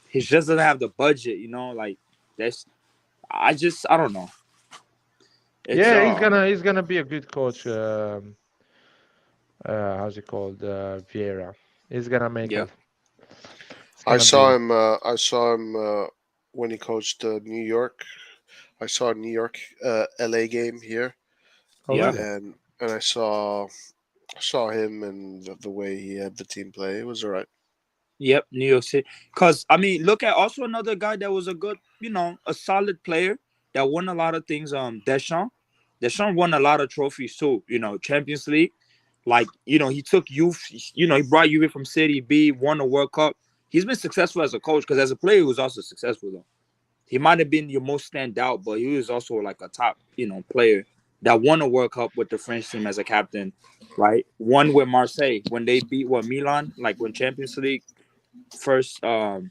He just doesn't have the budget, like that's. I don't know. It's Yeah, he's gonna be a good coach. How's it called? Vieira. He's gonna make yeah. a. It's gonna be. I saw him when he coached New York. I saw a New York LA game here, Oh Yeah. really? and I saw him and the way he had the team play. It was all right. Yep, New York City. Because, I mean, look at also another guy that was a good, a solid player that won a lot of things. Deschamps. Deschamps won a lot of trophies too, Champions League. Like, he took youth, he brought Juve from City B, won a World Cup. He's been successful as a coach because as a player, he was also successful, though. he might have been your most standout, but he was also like a top, player that won a World Cup with the French team as a captain, right? One with Marseille when they beat Milan, like when Champions League first, the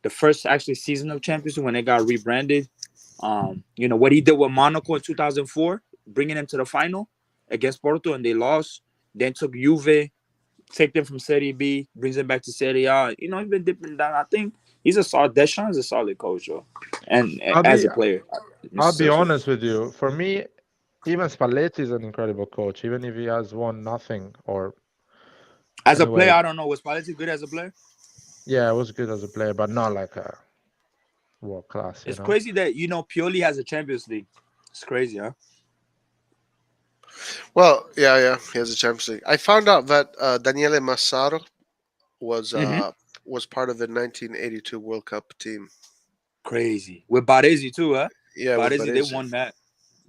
first actually season of Champions League when they got rebranded. What he did with Monaco in 2004, bringing them to the final against Porto, and they lost. Then took Juve, take them from Serie B, brings them back to Serie A. He's been dipping down. I think he's a solid. Deschamps is a solid coach, and I'll as be a player. I'll be honest with you. For me, even Spalletti is an incredible coach, even if he has won nothing. Or As a anyway, player, I don't know. Was Spalletti good as a player? yeah, it was good as a player, but not like a world class. It's crazy that Pioli has a Champions League. It's crazy, huh? Well, yeah, he has a Champions League. I found out that Daniele Massaro was was part of the 1982 World Cup team. Crazy with Baresi too, huh? Yeah, Baresi, they won that.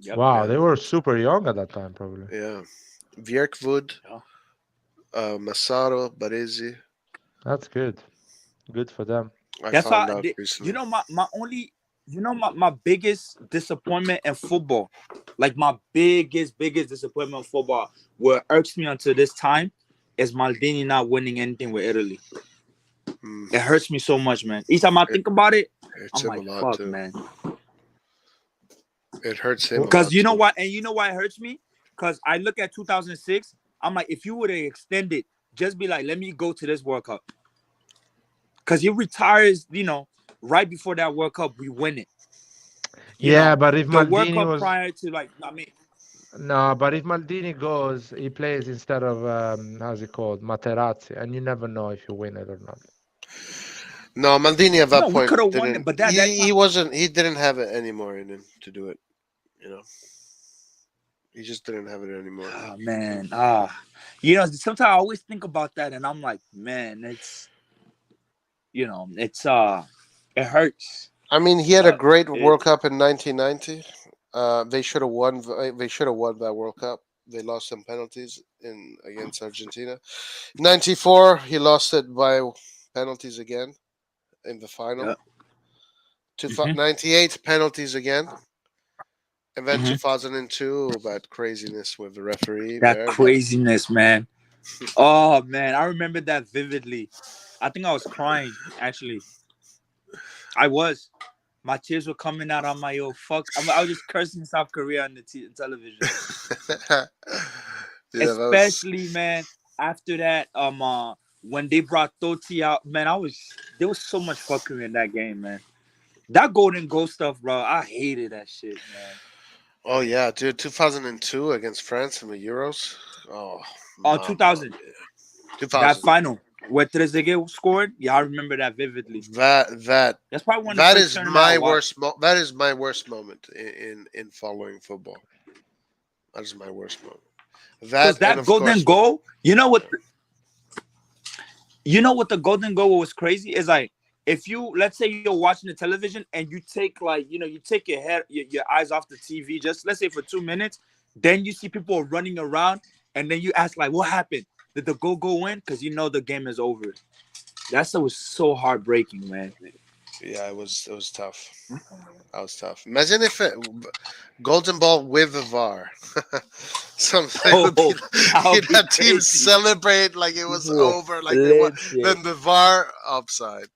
Yep. Wow, Yeah. they were super young at that time, probably. Yeah, Vierkwood, Massaro, Baresi. That's good. Good for them. That's found why out recently. my biggest disappointment in football, like my biggest disappointment in football, what irks me until this time, is Maldini not winning anything with Italy. It hurts me so much, man. Each time I think about it, I'm like, fuck, too. Man. It hurts him because you know why, and you know why it hurts me? Because I look at 2006, I'm like, if you would have extended, just be like, let me go to this World Cup. Because he retires, right before that World Cup, we win it. But if the Maldini World Cup was prior to no, but if Maldini goes, he plays instead of how's it called, Materazzi, and you never know if you win it or not. No, Maldini at that point could have won it, but he didn't have it anymore in him to do it. He just didn't have it anymore. Oh man, sometimes I always think about that, and I'm like, man, it's, it hurts. I mean, he had a great World Cup in 1990. They should have won. They should have won that World Cup. They lost some penalties against Argentina. 94, he lost it by penalties again in the final. 98, penalties again. And then 2002, about craziness with the referee. Craziness, man. Oh, man. I remember that vividly. I think I was crying, actually. I was. My tears were coming out on my fuck. I was just cursing South Korea on the television. Especially, man, after that, when they brought Totti out, man, there was so much fuckery in that game, man. That golden goal stuff, bro, I hated that shit, man. Oh, yeah, dude. 2002 against France in the Euros. 2000. That final where Trezeguet scored. Yeah, I remember that vividly. That's probably one. That is my worst. That is my worst moment in following football. That is my worst moment. That golden goal. You know what? The golden goal was crazy is like, if let's say you're watching the television and you take you take your head, your eyes off the TV, just let's say for 2 minutes, then you see people running around, and then you ask like, what happened? Did the goal go in? Because the game is over. That stuff was so heartbreaking, man. Yeah, it was tough. That was tough. Imagine if golden ball with the VAR. That team celebrate like it was over, like they won. Then the VAR upside.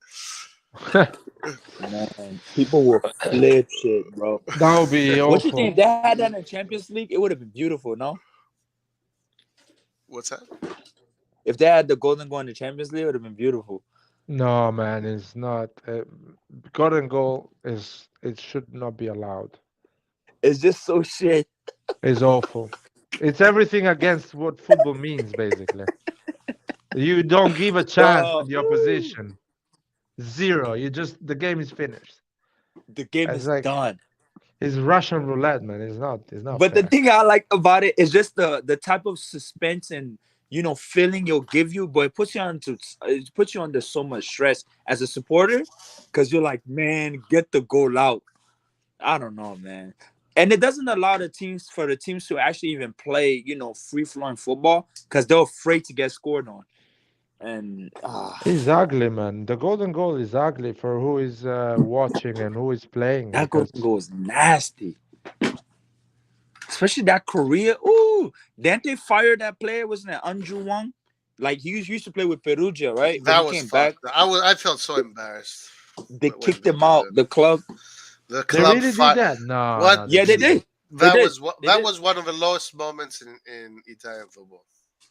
Man, people will flip shit, bro. That would be awful. What you think? If they had that in the Champions League, it would have been beautiful, no? What's that? If they had the golden goal in the Champions League, it would have been beautiful. No, man, it's not. Golden goal it should not be allowed. It's just so shit. It's awful. It's everything against what football means, basically. You don't give a chance to the opposition. Zero. The game is finished. The game is done. It's Russian roulette, man. It's not. But fair. the thing I like about it is just the type of suspense and feeling it'll give you, but it puts you under so much stress as a supporter, because you're like, man, get the goal out. I don't know, man. And it doesn't allow the teams to actually even play, free flowing football, because they're afraid to get scored on. And He's ugly, man. The golden goal is ugly for who is watching and who is playing that because golden goal is nasty. Especially that Korea. Ooh, didn't they fire that player? Wasn't it Anju Wang? Like he used to play with Perugia, right? But That he was came back. fucked. I felt so embarrassed. They when kicked they him did out. that. The club. The they club really fight. did that. No, What? no, Yeah, they didn't. did. They That did. was They that did. was one of the lowest moments in Italian football.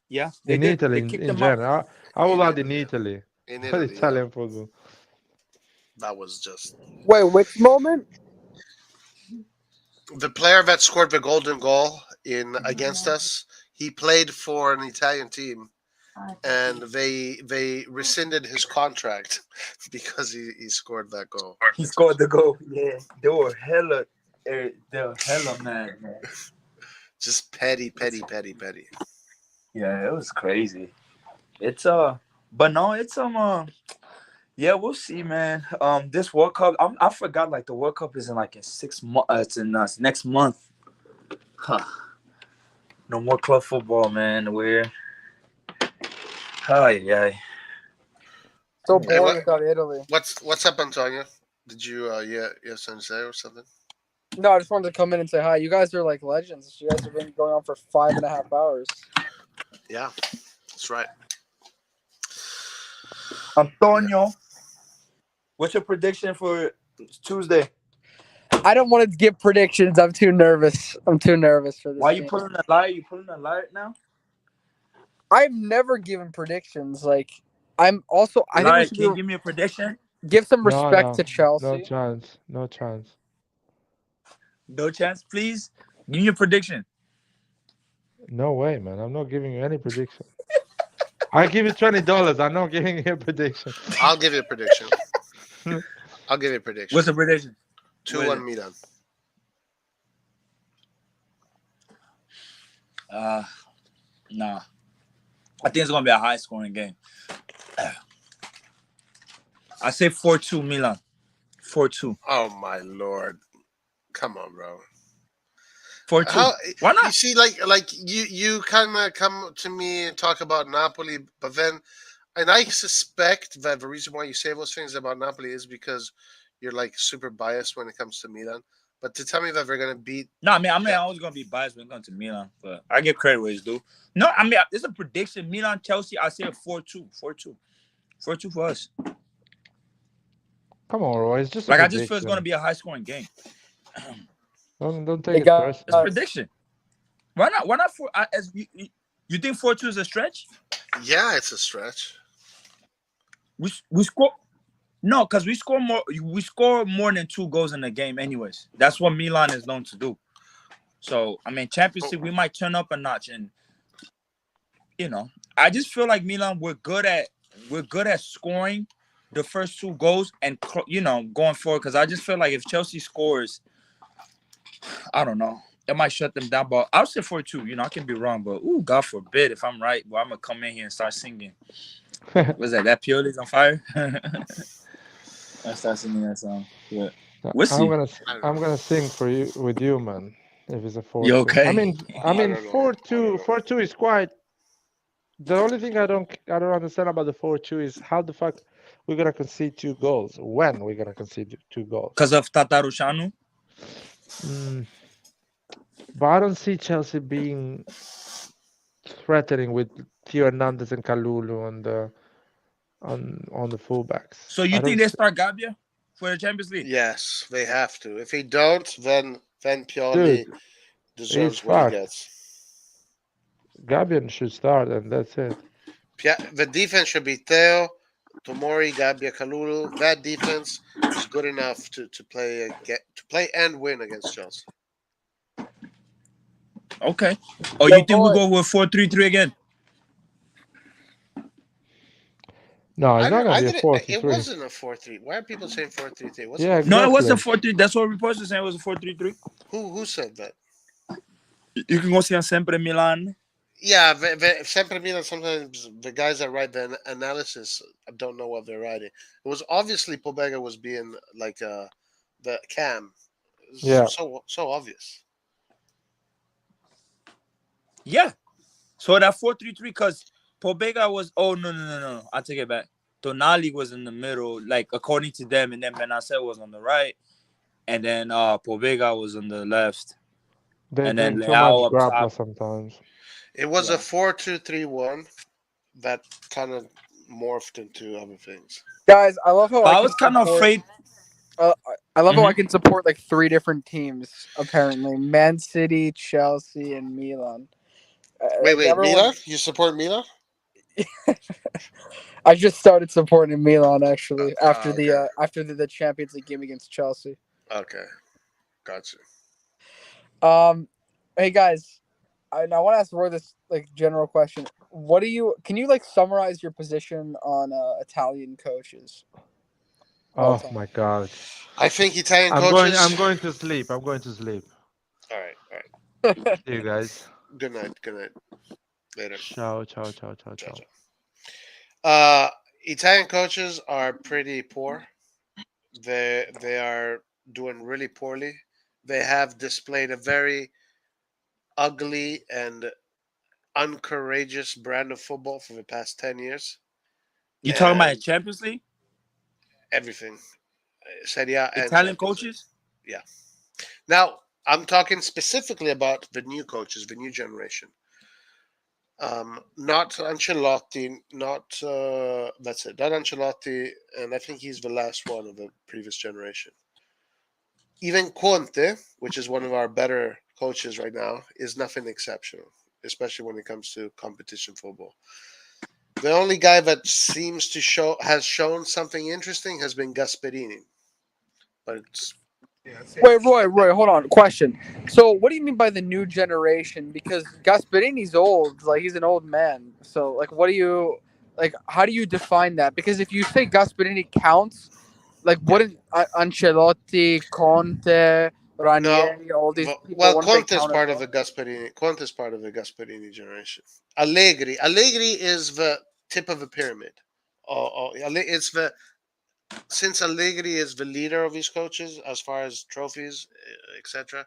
Yeah, they In did. Italy, They kicked in him out. general, I would In add in Italy, Italy, in but Italy, yeah, Italian football. that was just Wait, which moment? the player that scored the golden goal in against us. He played for an Italian team, and they rescinded his contract because he scored that goal. He scored the goal. Yeah, they were hella. They were hella mad, man. Just petty, petty, petty, petty. Yeah, it was crazy. It's but no, it's yeah, we'll see, man. This World Cup, I forgot like the World Cup is in 6 months. It's in next month. Huh. No more club football, man. We're yeah. So Hey, boring without Italy. what's up, Antonio? Did you you have something to say or something? No, I just wanted to come in and say hi. You guys are like legends. You guys have been going on for 5.5 hours. Yeah, that's right. Antonio, what's your prediction for Tuesday? I don't want to give predictions. I'm too nervous. I'm too nervous for this. Why you game. pulling a lie? You pulling a lie now? I've never given predictions. Like I'm also. I think we Lie, should can you give me a prediction? give some No, respect no, to Chelsea. no chance, no chance. No chance, please. Give me a prediction. No way, man. I'm not giving you any prediction. I give you $20. I'm not giving you a prediction. I'll give you a prediction. I'll give you a prediction. What's the prediction? 2-1 Milan. Nah. I think it's gonna be a high scoring game. I say 4-2 Milan. 4-2. Oh my lord! Come on, bro. 4-2. How, Why not? You see, like you kind of come to me and talk about Napoli, but then, and I suspect that the reason why you say those things about Napoli is because you're like super biased when it comes to Milan. But to tell me that they're gonna beat, No, I mean, I'm always gonna be biased when it comes to Milan, but I give credit where it's due. No, I mean, it's a prediction. Milan, Chelsea. I say a 4-2. 4-2. 4-2 for us. Come on, Roy. It's just a Like I prediction. just feel it's gonna be a high scoring game. Don't Hey, take it guys, It's a personal. prediction. Why not? Why not? As you think 4-2 is a stretch? yeah, it's a stretch. We score. No, because we score more. We score more than 2 goals in a game, anyways. That's what Milan is known to do. So I mean, Champions League, we might turn up a notch, and I just feel like Milan, we're good at scoring the first 2 goals, and going forward. Because I just feel like if Chelsea scores, I don't know, it might shut them down. But I'll say 4-2. I can be wrong, but God forbid if I'm right. Well, I'm gonna come in here and start singing. What's that? That Pioli's on fire. I start singing that song. Yeah. We'll see. I'm gonna sing for you with you, man. If it's a 4-2. You okay? I mean I don't know. 4-2. 4-2 is quite. The only thing I don't understand about the 4-2 is how the fuck we're gonna concede 2 goals. When we're gonna concede 2 goals? Because of Tatarushanu? But I don't see Chelsea being threatening with Theo Hernandez and Kalulu on the fullbacks. So you think they start Gabia for the Champions League? Yes, they have to. If they don't, then Pioli deserves he's what he fucked. gets. Gabian should start, and that's it. The defense should be Theo, Tomori, Gabbia, Kalulu. That defense is good enough to play and win against Chelsea. Okay. Oh, you think we'll go with 4-3-3 again? No, it's not gonna be a 4-3-3. It wasn't a 4-3. Why are people saying 4-3-3? Yeah, No, it wasn't exactly. 4-3. That's what reports are saying. It was a 4-3-3. Who said that? You can go see on Sempre Milan. Yeah, Sempre Milan, sometimes the guys that write the analysis don't know what they're writing. It was obviously Pobega was being like the cam. Yeah. So obvious. Yeah. So that 4-3-3, because Pobega was. Oh no! I take it back. Tonali was in the middle, like according to them, and then Benacer was on the right, and then Pobega was on the left, They and then drink too much Leao up grappa top. sometimes. It was a Yeah. 4-2-3-1 that kind of morphed into other things. Guys, I love how But I I can was kind of support. afraid. I love how I Mhm. can support like 3 different teams. Apparently, Man City, Chelsea, and Milan. Wait, Like wait, everyone, Milan? You support Milan? I just started supporting Milan actually Okay. after the Champions League game against Chelsea. Okay. Gotcha. Hey guys, I want to ask Roy this like general question. What do you can you like summarize your position on Italian coaches all Oh time? my God. I think Italian I'm coaches. going to sleep. I'm going to sleep. All right. All right. See you guys. Good night. Good night. Later. Ciao, ciao, ciao, ciao, Ciao, ciao. ciao. Italian coaches are pretty poor. They are doing really poorly. They have displayed a very ugly and uncourageous brand of football for the past 10 years. You talking about And in Champions League? everything, Serie A and Italian Champions League. coaches? Yeah. Now I'm talking specifically about the new coaches, the new generation. Not Ancelotti, not that's it, not Ancelotti, and I think he's the last one of the previous generation. Even Conte, which is one of our better coaches right now, is nothing exceptional, especially when it comes to competition football. The only guy that seems to has shown something interesting has been Gasperini, but it's Wait, Roy, hold on. Question. So, what do you mean by the new generation? Because Gasperini's old, like he's an old man. So, like, what do you like? How do you define that? Because if you say Gasperini counts, like, yeah. wouldn't Ancelotti, Conte, No, Ranieri, all these people, well, wouldn't they Conte is count as part of well? the Gasperini. Conte is part of the Gasperini generation. Allegri is the tip of the pyramid. It's the since Allegri is the leader of his coaches as far as trophies, etc.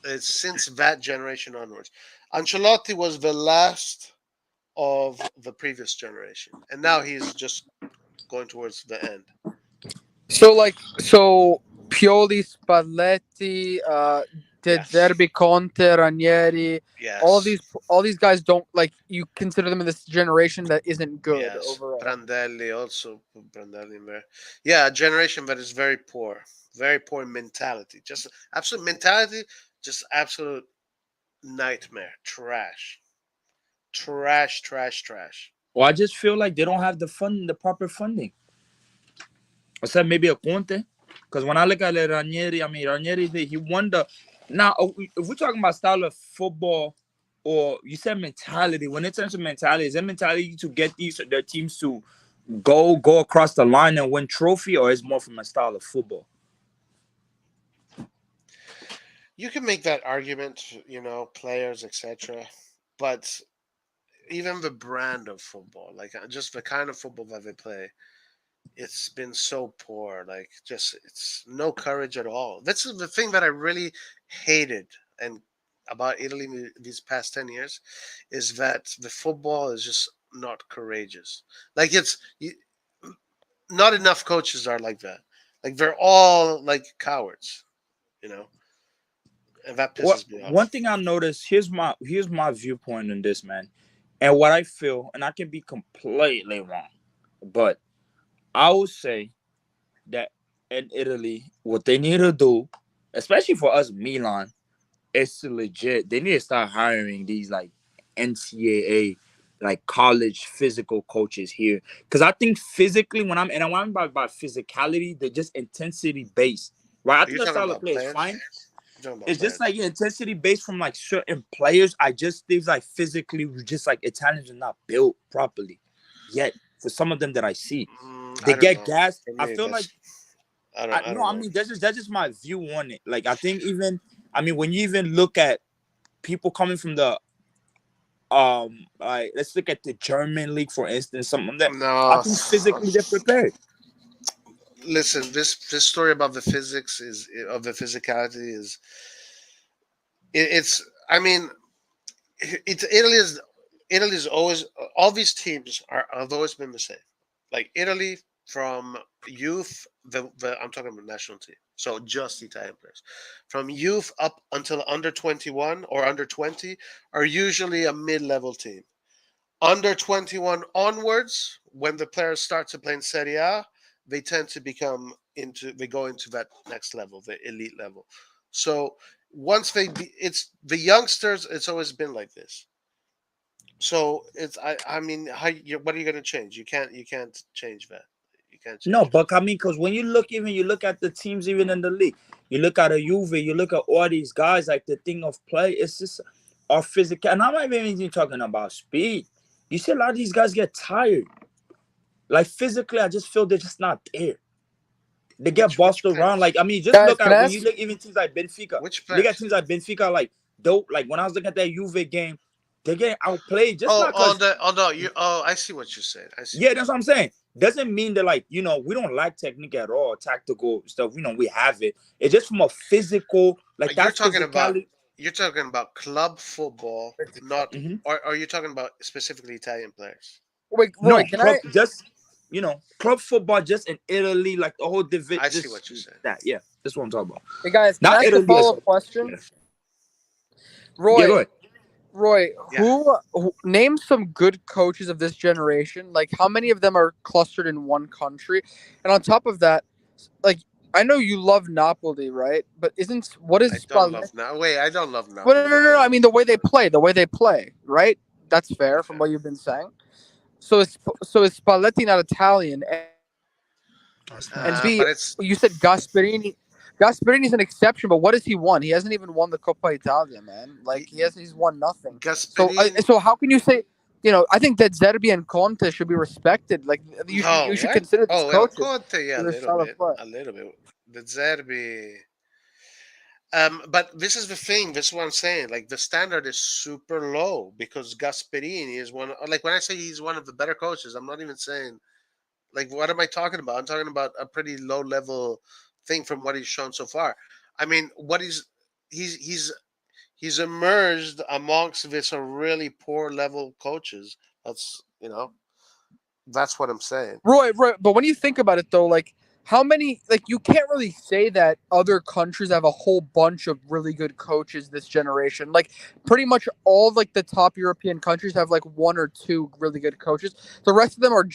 It's since that generation onwards. Ancelotti was the last of the previous generation, and now he's just going towards the end. So Pioli, Spalletti, De Yes, Zerbi, Conte, Ranieri, yes, all these guys don't like you consider them in this generation that isn't good yes. overall. Prandelli also put Prandelli in there. Yeah, a generation that is very poor mentality. Just absolute mentality, just absolute nightmare, trash. Well, I just feel like they don't have the proper funding. Except maybe a Conte. Because when I look at Ranieri, I mean, Ranieri, he won the. Now, if we're talking about style of football, or you said mentality, when it comes to mentality, is it mentality to get their teams to go across the line and win trophy, or is more from a style of football? You can make that argument, players, etc. But even the brand of football, like just the kind of football that they play, it's been so poor. Like, just it's no courage at all. That's the thing that I really hated and about Italy these past 10 years is that the football is just not courageous. Like not enough coaches are like that. Like they're all like cowards, you know, and that What pisses me one off. thing I noticed, here's my viewpoint on this, man, and what I feel, and I can be completely wrong, but I would say that in Italy, what they need to do, especially for us Milan, is to legit. They need to start hiring these like NCAA, like college physical coaches here, because I think physically, when I'm by physicality, they're just intensity based, right? I Are you think the talking style of about play is players? fine. You're talking about It's just players. like intensity based from like certain players. I just think like physically, just like Italians are not built properly yet. For some of them that I see, I they don't get know. gassed. For I me, feel like that's I no, don't I know. mean that's just my view on it. Like I think even I mean when you even look at people coming from the like let's look at the German league for instance, some of them I No, think physically they're prepared. listen. This story about the physics is of the physicality is it's. I mean, it's Italy is Italy's always all these teams have always been the same. Like Italy from youth, the I'm talking about national team. So just Italian players. From youth up until under 21 or under 20 are usually a mid-level team. Under 21 onwards, when the players start to play in Serie A, they go into that next level, the elite level. So once it's the youngsters, it's always been like this. So I mean, what are you going to change? You can't change that. You can't No, change but I mean, because when you look at the teams even in the league, you look at a Juve, you look at all these guys, like the thing of play, it's just our physical. And I'm not even talking about speed. You see a lot of these guys get tired. Like physically, I just feel they're just not there. They get bossed around. Like, I mean, just Guys, look can at I when ask? you look even teams like Benfica. which You look at players. teams like Benfica, like dope. Like when I was looking at that Juve game, they're getting outplayed. Just Oh, not because no, you. Oh, I see what you're saying. I see. yeah, that's what I'm saying. Doesn't mean that like we don't like technique at all, tactical stuff. We have it. It's just from a physical, like You're that talking about physicality. you're talking about club football, not. Hmm. Or are you talking about specifically Italian players? Wait, Roy, No can club, I? just club football, just in Italy, like the whole division, I see just what you're saying. that. Yeah, that's what I'm talking about. Hey guys, can I Not ask a Italy as follow up a question? yeah. Yeah, Roy, go ahead. Roy, Yeah. who name some good coaches of this generation? Like, how many of them are clustered in one country? And on top of that, like, I know you love Napoli, right? But what I is don't Spalletti? love now. Wait, I don't love Well, Napoli. no, no, But no, go no. I ahead. mean, the way they play, right? That's fair from Okay. what you've been saying. So is Spalletti not Italian? And B, But it's you said Gasperini. Gasperini's an exception, but what has he won? He hasn't even won the Coppa Italia, man. Like he's won nothing. So Gasperini. so how can you say? I think that Zerbi and Conte should be respected. Like Oh, you should what? consider these Oh, well, coaches Conte, yeah, for a their little style of bit, play. a little bit. The Zerbi. But this is the thing. This is what I'm saying. Like the standard is super low because Gasperini is one. Like when I say he's one of the better coaches, I'm not even saying like what am I talking about? I'm talking about a pretty low level thing from what he's shown so far. I mean, he's he's he's emerged amongst this really poor level coaches. That's what I'm saying. Roy, but when you think about it though, like how many like you can't really say that other countries have a whole bunch of really good coaches this generation. Like pretty much all like the top European countries have like one or two really good coaches. The rest of them are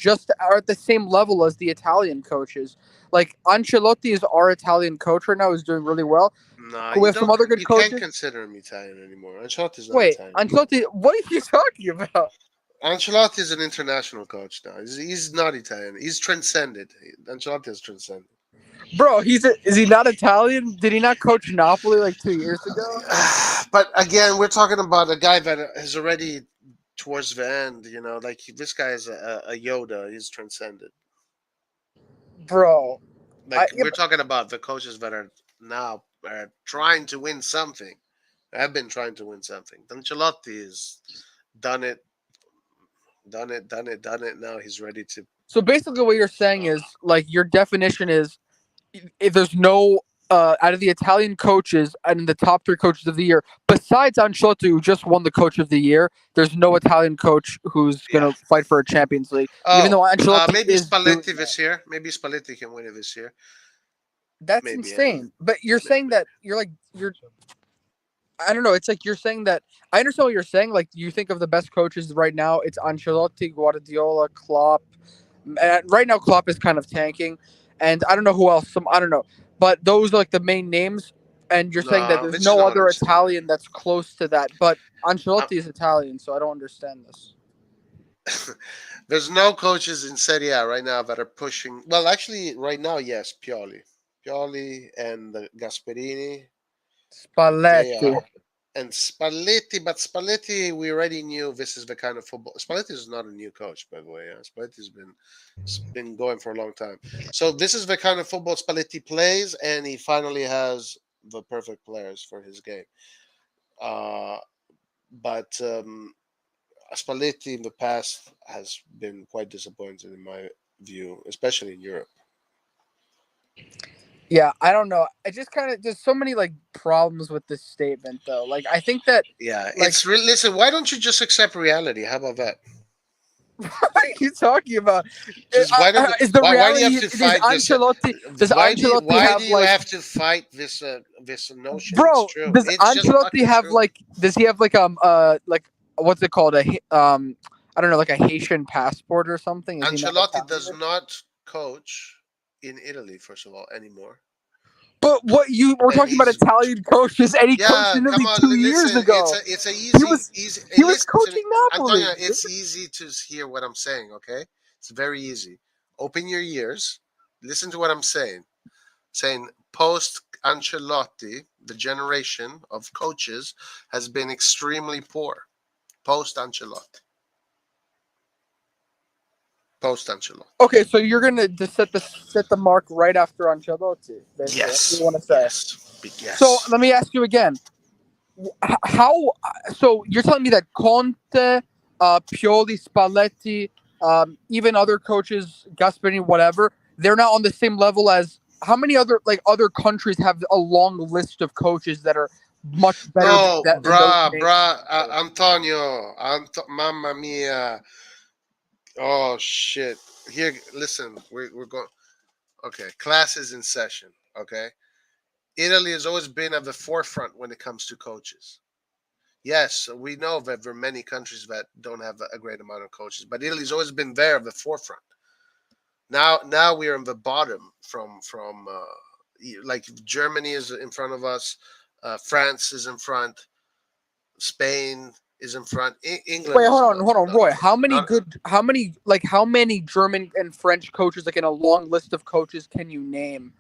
at the same level as the Italian coaches. Like Ancelotti is our Italian coach right now, is doing really well. No, We you have some don't. other good You can't coaches. consider him Italian anymore. Ancelotti's not Wait, Italian. Ancelotti, what are you talking about? Ancelotti is an international coach now. He's not Italian. He's transcended. Ancelotti has transcended. Bro, is he not Italian? Did he not coach Napoli like 2 years ago? But again, we're talking about a guy that is already towards the end. Like this guy is a Yoda. He's transcended. Bro, Like yeah, we're talking about the coaches that are now trying to win something. Have been trying to win something. Ancelotti has done it, done it. Now he's ready to. so basically, what you're saying is like your definition is if there's no out of the Italian coaches and the top three coaches of the year, besides Ancelotti, who just won the Coach of the Year, there's no Italian coach who's Yeah. gonna fight for a Champions League. Even Oh, though Ancelotti maybe is doing Spalletti that. this year. Maybe Spalletti can win it this year. That's Maybe. insane. But you're saying Maybe. that you're I don't know. It's like you're saying that I understand what you're saying. Like you think of the best coaches right now, it's Ancelotti, Guardiola, Klopp. And right now, Klopp is kind of tanking, and I don't know who else. I don't know, but those are like the main names. And you're saying that No, there's this is no not what other I'm saying. Italian that's close to that. But Uh, Ancelotti is Italian, so I don't understand this. There's no coaches in Serie A right now that are pushing. Well, actually, right now, yes, Pioli, and Gasperini. They Spalletti. are. And Spalletti, but Spalletti, we already knew this is the kind of football. Spalletti is not a new coach, by the way. Spalletti's been going for a long time. So this is the kind of football Spalletti plays, and he finally has the perfect players for his game. Uh, but Spalletti in the past has been quite disappointing in my view, especially in Europe. Yeah, I don't know. I just kind of there's so many like problems with this statement though. Like I think that Yeah, like it's real. Listen, why don't you just accept reality? How about that? what are you talking about? Just why don't Is the why do you reality have to is fight this? Ancelotti Why have do you like have to fight this notion? It's bro? true. Does It's just Ancelotti fucking have true. like does he have like what's it called I don't know like a Haitian passport or something? Is he not Ancelotti does Italian? not coach in Italy, first of all, anymore. But we're And talking about he's Italian coaches, and he coached yeah. in Come Italy on, 2 years listen. ago. It's a He was easy. he was Listen to me, coaching Napoli. Antonio. It's easy to hear what I'm saying. Okay, it's very easy. Open your ears. Listen to what I'm saying. Saying post Ancelotti, the generation of coaches has been extremely poor. Post Ancelotti. Post Ancelotti. Okay, so you're gonna just set the mark right after Ancelotti. Basically, that's what you want to Yes. say. Yes. So Yes. let me ask you again. How? So you're telling me that Conte, Pioli, Spalletti, even other coaches, Gasperini, whatever, they're not on the same level as how many other countries have a long list of coaches that are much better No, than those names? Antonio, mamma mia. Oh shit. Here, listen, we're going. Okay, class is in session. Okay, Italy has always been at the forefront when it comes to coaches. Yes, we know that there are many countries that don't have a great amount of coaches, but Italy's always been there at the forefront. Now we are in the bottom from like Germany is in front of us, France is in front, Spain is in front, England Wait, is hold on, Roy. not. How many German and French coaches, like in a long list of coaches, can you name?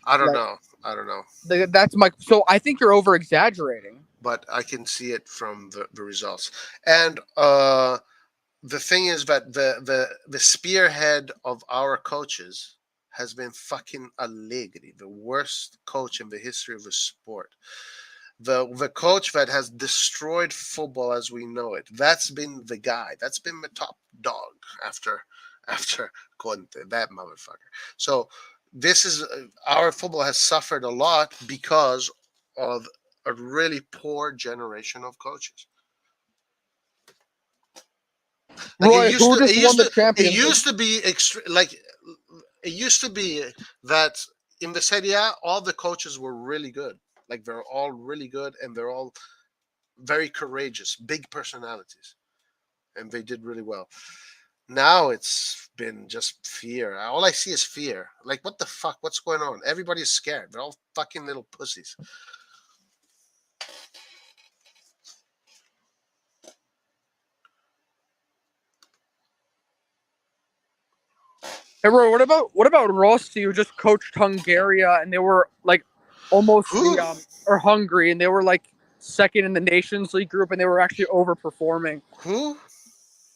I don't Like, know. I don't know. that's my. So I think you're over exaggerating. But I can see it from the results. And the thing is that the spearhead of our coaches has been fucking Allegri, the worst coach in the history of the sport. The coach that has destroyed football as we know it. That's been the guy. That's been the top dog after Conte, that motherfucker. So this is our football has suffered a lot because of a really poor generation of coaches. Like Roy, who just won the it Champions League? used to be like it used to be that in the Serie A all the coaches were really good. Like they're all really good and they're all very courageous, big personalities, and they did really well. Now it's been just fear. All I see is fear. Like what the fuck? What's going on? Everybody's scared. They're all fucking little pussies. Hey, Roy, what about Rossi, who just coached Hungary, and they were like almost Who? or Hungary, and they were like second in the Nations League group, and they were actually overperforming. Who?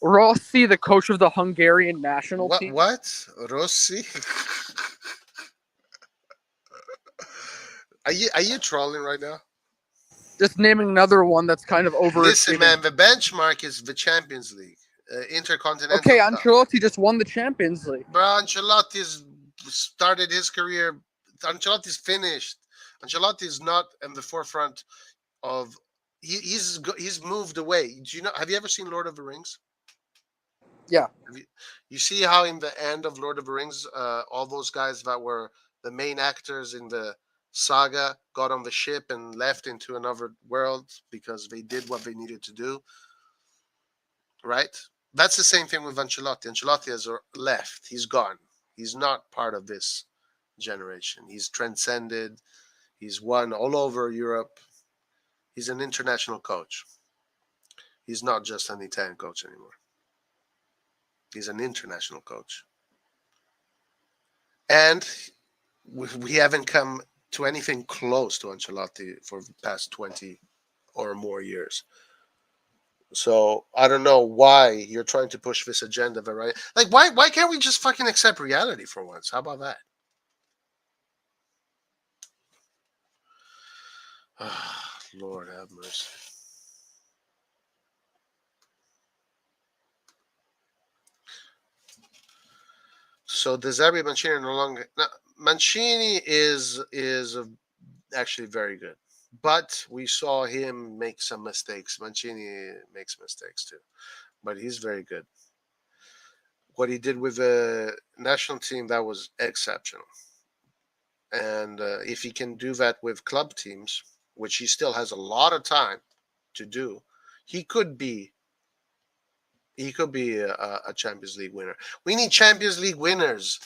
Rossi, the coach of the Hungarian national What? team. What? Rossi? Are you trolling right now? Just naming another one that's kind of Listen, overachieving. man, the benchmark is the Champions League, Intercontinental Okay, Cup. Ancelotti just won the Champions League. Bro, Ancelotti's started his career. Ancelotti's finished. Ancelotti's not in the forefront of. He's moved away. Do you know? Have you ever seen Lord of the Rings? Yeah. You see how in the end of Lord of the Rings, all those guys that were the main actors in the saga got on the ship and left into another world because they did what they needed to do. Right? That's the same thing with Ancelotti. Ancelotti has left. He's gone. He's not part of this generation. He's transcended. He's won all over Europe. He's an international coach. He's not just an Italian coach anymore. He's an international coach. And we haven't come to anything close to Ancelotti for the past 20 or more years. So I don't know why you're trying to push this agenda, right? Like why can't we just fucking accept reality for once? How about that? Lord have mercy. So De Zerbi and Mancini are no longer. No, Mancini is actually very good, but we saw him make some mistakes. Mancini makes mistakes too, but he's very good. What he did with the national team, that was exceptional. And if he can do that with club teams, which he still has a lot of time to do, he could be a Champions League winner. We need Champions League winners.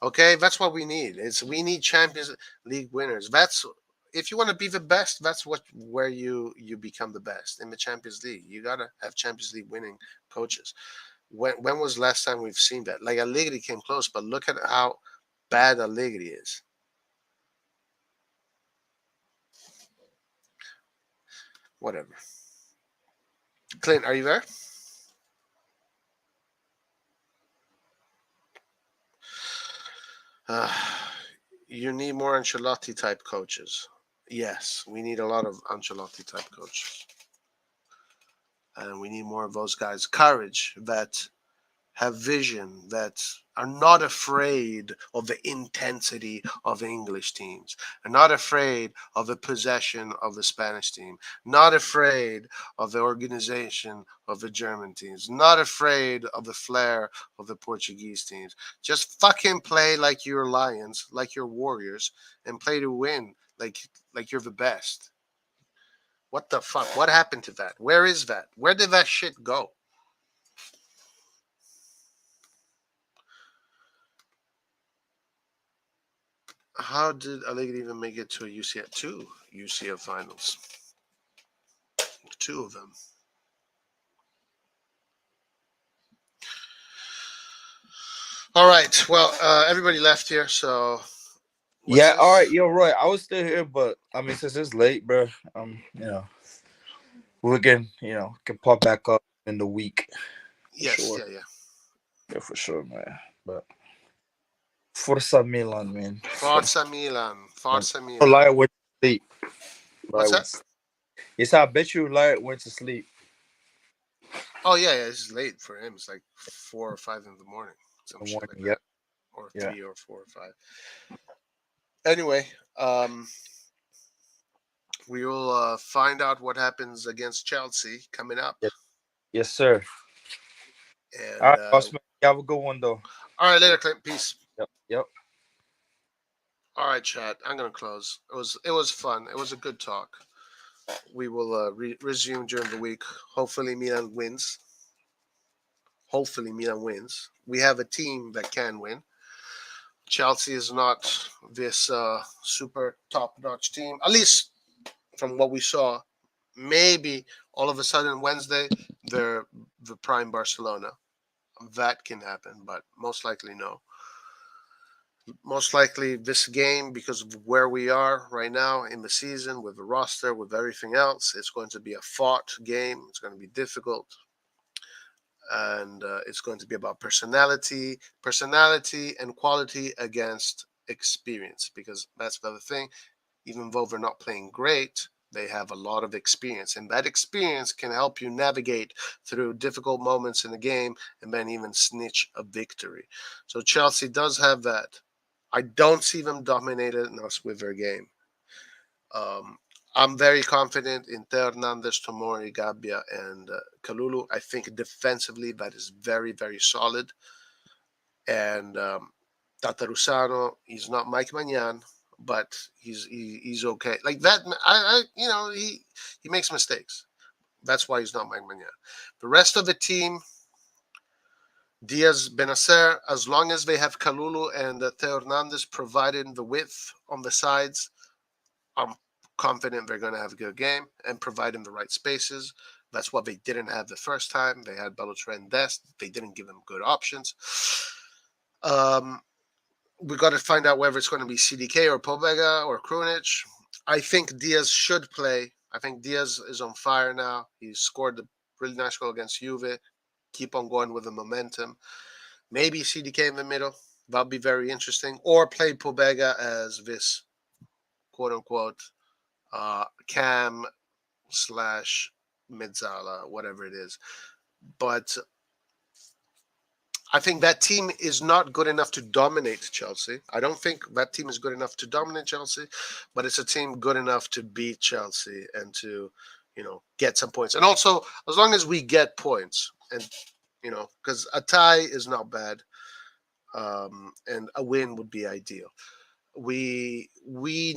Okay, that's what we need. We need Champions League winners. That's if you want to be the best. That's where you become the best in the Champions League. You gotta have Champions League winning coaches. When was the last time we've seen that? Like Allegri came close, but look at how bad Allegri is. Whatever. Clint, are you there? You need more Ancelotti type coaches. Yes, we need a lot of Ancelotti type coaches. And we need more of those guys. Courage, that have vision, that are not afraid of the intensity of English teams, are not afraid of the possession of the Spanish team, not afraid of the organization of the German teams, not afraid of the flair of the Portuguese teams. Just fucking play like you're Lions, like you're Warriors, and play to win, like you're the best. What the fuck? What happened to that? Where is that? Where did that shit go? How did Allegri even make it to a UCF? Two UCF finals. Two of them. All right. Well, everybody left here, so. Yeah, all right, yo, Roy. I was still here, but I mean, since it's late, bro, we can pop back up in the week. Yes, Sure. yeah, For sure, man. But Forza Milan, man. Forza Milan. Forza Oh, Milan. Liar went to sleep. What's that? Yes, I bet you Liar went to sleep. Oh yeah, it's late for him. It's like 4 or 5 in the morning, some shit like that, or 3 or 4 or 5. Anyway, we will find out what happens against Chelsea coming up. Yes, sir. And all right, boss man. You have a good one, though. All right, later, Clint. Peace. Yep. All right, chat. I'm gonna close. It was fun. It was a good talk. We will resume during the week. Hopefully, Milan wins. We have a team that can win. Chelsea is not this super top-notch team, at least from what we saw. Maybe all of a sudden Wednesday they're the prime Barcelona. That can happen, but most likely no. Most likely this game, because of where we are right now in the season, with the roster, with everything else, it's going to be a fought game. It's going to be difficult. And it's going to be about personality and quality against experience, because that's the other thing. Even though they're not playing great, they have a lot of experience, and that experience can help you navigate through difficult moments in the game and then even snitch a victory. So Chelsea does have that. I don't see them dominating us with their game. I'm very confident in Teo Hernandez, Tomori, Gabbia, and Kalulu. I think defensively that is very, very solid. And Tatarusano, he's not Mike Magnan, but he's okay. Like that, he makes mistakes. That's why he's not Mike Magnan. The rest of the team, Diaz, Benacer, as long as they have Kalulu and Teo Hernandez providing the width on the sides, I'm confident they're going to have a good game and providing the right spaces. That's what they didn't have the first time. They had Balotelli and Dest. They didn't give them good options. We got to find out whether it's going to be CDK or Pobega or Krunic. I think Diaz should play. I think Diaz is on fire now. He scored a really nice goal against Juve. Keep on going with the momentum. Maybe CDK in the middle. That'll be very interesting. Or play Pobega as this quote-unquote cam / Mezzala, whatever it is. But I think that team is not good enough to dominate Chelsea. I don't think that team is good enough to dominate Chelsea, but it's a team good enough to beat Chelsea and to, get some points. And also, as long as we get points, and because a tie is not bad, and a win would be ideal. We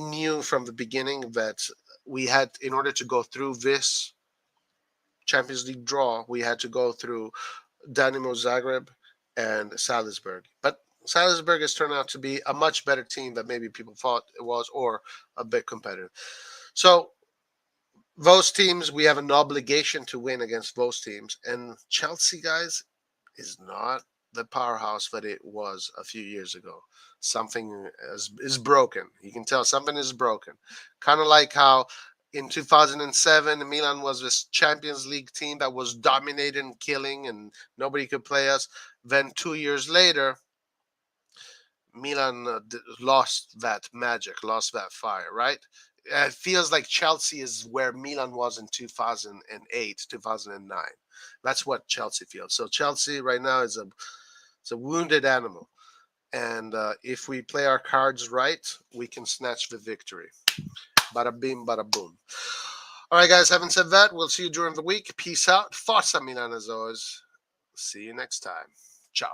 knew from the beginning that we had, in order to go through this Champions League draw, we had to go through Dynamo Zagreb and Salzburg. But Salzburg has turned out to be a much better team than maybe people thought it was, or a bit competitive. So those teams, we have an obligation to win against those teams. And Chelsea, guys, is not the powerhouse that it was a few years ago. Something is broken. You can tell something is broken. Kind of like how in 2007, Milan was this Champions League team that was dominating, killing, and nobody could play us. Then 2 years later, Milan lost that magic, lost that fire, right? It feels like Chelsea is where Milan was in 2008, 2009. That's what Chelsea feels. So Chelsea right now is a wounded animal. And if we play our cards right, we can snatch the victory. Bada bing, bada boom. All right, guys, having said that, we'll see you during the week. Peace out. Forza Milan as always. See you next time. Ciao.